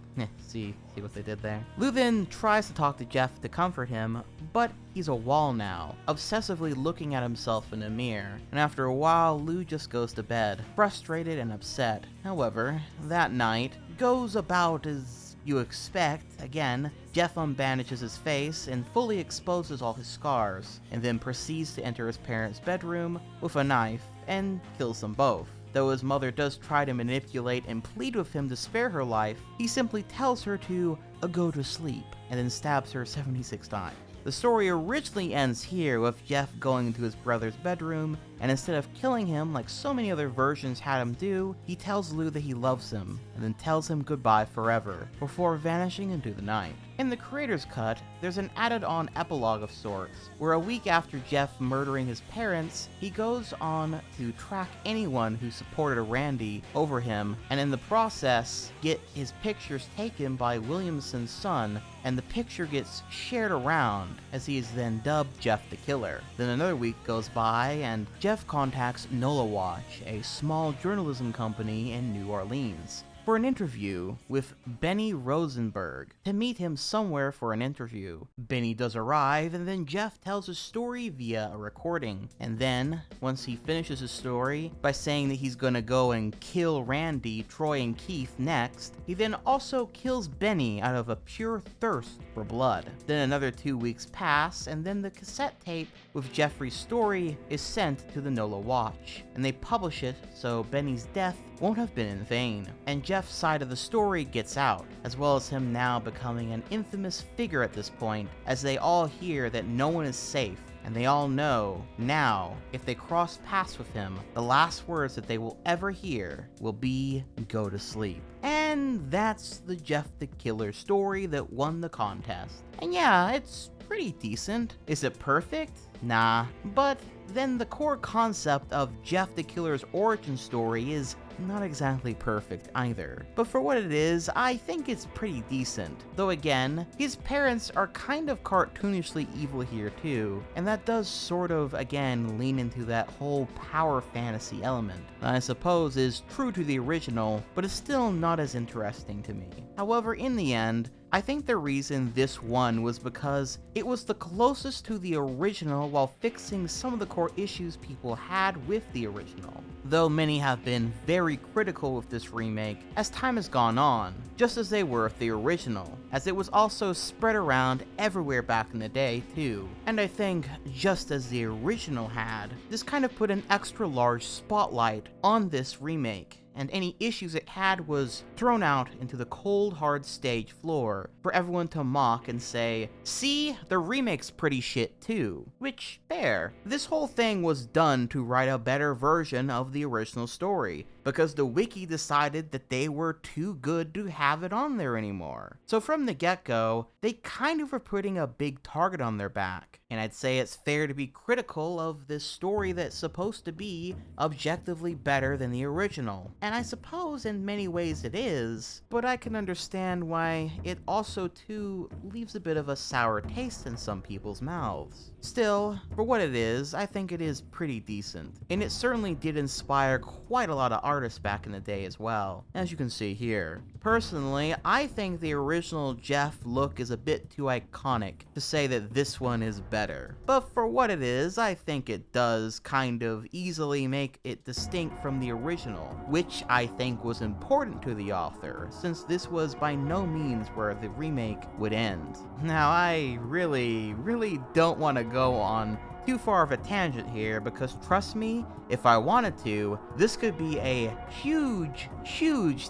See what they did there? Lou then tries to talk to Jeff to comfort him, but he's a wall now, obsessively looking at himself in a mirror, and after a while, Lou just goes to bed, frustrated and upset. However, that night goes about as you expect. Again, Jeff unbandages his face and fully exposes all his scars, and then proceeds to enter his parents' bedroom with a knife and kills them both. Though his mother does try to manipulate and plead with him to spare her life, he simply tells her to go to sleep and then stabs her 76 times. The story originally ends here with Jeff going into his brother's bedroom, and instead of killing him like so many other versions had him do, he tells Lou that he loves him, and then tells him goodbye forever, before vanishing into the night. In the creator's cut, there's an added-on epilogue of sorts, where a week after Jeff murdering his parents, he goes on to track anyone who supported Randy over him, and in the process, get his pictures taken by Williamson's son, and the picture gets shared around, as he is then dubbed Jeff the Killer. Then another week goes by, and Jeff contacts NOLA Watch, a small journalism company in New Orleans, for an interview with Benny Rosenberg, to meet him somewhere for an interview. Benny does arrive, and then Jeff tells his story via a recording. And then, once he finishes his story by saying that he's gonna go and kill Randy, Troy, and Keith next, he then also kills Benny out of a pure thirst for blood. Then another 2 weeks pass, and then the cassette tape with Jeffrey's story is sent to the NOLA Watch, and they publish it so Benny's death won't have been in vain, and Jeff's side of the story gets out, as well as him now becoming an infamous figure at this point, as they all hear that no one is safe, and they all know now, if they cross paths with him, the last words that they will ever hear will be, "Go to sleep." And that's the Jeff the Killer story that won the contest. And yeah, it's pretty decent. Is it perfect? Nah, but then the core concept of Jeff the Killer's origin story is not exactly perfect either. But for what it is, I think it's pretty decent. Though again, his parents are kind of cartoonishly evil here too, and that does sort of, again, lean into that whole power fantasy element that I suppose is true to the original, but is still not as interesting to me. However, in the end, I think the reason this won was because it was the closest to the original while fixing some of the core issues people had with the original. Though many have been very critical with this remake as time has gone on, just as they were with the original, as it was also spread around everywhere back in the day too. And I think, just as the original had, this kind of put an extra large spotlight on this remake, and any issues it had was thrown out into the cold hard stage floor for everyone to mock and say, "See, the remake's pretty shit too." Which, fair. This whole thing was done to write a better version of the original story, because the wiki decided that they were too good to have it on there anymore. So from the get-go, they kind of were putting a big target on their back. And I'd say it's fair to be critical of this story that's supposed to be objectively better than the original. And I suppose in many ways it is, but I can understand why it also too leaves a bit of a sour taste in some people's mouths. Still, for what it is, I think it is pretty decent. And it certainly did inspire quite a lot of artists back in the day as well, as you can see here. Personally, I think the original Jeff look is a bit too iconic to say that this one is better. But for what it is, I think it does kind of easily make it distinct from the original, which I think was important to the author, since this was by no means where the remake would end. Now, I really don't want to go on too far of a tangent here, because trust me, if I wanted to, this could be a huge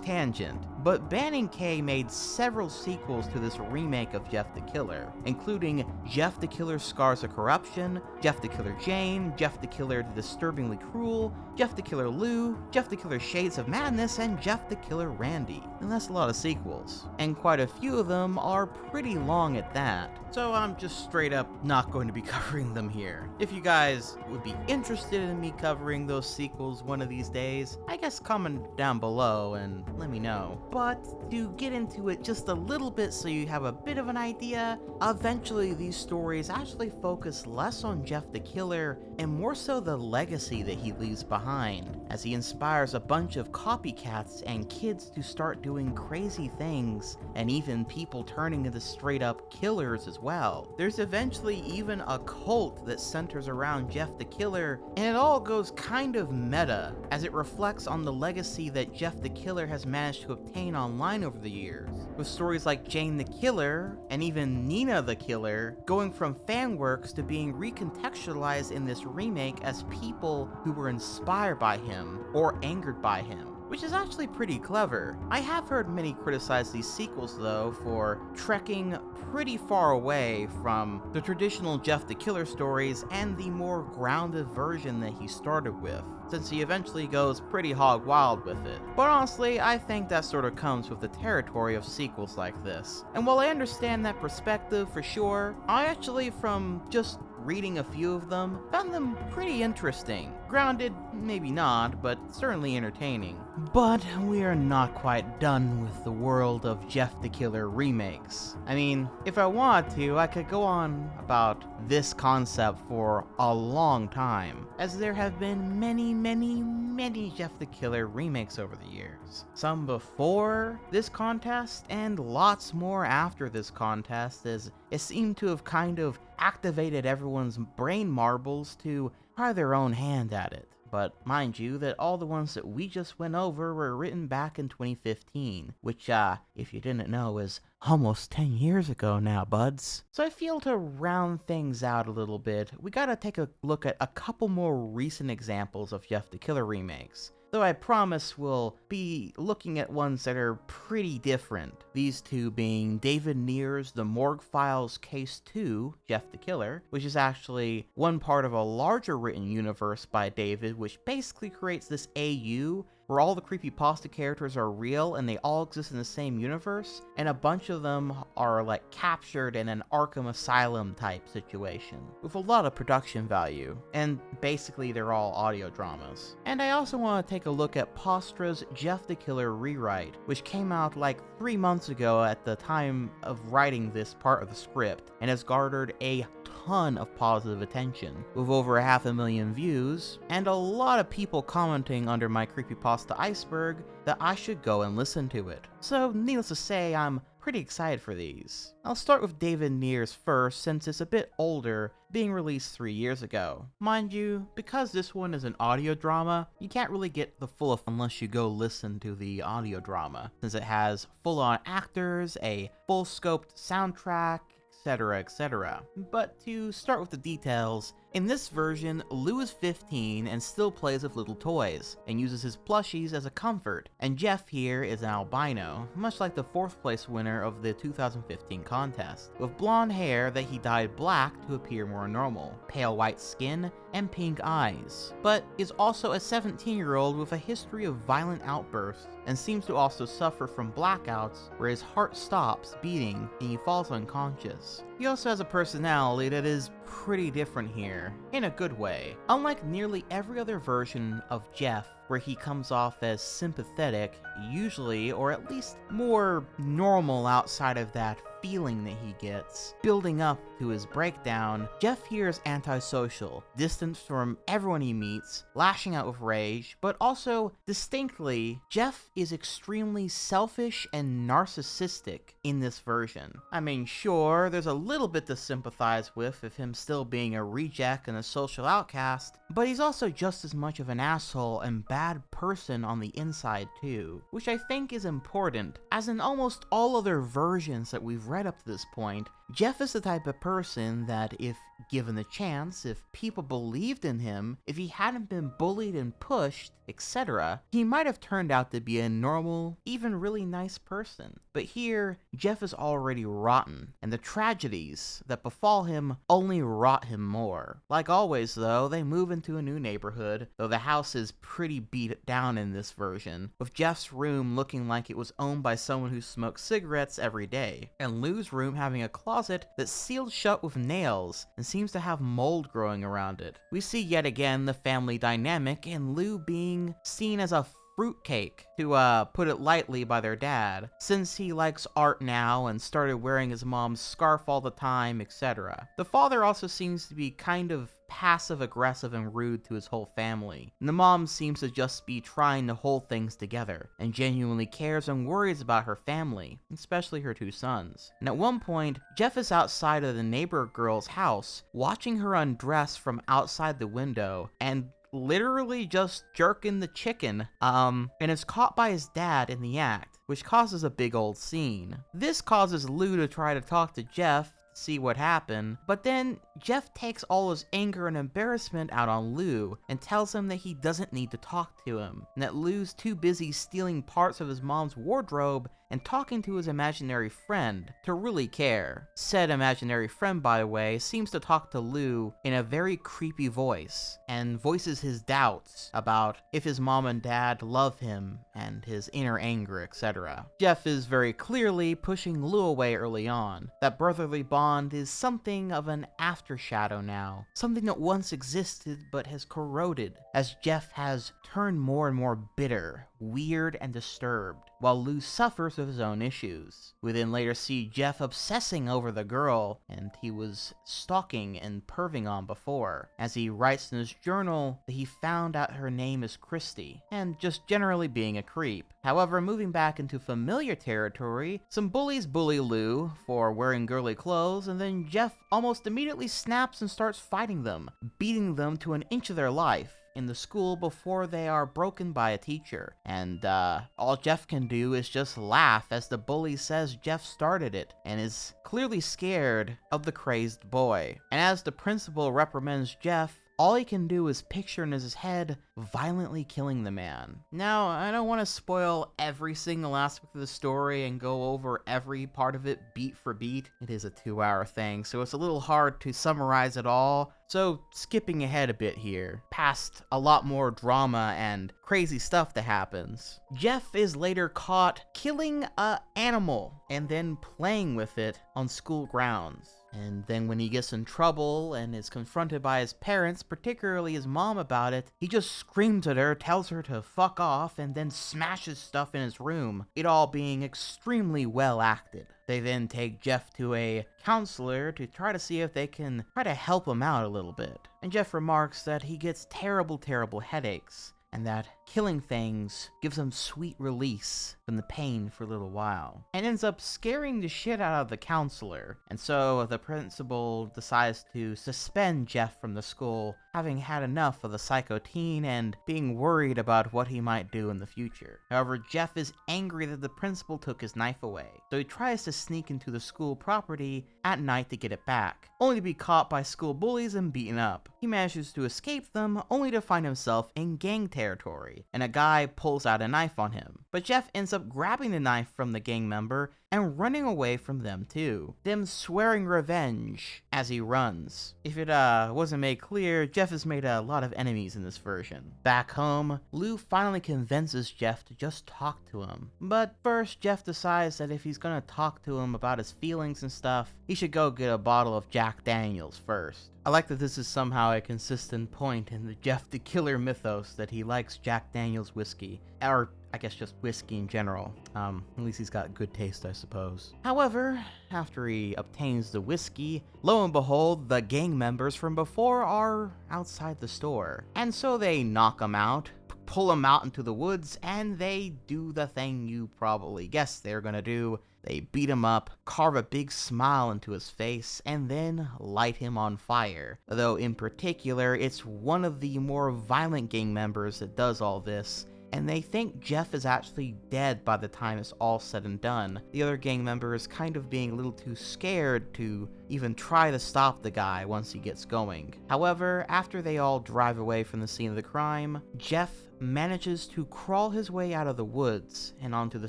tangent. But Banning K made several sequels to this remake of Jeff the Killer, including Jeff the Killer Scars of Corruption, Jeff the Killer Jane, Jeff the Killer The Disturbingly Cruel, Jeff the Killer Lou, Jeff the Killer Shades of Madness, and Jeff the Killer Randy. And that's a lot of sequels, and quite a few of them are pretty long at that. So I'm just straight up not going to be covering them here. If you guys would be interested in me covering those sequels one of these days, I guess comment down below and let me know. But to get into it just a little bit so you have a bit of an idea, eventually these stories actually focus less on Jeff the Killer and more so the legacy that he leaves behind, as he inspires a bunch of copycats and kids to start doing crazy things, and even people turning into straight up killers as well. There's eventually even a cult that centers around Jeff the Killer, and it all goes kind of meta, as it reflects on the legacy that Jeff the Killer has managed to obtain online over the years, with stories like Jane the Killer, and even Nina the Killer, going from fan works to being recontextualized in this remake as people who were inspired by him, or angered by him, which is actually pretty clever. I have heard many criticize these sequels though for trekking pretty far away from the traditional Jeff the Killer stories and the more grounded version that he started with, since he eventually goes pretty hog wild with it. But honestly, I think that sort of comes with the territory of sequels like this. And while I understand that perspective for sure, I actually, from just reading a few of them, found them pretty interesting. Grounded, maybe not, but certainly entertaining. But we are not quite done with the world of Jeff the Killer remakes. I mean, if I wanted to, I could go on about this concept for a long time, as there have been many Jeff the Killer remakes over the years. Some before this contest, and lots more after this contest, as it seemed to have kind of activated everyone's brain marbles to try their own hand at it. But mind you that all the ones that we just went over were written back in 2015, which, if you didn't know, is almost 10 years ago now, buds. So I feel to round things out a little bit, we gotta take a look at a couple more recent examples of Jeff the Killer remakes. Though I promise we'll be looking at ones that are pretty different. These two being David Near's The Morgue Files Case 2, Jeff the Killer, which is actually one part of a larger written universe by David, which basically creates this AU where all the creepypasta characters are real and they all exist in the same universe, and a bunch of them are like captured in an Arkham Asylum type situation, with a lot of production value, and basically they're all audio dramas. And I also want to take a look at Pastra's Jeff the Killer rewrite, which came out like 3 months ago at the time of writing this part of the script, and has garnered a ton of positive attention, with over 500,000 views, and a lot of people commenting under my creepypasta iceberg that I should go and listen to it. So needless to say, I'm pretty excited for these. I'll start with David Near's first, since it's a bit older, being released 3 years ago. Mind you, because this one is an audio drama, you can't really get the full effect unless you go listen to the audio drama, since it has full-on actors, a full-scoped soundtrack, etc. But to start with the details, in this version, Lou is 15 and still plays with little toys, and uses his plushies as a comfort, and Jeff here is an albino, much like the 4th place winner of the 2015 contest, with blonde hair that he dyed black to appear more normal, pale white skin, and pink eyes, but is also a 17-year-old with a history of violent outbursts, and seems to also suffer from blackouts where his heart stops beating and he falls unconscious. He also has a personality that is pretty different here, in a good way. Unlike nearly every other version of Jeff, where he comes off as sympathetic, usually, or at least more normal outside of that feeling that he gets, building up to his breakdown, Jeff here is antisocial, distanced from everyone he meets, lashing out with rage, but also, distinctly, Jeff is extremely selfish and narcissistic in this version. I mean, sure, there's a little bit to sympathize with him still being a reject and a social outcast, but he's also just as much of an asshole and bad person on the inside too, which I think is important, as in almost all other versions that we've read up to this point, Jeff is the type of person that, if given the chance, if people believed in him, if he hadn't been bullied and pushed, etc., he might have turned out to be a normal, even really nice person. But here, Jeff is already rotten, and the tragedies that befall him only rot him more. Like always though, they move into a new neighborhood, though the house is pretty beat down in this version, with Jeff's room looking like it was owned by someone who smoked cigarettes every day, and Lou's room having a closet that's sealed shut with nails and seems to have mold growing around it. We see yet again the family dynamic, and Lou being seen as a fruitcake, to put it lightly, by their dad, since he likes art now and started wearing his mom's scarf all the time, etc. The father also seems to be kind of passive-aggressive and rude to his whole family, and the mom seems to just be trying to hold things together, and genuinely cares and worries about her family, especially her 2 sons. And at one point, Jeff is outside of the neighbor girl's house, watching her undress from outside the window, and literally just jerking the chicken, and is caught by his dad in the act, which causes a big old scene. This causes Lou to try to talk to Jeff to see what happened, but then Jeff takes all his anger and embarrassment out on Lou and tells him that he doesn't need to talk to him, and that Lou's too busy stealing parts of his mom's wardrobe and talking to his imaginary friend to really care. Said imaginary friend, by the way, seems to talk to Lou in a very creepy voice and voices his doubts about if his mom and dad love him and his inner anger, etc. Jeff is very clearly pushing Lou away early on. That brotherly bond is something of an aftershadow now, something that once existed but has corroded as Jeff has turned more and more bitter, weird, and disturbed, while Lou suffers with his own issues. We then later see Jeff obsessing over the girl and he was stalking and perving on before, as he writes in his journal that he found out her name is Christy, and just generally being a creep. However, moving back into familiar territory, some bullies bully Lou for wearing girly clothes, and then Jeff almost immediately snaps and starts fighting them, beating them to an inch of their life in the school before they are broken by a teacher. And all Jeff can do is just laugh as the bully says Jeff started it and is clearly scared of the crazed boy. And as the principal reprimands Jeff, all he can do is picture in his head violently killing the man. Now, I don't want to spoil every single aspect of the story and go over every part of it beat for beat. It is a 2-hour thing, so it's a little hard to summarize it all. So, skipping ahead a bit here, past a lot more drama and crazy stuff that happens. Jeff is later caught killing an animal and then playing with it on school grounds. And then when he gets in trouble and is confronted by his parents, particularly his mom, about it, he just screams at her, tells her to fuck off, and then smashes stuff in his room, it all being extremely well acted. They then take Jeff to a counselor to try to see if they can try to help him out a little bit. And Jeff remarks that he gets terrible headaches, and that killing things gives him sweet release from the pain for a little while, and ends up scaring the shit out of the counselor. And so the principal decides to suspend Jeff from the school, having had enough of the psycho teen and being worried about what he might do in the future. However, Jeff is angry that the principal took his knife away, so he tries to sneak into the school property at night to get it back, only to be caught by school bullies and beaten up. He manages to escape them, only to find himself in gang territory, and a guy pulls out a knife on him. But Jeff ends up grabbing the knife from the gang member and running away from them too, them swearing revenge as he runs. If it wasn't made clear, Jeff has made a lot of enemies in this version. Back home, Lou finally convinces Jeff to just talk to him. But first, Jeff decides that if he's gonna talk to him about his feelings and stuff, he should go get a bottle of Jack Daniels first. I like that this is somehow a consistent point in the Jeff the Killer mythos that he likes Jack Daniels whiskey, or I guess just whiskey in general. At least he's got good taste, I suppose. However, after he obtains the whiskey, lo and behold, the gang members from before are outside the store. And so they knock him out, pull him out into the woods, and they do the thing you probably guessed they're gonna do. They beat him up, carve a big smile into his face, and then light him on fire. Though in particular, it's one of the more violent gang members that does all this, and they think Jeff is actually dead by the time it's all said and done. The other gang members kind of being a little too scared to even try to stop the guy once he gets going. However, after they all drive away from the scene of the crime, Jeff manages to crawl his way out of the woods and onto the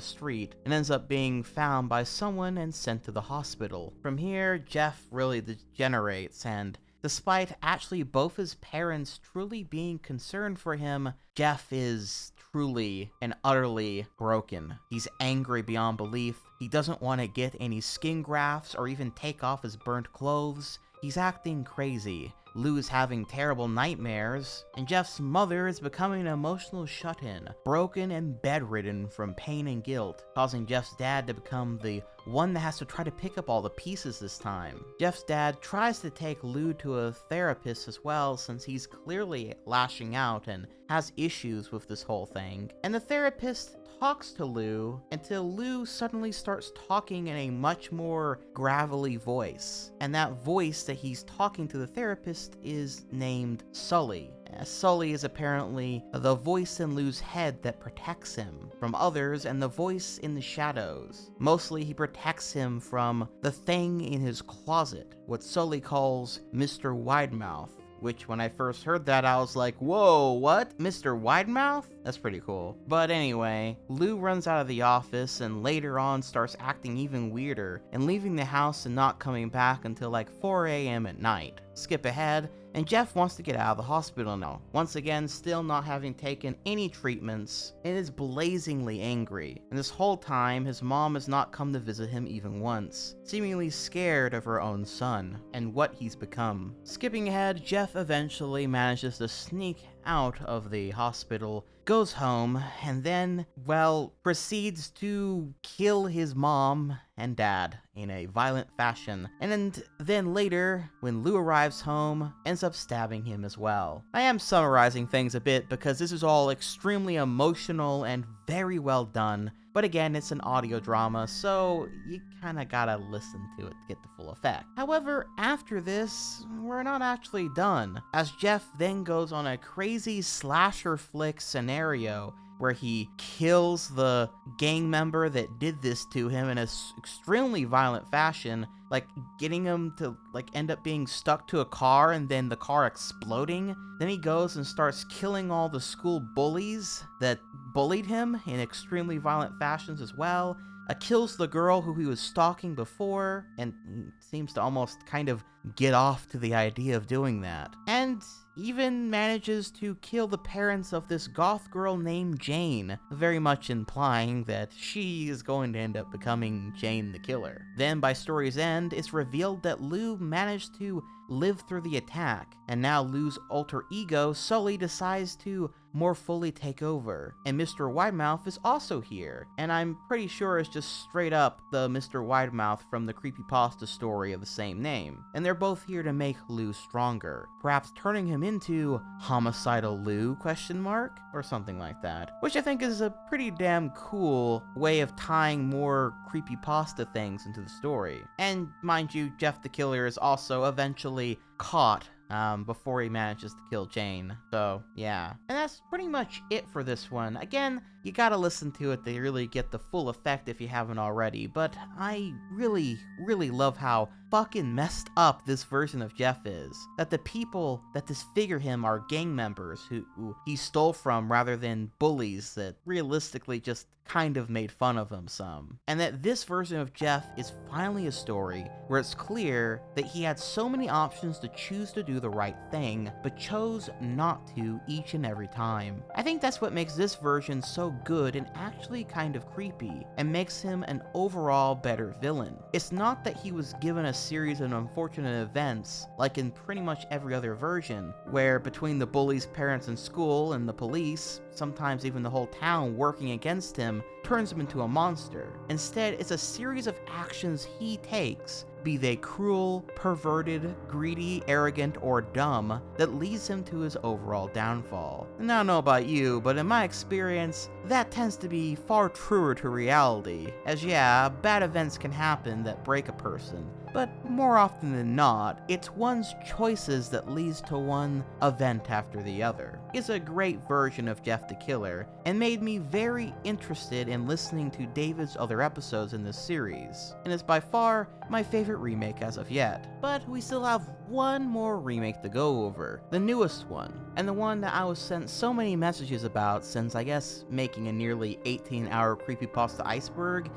street, and ends up being found by someone and sent to the hospital. From here, Jeff really degenerates, and despite actually both his parents truly being concerned for him, Jeff is truly and utterly broken. He's angry beyond belief. He doesn't want to get any skin grafts or even take off his burnt clothes. He's acting crazy. Lou's having terrible nightmares, and Jeff's mother is becoming an emotional shut-in, broken and bedridden from pain and guilt, causing Jeff's dad to become the one that has to try to pick up all the pieces this time. Jeff's dad tries to take Lou to a therapist as well, since he's clearly lashing out and has issues with this whole thing, and the therapist talks to Lou until Lou suddenly starts talking in a much more gravelly voice. And that voice that he's talking to the therapist is named Sully. as Sully is apparently the voice in Lou's head that protects him from others and the voice in the shadows. Mostly he protects him from the thing in his closet, what Sully calls Mr. Widemouth. Which, when I first heard that, I was like, whoa, what? Mr. Widemouth? That's pretty cool. But anyway, Lou runs out of the office and later on starts acting even weirder and leaving the house and not coming back until like 4 a.m. at night. Skip ahead, and Jeff wants to get out of the hospital now. Once again, still not having taken any treatments, and is blazingly angry. And this whole time, his mom has not come to visit him even once, seemingly scared of her own son, and what he's become. Skipping ahead, Jeff eventually manages to sneak out of the hospital, goes home, and then, well, proceeds to kill his mom and dad in a violent fashion. And then later, when Lou arrives home, ends up stabbing him as well. I am summarizing things a bit because this is all extremely emotional and very well done. But again, it's an audio drama, so you kinda gotta listen to it to get the full effect. However, after this, we're not actually done, as Jeff then goes on a crazy slasher flick scenario where he kills the gang member that did this to him in a extremely violent fashion, like getting him to like end up being stuck to a car and then the car exploding. Then he goes and starts killing all the school bullies that bullied him in extremely violent fashions as well. Kills the girl who he was stalking before, and seems to almost kind of get off to the idea of doing that. And even manages to kill the parents of this goth girl named Jane, very much implying that she is going to end up becoming Jane the Killer. Then by story's end, it's revealed that Lou managed to live through the attack, and now Lou's alter ego, Sully, decides to more fully take over. And Mr. Widemouth is also here, and I'm pretty sure it's just straight up the Mr. Widemouth from the creepypasta story of the same name. And they're both here to make Lou stronger, perhaps turning him into Homicidal Lou, ? Or something like that. Which I think is a pretty damn cool way of tying more creepypasta things into the story. And mind you, Jeff the Killer is also eventually caught before he manages to kill Jane. So, yeah. And that's pretty much it for this one. Again, you gotta listen to it to really get the full effect if you haven't already, but I really, really love how fucking messed up this version of Jeff is. That the people that disfigure him are gang members who he stole from rather than bullies that realistically just kind of made fun of him some. And that this version of Jeff is finally a story where it's clear that he had so many options to choose to do the right thing, but chose not to each and every time. I think that's what makes this version so good and actually kind of creepy, and makes him an overall better villain. It's not that he was given a series of unfortunate events, like in pretty much every other version, where between the bully's parents in school and the police, sometimes even the whole town working against him, turns him into a monster. Instead, it's a series of actions he takes, be they cruel, perverted, greedy, arrogant, or dumb, that leads him to his overall downfall. And I don't know about you, but in my experience, that tends to be far truer to reality, as yeah, bad events can happen that break a person, but more often than not, it's one's choices that leads to one event after the other. It's a great version of Jeff the Killer, and made me very interested in listening to David's other episodes in this series, and is by far my favorite remake as of yet. But we still have one more remake to go over, the newest one, and the one that I was sent so many messages about since I guess making a nearly 18-hour creepypasta iceberg,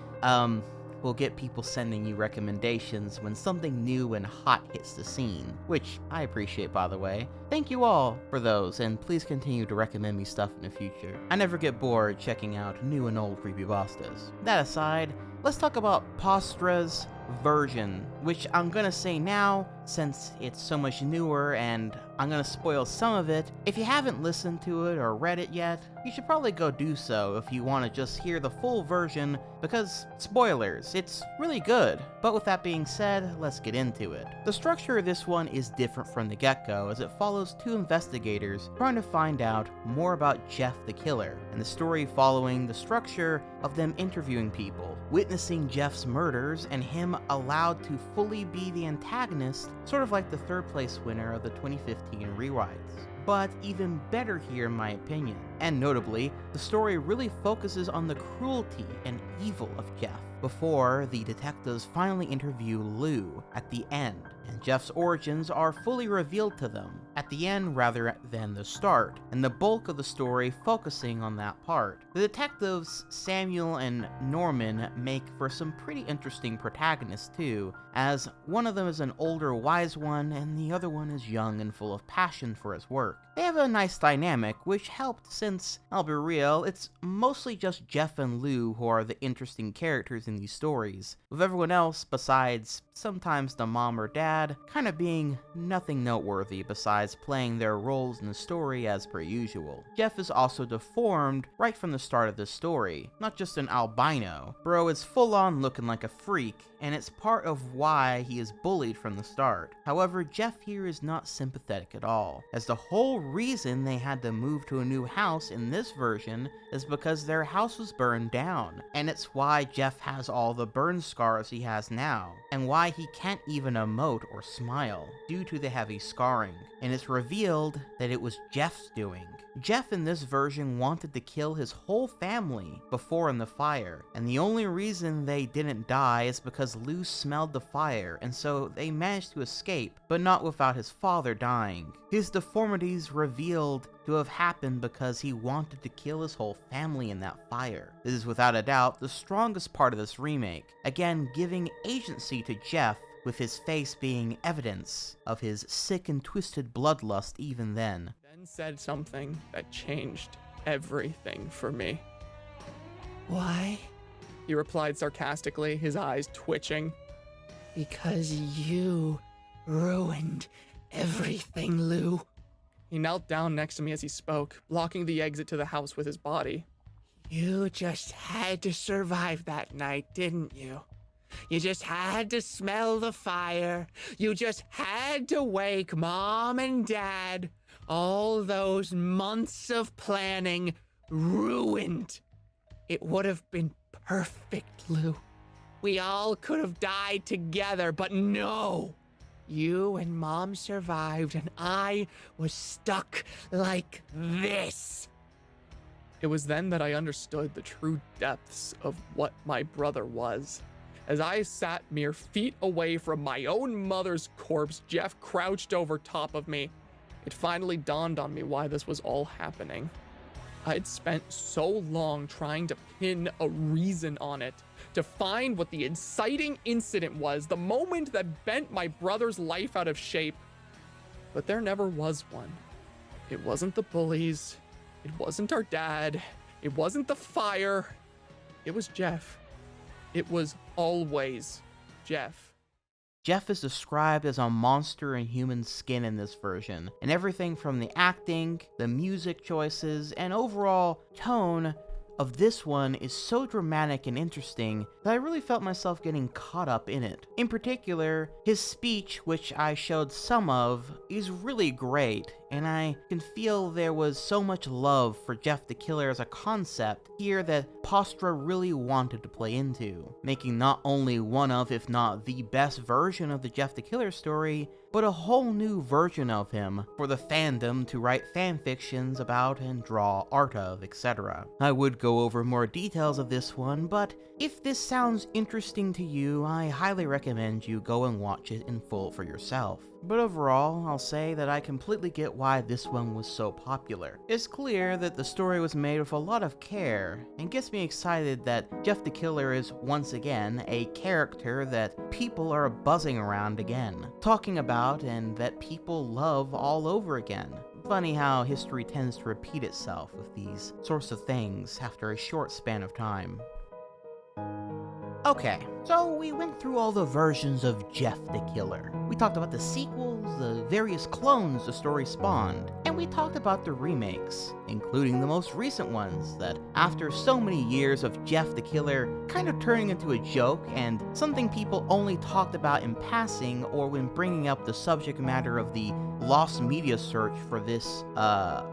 will get people sending you recommendations when something new and hot hits the scene, which I appreciate, by the way. Thank you all for those, and please continue to recommend me stuff in the future. I never get bored checking out new and old creepypastas. That aside, let's talk about Pastra's version, which I'm gonna say now since it's so much newer and I'm gonna spoil some of it. If you haven't listened to it or read it yet, you should probably go do so if you want to just hear the full version, because spoilers, it's really good. But with that being said, let's get into it. The structure of this one is different from the get-go, as it follows two investigators trying to find out more about Jeff the Killer, and the story following the structure of them interviewing people, witnessing Jeff's murders, and him allowed to fully be the antagonist, sort of like the third place winner of the 2015 rewrites. but even better here in my opinion. And notably, the story really focuses on the cruelty and evil of Jeff before the detectives finally interview Lou at the end, and Jeff's origins are fully revealed to them at the end rather than the start, and the bulk of the story focusing on that part. The detectives, Samuel and Norman, make for some pretty interesting protagonists too, as one of them is an older wise one and the other one is young and full of passion for his work. They have a nice dynamic, which helped since, I'll be real, it's mostly just Jeff and Lou who are the interesting characters in these stories, with everyone else, besides sometimes the mom or dad, kind of being nothing noteworthy besides playing their roles in the story as per usual. Jeff is also deformed right from the start of the story, not just an albino. Bro is full on looking like a freak, and it's part of why he is bullied from the start. However, Jeff here is not sympathetic at all, as the whole reason they had to move to a new house in this version is because their house was burned down, and it's why Jeff has all the burn scars he has now, and why he can't even emote or smile due to the heavy scarring, and it's revealed that it was Jeff's doing. Jeff in this version wanted to kill his whole family before in the fire, and the only reason they didn't die is because Lou smelled the fire, and so they managed to escape, but not without his father dying. His deformities revealed to have happened because he wanted to kill his whole family in that fire. This is without a doubt the strongest part of this remake, again giving agency to Jeff, with his face being evidence of his sick and twisted bloodlust even then. Then said something that changed everything for me. Why? He replied sarcastically, his eyes twitching. Because you ruined everything, Lou. He knelt down next to me as he spoke, blocking the exit to the house with his body. You just had to survive that night, didn't you? You just had to smell the fire. You just had to wake Mom and Dad. All those months of planning ruined. It would have been perfect, Lou. We all could have died together, but no. You and Mom survived, and I was stuck like this. It was then that I understood the true depths of what my brother was. As I sat mere feet away from my own mother's corpse, Jeff crouched over top of me. It finally dawned on me why this was all happening. I'd spent so long trying to pin a reason on it, to find what the inciting incident was, the moment that bent my brother's life out of shape. But there never was one. It wasn't the bullies. It wasn't our dad. It wasn't the fire. It was Jeff. It was always Jeff. Jeff is described as a monster in human skin in this version, and everything from the acting, the music choices, and overall tone of this one is so dramatic and interesting that I really felt myself getting caught up in it. In particular, his speech, which I showed some of, is really great, and I can feel there was so much love for Jeff the Killer as a concept here that Pastra really wanted to play into, making not only one of, if not the best version of the Jeff the Killer story, but a whole new version of him for the fandom to write fanfictions about and draw art of, etc. I would go over more details of this one, but if this sounds interesting to you, I highly recommend you go and watch it in full for yourself. But overall, I'll say that I completely get why this one was so popular. It's clear that the story was made with a lot of care, and gets me excited that Jeff the Killer is once again a character that people are buzzing around again, talking about, and that people love all over again. Funny how history tends to repeat itself with these sorts of things after a short span of time. Okay, so we went through all the versions of Jeff the Killer. We talked about the sequels, the various clones the story spawned, and we talked about the remakes, including the most recent ones that, after so many years of Jeff the Killer kind of turning into a joke and something people only talked about in passing or when bringing up the subject matter of the lost media search for this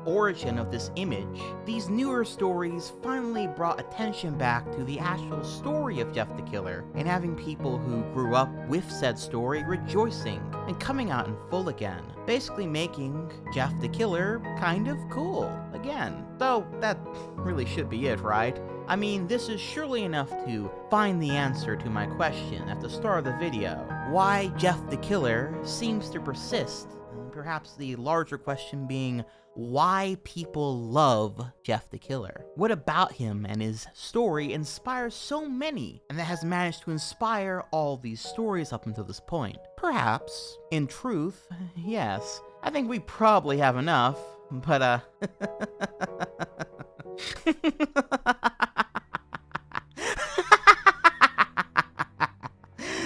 origin of this image, these newer stories finally brought attention back to the actual story of Jeff the Killer, and having people who grew up with said story rejoicing and coming out in full again, basically making Jeff the Killer kind of cool again. So that really should be it, right? I mean, this is surely enough to find the answer to my question at the start of the video. Why Jeff the Killer seems to persist. Perhaps the larger question being why people love Jeff the Killer. What about him and his story inspires so many, and that has managed to inspire all these stories up until this point? Perhaps, in truth, yes. I think we probably have enough, but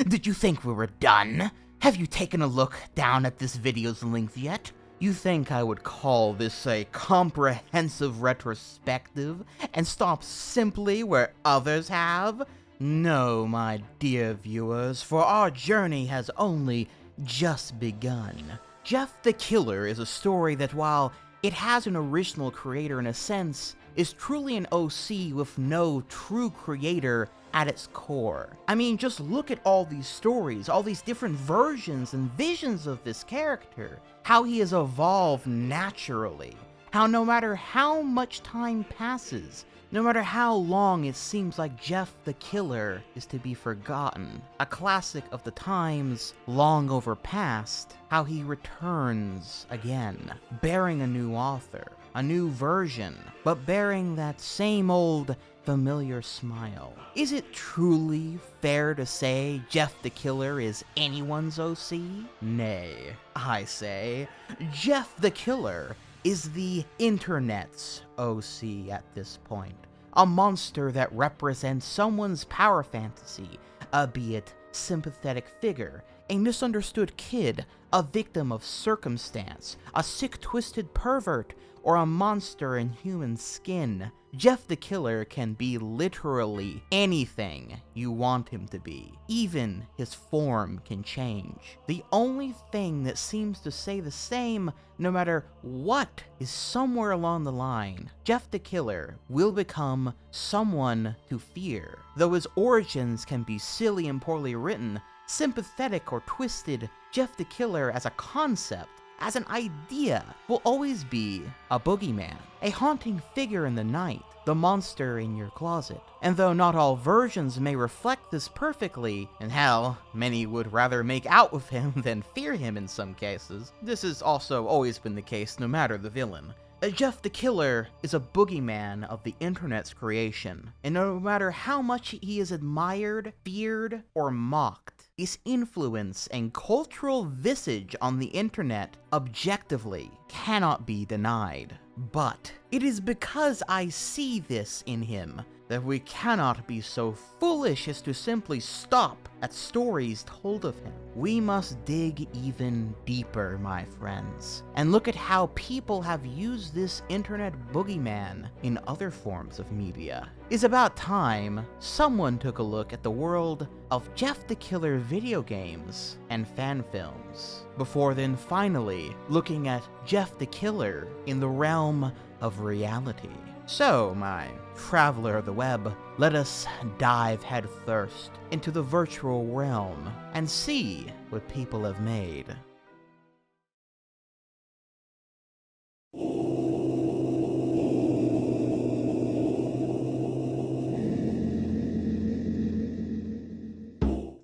Did you think we were done? Have you taken a look down at this video's length yet? You think I would call this a comprehensive retrospective and stop simply where others have? No, my dear viewers, for our journey has only just begun. Jeff the Killer is a story that, while it has an original creator in a sense, is truly an OC with no true creator at its core. I mean, just look at all these stories, all these different versions and visions of this character, how he has evolved naturally, how no matter how much time passes, no matter how long it seems like Jeff the Killer is to be forgotten, a classic of the times long overpast, how he returns again, bearing a new author, a new version, but bearing that same old familiar smile. Is it truly fair to say Jeff the Killer is anyone's OC? Nay, I say, Jeff the Killer is the internet's OC at this point. A monster that represents someone's power fantasy, albeit sympathetic figure, a misunderstood kid, a victim of circumstance, a sick twisted pervert, or a monster in human skin. Jeff the Killer can be literally anything you want him to be. Even his form can change. The only thing that seems to stay the same, no matter what, is somewhere along the line, Jeff the Killer will become someone to fear. Though his origins can be silly and poorly written, sympathetic or twisted, Jeff the Killer as a concept, as an idea, will always be a boogeyman, a haunting figure in the night, the monster in your closet. And though not all versions may reflect this perfectly, and hell, many would rather make out with him than fear him in some cases, this has also always been the case no matter the villain. Jeff the Killer is a boogeyman of the internet's creation, and no matter how much he is admired, feared, or mocked, his influence and cultural visage on the internet objectively cannot be denied. But it is because I see this in him that we cannot be so foolish as to simply stop at stories told of him. We must dig even deeper, my friends, and look at how people have used this internet boogeyman in other forms of media. It's about time someone took a look at the world of Jeff the Killer video games and fan films, before then finally looking at Jeff the Killer in the realm of reality. So, my traveler of the web, let us dive headfirst into the virtual realm and see what people have made.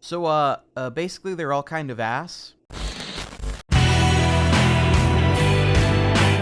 So, basically they're all kind of ass.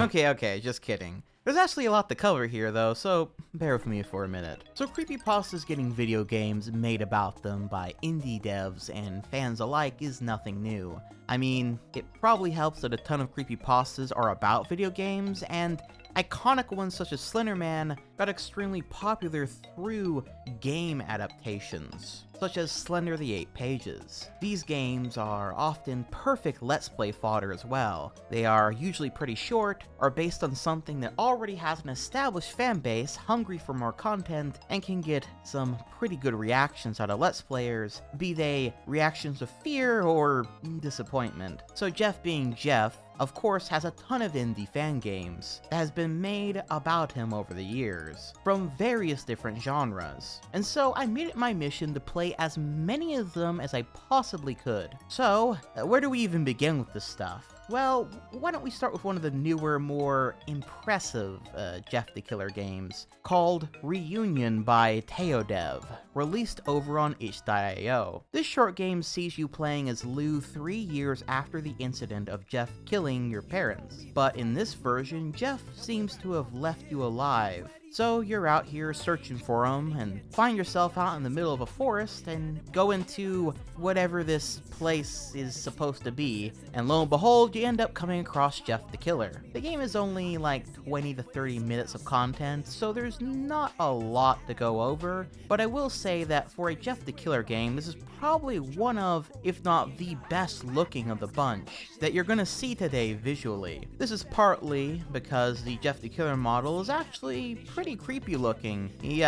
Okay, just kidding. There's actually a lot to cover here, though, so bear with me for a minute. So creepypastas getting video games made about them by indie devs and fans alike is nothing new. I mean, it probably helps that a ton of creepypastas are about video games, and iconic ones such as Slenderman got extremely popular through game adaptations, such as Slender the 8 Pages. These games are often perfect Let's Play fodder as well. They are usually pretty short, are based on something that already has an established fanbase hungry for more content, and can get some pretty good reactions out of Let's Players, be they reactions of fear or disappointment. So Jeff being Jeff, of course, has a ton of indie fan games that has been made about him over the years, from various different genres. And so I made it my mission to play as many of them as I possibly could. So, where do we even begin with this stuff? Well, why don't we start with one of the newer, more impressive Jeff the Killer games, called Reunion by Teodev, released over on itch.io. This short game sees you playing as Lou 3 years after the incident of Jeff killing your parents, but in this version, Jeff seems to have left you alive. So you're out here searching for him, and find yourself out in the middle of a forest, and go into whatever this place is supposed to be, and lo and behold, you end up coming across Jeff the Killer. The game is only like 20 to 30 minutes of content, so there's not a lot to go over, but I will say that for a Jeff the Killer game, this is probably one of, if not the best looking of the bunch, that you're gonna see today visually. This is partly because the Jeff the Killer model is actually pretty creepy looking. He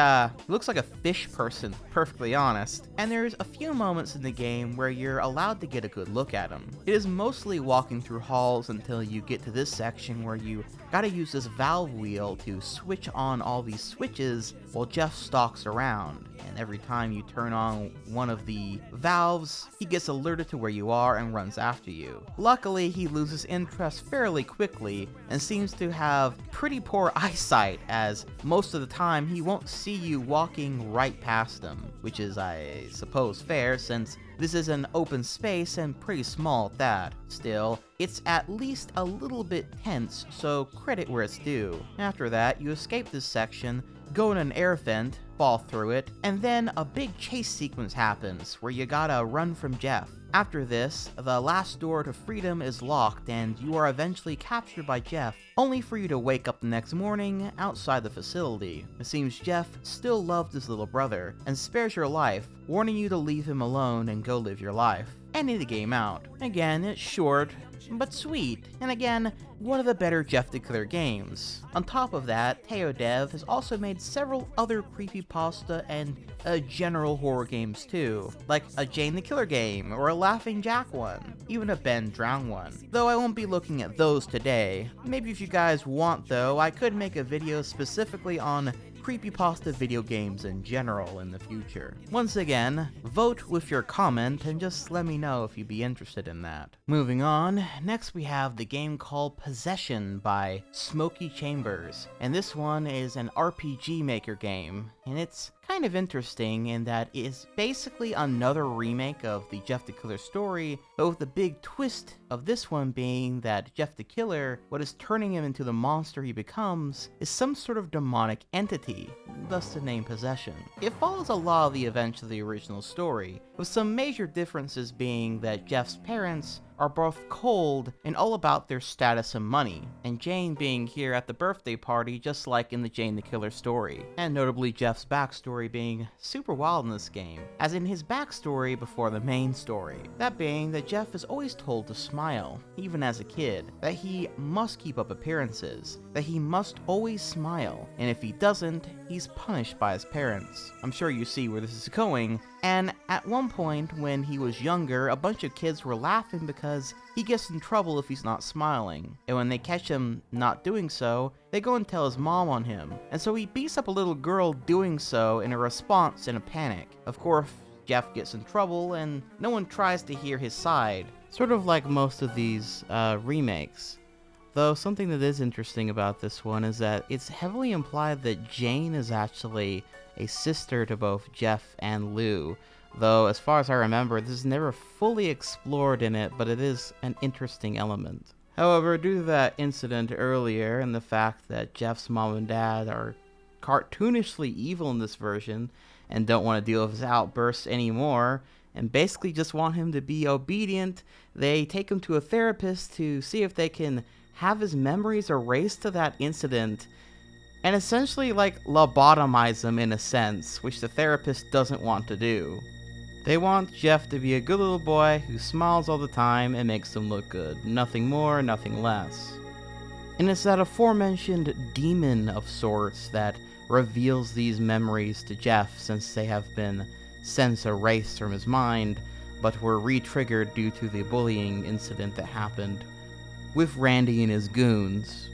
looks like a fish person, perfectly honest. And there's a few moments in the game where you're allowed to get a good look at him. It is mostly walking through halls until you get to this section where you gotta use this valve wheel to switch on all these switches while Jeff stalks around. And every time you turn on one of the valves, he gets alerted to where you are and runs after you. Luckily, he loses interest fairly quickly and seems to have pretty poor eyesight, as most of the time he won't see you walking right past him, which is, I suppose, fair since this is an open space and pretty small at that. Still, it's at least a little bit tense, so credit where it's due. After that, you escape this section, go in an air vent, fall through it, and then a big chase sequence happens where you gotta run from Jeff. After this, the last door to freedom is locked and you are eventually captured by Jeff, only for you to wake up the next morning outside the facility. It seems Jeff still loved his little brother and spares your life, warning you to leave him alone and go live your life. Ending the game out. Again, it's short, but sweet, and again, one of the better Jeff the Killer games. On top of that, Teodev has also made several other creepypasta and general horror games too, like a Jane the Killer game, or a Laughing Jack one, even a Ben Drown one. Though I won't be looking at those today. Maybe if you guys want though, I could make a video specifically on creepypasta video games in general in the future. Once again, vote with your comment and just let me know if you'd be interested in that. Moving on, next we have the game called Possession by Smoky Chambers, and this one is an RPG Maker game, and it's kind of interesting in that it is basically another remake of the Jeff the Killer story, but with the big twist of this one being that Jeff the Killer, what is turning him into the monster he becomes, is some sort of demonic entity, thus the name Possession. It follows a lot of the events of the original story, with some major differences being that Jeff's parents are both cold and all about their status and money, and Jane being here at the birthday party just like in the Jane the Killer story, and notably Jeff's backstory being super wild in this game, as in his backstory before the main story. That being that Jeff is always told to smile, even as a kid, that he must keep up appearances, that he must always smile, and if he doesn't, he's punished by his parents. I'm sure you see where this is going, and at one point when he was younger, a bunch of kids were laughing because he gets in trouble if he's not smiling, and when they catch him not doing so, they go and tell his mom on him, and so he beats up a little girl doing so in a response in a panic. Of course, Jeff gets in trouble and no one tries to hear his side, sort of like most of these remakes. Though something that is interesting about this one is that it's heavily implied that Jane is actually a sister to both Jeff and Lou, though as far as I remember, this is never fully explored in it, but it is an interesting element. However, due to that incident earlier and the fact that Jeff's mom and dad are cartoonishly evil in this version and don't want to deal with his outbursts anymore, and basically just want him to be obedient, they take him to a therapist to see if they can have his memories erased to that incident, and essentially like lobotomize him in a sense, which the therapist doesn't want to do. They want Jeff to be a good little boy who smiles all the time and makes them look good. Nothing more, nothing less. And it's that aforementioned demon of sorts that reveals these memories to Jeff, since they have been since erased from his mind, but were re-triggered due to the bullying incident that happened. with Randy and his goons.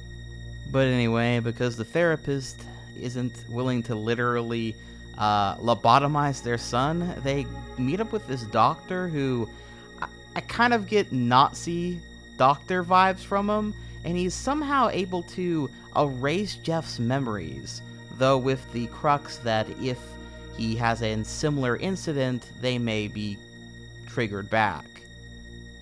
But anyway, because the therapist isn't willing to literally lobotomize their son, they meet up with this doctor who I kind of get Nazi doctor vibes from him, and he's somehow able to erase Jeff's memories, though with the crux that if he has a similar incident, they may be triggered back.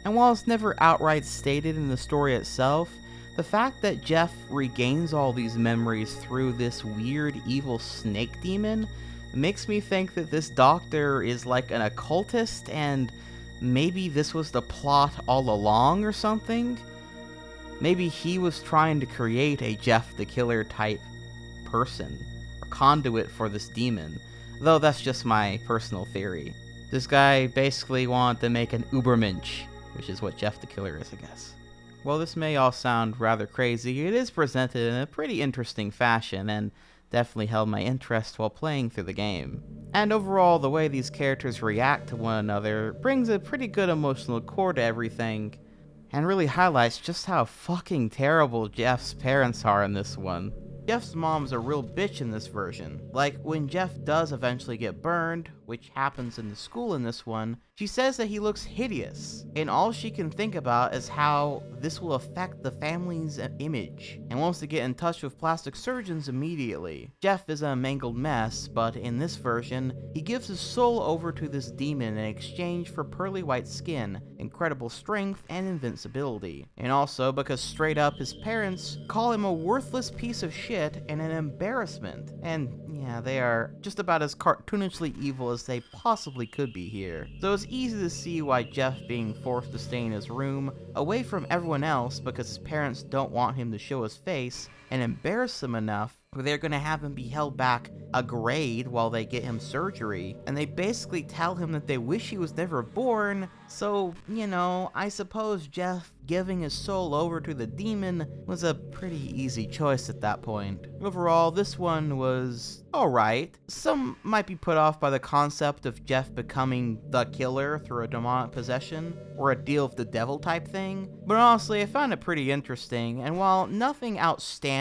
And while it's never outright stated in the story itself, the fact that Jeff regains all these memories through this weird evil snake demon makes me think that this doctor is like an occultist, and maybe this was the plot all along or something? Maybe he was trying to create a Jeff the Killer type person, or conduit for this demon, though that's just my personal theory. This guy basically wanted to make an Ubermensch, which is what Jeff the Killer is, I guess. While this may all sound rather crazy, it is presented in a pretty interesting fashion, and definitely held my interest while playing through the game. And overall, the way these characters react to one another brings a pretty good emotional core to everything, and really highlights just how fucking terrible Jeff's parents are in this one. Jeff's mom's a real bitch in this version. Like, when Jeff does eventually get burned, which happens in the school in this one, she says that he looks hideous, and all she can think about is how this will affect the family's image, and wants to get in touch with plastic surgeons immediately. Jeff is a mangled mess, but in this version, he gives his soul over to this demon in exchange for pearly white skin, incredible strength, and invincibility. And also because straight up his parents call him a worthless piece of shit and an embarrassment. And yeah, they are just about as cartoonishly evil as they possibly could be here. So it's easy to see why Jeff being forced to stay in his room, away from everyone else because his parents don't want him to show his face and embarrass them enough, where they're gonna have him be held back a grade while they get him surgery, and they basically tell him that they wish he was never born. So, you know, I suppose Jeff giving his soul over to the demon was a pretty easy choice at that point. Overall, this one was alright. Some might be put off by the concept of Jeff becoming the killer through a demonic possession, or a deal with the devil type thing, but honestly, I found it pretty interesting, and while nothing outstanding,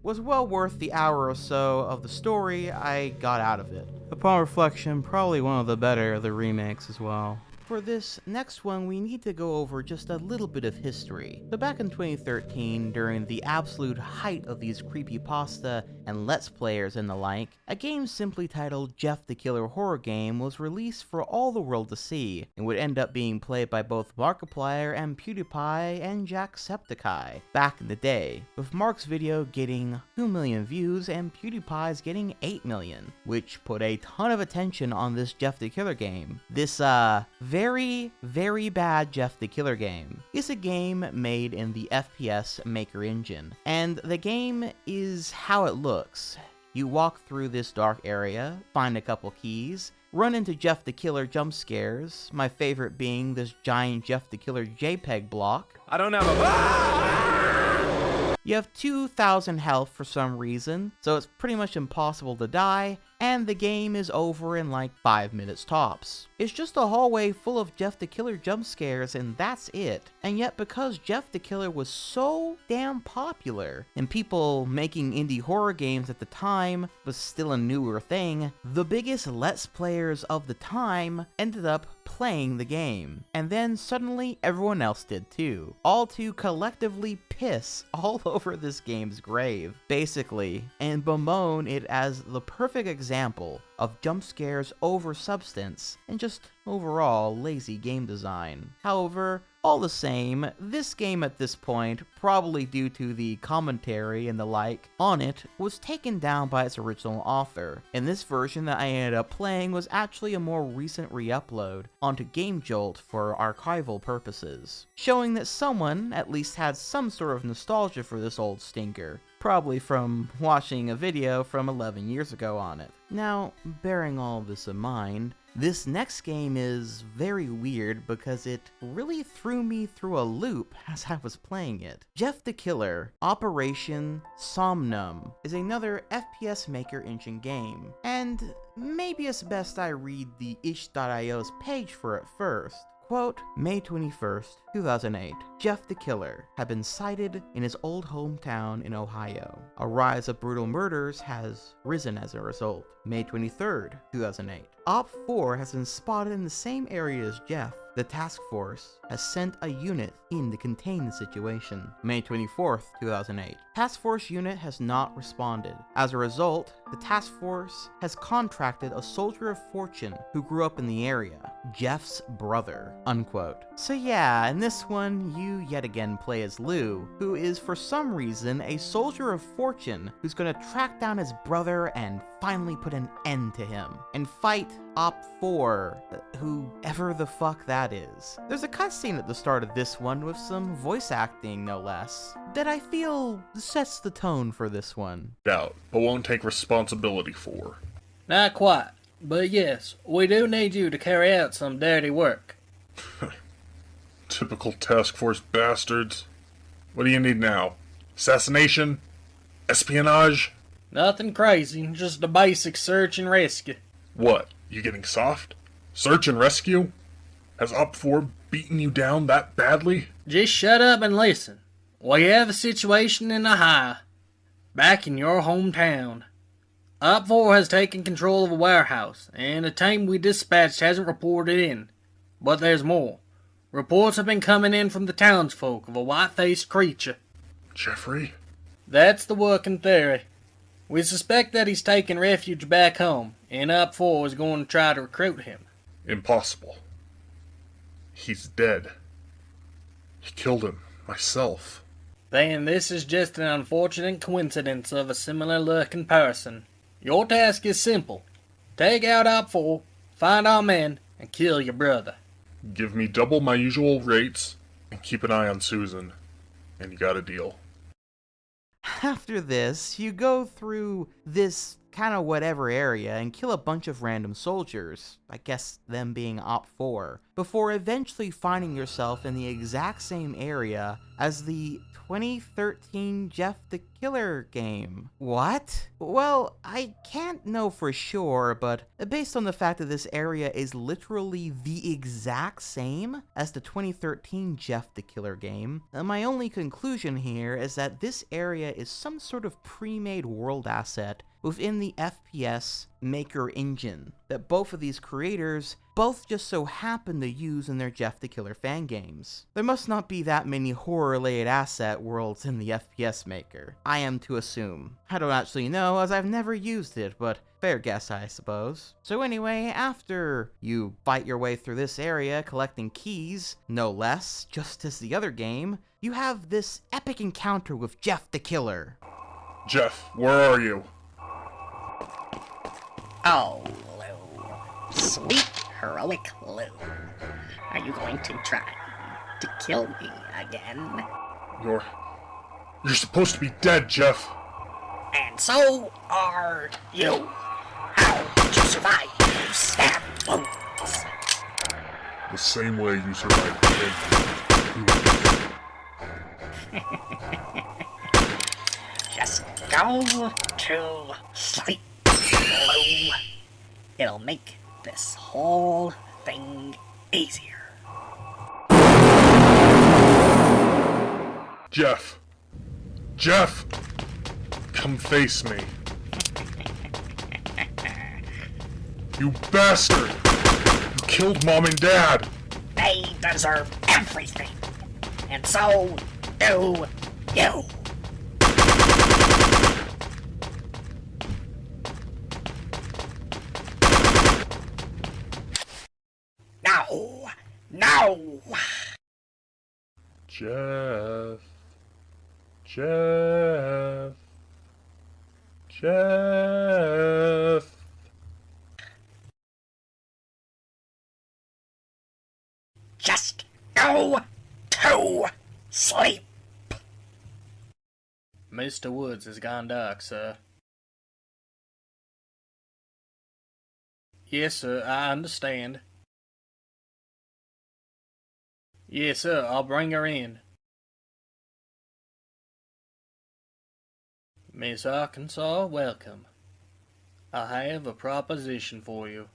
was well worth the hour or so of the story I got out of it. Upon reflection, probably one of the better of the remakes as well. For this next one, we need to go over just a little bit of history. So back in 2013, during the absolute height of these creepypasta and Let's Players and the like, a game simply titled Jeff the Killer Horror Game was released for all the world to see, and would end up being played by both Markiplier and PewDiePie and Jacksepticeye back in the day, with Mark's video getting 2 million views and PewDiePie's getting 8 million, which put a ton of attention on this Jeff the Killer game. This, very, very bad Jeff the Killer game is a game made in the FPS Maker engine, and the game is how it looks. You walk through this dark area, find a couple keys, run into Jeff the Killer jump scares, my favorite being this giant Jeff the Killer JPEG block. I don't have a... You have 2,000 health for some reason, so it's pretty much impossible to die, and the game is over in like 5 minutes tops. It's just a hallway full of Jeff the Killer jump scares, and that's it. And yet, because Jeff the Killer was so damn popular, and people making indie horror games at the time was still a newer thing, the biggest Let's Players of the time ended up playing the game. And then suddenly everyone else did too. All to collectively piss all over this game's grave, basically, and bemoan it as the perfect example of jump scares over substance and just overall lazy game design. However, all the same, this game at this point, probably due to the commentary and the like on it, was taken down by its original author, and this version that I ended up playing was actually a more recent re-upload onto GameJolt for archival purposes, showing that someone at least had some sort of nostalgia for this old stinker, probably from watching a video from 11 years ago on it. Now, bearing all this in mind, this next game is very weird because it really threw me through a loop as I was playing it. Jeff the Killer Operation Somnum is another FPS Maker engine game, and maybe it's best I read the itch.io's page for it first. Quote, May 21st, 2008. Jeff the Killer had been sighted in his old hometown in Ohio. A rise of brutal murders has risen as a result. May 23rd, 2008. Op 4 has been spotted in the same area as Jeff. The task force has sent a unit in to contain the situation. May 24th, 2008. Task force unit has not responded. As a result, the task force has contracted a soldier of fortune who grew up in the area, Jeff's brother, unquote. So yeah, in this one, you yet again play as Lou, who is for some reason a soldier of fortune who's gonna track down his brother and finally put an end to him, and fight Op 4, whoever the fuck that is. There's a cutscene at the start of this one with some voice acting, no less, that I feel sets the tone for this one. Doubt, but won't take responsibility for. Not quite, but yes, we do need you to carry out some dirty work. Typical task force bastards. What do you need now? Assassination? Espionage? Nothing crazy, just a basic search and rescue. What? You getting soft? Search and rescue? Has Op 4 beaten you down that badly? Just shut up and listen. We have a situation in Ohio, back in your hometown. Op 4 has taken control of a warehouse, and the team we dispatched hasn't reported in. But there's more. Reports have been coming in from the townsfolk of a white-faced creature. Jeffrey? That's the working theory. We suspect that he's taken refuge back home, and Op 4 is going to try to recruit him. Impossible. He's dead. He killed him, myself. Then this is just an unfortunate coincidence of a similar-looking person. Your task is simple. Take out Op 4, find our men, and kill your brother. Give me double my usual rates, and keep an eye on Susan. And you got a deal. After this, you go through this kind of whatever area and kill a bunch of random soldiers, I guess them being Op 4, before eventually finding yourself in the exact same area as the 2013 Jeff the Killer game. What? Well, I can't know for sure, but based on the fact that this area is literally the exact same as the 2013 Jeff the Killer game, my only conclusion here is that this area is some sort of pre-made world asset within the FPS Maker engine that both of these creators both just so happen to use in their Jeff the Killer fan games. There must not be that many horror-related asset worlds in the FPS Maker, I am to assume. I don't actually know, as I've never used it, but fair guess, I suppose. So anyway, after you fight your way through this area collecting keys, no less, just as the other game, you have this epic encounter with Jeff the Killer. Jeff, where are you? Oh, Lou. Sweet, heroic Lou. Are you going to try to kill me again? You're supposed to be dead, Jeff. And so are you. How did you survive those stab wounds? The same way you survived him. Just go to sleep, Lou. It'll make this whole thing easier. Jeff! Jeff! Come face me. You bastard! You killed Mom and Dad! They deserve everything. And so do you. No! No! Jeff. Jeff. Jeff. Just go to sleep. Mr. Woods has gone dark, sir. Yes, sir, I understand. Yes, sir, I'll bring her in. Miss Arkansas, welcome. I have a proposition for you.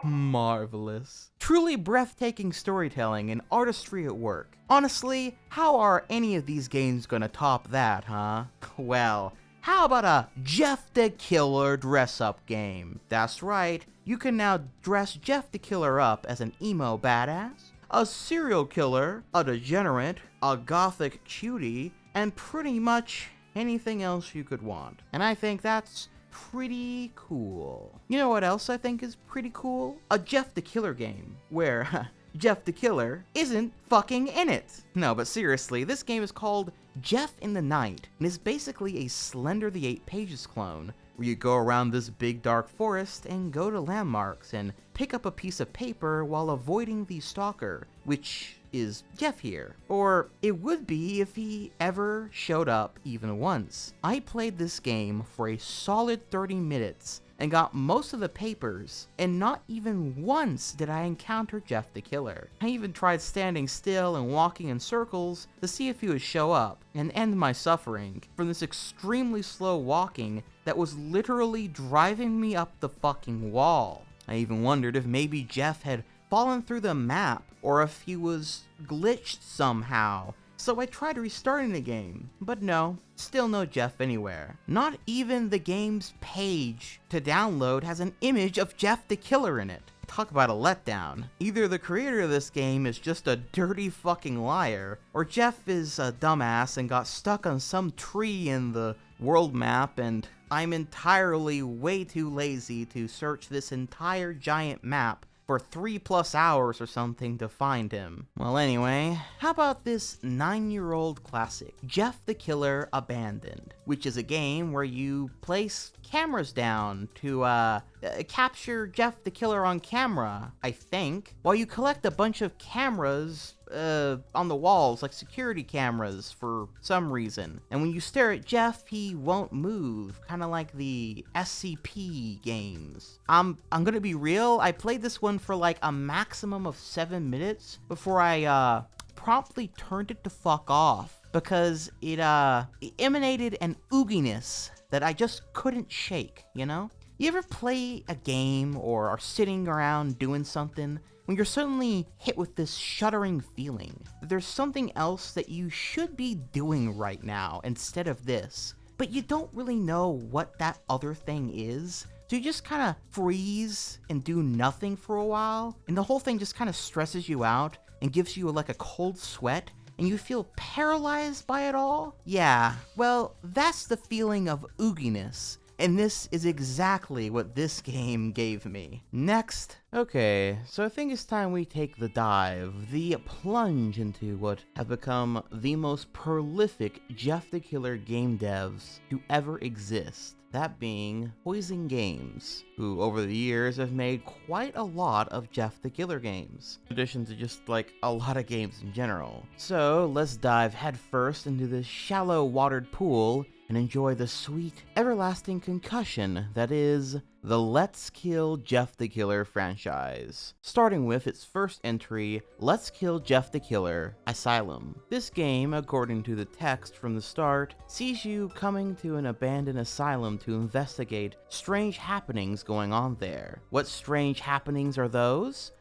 Marvelous. Truly breathtaking storytelling and artistry at work. Honestly, how are any of these games gonna top that, huh? Well, how about a Jeff the Killer dress-up game? That's right, you can now dress Jeff the Killer up as an emo badass, a serial killer, a degenerate, a gothic cutie, and pretty much anything else you could want. And I think that's pretty cool. You know what else I think is pretty cool? A Jeff the Killer game, where Jeff the Killer isn't fucking in it. No, but seriously, this game is called Jeff in the Night, and is basically a Slender the 8 Pages clone, where you go around this big dark forest and go to landmarks and pick up a piece of paper while avoiding the stalker, which is Jeff here. Or it would be if he ever showed up even once. I played this game for a solid 30 minutes and got most of the papers, and not even once did I encounter Jeff the Killer. I even tried standing still and walking in circles to see if he would show up and end my suffering from this extremely slow walking that was literally driving me up the fucking wall. I even wondered if maybe Jeff had fallen through the map or if he was glitched somehow. So I tried restarting the game, but no, still no Jeff anywhere. Not even the game's page to download has an image of Jeff the Killer in it. Talk about a letdown. Either the creator of this game is just a dirty fucking liar, or Jeff is a dumbass and got stuck on some tree in the world map, and I'm entirely way too lazy to search this entire giant map for 3+ hours or something to find him. Well, anyway, how about this 9-year-old classic, Jeff the Killer Abandoned, which is a game where you place cameras down to capture Jeff the Killer on camera, I think, while you collect a bunch of cameras on the walls, like security cameras for some reason. And when you stare at Jeff, he won't move, kind of like the SCP games. I'm gonna be real, I played this one for like a maximum of 7 minutes before I promptly turned it to fuck off, because it emanated an ooginess that I just couldn't shake, you know? You ever play a game or are sitting around doing something when you're suddenly hit with this shuddering feeling that there's something else that you should be doing right now instead of this, but you don't really know what that other thing is? So you just kind of freeze and do nothing for a while, and the whole thing just kind of stresses you out and gives you like a cold sweat, and you feel paralyzed by it all? Yeah, well, that's the feeling of ooginess, and this is exactly what this game gave me. Next. Okay, so I think it's time we take the dive, the plunge into what have become the most prolific Jeff the Killer game devs to ever exist. That being Poison Games, who over the years have made quite a lot of Jeff the Killer games, in addition to just like a lot of games in general. So let's dive headfirst into this shallow watered pool and enjoy the sweet, everlasting concussion that is the Let's Kill Jeff the Killer franchise, starting with its first entry, Let's Kill Jeff the Killer Asylum. This game, according to the text from the start, sees you coming to an abandoned asylum to investigate strange happenings going on there. What strange happenings are those?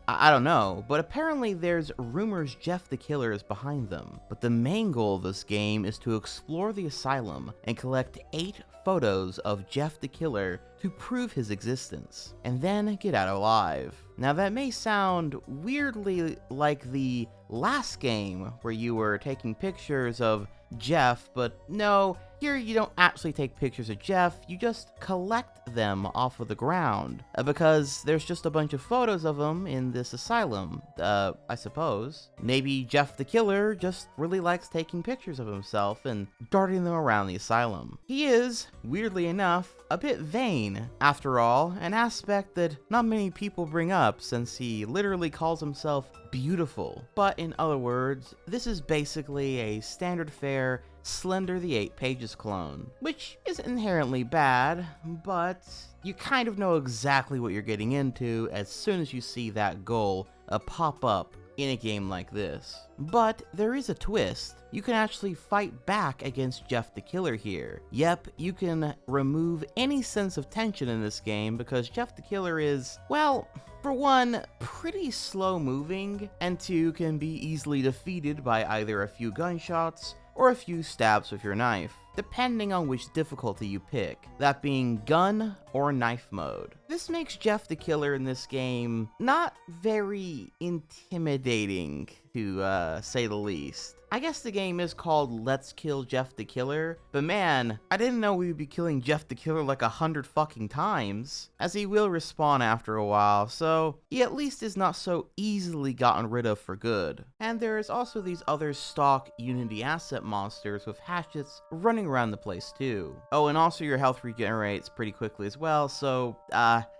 I don't know, but apparently there's rumors Jeff the Killer is behind them. But the main goal of this game is to explore the asylum and collect 8 photos of Jeff the Killer to prove his existence, and then get out alive. Now that may sound weirdly like the last game where you were taking pictures of Jeff, but no, here you don't actually take pictures of Jeff, you just collect them off of the ground, because there's just a bunch of photos of him in this asylum, I suppose. Maybe Jeff the Killer just really likes taking pictures of himself and darting them around the asylum. He is, weirdly enough, a bit vain, after all, an aspect that not many people bring up since he literally calls himself beautiful. But in other words, this is basically a standard fare Slender the 8 Pages clone, which isn't inherently bad, but you kind of know exactly what you're getting into as soon as you see that goal pop up in a game like this. But there is a twist. You can actually fight back against Jeff the Killer here. Yep, you can remove any sense of tension in this game because Jeff the Killer is, well, for one, pretty slow moving, and two, can be easily defeated by either a few gunshots or a few stabs with your knife, depending on which difficulty you pick, that being gun or knife mode. This makes Jeff the Killer in this game not very intimidating, to say the least. I guess the game is called Let's Kill Jeff the Killer, but man, I didn't know we would be killing Jeff the Killer like 100 fucking times, as he will respawn after a while, so he at least is not so easily gotten rid of for good. And there's also these other stock Unity asset monsters with hatchets running around the place too. Oh, and also your health regenerates pretty quickly as well, so,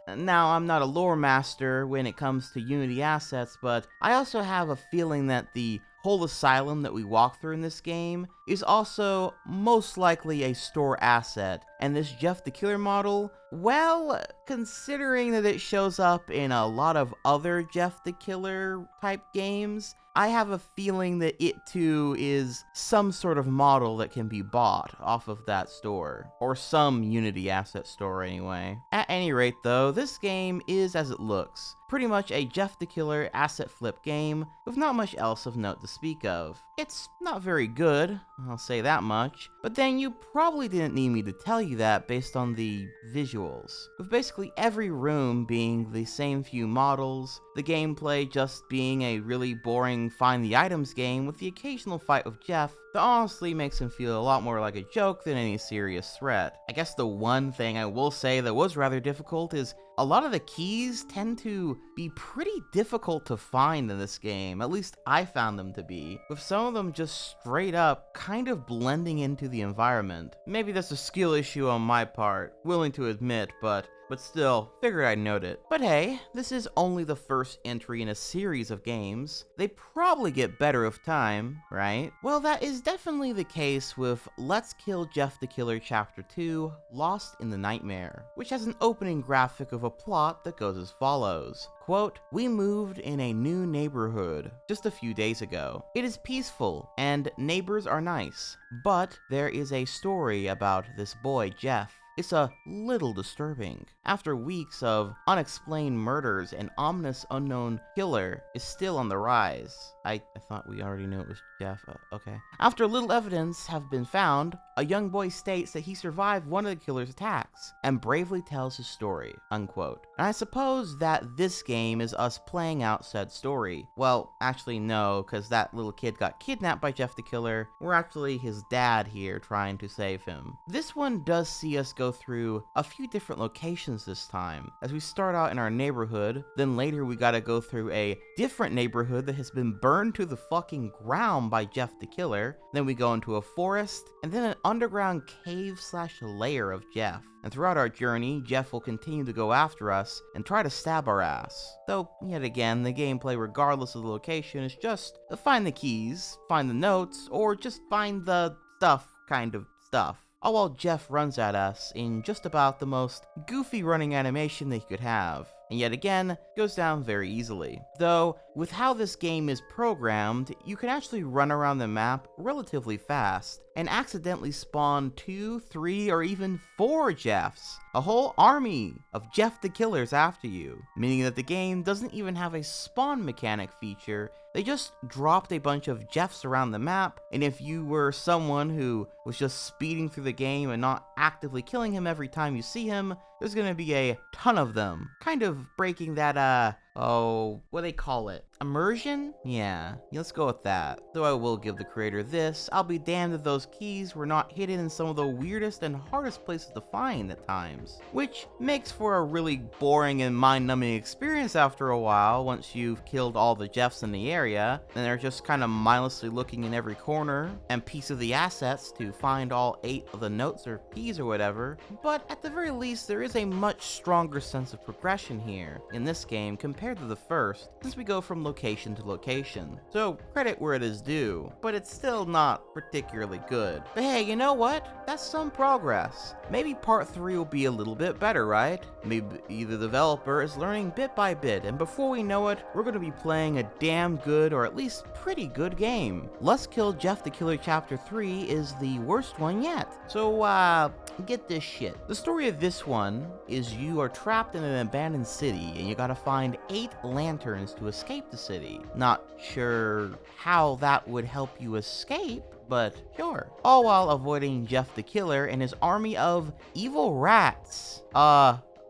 now I'm not a lore master when it comes to Unity assets, but I also have a feeling that the whole asylum that we walk through in this game is also most likely a store asset, and this Jeff the Killer model, well, considering that it shows up in a lot of other Jeff the Killer type games, I have a feeling that it too is some sort of model that can be bought off of that store, or some Unity asset store anyway. At any rate though, this game is as it looks. Pretty much a Jeff the Killer asset flip game with not much else of note to speak of. It's not very good, I'll say that much, but then you probably didn't need me to tell you that based on the visuals. With basically every room being the same few models, the gameplay just being a really boring find the items game with the occasional fight with Jeff that honestly makes him feel a lot more like a joke than any serious threat. I guess the one thing I will say that was rather difficult is a lot of the keys tend to be pretty difficult to find in this game, at least I found them to be, with some of them just straight up kind of blending into the environment. Maybe that's a skill issue on my part, willing to admit, but still, figured I'd note it. But hey, this is only the first entry in a series of games. They probably get better with time, right? Well, that is definitely the case with Let's Kill Jeff the Killer Chapter 2, Lost in the Nightmare, which has an opening graphic of a plot that goes as follows. Quote, "We moved in a new neighborhood just a few days ago. It is peaceful and neighbors are nice, but there is a story about this boy, Jeff. It's a little disturbing. After weeks of unexplained murders, an ominous unknown killer is still on the rise." I thought we already knew it was Jeff. Okay. "After little evidence have been found, a young boy states that he survived one of the killer's attacks and bravely tells his story." Unquote. And I suppose that this game is us playing out said story. Well, actually no, because that little kid got kidnapped by Jeff the Killer. We're actually his dad here trying to save him. This one does see us go through a few different locations this time, as we start out in our neighborhood, then later we gotta go through a different neighborhood that has been burned to the fucking ground by Jeff the Killer, then we go into a forest, and then an underground cave / lair of Jeff. And throughout our journey, Jeff will continue to go after us and try to stab our ass. Though, yet again, the gameplay regardless of the location is just find the keys, find the notes, or just find the stuff kind of stuff. All while Jeff runs at us in just about the most goofy running animation that he could have, and yet again, goes down very easily. Though, with how this game is programmed, you can actually run around the map relatively fast, and accidentally spawn 2, 3, or even 4 Jeffs. A whole army of Jeff the Killers after you, meaning that the game doesn't even have a spawn mechanic feature. They just dropped a bunch of Jeffs around the map, and if you were someone who was just speeding through the game and not actively killing him every time you see him, there's gonna be a ton of them. Kind of breaking that, what do they call it? Immersion? Yeah, let's go with that. Though I will give the creator this, I'll be damned if those keys were not hidden in some of the weirdest and hardest places to find at times. Which makes for a really boring and mind-numbing experience after a while once you've killed all the Jeffs in the area, and they're just kind of mindlessly looking in every corner and piece of the assets to find all 8 of the notes or keys or whatever. But at the very least, there is a much stronger sense of progression here in this game compared to the first, since we go from location to location. So credit where it is due, but it's still not particularly good. But hey, you know what? That's some progress. Maybe part 3 will be a little bit better, right? Maybe the developer is learning bit by by bit, and before we know it, we're gonna be playing a damn good, or at least pretty good game. Let's Kill Jeff the Killer Chapter 3 is the worst one yet. So, get this shit. The story of this one is you are trapped in an abandoned city, and you gotta find 8 lanterns to escape the city. Not sure how that would help you escape, but sure. All while avoiding Jeff the Killer and his army of evil rats.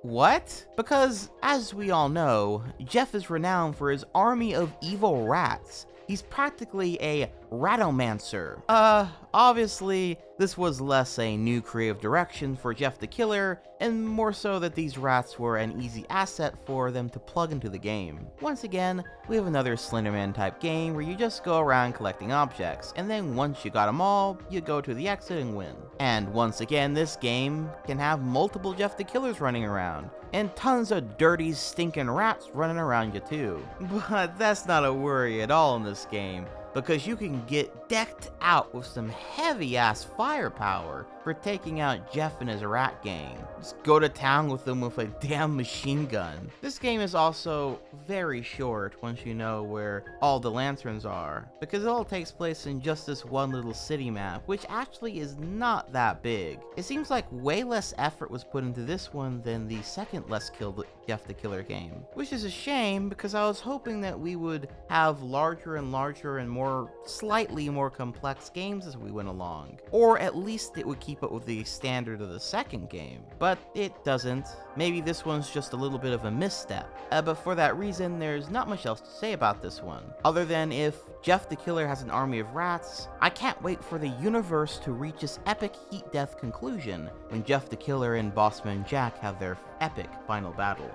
What? Because, as we all know, Jeff is renowned for his army of evil rats. He's practically a ratomancer. Obviously, this was less a new creative direction for Jeff the Killer, and more so that these rats were an easy asset for them to plug into the game. Once again, we have another Slenderman type game where you just go around collecting objects, and then once you got them all, you go to the exit and win. And once again, this game can have multiple Jeff the Killers running around, and tons of dirty, stinking rats running around you too. But that's not a worry at all in this game, because you can get decked out with some heavy-ass firepower for taking out Jeff and his rat gang. Just go to town with them with a damn machine gun. This game is also very short once you know where all the lanterns are, because it all takes place in just this one little city map, which actually is not that big. It seems like way less effort was put into this one than the second Let's Kill Jeff the Killer game, which is a shame because I was hoping that we would have larger and larger and slightly more complex games as we went along, or at least it would keep up with the standard of the second game, but it doesn't. Maybe this one's just a little bit of a misstep, but for that reason there's not much else to say about this one, other than if Jeff the Killer has an army of rats, I can't wait for the universe to reach its epic heat death conclusion when Jeff the Killer and Bossman Jack have their epic final battle.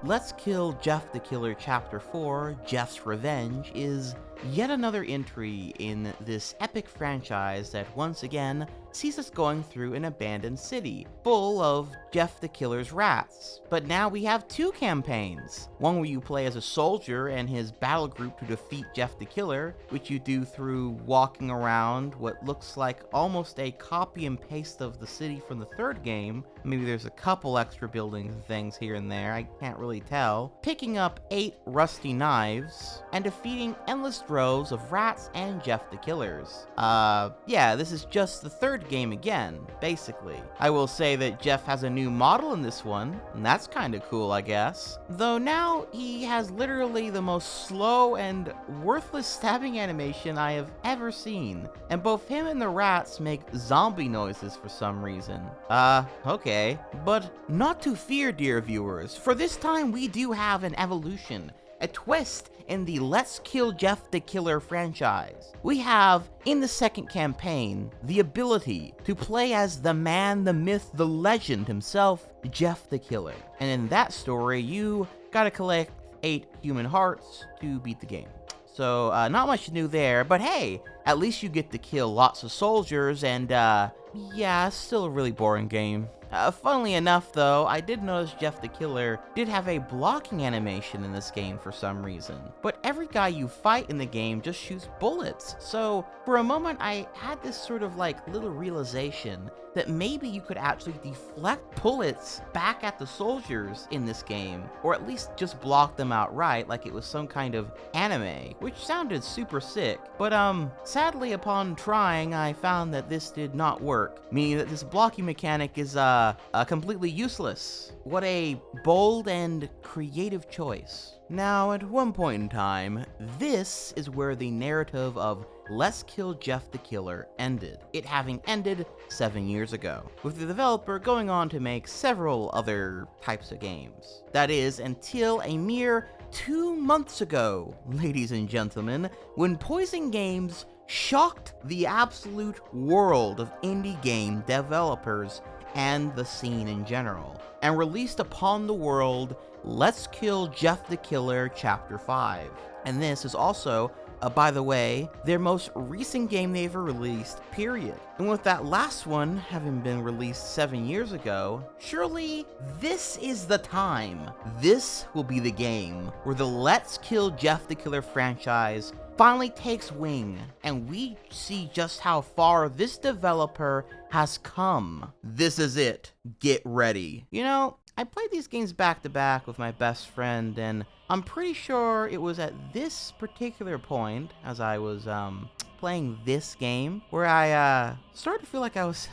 Let's Kill Jeff the Killer Chapter 4, Jeff's Revenge, is yet another entry in this epic franchise that once again sees us going through an abandoned city, full of Jeff the Killer's rats. But now we have 2 campaigns. One where you play as a soldier and his battle group to defeat Jeff the Killer, which you do through walking around what looks like almost a copy and paste of the city from the third game. Maybe there's a couple extra buildings and things here and there, I can't really tell. Picking up 8 rusty knives and defeating endless rows of rats and Jeff the Killers. Yeah, this is just the third game again, basically. I will say that Jeff has a new model in this one, and that's kinda cool, I guess. Though now he has literally the most slow and worthless stabbing animation I have ever seen, and both him and the rats make zombie noises for some reason. Okay. But not to fear, dear viewers, for this time we do have an evolution, a twist in the Let's Kill Jeff the Killer franchise. We have, in the second campaign, the ability to play as the man, the myth, the legend himself, Jeff the Killer. And in that story, you gotta collect 8 human hearts to beat the game. So, not much new there, but hey, at least you get to kill lots of soldiers, and, yeah, still a really boring game. Funnily enough, though, I did notice Jeff the Killer did have a blocking animation in this game for some reason. But every guy you fight in the game just shoots bullets. So, for a moment, I had this sort of like little realization that maybe you could actually deflect bullets back at the soldiers in this game, or at least just block them outright like it was some kind of anime, which sounded super sick. But sadly upon trying, I found that this did not work, meaning that this blocking mechanic is completely useless. What a bold and creative choice. Now, at one point in time, this is where the narrative of Let's Kill Jeff the Killer ended, it having ended 7 years ago, with the developer going on to make several other types of games. That is, until a mere 2 months ago, ladies and gentlemen, when Poison Games shocked the absolute world of indie game developers and the scene in general, and released upon the world Let's Kill Jeff the Killer Chapter 5. And this is also by the way, their most recent game they ever released, period. And with that last one having been released 7 years ago, surely this is the time. This will be the game where the Let's Kill Jeff the Killer franchise finally takes wing, and we see just how far this developer has come. This is it. Get ready. You know, I played these games back to back with my best friend, and I'm pretty sure it was at this particular point, as I was playing this game, where I started to feel like I was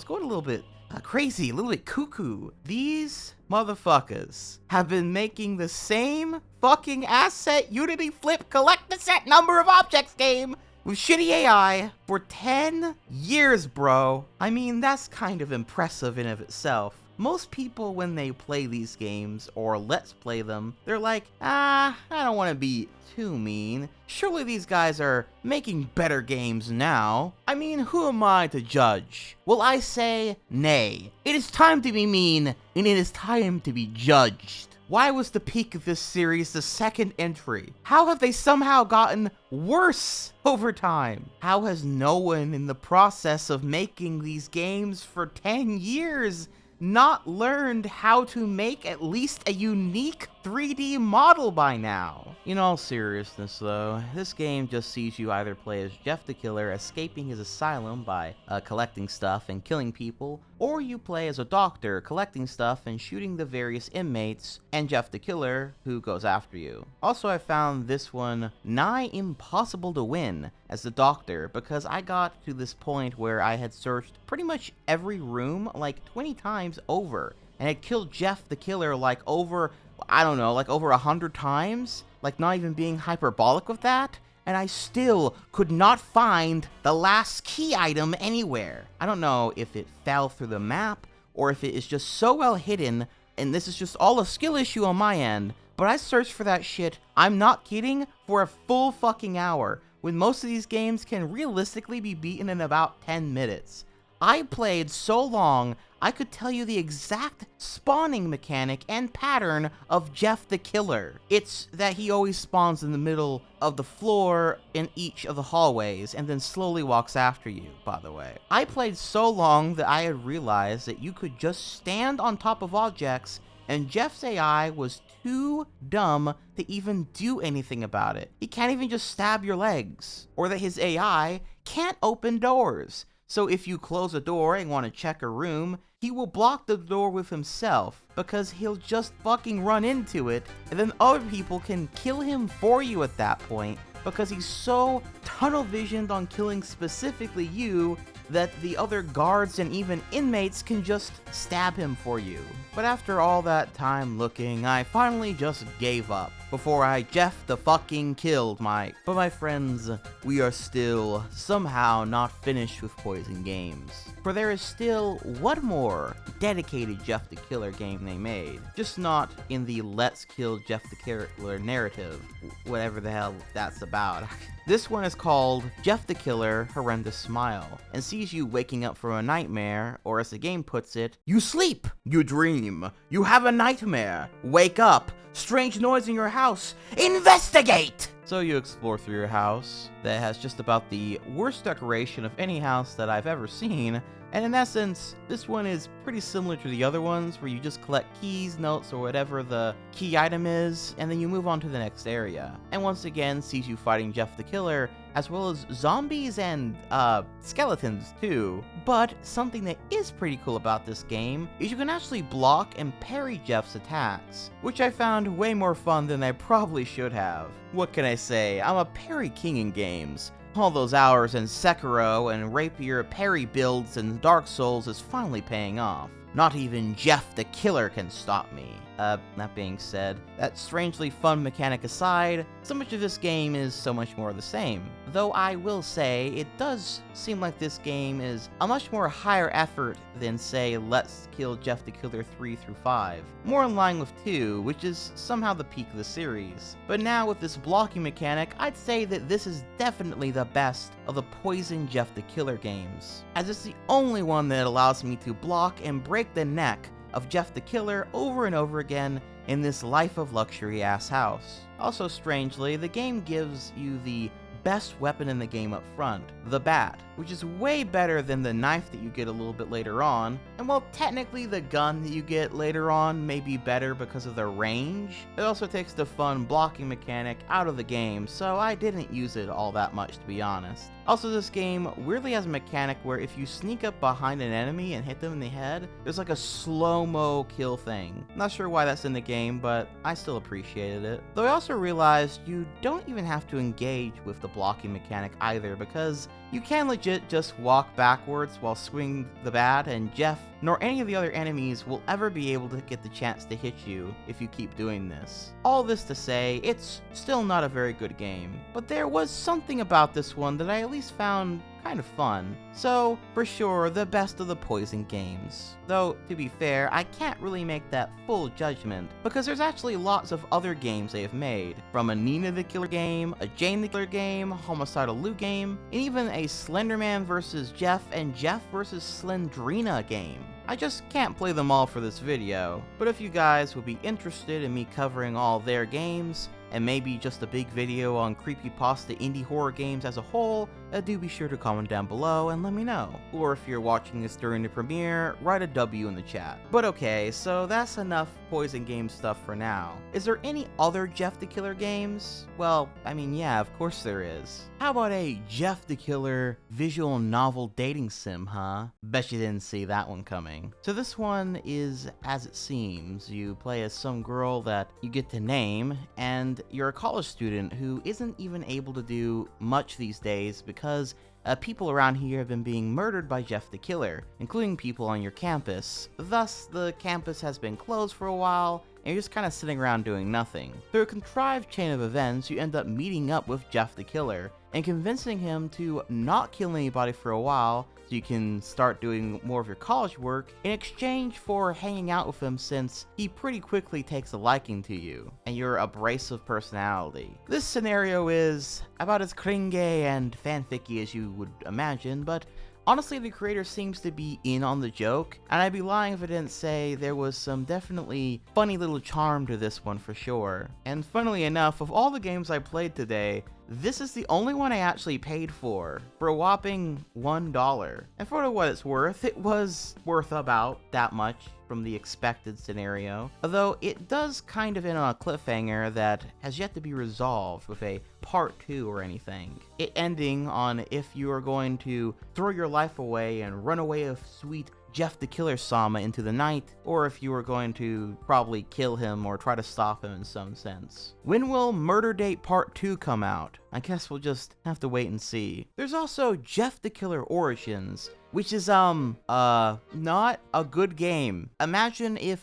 going a little bit crazy, a little bit cuckoo. These motherfuckers have been making the same fucking asset Unity flip collect the set number of objects game with shitty AI for 10 years, bro. I mean, that's kind of impressive in of itself. Most people, when they play these games, or let's play them, they're like, I don't want to be too mean. Surely these guys are making better games now. I mean, who am I to judge? Well, I say, nay. It is time to be mean, and it is time to be judged. Why was the peak of this series the second entry? How have they somehow gotten worse over time? How has no one in the process of making these games for 10 years not learned how to make at least a unique 3D model by now? In all seriousness though, this game just sees you either play as Jeff the Killer escaping his asylum by collecting stuff and killing people, or you play as a doctor collecting stuff and shooting the various inmates and Jeff the Killer who goes after you. Also, I found this one nigh impossible to win as the doctor because I got to this point where I had searched pretty much every room like 20 times over and had killed Jeff the Killer like over, I don't know, like over 100 times, like not even being hyperbolic with that, and I still could not find the last key item anywhere. I don't know if it fell through the map or if it is just so well hidden and this is just all a skill issue on my end, but I searched for that shit, I'm not kidding, for a full fucking hour, when most of these games can realistically be beaten in about 10 minutes. I played so long, I could tell you the exact spawning mechanic and pattern of Jeff the Killer. It's that he always spawns in the middle of the floor in each of the hallways and then slowly walks after you, by the way. I played so long that I had realized that you could just stand on top of objects and Jeff's AI was too dumb to even do anything about it. He can't even just stab your legs, or that his AI can't open doors. So if you close a door and want to check a room, he will block the door with himself because he'll just fucking run into it, and then other people can kill him for you at that point because he's so tunnel visioned on killing specifically you that the other guards and even inmates can just stab him for you. But after all that time looking, I finally just gave up before I Jeff the fucking killed Mike. But my friends, we are still somehow not finished with Poison Games. For there is still one more dedicated Jeff the Killer game they made. Just not in the Let's Kill Jeff the Killer narrative, whatever the hell that's about. This one is called Jeff the Killer Horrendous Smile, and sees you waking up from a nightmare, or as the game puts it, you sleep, you dream, you have a nightmare, wake up, strange noise in your house, investigate! So you explore through your house that has just about the worst decoration of any house that I've ever seen, and in essence, this one is pretty similar to the other ones where you just collect keys, notes, or whatever the key item is, and then you move on to the next area. And once again, sees you fighting Jeff the Killer, as well as zombies and, skeletons too. But something that is pretty cool about this game is you can actually block and parry Jeff's attacks, which I found way more fun than I probably should have. What can I say? I'm a parry king in games. All those hours in Sekiro and rapier parry builds in Dark Souls is finally paying off. Not even Jeff the Killer can stop me. That being said, that strangely fun mechanic aside, so much of this game is so much more the same. Though I will say, it does seem like this game is a much more higher effort than, say, Let's Kill Jeff the Killer 3 through 5. More in line with 2, which is somehow the peak of the series. But now with this blocking mechanic, I'd say that this is definitely the best of the Poison Jeff the Killer games, as it's the only one that allows me to block and break the neck of Jeff the Killer over and over again in this life of luxury ass house. Also strangely, the game gives you the best weapon in the game up front, the bat, which is way better than the knife that you get a little bit later on. And while technically the gun that you get later on may be better because of the range, it also takes the fun blocking mechanic out of the game, so I didn't use it all that much, to be honest. Also, this game weirdly has a mechanic where if you sneak up behind an enemy and hit them in the head, there's like a slow-mo kill thing. Not sure why that's in the game, but I still appreciated it. Though I also realized you don't even have to engage with the blocking mechanic either, because you can legit just walk backwards while swinging the bat, and Jeff nor any of the other enemies will ever be able to get the chance to hit you if you keep doing this. All this to say, it's still not a very good game, but there was something about this one that I at least found kind of fun. So, for sure, the best of the Poison games. Though, to be fair, I can't really make that full judgment, because there's actually lots of other games they have made, from a Nina the Killer game, a Jane the Killer game, Homicidal Lou game, and even a Slenderman vs. Jeff and Jeff vs. Slendrina game. I just can't play them all for this video, but if you guys would be interested in me covering all their games, and maybe just a big video on creepypasta indie horror games as a whole, do be sure to comment down below and let me know. Or if you're watching this during the premiere, write a W in the chat. But okay, so that's enough Poison game stuff for now. Is there any other Jeff the Killer games? Well, I mean, yeah, of course there is. How about a Jeff the Killer visual novel dating sim, huh? Bet you didn't see that one coming. So this one is as it seems. You play as some girl that you get to name, and you're a college student who isn't even able to do much these days because people around here have been being murdered by Jeff the Killer, including people on your campus. Thus, the campus has been closed for a while, and you're just kind of sitting around doing nothing. Through a contrived chain of events, you end up meeting up with Jeff the Killer and convincing him to not kill anybody for a while so you can start doing more of your college work in exchange for hanging out with him, since he pretty quickly takes a liking to you and your abrasive personality. This scenario is about as cringe and fanficky as you would imagine, but honestly, the creator seems to be in on the joke, and I'd be lying if I didn't say there was some definitely funny little charm to this one for sure. And funnily enough, of all the games I played today, this is the only one I actually paid for a whopping $1. And for what it's worth, it was worth about that much from the expected scenario, although it does kind of end on a cliffhanger that has yet to be resolved with a part 2 or anything. It ending on if you are going to throw your life away and run away with sweet Jeff the Killer Sama into the night, or if you are going to probably kill him or try to stop him in some sense. When will Murder Date Part 2 come out? I guess we'll just have to wait and see. There's also Jeff the Killer Origins, which is, not a good game. Imagine if,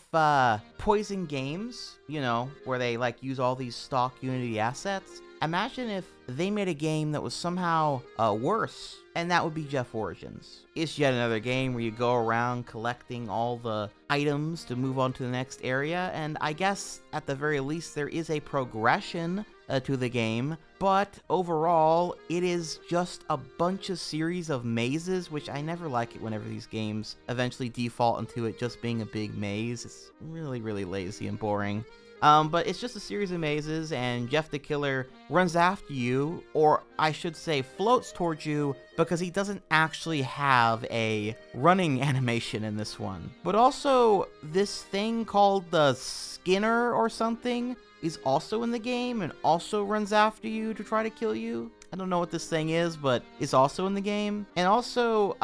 Poison Games, you know, where they, like, use all these stock Unity assets, imagine if they made a game that was somehow, worse, and that would be Jeff Origins. It's yet another game where you go around collecting all the items to move on to the next area, and I guess, at the very least, there is a progression to the game, but overall, it is just a bunch of series of mazes, which I never like it whenever these games eventually default into it just being a big maze. It's really, really lazy and boring. But it's just a series of mazes, and Jeff the Killer runs after you, or I should say floats towards you, because he doesn't actually have a running animation in this one. But also, this thing called the Skinner or something is also in the game and also runs after you to try to kill you. I don't know what this thing is, but it's also in the game. And also,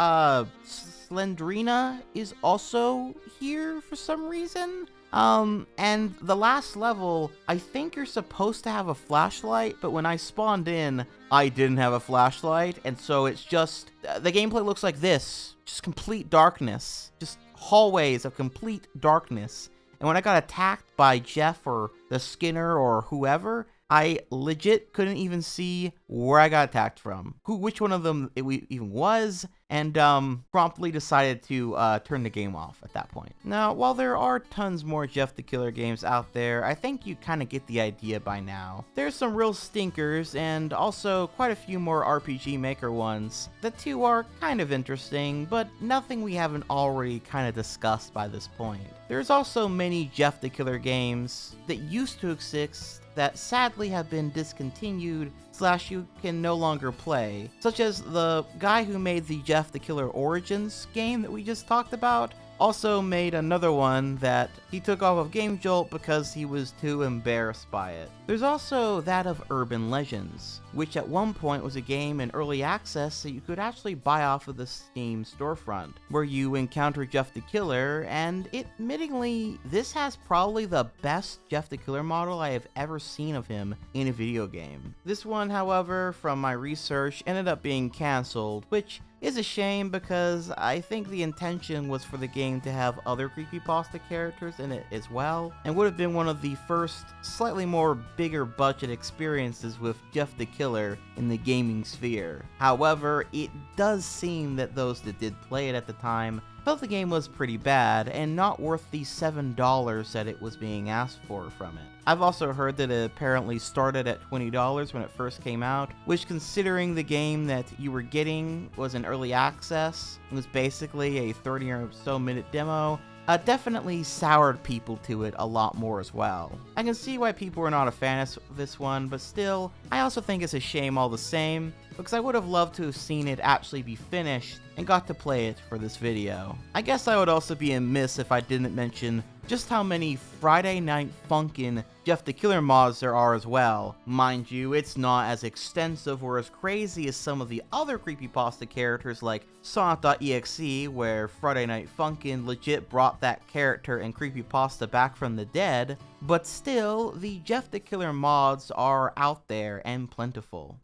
Slendrina is also here for some reason. And the last level, I think you're supposed to have a flashlight, but when I spawned in, I didn't have a flashlight, and so it's just, the gameplay looks like this. Just complete darkness. Just hallways of complete darkness. And when I got attacked by Jeff or the Skinner or whoever, I legit couldn't even see where I got attacked from, which one of them it even was, and promptly decided to turn the game off at that point. Now, while there are tons more Jeff the Killer games out there, I think you kind of get the idea by now. There's some real stinkers, and also quite a few more RPG Maker ones. The two are kind of interesting, but nothing we haven't already kind of discussed by this point. There's also many Jeff the Killer games that used to exist that sadly have been discontinued / you can no longer play, such as the guy who made the Jeff the Killer Origins game that we just talked about. Also made another one that he took off of Game Jolt because he was too embarrassed by it. There's also that of Urban Legends, which at one point was a game in early access that you could actually buy off of the Steam storefront, where you encounter Jeff the Killer, and admittingly, this has probably the best Jeff the Killer model I have ever seen of him in a video game. This one, however, from my research, ended up being cancelled, which is a shame because I think the intention was for the game to have other creepypasta characters in it as well, and would have been one of the first slightly more bigger budget experiences with Jeff the Killer in the gaming sphere. However, it does seem that those that did play it at the time felt the game was pretty bad and not worth the $7 that it was being asked for from it. I've also heard that it apparently started at $20 when it first came out, which, considering the game that you were getting was in early access, it was basically a 30 or so minute demo, definitely soured people to it a lot more as well. I can see why people were not a fan of this one, but still, I also think it's a shame all the same, because I would have loved to have seen it actually be finished and got to play it for this video. I guess I would also be amiss if I didn't mention just how many Friday Night Funkin' Jeff the Killer mods there are as well. Mind you, it's not as extensive or as crazy as some of the other creepypasta characters like Sonic.exe, where Friday Night Funkin' legit brought that character and creepypasta back from the dead, but still, the Jeff the Killer mods are out there and plentiful.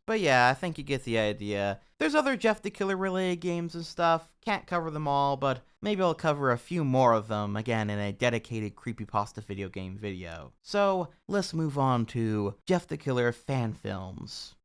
But yeah, I think you get the idea. There's other Jeff the Killer related games and stuff. Can't cover them all, but maybe I'll cover a few more of them, again, in a dedicated creepypasta video game video. So, let's move on to Jeff the Killer fan films.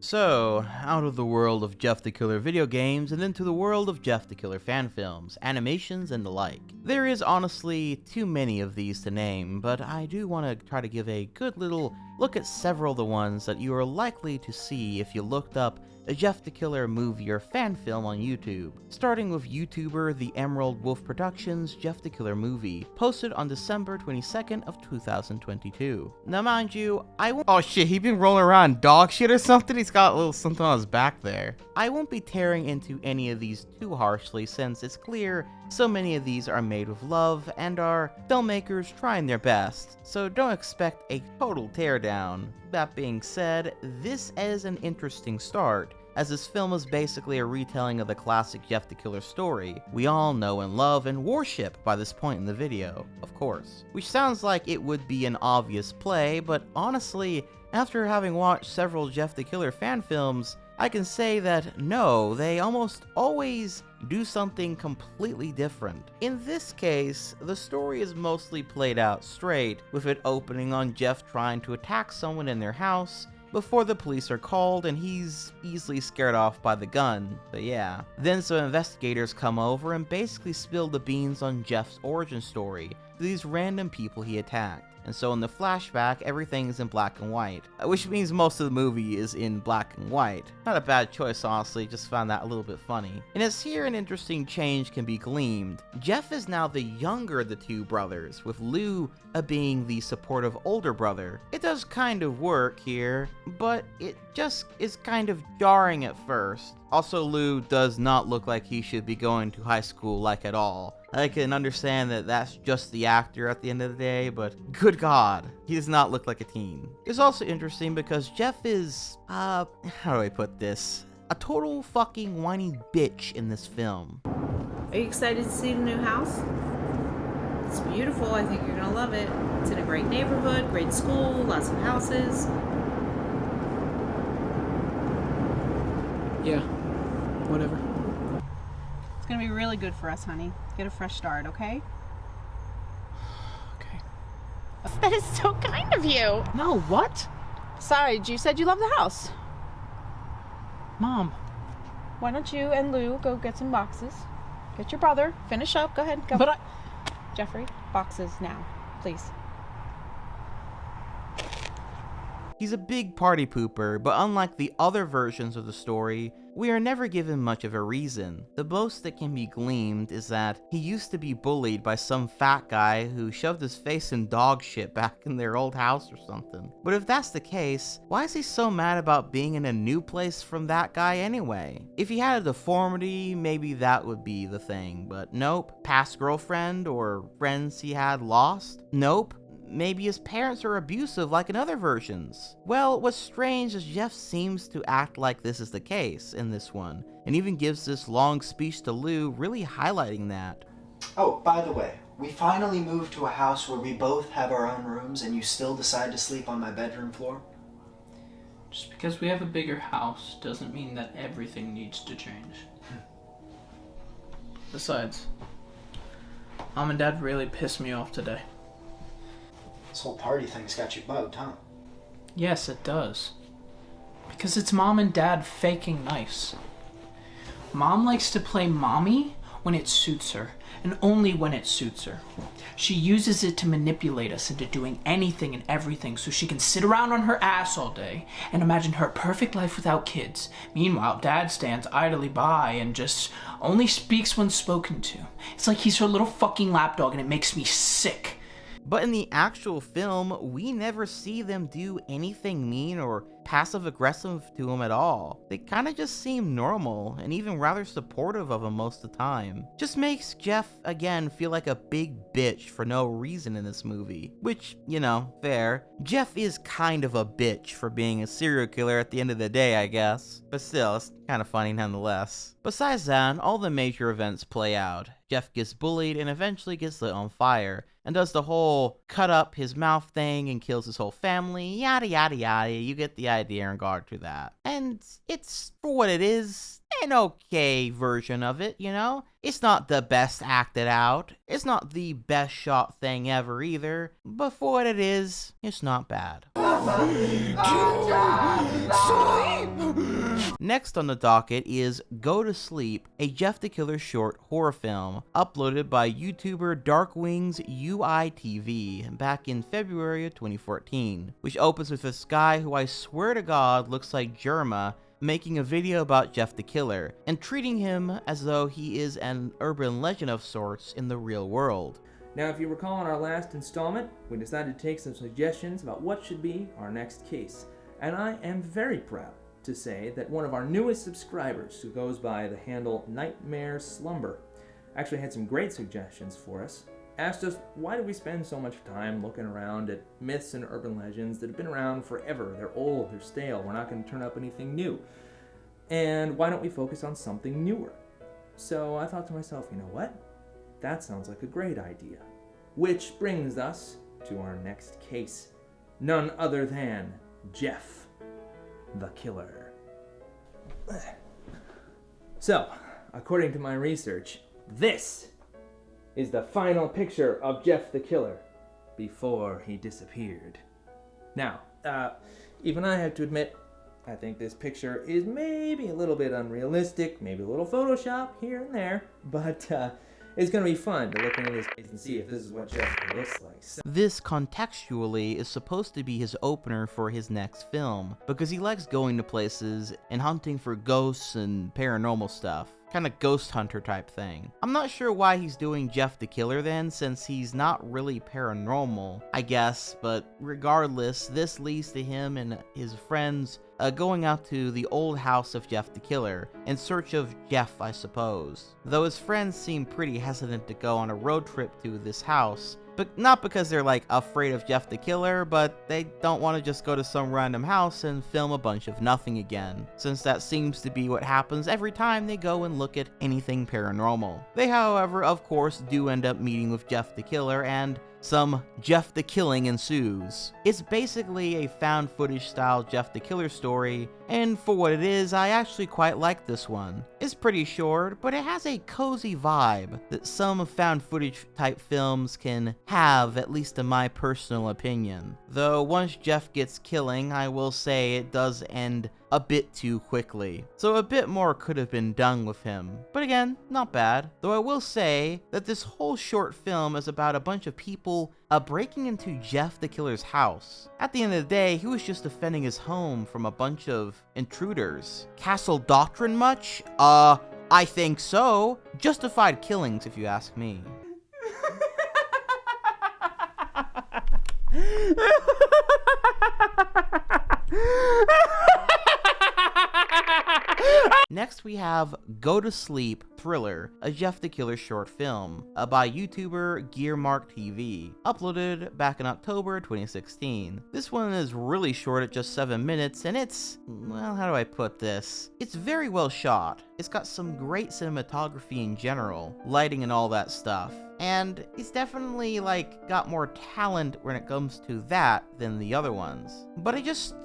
So, out of the world of Jeff the Killer video games and into the world of Jeff the Killer fan films, animations, and the like. There is honestly too many of these to name, but I do want to try to give a good little look at several of the ones that you are likely to see if you looked up a Jeff the Killer movie or fan film on YouTube, starting with YouTuber The Emerald Wolf Productions' Jeff the Killer movie, posted on December 22nd of 2022. Now mind you, oh shit, he been rolling around dog shit or something? He's got a little something on his back there. I won't be tearing into any of these too harshly since it's clear so many of these are made with love and are filmmakers trying their best, so don't expect a total teardown. That being said, this is an interesting start, as this film is basically a retelling of the classic Jeff the Killer story we all know and love and worship by this point in the video, of course. Which sounds like it would be an obvious play, but honestly, after having watched several Jeff the Killer fan films, I can say that no, they almost always do something completely different. In this case, the story is mostly played out straight, with it opening on Jeff trying to attack someone in their house before the police are called and he's easily scared off by the gun, but yeah. Then some investigators come over and basically spill the beans on Jeff's origin story to these random people he attacked. And so in the flashback, everything is in black and white, which means most of the movie is in black and white. Not a bad choice, honestly, just found that a little bit funny. And it's here an interesting change can be gleaned. Jeff is now the younger of the two brothers, with Lou being the supportive older brother. It does kind of work here, but it just is kind of jarring at first. Also, Lou does not look like he should be going to high school like at all. I can understand that that's just the actor at the end of the day, but good God, he does not look like a teen. It's also interesting because Jeff is, how do I put this? A total fucking whiny bitch in this film. Are you excited to see the new house? It's beautiful. I think you're gonna love it. It's in a great neighborhood, great school, lots of houses. Yeah, whatever. It's gonna be really good for us, honey. Get a fresh start, okay? Okay. That is so kind of you. No, what? Sorry, you said you love the house. Mom. Why don't you and Lou go get some boxes? Get your brother. Finish up. Go ahead. Go. But Jeffrey, boxes now, please. He's a big party pooper, but unlike the other versions of the story, we are never given much of a reason. The most that can be gleaned is that he used to be bullied by some fat guy who shoved his face in dog shit back in their old house or something. But if that's the case, why is he so mad about being in a new place from that guy anyway? If he had a deformity, maybe that would be the thing, but nope. Past girlfriend or friends he had lost? Nope. Maybe his parents are abusive like in other versions. Well, what's strange is Jeff seems to act like this is the case in this one, and even gives this long speech to Lou, really highlighting that. Oh, by the way, we finally moved to a house where we both have our own rooms and you still decide to sleep on my bedroom floor? Just because we have a bigger house doesn't mean that everything needs to change. Besides, Mom and Dad really pissed me off today. This whole party thing's got you bugged, huh? Yes, it does. Because it's Mom and Dad faking nice. Mom likes to play mommy when it suits her, and only when it suits her. She uses it to manipulate us into doing anything and everything so she can sit around on her ass all day and imagine her perfect life without kids. Meanwhile, Dad stands idly by and just only speaks when spoken to. It's like he's her little fucking lapdog, and it makes me sick. But in the actual film, we never see them do anything mean or passive-aggressive to him at all. They kinda just seem normal, and even rather supportive of him most of the time. Just makes Jeff, again, feel like a big bitch for no reason in this movie. Which, you know, fair. Jeff is kind of a bitch for being a serial killer at the end of the day, I guess. But still, it's kinda funny nonetheless. Besides that, all the major events play out. Jeff gets bullied and eventually gets lit on fire, and does the whole cut up his mouth thing and kills his whole family, yada yada yada. You get the idea in regard to that. And it's, for what it is, an okay version of it, you know? It's not the best acted out, it's not the best shot thing ever either, but for what it is, it's not bad. Next on the docket is Go to Sleep, a Jeff the Killer short horror film, uploaded by YouTuber Darkwing's UITV back in February of 2014, which opens with this guy who I swear to God looks like Jerma, making a video about Jeff the Killer, and treating him as though he is an urban legend of sorts in the real world. Now, if you recall in our last installment, we decided to take some suggestions about what should be our next case, and I am very proud to say that one of our newest subscribers, who goes by the handle Nightmare Slumber, actually had some great suggestions for us. Asked us, why do we spend so much time looking around at myths and urban legends that have been around forever? They're old, they're stale, we're not going to turn up anything new. And why don't we focus on something newer? So I thought to myself, you know what? That sounds like a great idea. Which brings us to our next case. None other than Jeff the Killer. So, according to my research, this is the final picture of Jeff the Killer before he disappeared. Now, even I have to admit, I think this picture is maybe a little bit unrealistic, maybe a little Photoshop here and there, but it's gonna be fun to look into this case and see if this is what Jeff looks like. This contextually is supposed to be his opener for his next film, because he likes going to places and hunting for ghosts and paranormal stuff. Kind of ghost hunter type thing. I'm not sure why he's doing Jeff the Killer then, since he's not really paranormal, I guess, but regardless, this leads to him and his friends going out to the old house of Jeff the Killer in search of Jeff, I suppose. Though his friends seem pretty hesitant to go on a road trip to this house, but not because they're like afraid of Jeff the Killer, but they don't want to just go to some random house and film a bunch of nothing again, since that seems to be what happens every time they go and look at anything paranormal. They, however, of course, do end up meeting with Jeff the Killer, and some Jeff the Killing ensues. It's basically a found footage style Jeff the Killer story, and for what it is, I actually quite like this one. It's pretty short, but it has a cozy vibe that some found footage type films can have, at least in my personal opinion. Though once Jeff gets killing, I will say it does end a bit too quickly, so a bit more could have been done with him. But again, not bad. Though I will say that this whole short film is about a bunch of people breaking into Jeff the Killer's house. At the end of the day, he was just defending his home from a bunch of intruders. Castle doctrine much? I think so. Justified killings, if you ask me. Next we have Go to Sleep Thriller, a Jeff the Killer short film, by YouTuber Gearmark TV, uploaded back in October 2016. This one is really short at just 7 minutes, and it's, well, how do I put this? It's very well shot. It's got some great cinematography in general, lighting and all that stuff. And it's definitely, like, got more talent when it comes to that than the other ones. But I just,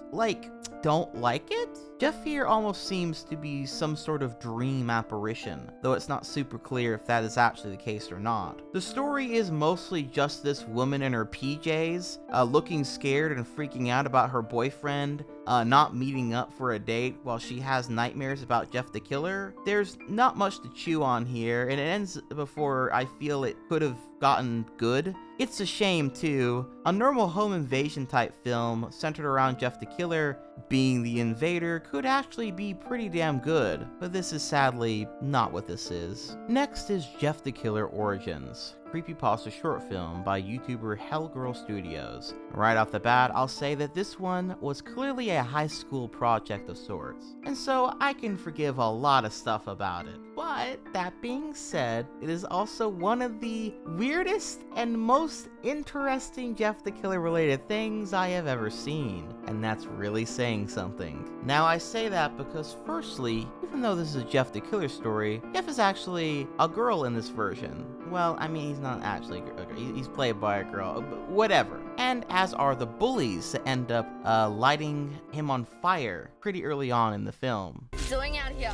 don't like it? Jeff here almost seems to be some sort of dream apparition, though it's not super clear if that is actually the case or not. The story is mostly just this woman in her PJs, looking scared and freaking out about her boyfriend, not meeting up for a date while she has nightmares about Jeff the Killer. There's not much to chew on here, and it ends before I feel it could have gotten good. It's a shame too. A normal home invasion type film centered around Jeff the Killer being the invader could actually be pretty damn good, but this is sadly not what this is. Next is Jeff the Killer Origins, creepypasta short film by YouTuber Hellgirl Studios. Right off the bat, I'll say that this one was clearly a high school project of sorts, and so I can forgive a lot of stuff about it. But that being said, it is also one of the weirdest and most interesting Jeff the Killer related things I have ever seen, and that's really saying something. Now I say that because firstly, even though this is a Jeff the Killer story, Jeff is actually a girl in this version. Well, I mean, he's not actually a girl, he's played by a girl, but whatever. And as are the bullies that end up lighting him on fire pretty early on in the film. Doing out here?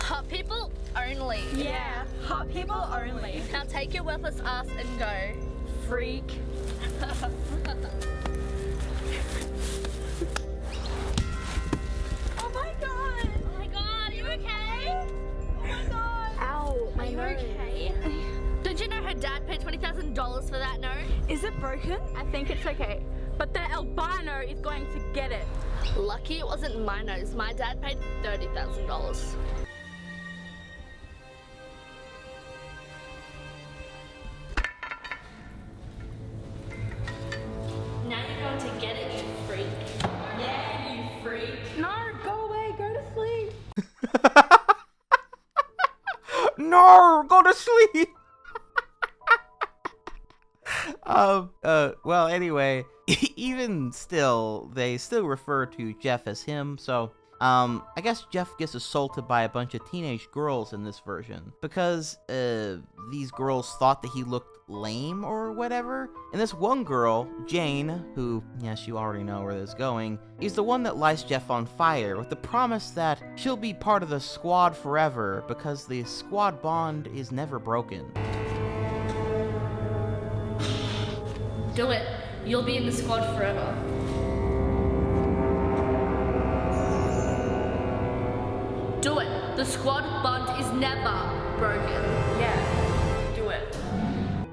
Hot people only. Yeah, hot people only. Now take your worthless ass and go. Freak. Oh my god! Oh my god, are you okay? Oh my god! Ow, Are you okay? Did you know her dad paid $20,000 for that note? Is it broken? I think it's okay. But the albino is going to get it. Lucky it wasn't my nose. My dad paid $30,000. Now you're going to get it, you freak. Yeah, you freak. No, go away, go to sleep. No, go to sleep. Well, anyway, even still, they still refer to Jeff as him, so, I guess Jeff gets assaulted by a bunch of teenage girls in this version, because, these girls thought that he looked lame or whatever. And this one girl, Jane, who, yes, you already know where this is going, is the one that lights Jeff on fire with the promise that she'll be part of the squad forever because the squad bond is never broken. Do it. You'll be in the squad forever. Do it. The squad bond is never broken. Yeah, do it.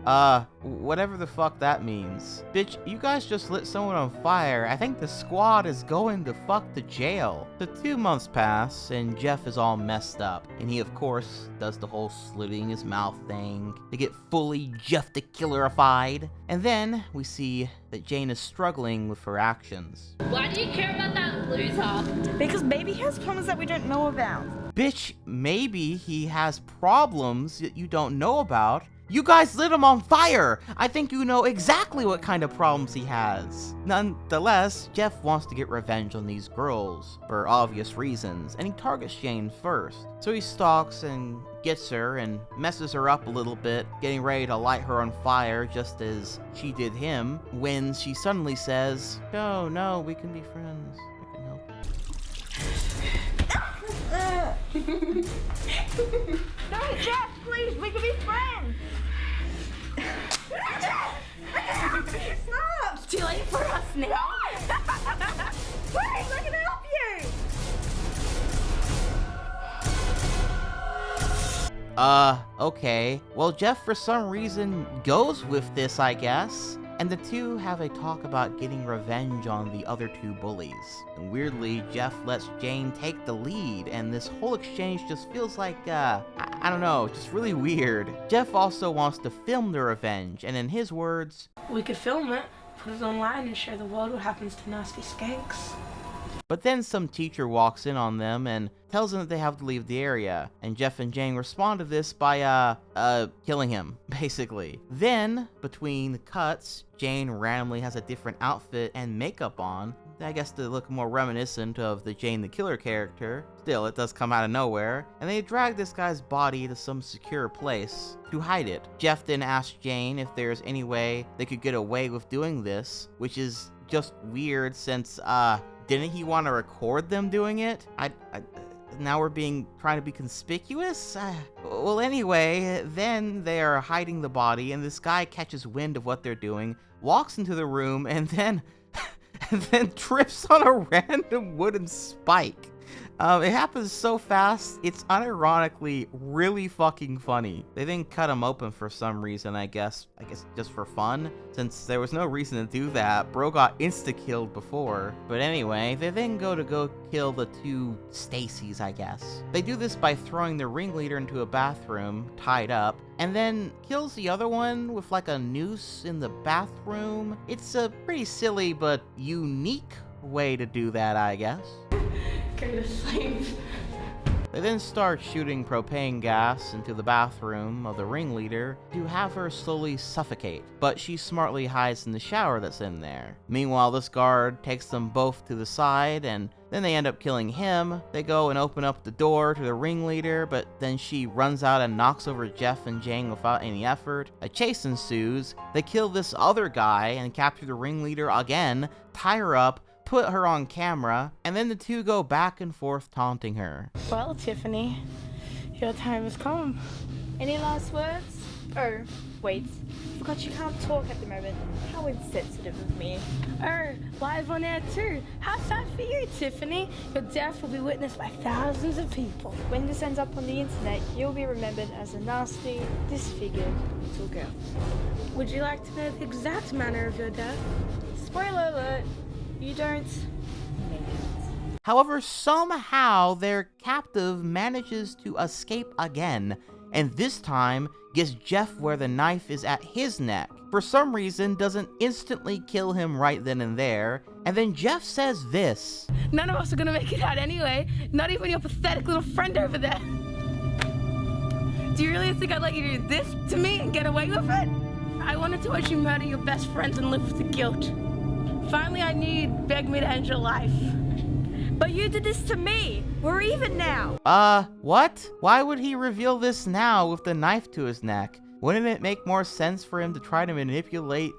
Whatever the fuck that means. Bitch, you guys just lit someone on fire. I think the squad is going to fuck to jail. The 2 months pass, and Jeff is all messed up. And he, of course, does the whole slitting his mouth thing to get fully Jeff the Killerified. And then we see that Jane is struggling with her actions. Why do you care about that loser? Because maybe he has problems that we don't know about. Bitch, maybe he has problems that you don't know about. You guys lit him on fire! I think you know exactly what kind of problems he has. Nonetheless, Jeff wants to get revenge on these girls, for obvious reasons, and he targets Jane first. So he stalks and gets her and messes her up a little bit, getting ready to light her on fire just as she did him, when she suddenly says, No, we can be friends. I can help you. No, Jeff, please, we can be friends. Stop! It's too late for us now. Please, I can help you. Okay. Well, Jeff for some reason goes with this, I guess. And the two have a talk about getting revenge on the other two bullies. And weirdly, Jeff lets Jane take the lead, and this whole exchange just feels like, I don't know, just really weird. Jeff also wants to film the revenge, and in his words, we could film it, put it online, and show the world what happens to nasty skanks. But then some teacher walks in on them and tells them that they have to leave the area, and Jeff and Jane respond to this by, killing him, basically. Then, between cuts, Jane randomly has a different outfit and makeup on, I guess to look more reminiscent of the Jane the Killer character. Still, it does come out of nowhere, and they drag this guy's body to some secure place to hide it. Jeff then asks Jane if there's any way they could get away with doing this, which is just weird since, didn't he want to record them doing it? Now we're trying to be conspicuous? Well, anyway, then they are hiding the body, and this guy catches wind of what they're doing, walks into the room, and then trips on a random wooden spike. It happens so fast, it's unironically really fucking funny. They then cut him open for some reason, I guess just for fun, since there was no reason to do that. Bro got insta-killed before. But anyway, they then go kill the two Stacys, I guess. They do this by throwing the ringleader into a bathroom, tied up, and then kills the other one with like a noose in the bathroom. It's a pretty silly but unique way to do that, I guess. Go to sleep. They then start shooting propane gas into the bathroom of the ringleader to have her slowly suffocate, but she smartly hides in the shower that's in there. Meanwhile, this guard takes them both to the side, and then they end up killing him. They go and open up the door to the ringleader, but then she runs out and knocks over Jeff and Jane without any effort. A chase ensues. They kill this other guy and capture the ringleader again, tie her up, put her on camera, and then the two go back and forth taunting her. Well, Tiffany, your time has come. Any last words? Oh, wait. Forgot you can't talk at the moment. How insensitive of me. Oh, live on air too. How sad for you, Tiffany. Your death will be witnessed by thousands of people. When this ends up on the internet, you'll be remembered as a nasty, disfigured little girl. Would you like to know the exact manner of your death? Spoiler alert. You don't make it. However, somehow their captive manages to escape again, and this time gets Jeff where the knife is at his neck. For some reason, doesn't instantly kill him right then and there, and then Jeff says this. None of us are gonna make it out anyway, not even your pathetic little friend over there. Do you really think I'd let you do this to me and get away with it? I wanted to watch you murder your best friends and live with the guilt. Finally, I knew you'd beg me to end your life. But you did this to me. We're even now. What? Why would he reveal this now with the knife to his neck? Wouldn't it make more sense for him to try to manipulate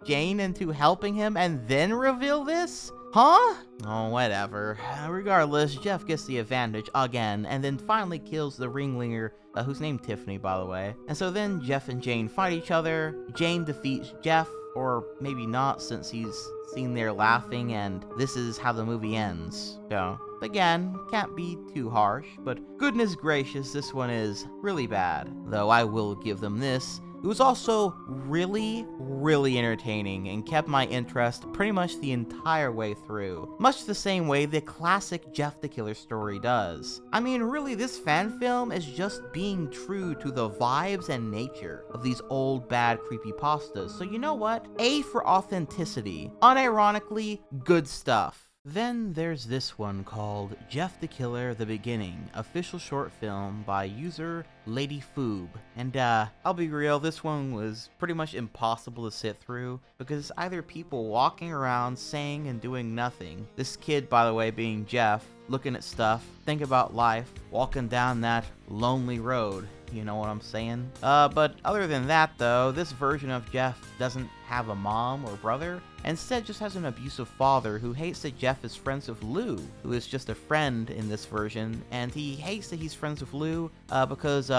Jane into helping him and then reveal this? Huh? Oh, whatever. Regardless, Jeff gets the advantage again, and then finally kills the ringleader, who's named Tiffany, by the way. And so then Jeff and Jane fight each other. Jane defeats Jeff, or maybe not, since he's seen there laughing, and this is how the movie ends. So, again, can't be too harsh, but goodness gracious, this one is really bad. Though I will give them this, It was also really, really entertaining and kept my interest pretty much the entire way through, much the same way the classic Jeff the Killer story does. I mean, really, this fan film is just being true to the vibes and nature of these old bad creepypastas, so you know what? A for authenticity. Unironically, good stuff. Then there's this one called Jeff the Killer The Beginning, official short film by user Lady Foob. And I'll be real, this one was pretty much impossible to sit through because either people walking around saying and doing nothing, this kid, by the way, being Jeff, looking at stuff, think about life, walking down that lonely road. You know what I'm saying? But other than that though, this version of Jeff doesn't have a mom or brother, instead just has an abusive father who hates that Jeff is friends with Lou, who is just a friend in this version, and he hates that he's friends with Lou because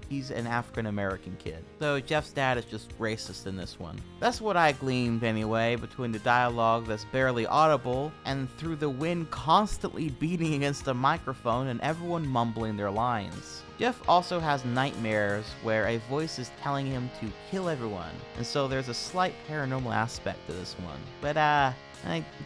he's an African American kid. So Jeff's dad is just racist in this one. That's what I gleaned anyway, between the dialogue that's barely audible and through the wind constantly beating against the microphone and everyone mumbling their lines. Jeff also has nightmares where a voice is telling him to kill everyone, and so there's a slight paranormal aspect to this one. But I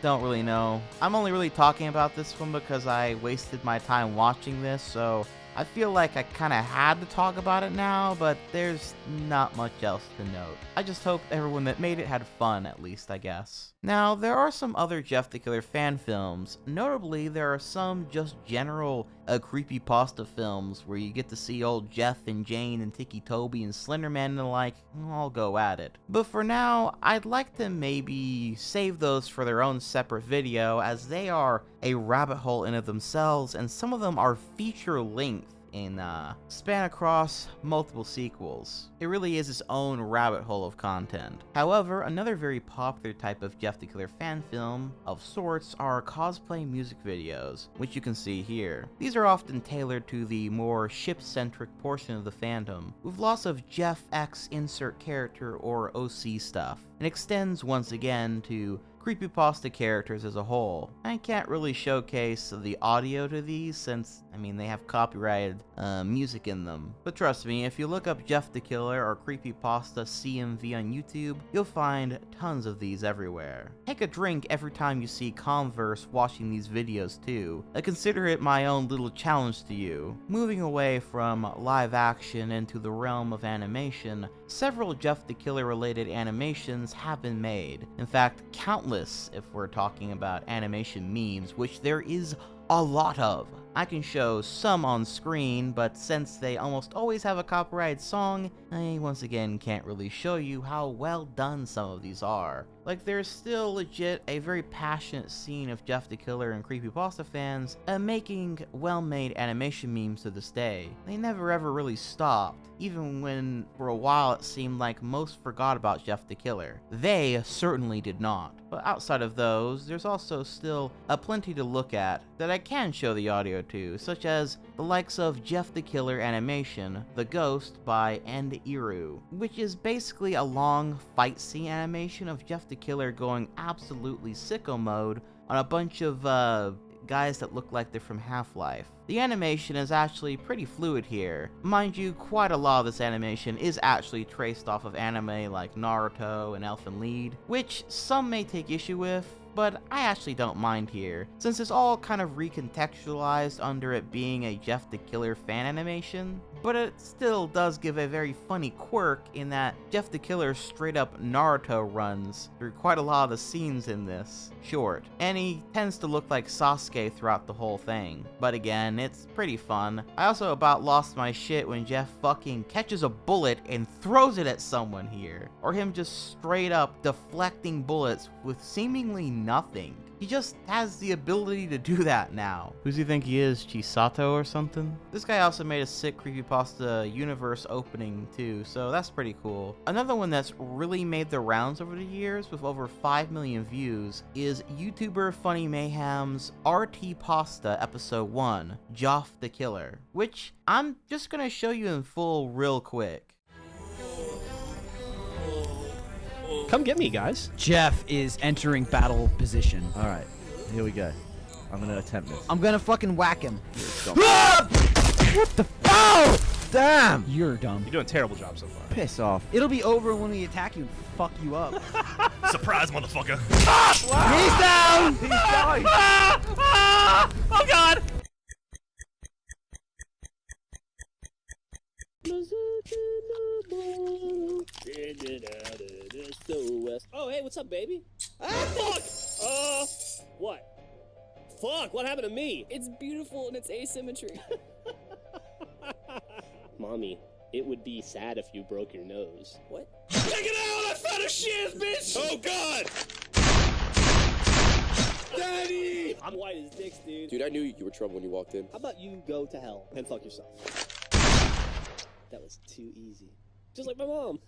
don't really know. I'm only really talking about this one because I wasted my time watching this, so I feel like I kind of had to talk about it now, but there's not much else to note. I just hope everyone that made it had fun, at least, I guess. Now, there are some other Jeff the Killer fan films. Notably, there are some just general creepypasta films where you get to see old Jeff and Jane and Ticci Toby and Slenderman and the like all go at it. But for now, I'd like to maybe save those for their own separate video, as they are a rabbit hole in of themselves, and some of them are feature length and span across multiple sequels. It really is its own rabbit hole of content. However, another very popular type of Jeff the Killer fan film of sorts are cosplay music videos, which you can see here. These are often tailored to the more ship-centric portion of the fandom, with lots of Jeff X insert character or OC stuff, and extends once again to creepypasta characters as a whole. I can't really showcase the audio to these since, I mean, they have copyrighted music in them. But trust me, if you look up Jeff the Killer or creepypasta CMV on YouTube, you'll find tons of these everywhere. Take a drink every time you see Converse watching these videos too. I consider it my own little challenge to you. Moving away from live action into the realm of animation, several Jeff the Killer related animations have been made. In fact, countless if we're talking about animation memes, which there is a lot of. I can show some on screen, but since they almost always have a copyrighted song, I once again can't really show you how well done some of these are. Like, there's still legit a very passionate scene of Jeff the Killer and creepypasta fans making well-made animation memes to this day. They never ever really stopped, even when for a while it seemed like most forgot about Jeff the Killer. They certainly did not. But outside of those, there's also still plenty to look at that I can show the audio to, such as the likes of Jeff the Killer animation, The Ghost by End Iru, which is basically a long fight scene animation of Jeff the Killer going absolutely sicko mode on a bunch of guys that look like they're from Half-Life. The animation is actually pretty fluid here. Mind you, quite a lot of this animation is actually traced off of anime like Naruto and Elfen Lied, which some may take issue with, but I actually don't mind here, since it's all kind of recontextualized under it being a Jeff the Killer fan animation. But it still does give a very funny quirk in that Jeff the Killer straight up Naruto runs through quite a lot of the scenes in this short, and he tends to look like Sasuke throughout the whole thing. But again, it's pretty fun. I also about lost my shit when Jeff fucking catches a bullet and throws it at someone here, or him just straight up deflecting bullets with seemingly nothing. He just has the ability to do that now. Who does he think he is, Chisato or something? This guy also made a sick creepypasta universe opening too, so that's pretty cool. Another one that's really made the rounds over the years with over 5 million views is YouTuber Funny Mayhem's RT Pasta episode 1, Joff the Killer, which I'm just gonna show you in full real quick. Come get me, guys. Jeff is entering battle position. All right, here we go. I'm gonna attempt this. I'm gonna fucking whack him. What the? Oh! Damn! You're dumb. You're doing a terrible job so far. Piss off. It'll be over when we attack you and fuck you up. Surprise, motherfucker. He's down! He's dying! Oh god! Oh, hey, what's up, baby? Ah, fuck! What? Fuck, what happened to me? It's beautiful in its asymmetry. Mommy, it would be sad if you broke your nose. What? Take it out! I found a shiz, bitch! Oh, God! Daddy! I'm white as dicks, dude. Dude, I knew you were trouble when you walked in. How about you go to hell and fuck yourself? That was too easy. Just like my mom.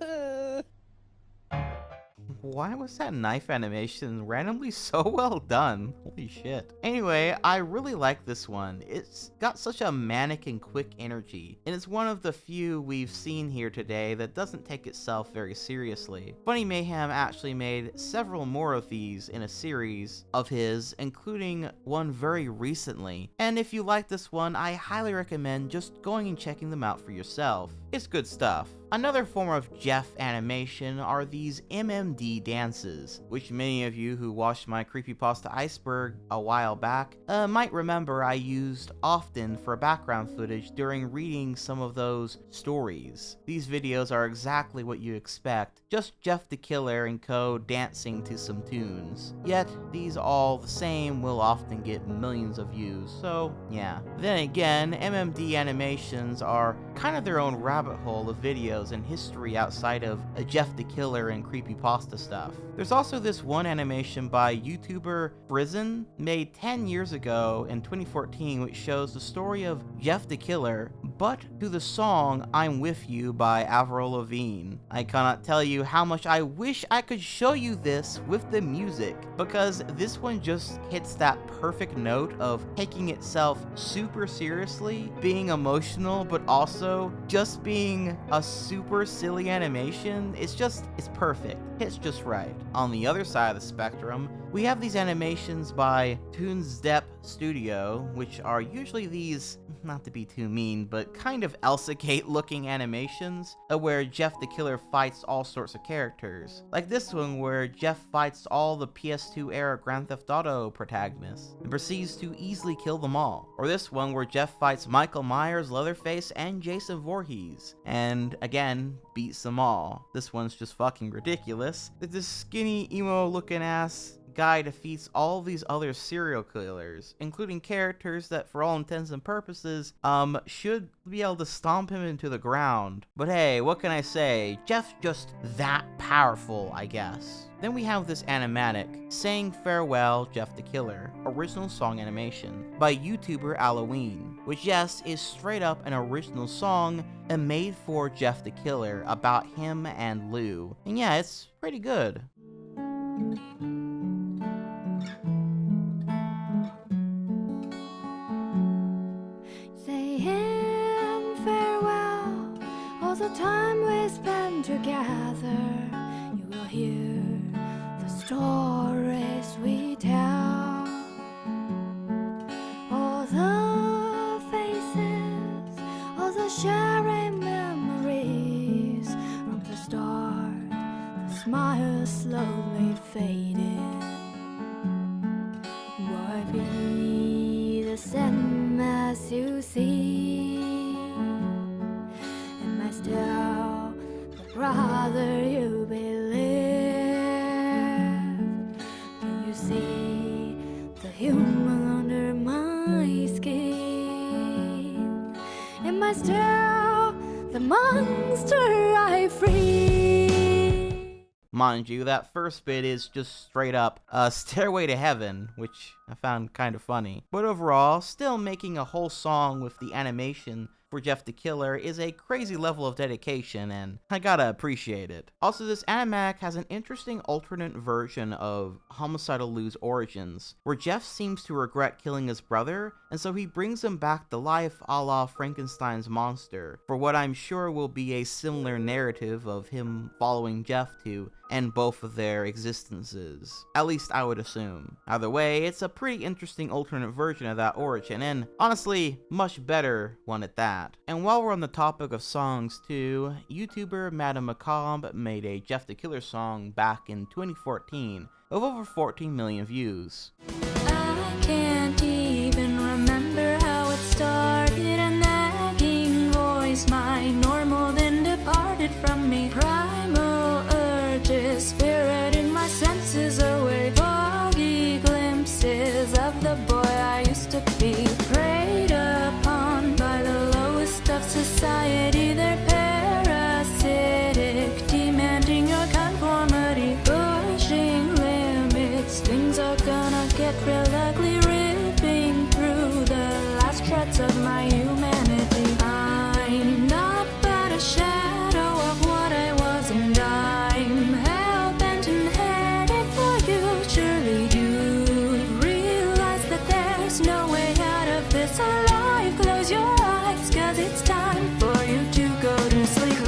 Why was that knife animation randomly so well done? Holy shit. Anyway, I really like this one. It's got such a manic and quick energy, and it's one of the few we've seen here today that doesn't take itself very seriously. Funny Mayhem actually made several more of these in a series of his, including one very recently. And if you like this one, I highly recommend just going and checking them out for yourself. It's good stuff. Another form of Jeff animation are these MMD dances, which many of you who watched my creepypasta iceberg a while back might remember I used often for background footage during reading some of those stories. These videos are exactly what you expect, just Jeff the Killer and co dancing to some tunes. Yet, these all the same will often get millions of views, so yeah. Then again, MMD animations are kind of their own rabbit hole of videos and history outside of Jeff the Killer and creepypasta stuff. There's also this one animation by YouTuber Frizen made 10 years ago in 2014, which shows the story of Jeff the Killer, but to the song I'm With You by Avril Lavigne. I cannot tell you how much I wish I could show you this with the music, because this one just hits that perfect note of taking itself super seriously, being emotional, but also just being a super silly animation. It's perfect. Hits just right. On the other side of the spectrum, we have these animations by Toonstep Studio, which are usually these, not to be too mean, but kind of Elsa-Gate looking animations, where Jeff the Killer fights all sorts of characters. Like this one where Jeff fights all the PS2 era Grand Theft Auto protagonists and proceeds to easily kill them all. Or this one where Jeff fights Michael Myers, Leatherface, and Jason Voorhees, and again, beats them all. This one's just fucking ridiculous. This skinny, emo-looking ass guy defeats all these other serial killers, including characters that for all intents and purposes, should be able to stomp him into the ground. But hey, what can I say? Jeff's just that powerful, I guess. Then we have this animatic, Saying Farewell, Jeff the Killer, original song animation by YouTuber Halloween, which yes, is straight up an original song and made for Jeff the Killer about him and Lou. And yeah, it's pretty good. Saying farewell, all the time we spent together. You will hear the stories we tell, all the faces, all the sharing memories. From the start, the smile slowly fading. Why be the same as you see? Am I still the brother you believe? Can you see the human under my skin? Am I still the monster I free? Mind you, that first bit is just straight up Stairway to Heaven, which I found kind of funny. But overall, still making a whole song with the animation for Jeff the Killer is a crazy level of dedication, and I gotta appreciate it. Also, this animatic has an interesting alternate version of Homicidal Lou's origins, where Jeff seems to regret killing his brother, and so he brings him back to life a la Frankenstein's monster, for what I'm sure will be a similar narrative of him following Jeff to and both of their existences. At least I would assume. Either way, it's a pretty interesting alternate version of that origin, and honestly, much better one at that. And while we're on the topic of songs too, YouTuber Madame Macabre made a Jeff the Killer song back in 2014 of over 14 million views. I can't even remember how it started. A nagging voice, my normal, then departed from me. Primal urges, spiriting my senses away. Foggy glimpses of the boy I used to be. Preyed upon by the lowest of society. They're parasitic, demanding your conformity. Pushing limits, things are gonna get real ugly, ripping through the last shreds of my humanity. I'm not but a shadow of what I was, and I'm hell-bent and headed for you. Surely you realize that there's no way out of this alive. Close your eyes, 'cause it's time for you to go to sleep.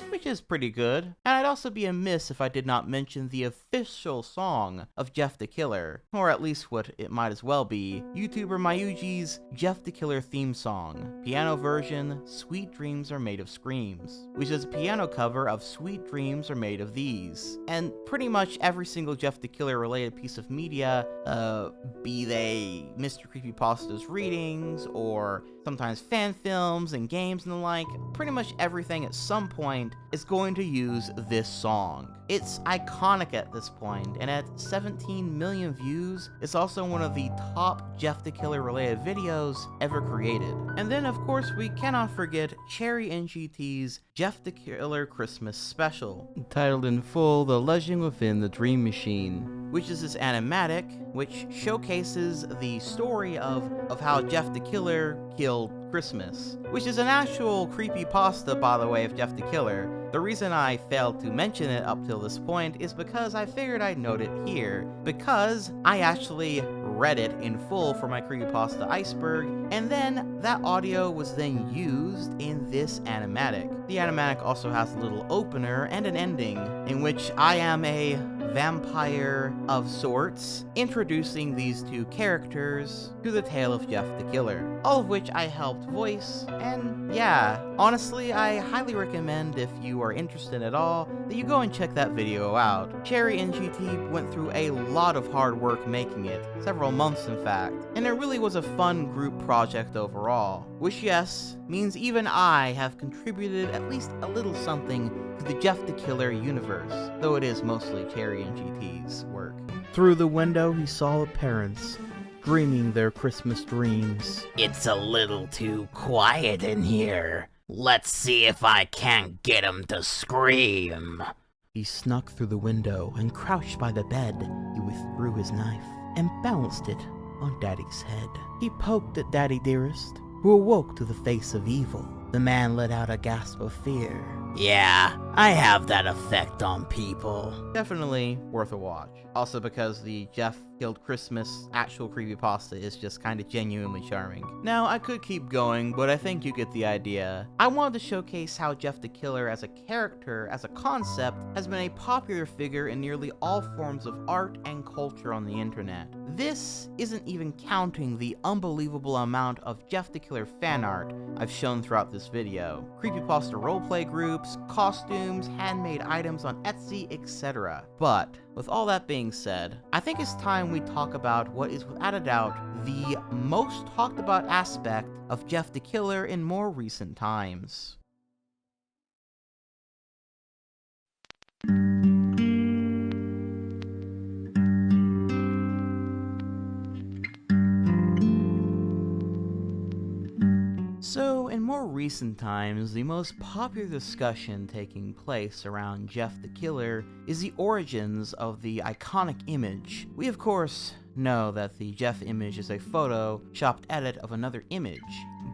Which is pretty good, and I'd also be amiss if I did not mention the official song of Jeff the Killer, or at least what it might as well be, YouTuber Mayuji's Jeff the Killer theme song, piano version, Sweet Dreams Are Made of Screams, which is a piano cover of Sweet Dreams Are Made of These. And pretty much every single Jeff the Killer related piece of media, be they Mr. Creepypasta's readings, or sometimes fan films and games and the like, pretty much everything at some point is going to use this song. It's iconic at this point, and at 17 million views, it's also one of the top Jeff the Killer related videos ever created. And then of course we cannot forget Cherry NGT's Jeff the Killer Christmas Special, titled in full The Legend Within the Dream Machine, which is this animatic which showcases the story of how Jeff the Killer killed Christmas, which is an actual creepypasta, by the way, of Jeff the Killer. The reason I failed to mention it up till this point is because I figured I'd note it here, because I actually read it in full for my creepypasta iceberg, and then that audio was then used in this animatic. The animatic also has a little opener and an ending, in which I am a vampire of sorts, introducing these two characters to the tale of Jeff the Killer, all of which I helped voice, and yeah, honestly, I highly recommend, if you are interested at all, that you go and check that video out. Cherry NGT went through a lot of hard work making it, several months in fact, and it really was a fun group project overall, which yes, means even I have contributed at least a little something to the Jeff the Killer universe, though it is mostly Cherry NGT's work. Through the window he saw the parents, dreaming their Christmas dreams. It's a little too quiet in here. Let's see if I can't get him to scream. He snuck through the window and crouched by the bed. He withdrew his knife and balanced it on Daddy's head. He poked at Daddy Dearest, who awoke to the face of evil. The man let out a gasp of fear. Yeah, I have that effect on people. Definitely worth a watch. Also because the Jeff Killed Christmas actual creepypasta is just kind of genuinely charming. Now, I could keep going, but I think you get the idea. I wanted to showcase how Jeff the Killer as a character, as a concept, has been a popular figure in nearly all forms of art and culture on the internet. This isn't even counting the unbelievable amount of Jeff the Killer fan art I've shown throughout this video. Creepypasta roleplay groups, costumes, handmade items on Etsy, etc. But with all that being said, I think it's time we talk about what is without a doubt the most talked about aspect of Jeff the Killer in more recent times. So, in more recent times, the most popular discussion taking place around Jeff the Killer is the origins of the iconic image. We of course know that the Jeff image is a photoshopped edit of another image,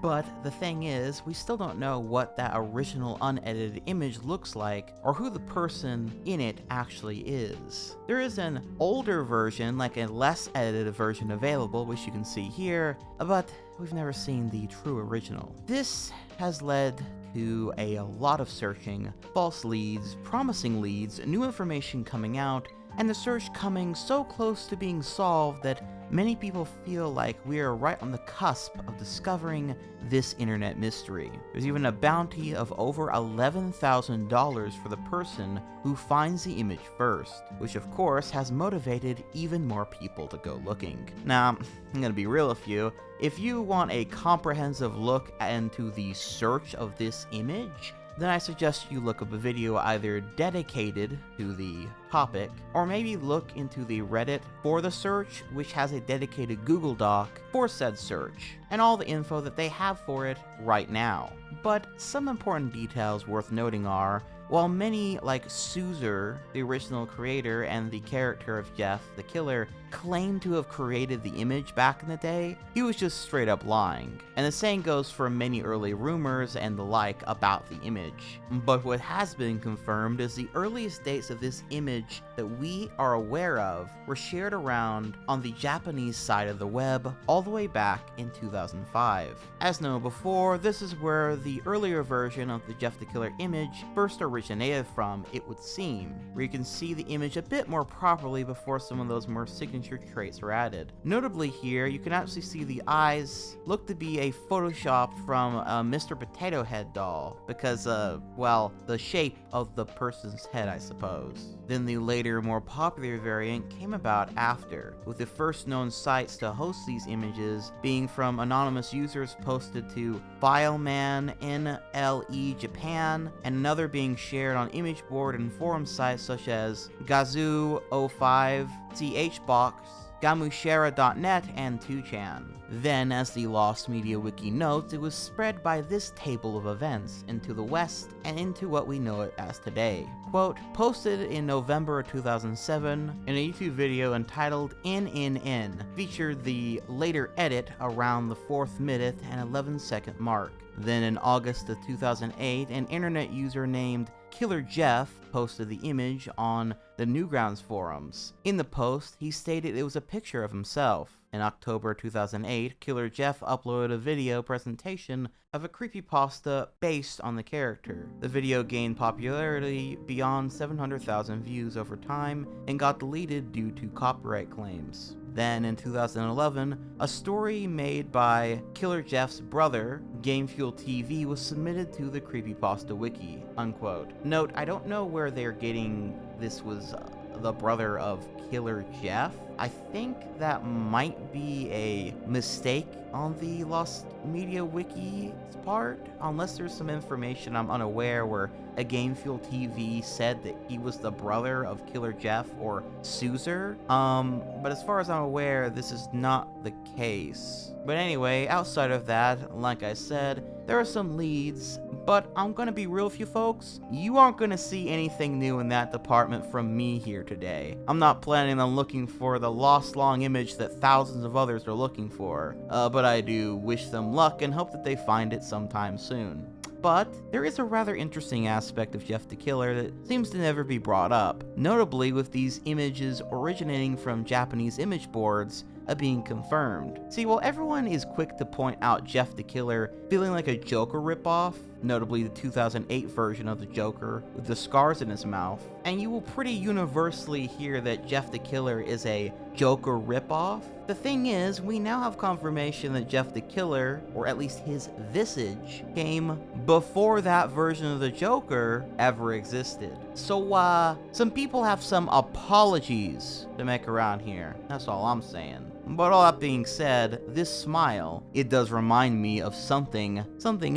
but the thing is, we still don't know what that original unedited image looks like, or who the person in it actually is. There is an older version, like a less edited version available, which you can see here, but we've never seen the true original. This has led to a lot of searching, false leads, promising leads, new information coming out, and the search coming so close to being solved that many people feel like we are right on the cusp of discovering this internet mystery. There's even a bounty of over $11,000 for the person who finds the image first, which of course has motivated even more people to go looking. Now, I'm gonna be real with you, if you want a comprehensive look into the search of this image, then I suggest you look up a video either dedicated to the topic, or maybe look into the Reddit for the search, which has a dedicated Google Doc for said search, and all the info that they have for it right now. But some important details worth noting are, while many, like Suzer, the original creator and the character of Jeff the Killer, claimed to have created the image back in the day, he was just straight up lying. And the same goes for many early rumors and the like about the image. But what has been confirmed is the earliest dates of this image that we are aware of were shared around on the Japanese side of the web all the way back in 2005. As noted before, this is where the earlier version of the Jeff the Killer image first originated from, it would seem, where you can see the image a bit more properly before some of those more signature traits are added. Notably here, you can actually see the eyes look to be a Photoshop from a Mr. Potato Head doll, because, well, the shape of the person's head, I suppose. Then the later, more popular variant came about after, with the first known sites to host these images being from anonymous users posted to FileMan NLE Japan, and another being shared on image board and forum sites such as Gazoo05, CHBox, Gamushera.net, and 2chan. Then, as the Lost Media Wiki notes, it was spread by this table of events into the West and into what we know it as today. Quote, posted in November 2007, in a YouTube video entitled NNN, featured the later edit around the 4th minute and 11-second mark. Then in August of 2008, an internet user named Killer Jeff posted the image on the Newgrounds forums. In the post, he stated it was a picture of himself. In October 2008, Killer Jeff uploaded a video presentation of a creepypasta based on the character. The video gained popularity beyond 700,000 views over time and got deleted due to copyright claims. Then in 2011, a story made by Killer Jeff's brother, GameFuel TV, was submitted to the Creepypasta Wiki, unquote. Note, I don't know where they're getting this was the brother of Killer Jeff. I think that might be a mistake on the Lost Media Wiki's part, unless there's some information I'm unaware where a GameFuel TV said that he was the brother of Killer Jeff or Suzer. But as far as I'm aware, this is not the case. But anyway, outside of that, like I said, there are some leads, but I'm gonna be real with you folks, you aren't gonna see anything new in that department from me here today. I'm not planning on looking for the lost long image that thousands of others are looking for, but I do wish them luck and hope that they find it sometime soon. But there is a rather interesting aspect of Jeff the Killer that seems to never be brought up, notably with these images originating from Japanese image boards being confirmed. See, while everyone is quick to point out Jeff the Killer feeling like a Joker ripoff, notably the 2008 version of the Joker with the scars in his mouth, and you will pretty universally hear that Jeff the Killer is a Joker ripoff, the thing is, we now have confirmation that Jeff the Killer, or at least his visage, came before that version of the Joker ever existed. So, some people have some apologies to make around here. That's all I'm saying. But all that being said, this smile, it does remind me of something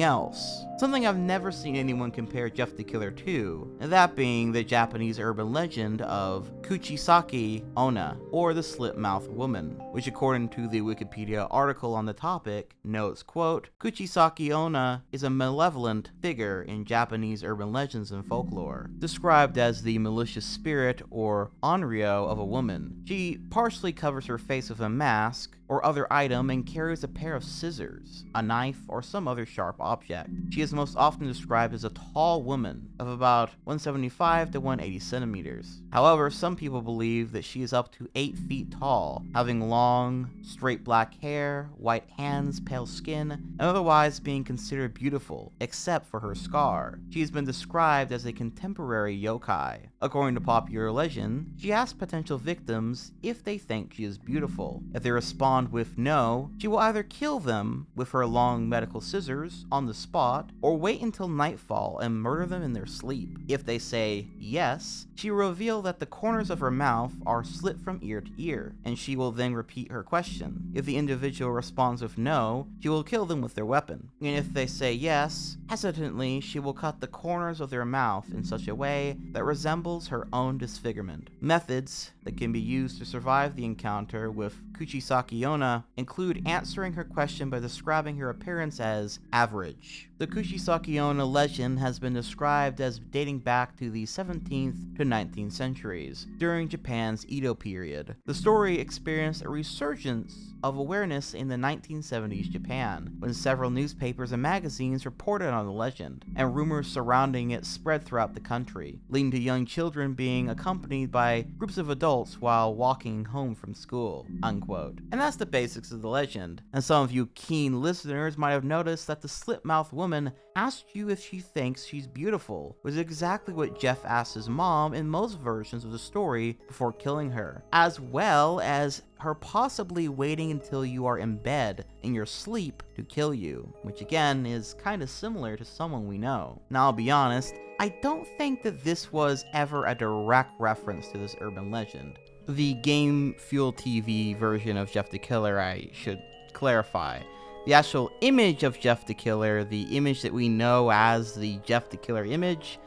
else. Something I've never seen anyone compare Jeff the Killer to, that being the Japanese urban legend of Kuchisake Onna, or the slit-mouthed woman, which according to the Wikipedia article on the topic, notes, quote, Kuchisake Onna is a malevolent figure in Japanese urban legends and folklore, described as the malicious spirit or onryo of a woman. She partially covers her face with a mask or other item and carries a pair of scissors, a knife, or some other sharp object. She is most often described as a tall woman of about 175 to 180 centimeters. However, some people believe that she is up to 8 feet tall, having long, straight black hair, white hands, pale skin, and otherwise being considered beautiful, except for her scar. She has been described as a contemporary yokai. According to popular legend, she asks potential victims if they think she is beautiful. If they respond with no, she will either kill them with her long medical scissors on the spot, or wait until nightfall and murder them in their sleep. If they say yes, she will reveal that the corners of her mouth are slit from ear to ear, and she will then repeat her question. If the individual responds with no, she will kill them with their weapon. And if they say yes, hesitantly, she will cut the corners of their mouth in such a way that resembles her own disfigurement. Methods that can be used to survive the encounter with Kuchisaki Onna include answering her question by describing her appearance as average. The Kuchisaki Onna legend has been described as dating back to the 17th to 19th centuries, during Japan's Edo period. The story experienced a resurgence of awareness in the 1970s Japan, when several newspapers and magazines reported on the legend, and rumors surrounding it spread throughout the country, leading to young children being accompanied by groups of adults while walking home from school, unquote. And that's the basics of the legend. And some of you keen listeners might have noticed that the slit-mouthed woman asked you if she thinks she's beautiful, which is exactly what Jeff asked his mom in most versions of the story before killing her, as well as her possibly waiting until you are in bed in your sleep to kill you, which again is kinda similar to someone we know. Now I'll be honest, I don't think that this was ever a direct reference to this urban legend. The Game Fuel TV version of Jeff the Killer, I should clarify. The actual image of Jeff the Killer, the image that we know as the Jeff the Killer image,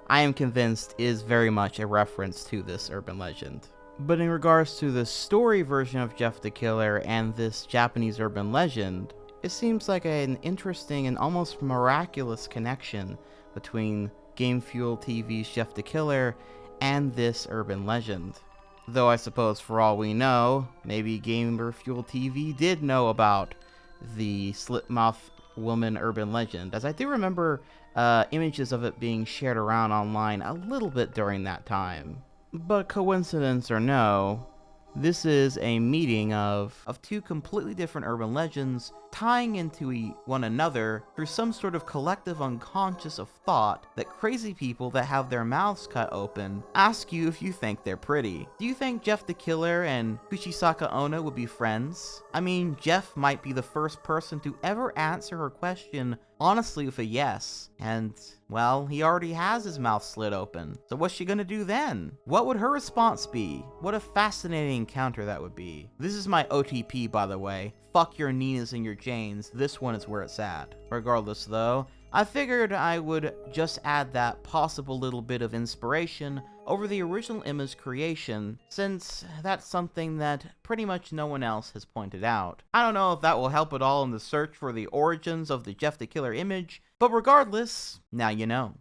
I am convinced is very much a reference to this urban legend. But in regards to the story version of Jeff the Killer and this Japanese urban legend, it seems like an interesting and almost miraculous connection between Game Fuel TV's Jeff the Killer and this urban legend. Though I suppose for all we know, maybe Gamer Fuel TV did know about the slit-mouth woman urban legend, as I do remember images of it being shared around online a little bit during that time. But coincidence or no, this is a meeting of two completely different urban legends tying into one another through some sort of collective unconscious of thought that crazy people that have their mouths cut open ask you if you think they're pretty. Do you think Jeff the Killer and Kuchisaki Onna would be friends? I mean, Jeff might be the first person to ever answer her question honestly with a yes, and, well, he already has his mouth slit open. So what's she gonna do then? What would her response be? What a fascinating encounter that would be. This is my OTP, by the way. Fuck your Ninas and your Janes, this one is where it's at. Regardless though, I figured I would just add that possible little bit of inspiration over the original image creation, since that's something that pretty much no one else has pointed out. I don't know if that will help at all in the search for the origins of the Jeff the Killer image, but regardless, now you know.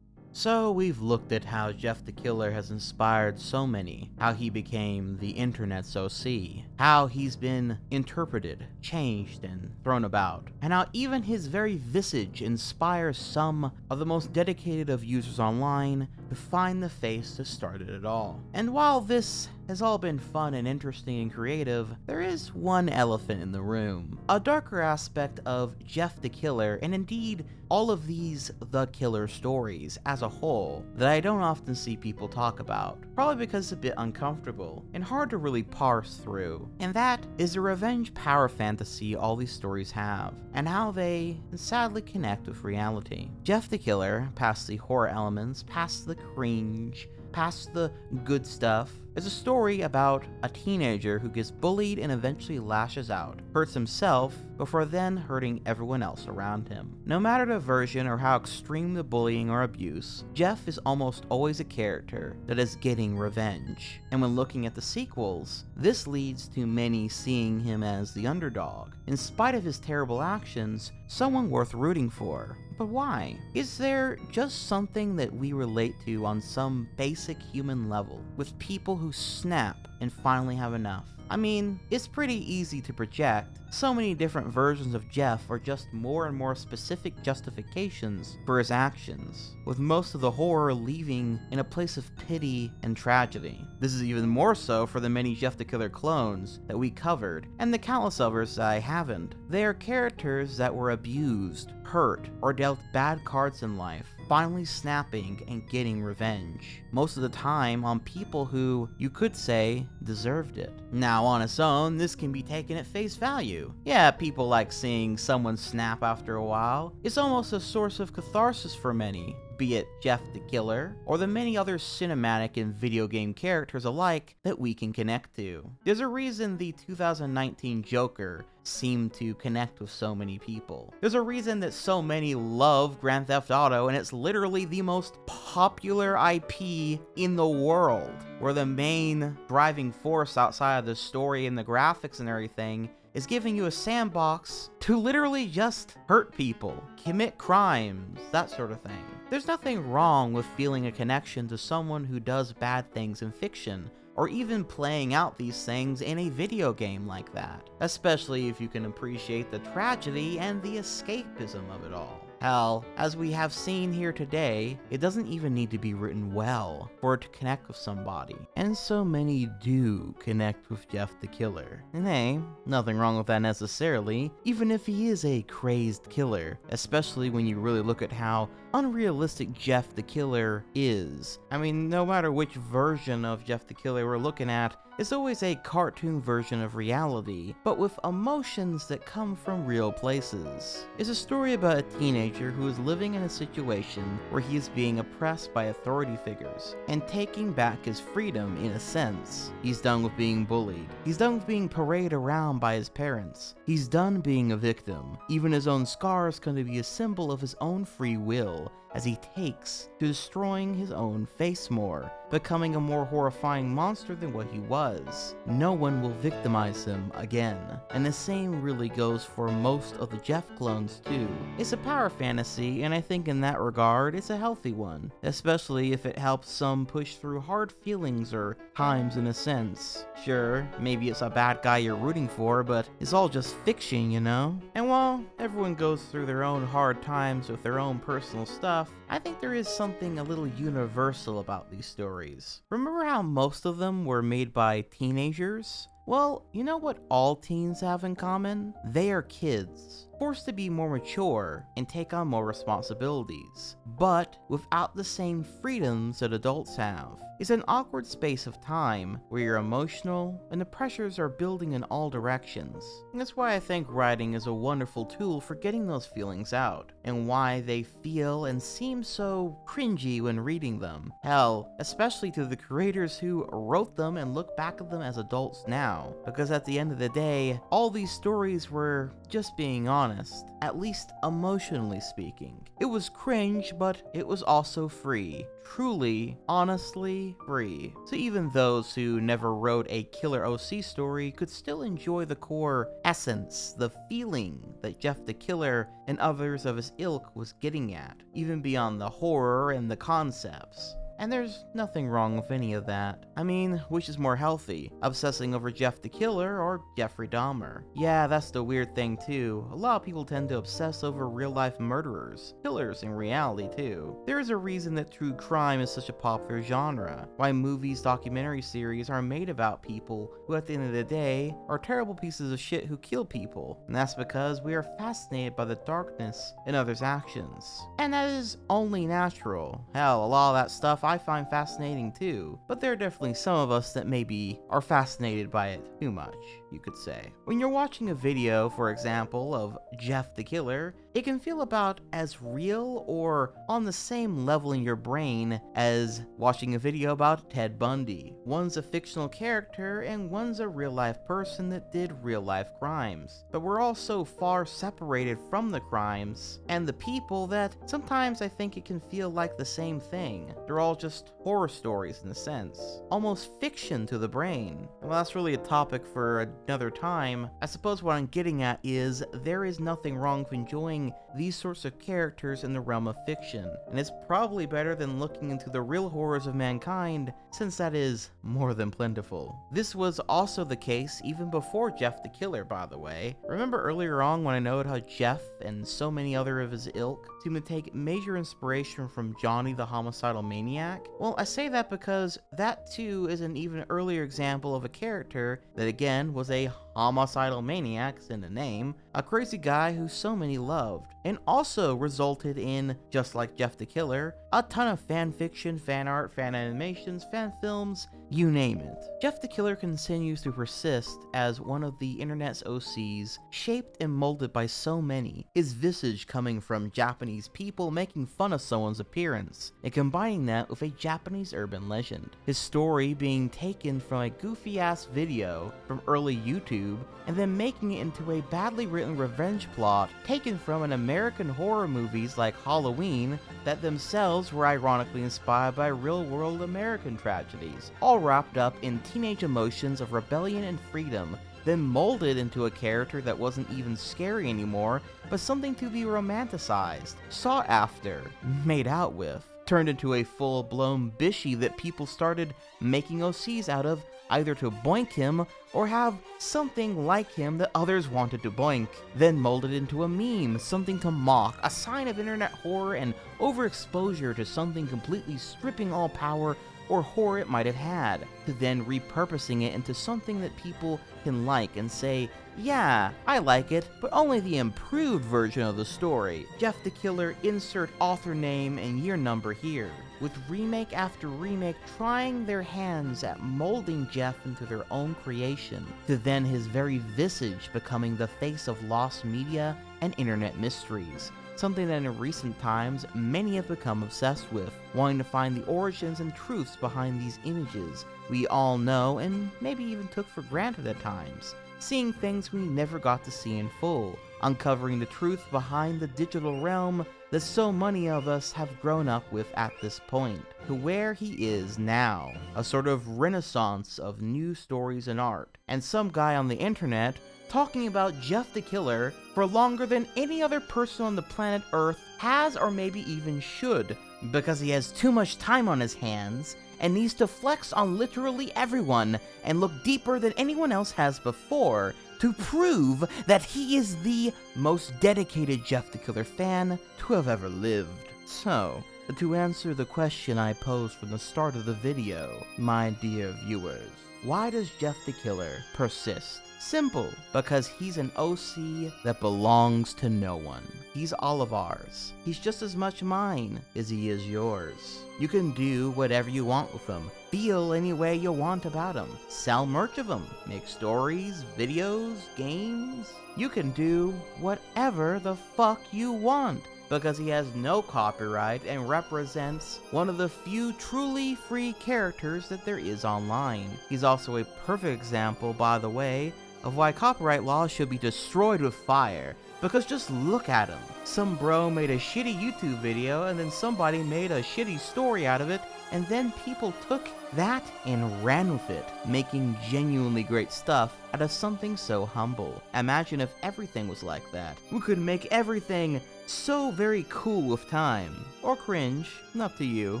So we've looked at how Jeff the Killer has inspired so many, how he became the internet's OC, how he's been interpreted, changed, and thrown about, and how even his very visage inspires some of the most dedicated of users online to find the face that started it all. And while this has all been fun and interesting and creative, there is one elephant in the room. A darker aspect of Jeff the Killer, and indeed all of these The Killer stories as a whole, that I don't often see people talk about. Probably because it's a bit uncomfortable and hard to really parse through. And that is the revenge power fantasy all these stories have, and how they sadly connect with reality. Jeff the Killer, past the horror elements, past the cringe, past the good stuff, is a story about a teenager who gets bullied and eventually lashes out, hurts himself, before then hurting everyone else around him. No matter the version or how extreme the bullying or abuse, Jeff is almost always a character that is getting revenge. And when looking at the sequels, this leads to many seeing him as the underdog, in spite of his terrible actions, someone worth rooting for. But why? Is there just something that we relate to on some basic human level with people who snap and finally have enough? I mean, it's pretty easy to project. So many different versions of Jeff are just more and more specific justifications for his actions, with most of the horror leaving in a place of pity and tragedy. This is even more so for the many Jeff the Killer clones that we covered, and the countless others I haven't. They are characters that were abused, hurt, or dealt bad cards in life, finally snapping and getting revenge. Most of the time on people who, you could say, deserved it. Now on its own, this can be taken at face value. Yeah, people like seeing someone snap after a while. It's almost a source of catharsis for many, be it Jeff the Killer, or the many other cinematic and video game characters alike that we can connect to. There's a reason the 2019 Joker seemed to connect with so many people. There's a reason that so many love Grand Theft Auto, and it's literally the most popular IP in the world, where the main driving force outside of the story and the graphics and everything is giving you a sandbox to literally just hurt people, commit crimes, that sort of thing. There's nothing wrong with feeling a connection to someone who does bad things in fiction, or even playing out these things in a video game like that, especially if you can appreciate the tragedy and the escapism of it all. Hell, as we have seen here today, it doesn't even need to be written well for it to connect with somebody. And so many do connect with Jeff the Killer. And hey, nothing wrong with that necessarily, even if he is a crazed killer, especially when you really look at how unrealistic Jeff the Killer is. I mean, no matter which version of Jeff the Killer we're looking at, it's always a cartoon version of reality, but with emotions that come from real places. It's a story about a teenager who is living in a situation where he is being oppressed by authority figures, and taking back his freedom in a sense. He's done with being bullied. He's done with being paraded around by his parents. He's done being a victim. Even his own scars come to be a symbol of his own free will, as he takes to destroying his own face more, becoming a more horrifying monster than what he was. No one will victimize him again. And the same really goes for most of the Jeff clones too. It's a power fantasy, and I think in that regard, it's a healthy one, especially if it helps some push through hard feelings or times in a sense. Sure, maybe it's a bad guy you're rooting for, but it's all just fiction, you know? And while everyone goes through their own hard times with their own personal stuff, I think there is something a little universal about these stories. Remember how most of them were made by teenagers? Well, you know what all teens have in common? They are kids, forced to be more mature and take on more responsibilities, but without the same freedoms that adults have. It's an awkward space of time where you're emotional and the pressures are building in all directions. And that's why I think writing is a wonderful tool for getting those feelings out, and why they feel and seem so cringy when reading them. Hell, especially to the creators who wrote them and look back at them as adults now, because at the end of the day, all these stories were just being honest, at least emotionally speaking. It was cringe, but it was also free. Truly, honestly free. So even those who never wrote a killer OC story could still enjoy the core essence, the feeling that Jeff the Killer and others of his ilk was getting at, even beyond the horror and the concepts. And there's nothing wrong with any of that. I mean, which is more healthy, obsessing over Jeff the Killer or Jeffrey Dahmer? Yeah, that's the weird thing too. A lot of people tend to obsess over real-life murderers, killers in reality too. There is a reason that true crime is such a popular genre, why movies, documentary series are made about people who at the end of the day are terrible pieces of shit who kill people. And that's because we are fascinated by the darkness in others' actions. And that is only natural. Hell, a lot of that stuff I find fascinating too, but there are definitely some of us that maybe are fascinated by it too much, you could say. When you're watching a video, for example, of Jeff the Killer, it can feel about as real or on the same level in your brain as watching a video about Ted Bundy. One's a fictional character and one's a real-life person that did real-life crimes. But we're all so far separated from the crimes and the people that sometimes I think it can feel like the same thing. They're all just horror stories in a sense. Almost fiction to the brain. Well, that's really a topic for another time. I suppose what I'm getting at is there is nothing wrong with enjoying these sorts of characters in the realm of fiction, and it's probably better than looking into the real horrors of mankind, since that is more than plentiful. This was also the case even before Jeff the Killer, by the way. Remember earlier on when I noted how Jeff and so many other of his ilk seem to take major inspiration from Johnny the Homicidal Maniac? Well, I say that because that too is an even earlier example of a character that again was a homicidal maniac, in the name, a crazy guy who so many loved, and also resulted in, just like Jeff the Killer, a ton of fan fiction, fan art, fan animations, fan films, you name it. Jeff the Killer continues to persist as one of the internet's OCs, shaped and molded by so many, his visage coming from Japanese people making fun of someone's appearance, and combining that with a Japanese urban legend. His story being taken from a goofy ass video from early YouTube, and then making it into a badly written revenge plot taken from an American horror movies like Halloween that themselves were ironically inspired by real-world American tragedies, all wrapped up in teenage emotions of rebellion and freedom, then molded into a character that wasn't even scary anymore, but something to be romanticized, sought after, made out with, turned into a full-blown bishy that people started making OCs out of, either to boink him or have something like him that others wanted to boink, then molded into a meme, something to mock, a sign of internet horror and overexposure to something completely stripping all power or horror it might have had, to then repurposing it into something that people can like and say, yeah, I like it, but only the improved version of the story. Jeff the Killer, insert author name and year number here. With remake after remake trying their hands at molding Jeff into their own creation, to then his very visage becoming the face of lost media and internet mysteries. Something that in recent times many have become obsessed with, wanting to find the origins and truths behind these images we all know and maybe even took for granted at times. Seeing things we never got to see in full, uncovering the truth behind the digital realm that so many of us have grown up with at this point, to where he is now, a sort of renaissance of new stories and art, and some guy on the internet talking about Jeff the Killer for longer than any other person on the planet Earth has or maybe even should, because he has too much time on his hands and needs to flex on literally everyone and look deeper than anyone else has before to prove that he is the most dedicated Jeff the Killer fan to have ever lived. So, to answer the question I posed from the start of the video, my dear viewers, why does Jeff the Killer persist? Simple, because he's an OC that belongs to no one. He's all of ours. He's just as much mine as he is yours. You can do whatever you want with him, feel any way you want about him, sell merch of him, make stories, videos, games. You can do whatever the fuck you want, because he has no copyright and represents one of the few truly free characters that there is online. He's also a perfect example, by the way, of why copyright laws should be destroyed with fire. Because just look at him. Some bro made a shitty YouTube video and then somebody made a shitty story out of it, and then people took that and ran with it, making genuinely great stuff out of something so humble. Imagine if everything was like that. We could make everything so very cool with time. Or cringe, up to you.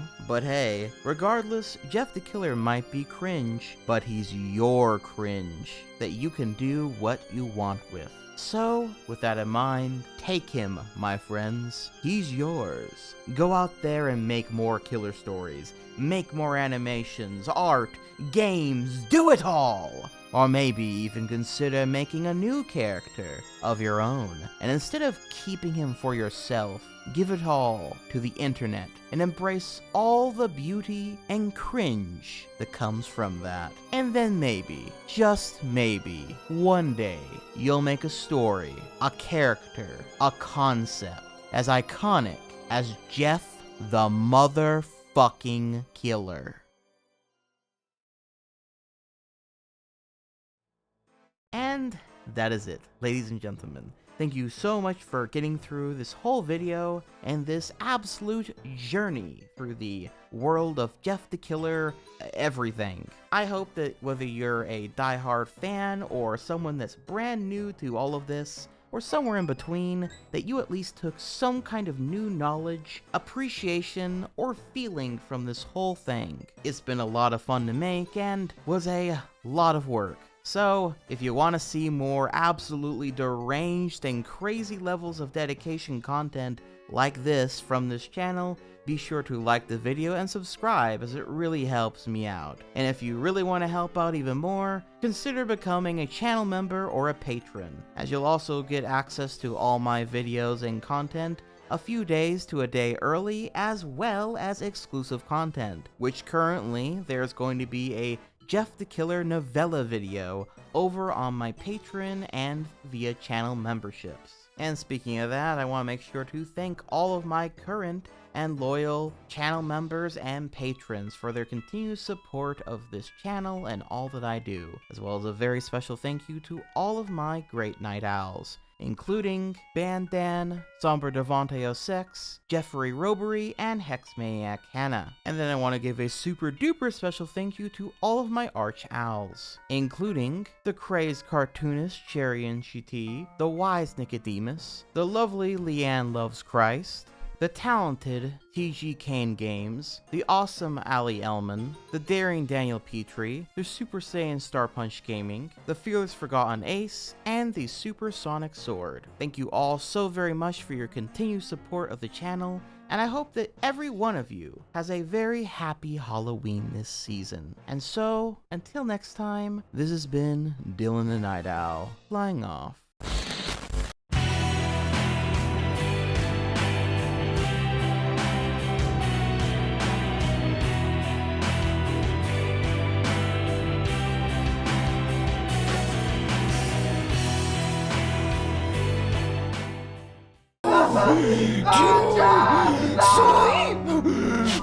But hey, regardless, Jeff the Killer might be cringe, but he's your cringe that you can do what you want with. So, with that in mind, take him, my friends. He's yours. Go out there and make more killer stories. Make more animations, art, games, do it all! Or maybe even consider making a new character of your own. And instead of keeping him for yourself, give it all to the internet and embrace all the beauty and cringe that comes from that. And then maybe, just maybe, one day you'll make a story, a character, a concept as iconic as Jeff the Motherfucking Killer. And that is it, ladies and gentlemen. thank you so much for getting through this whole video and this absolute journey through the world of Jeff the Killer everything. I hope that whether you're a diehard fan or someone that's brand new to all of this, or somewhere in between, that you at least took some kind of new knowledge, appreciation, or feeling from this whole thing. It's been a lot of fun to make and was a lot of work. So, if you want to see more absolutely deranged and crazy levels of dedication content like this from this channel, be sure to like the video and subscribe, as it really helps me out. And if you really want to help out even more, consider becoming a channel member or a patron, as you'll also get access to all my videos and content a few days to a day early, as well as exclusive content, which currently there's going to be a Jeff the Killer novella video over on my Patreon and via channel memberships. And speaking of that, I want to make sure to thank all of my current and loyal channel members and patrons for their continued support of this channel and all that I do, as well as a very special thank you to all of my great night owls, including Bandan, Somber Devante 06, Jeffrey Robery, and Hexmaniac Hannah. And then I want to give a super duper special thank you to all of my arch owls, including the crazed cartoonist Cherry and Shiti, the wise Nicodemus, the lovely Leanne Loves Christ, the talented TG Kane Games, the awesome Ali Elman, the daring Daniel Petrie, the Super Saiyan Star Punch Gaming, the fearless Forgotten Ace, and the Supersonic Sword. Thank you all so very much for your continued support of the channel, and I hope that every one of you has a very happy Halloween this season. And so, until next time, this has been Dylan the Night Owl, flying off. Soy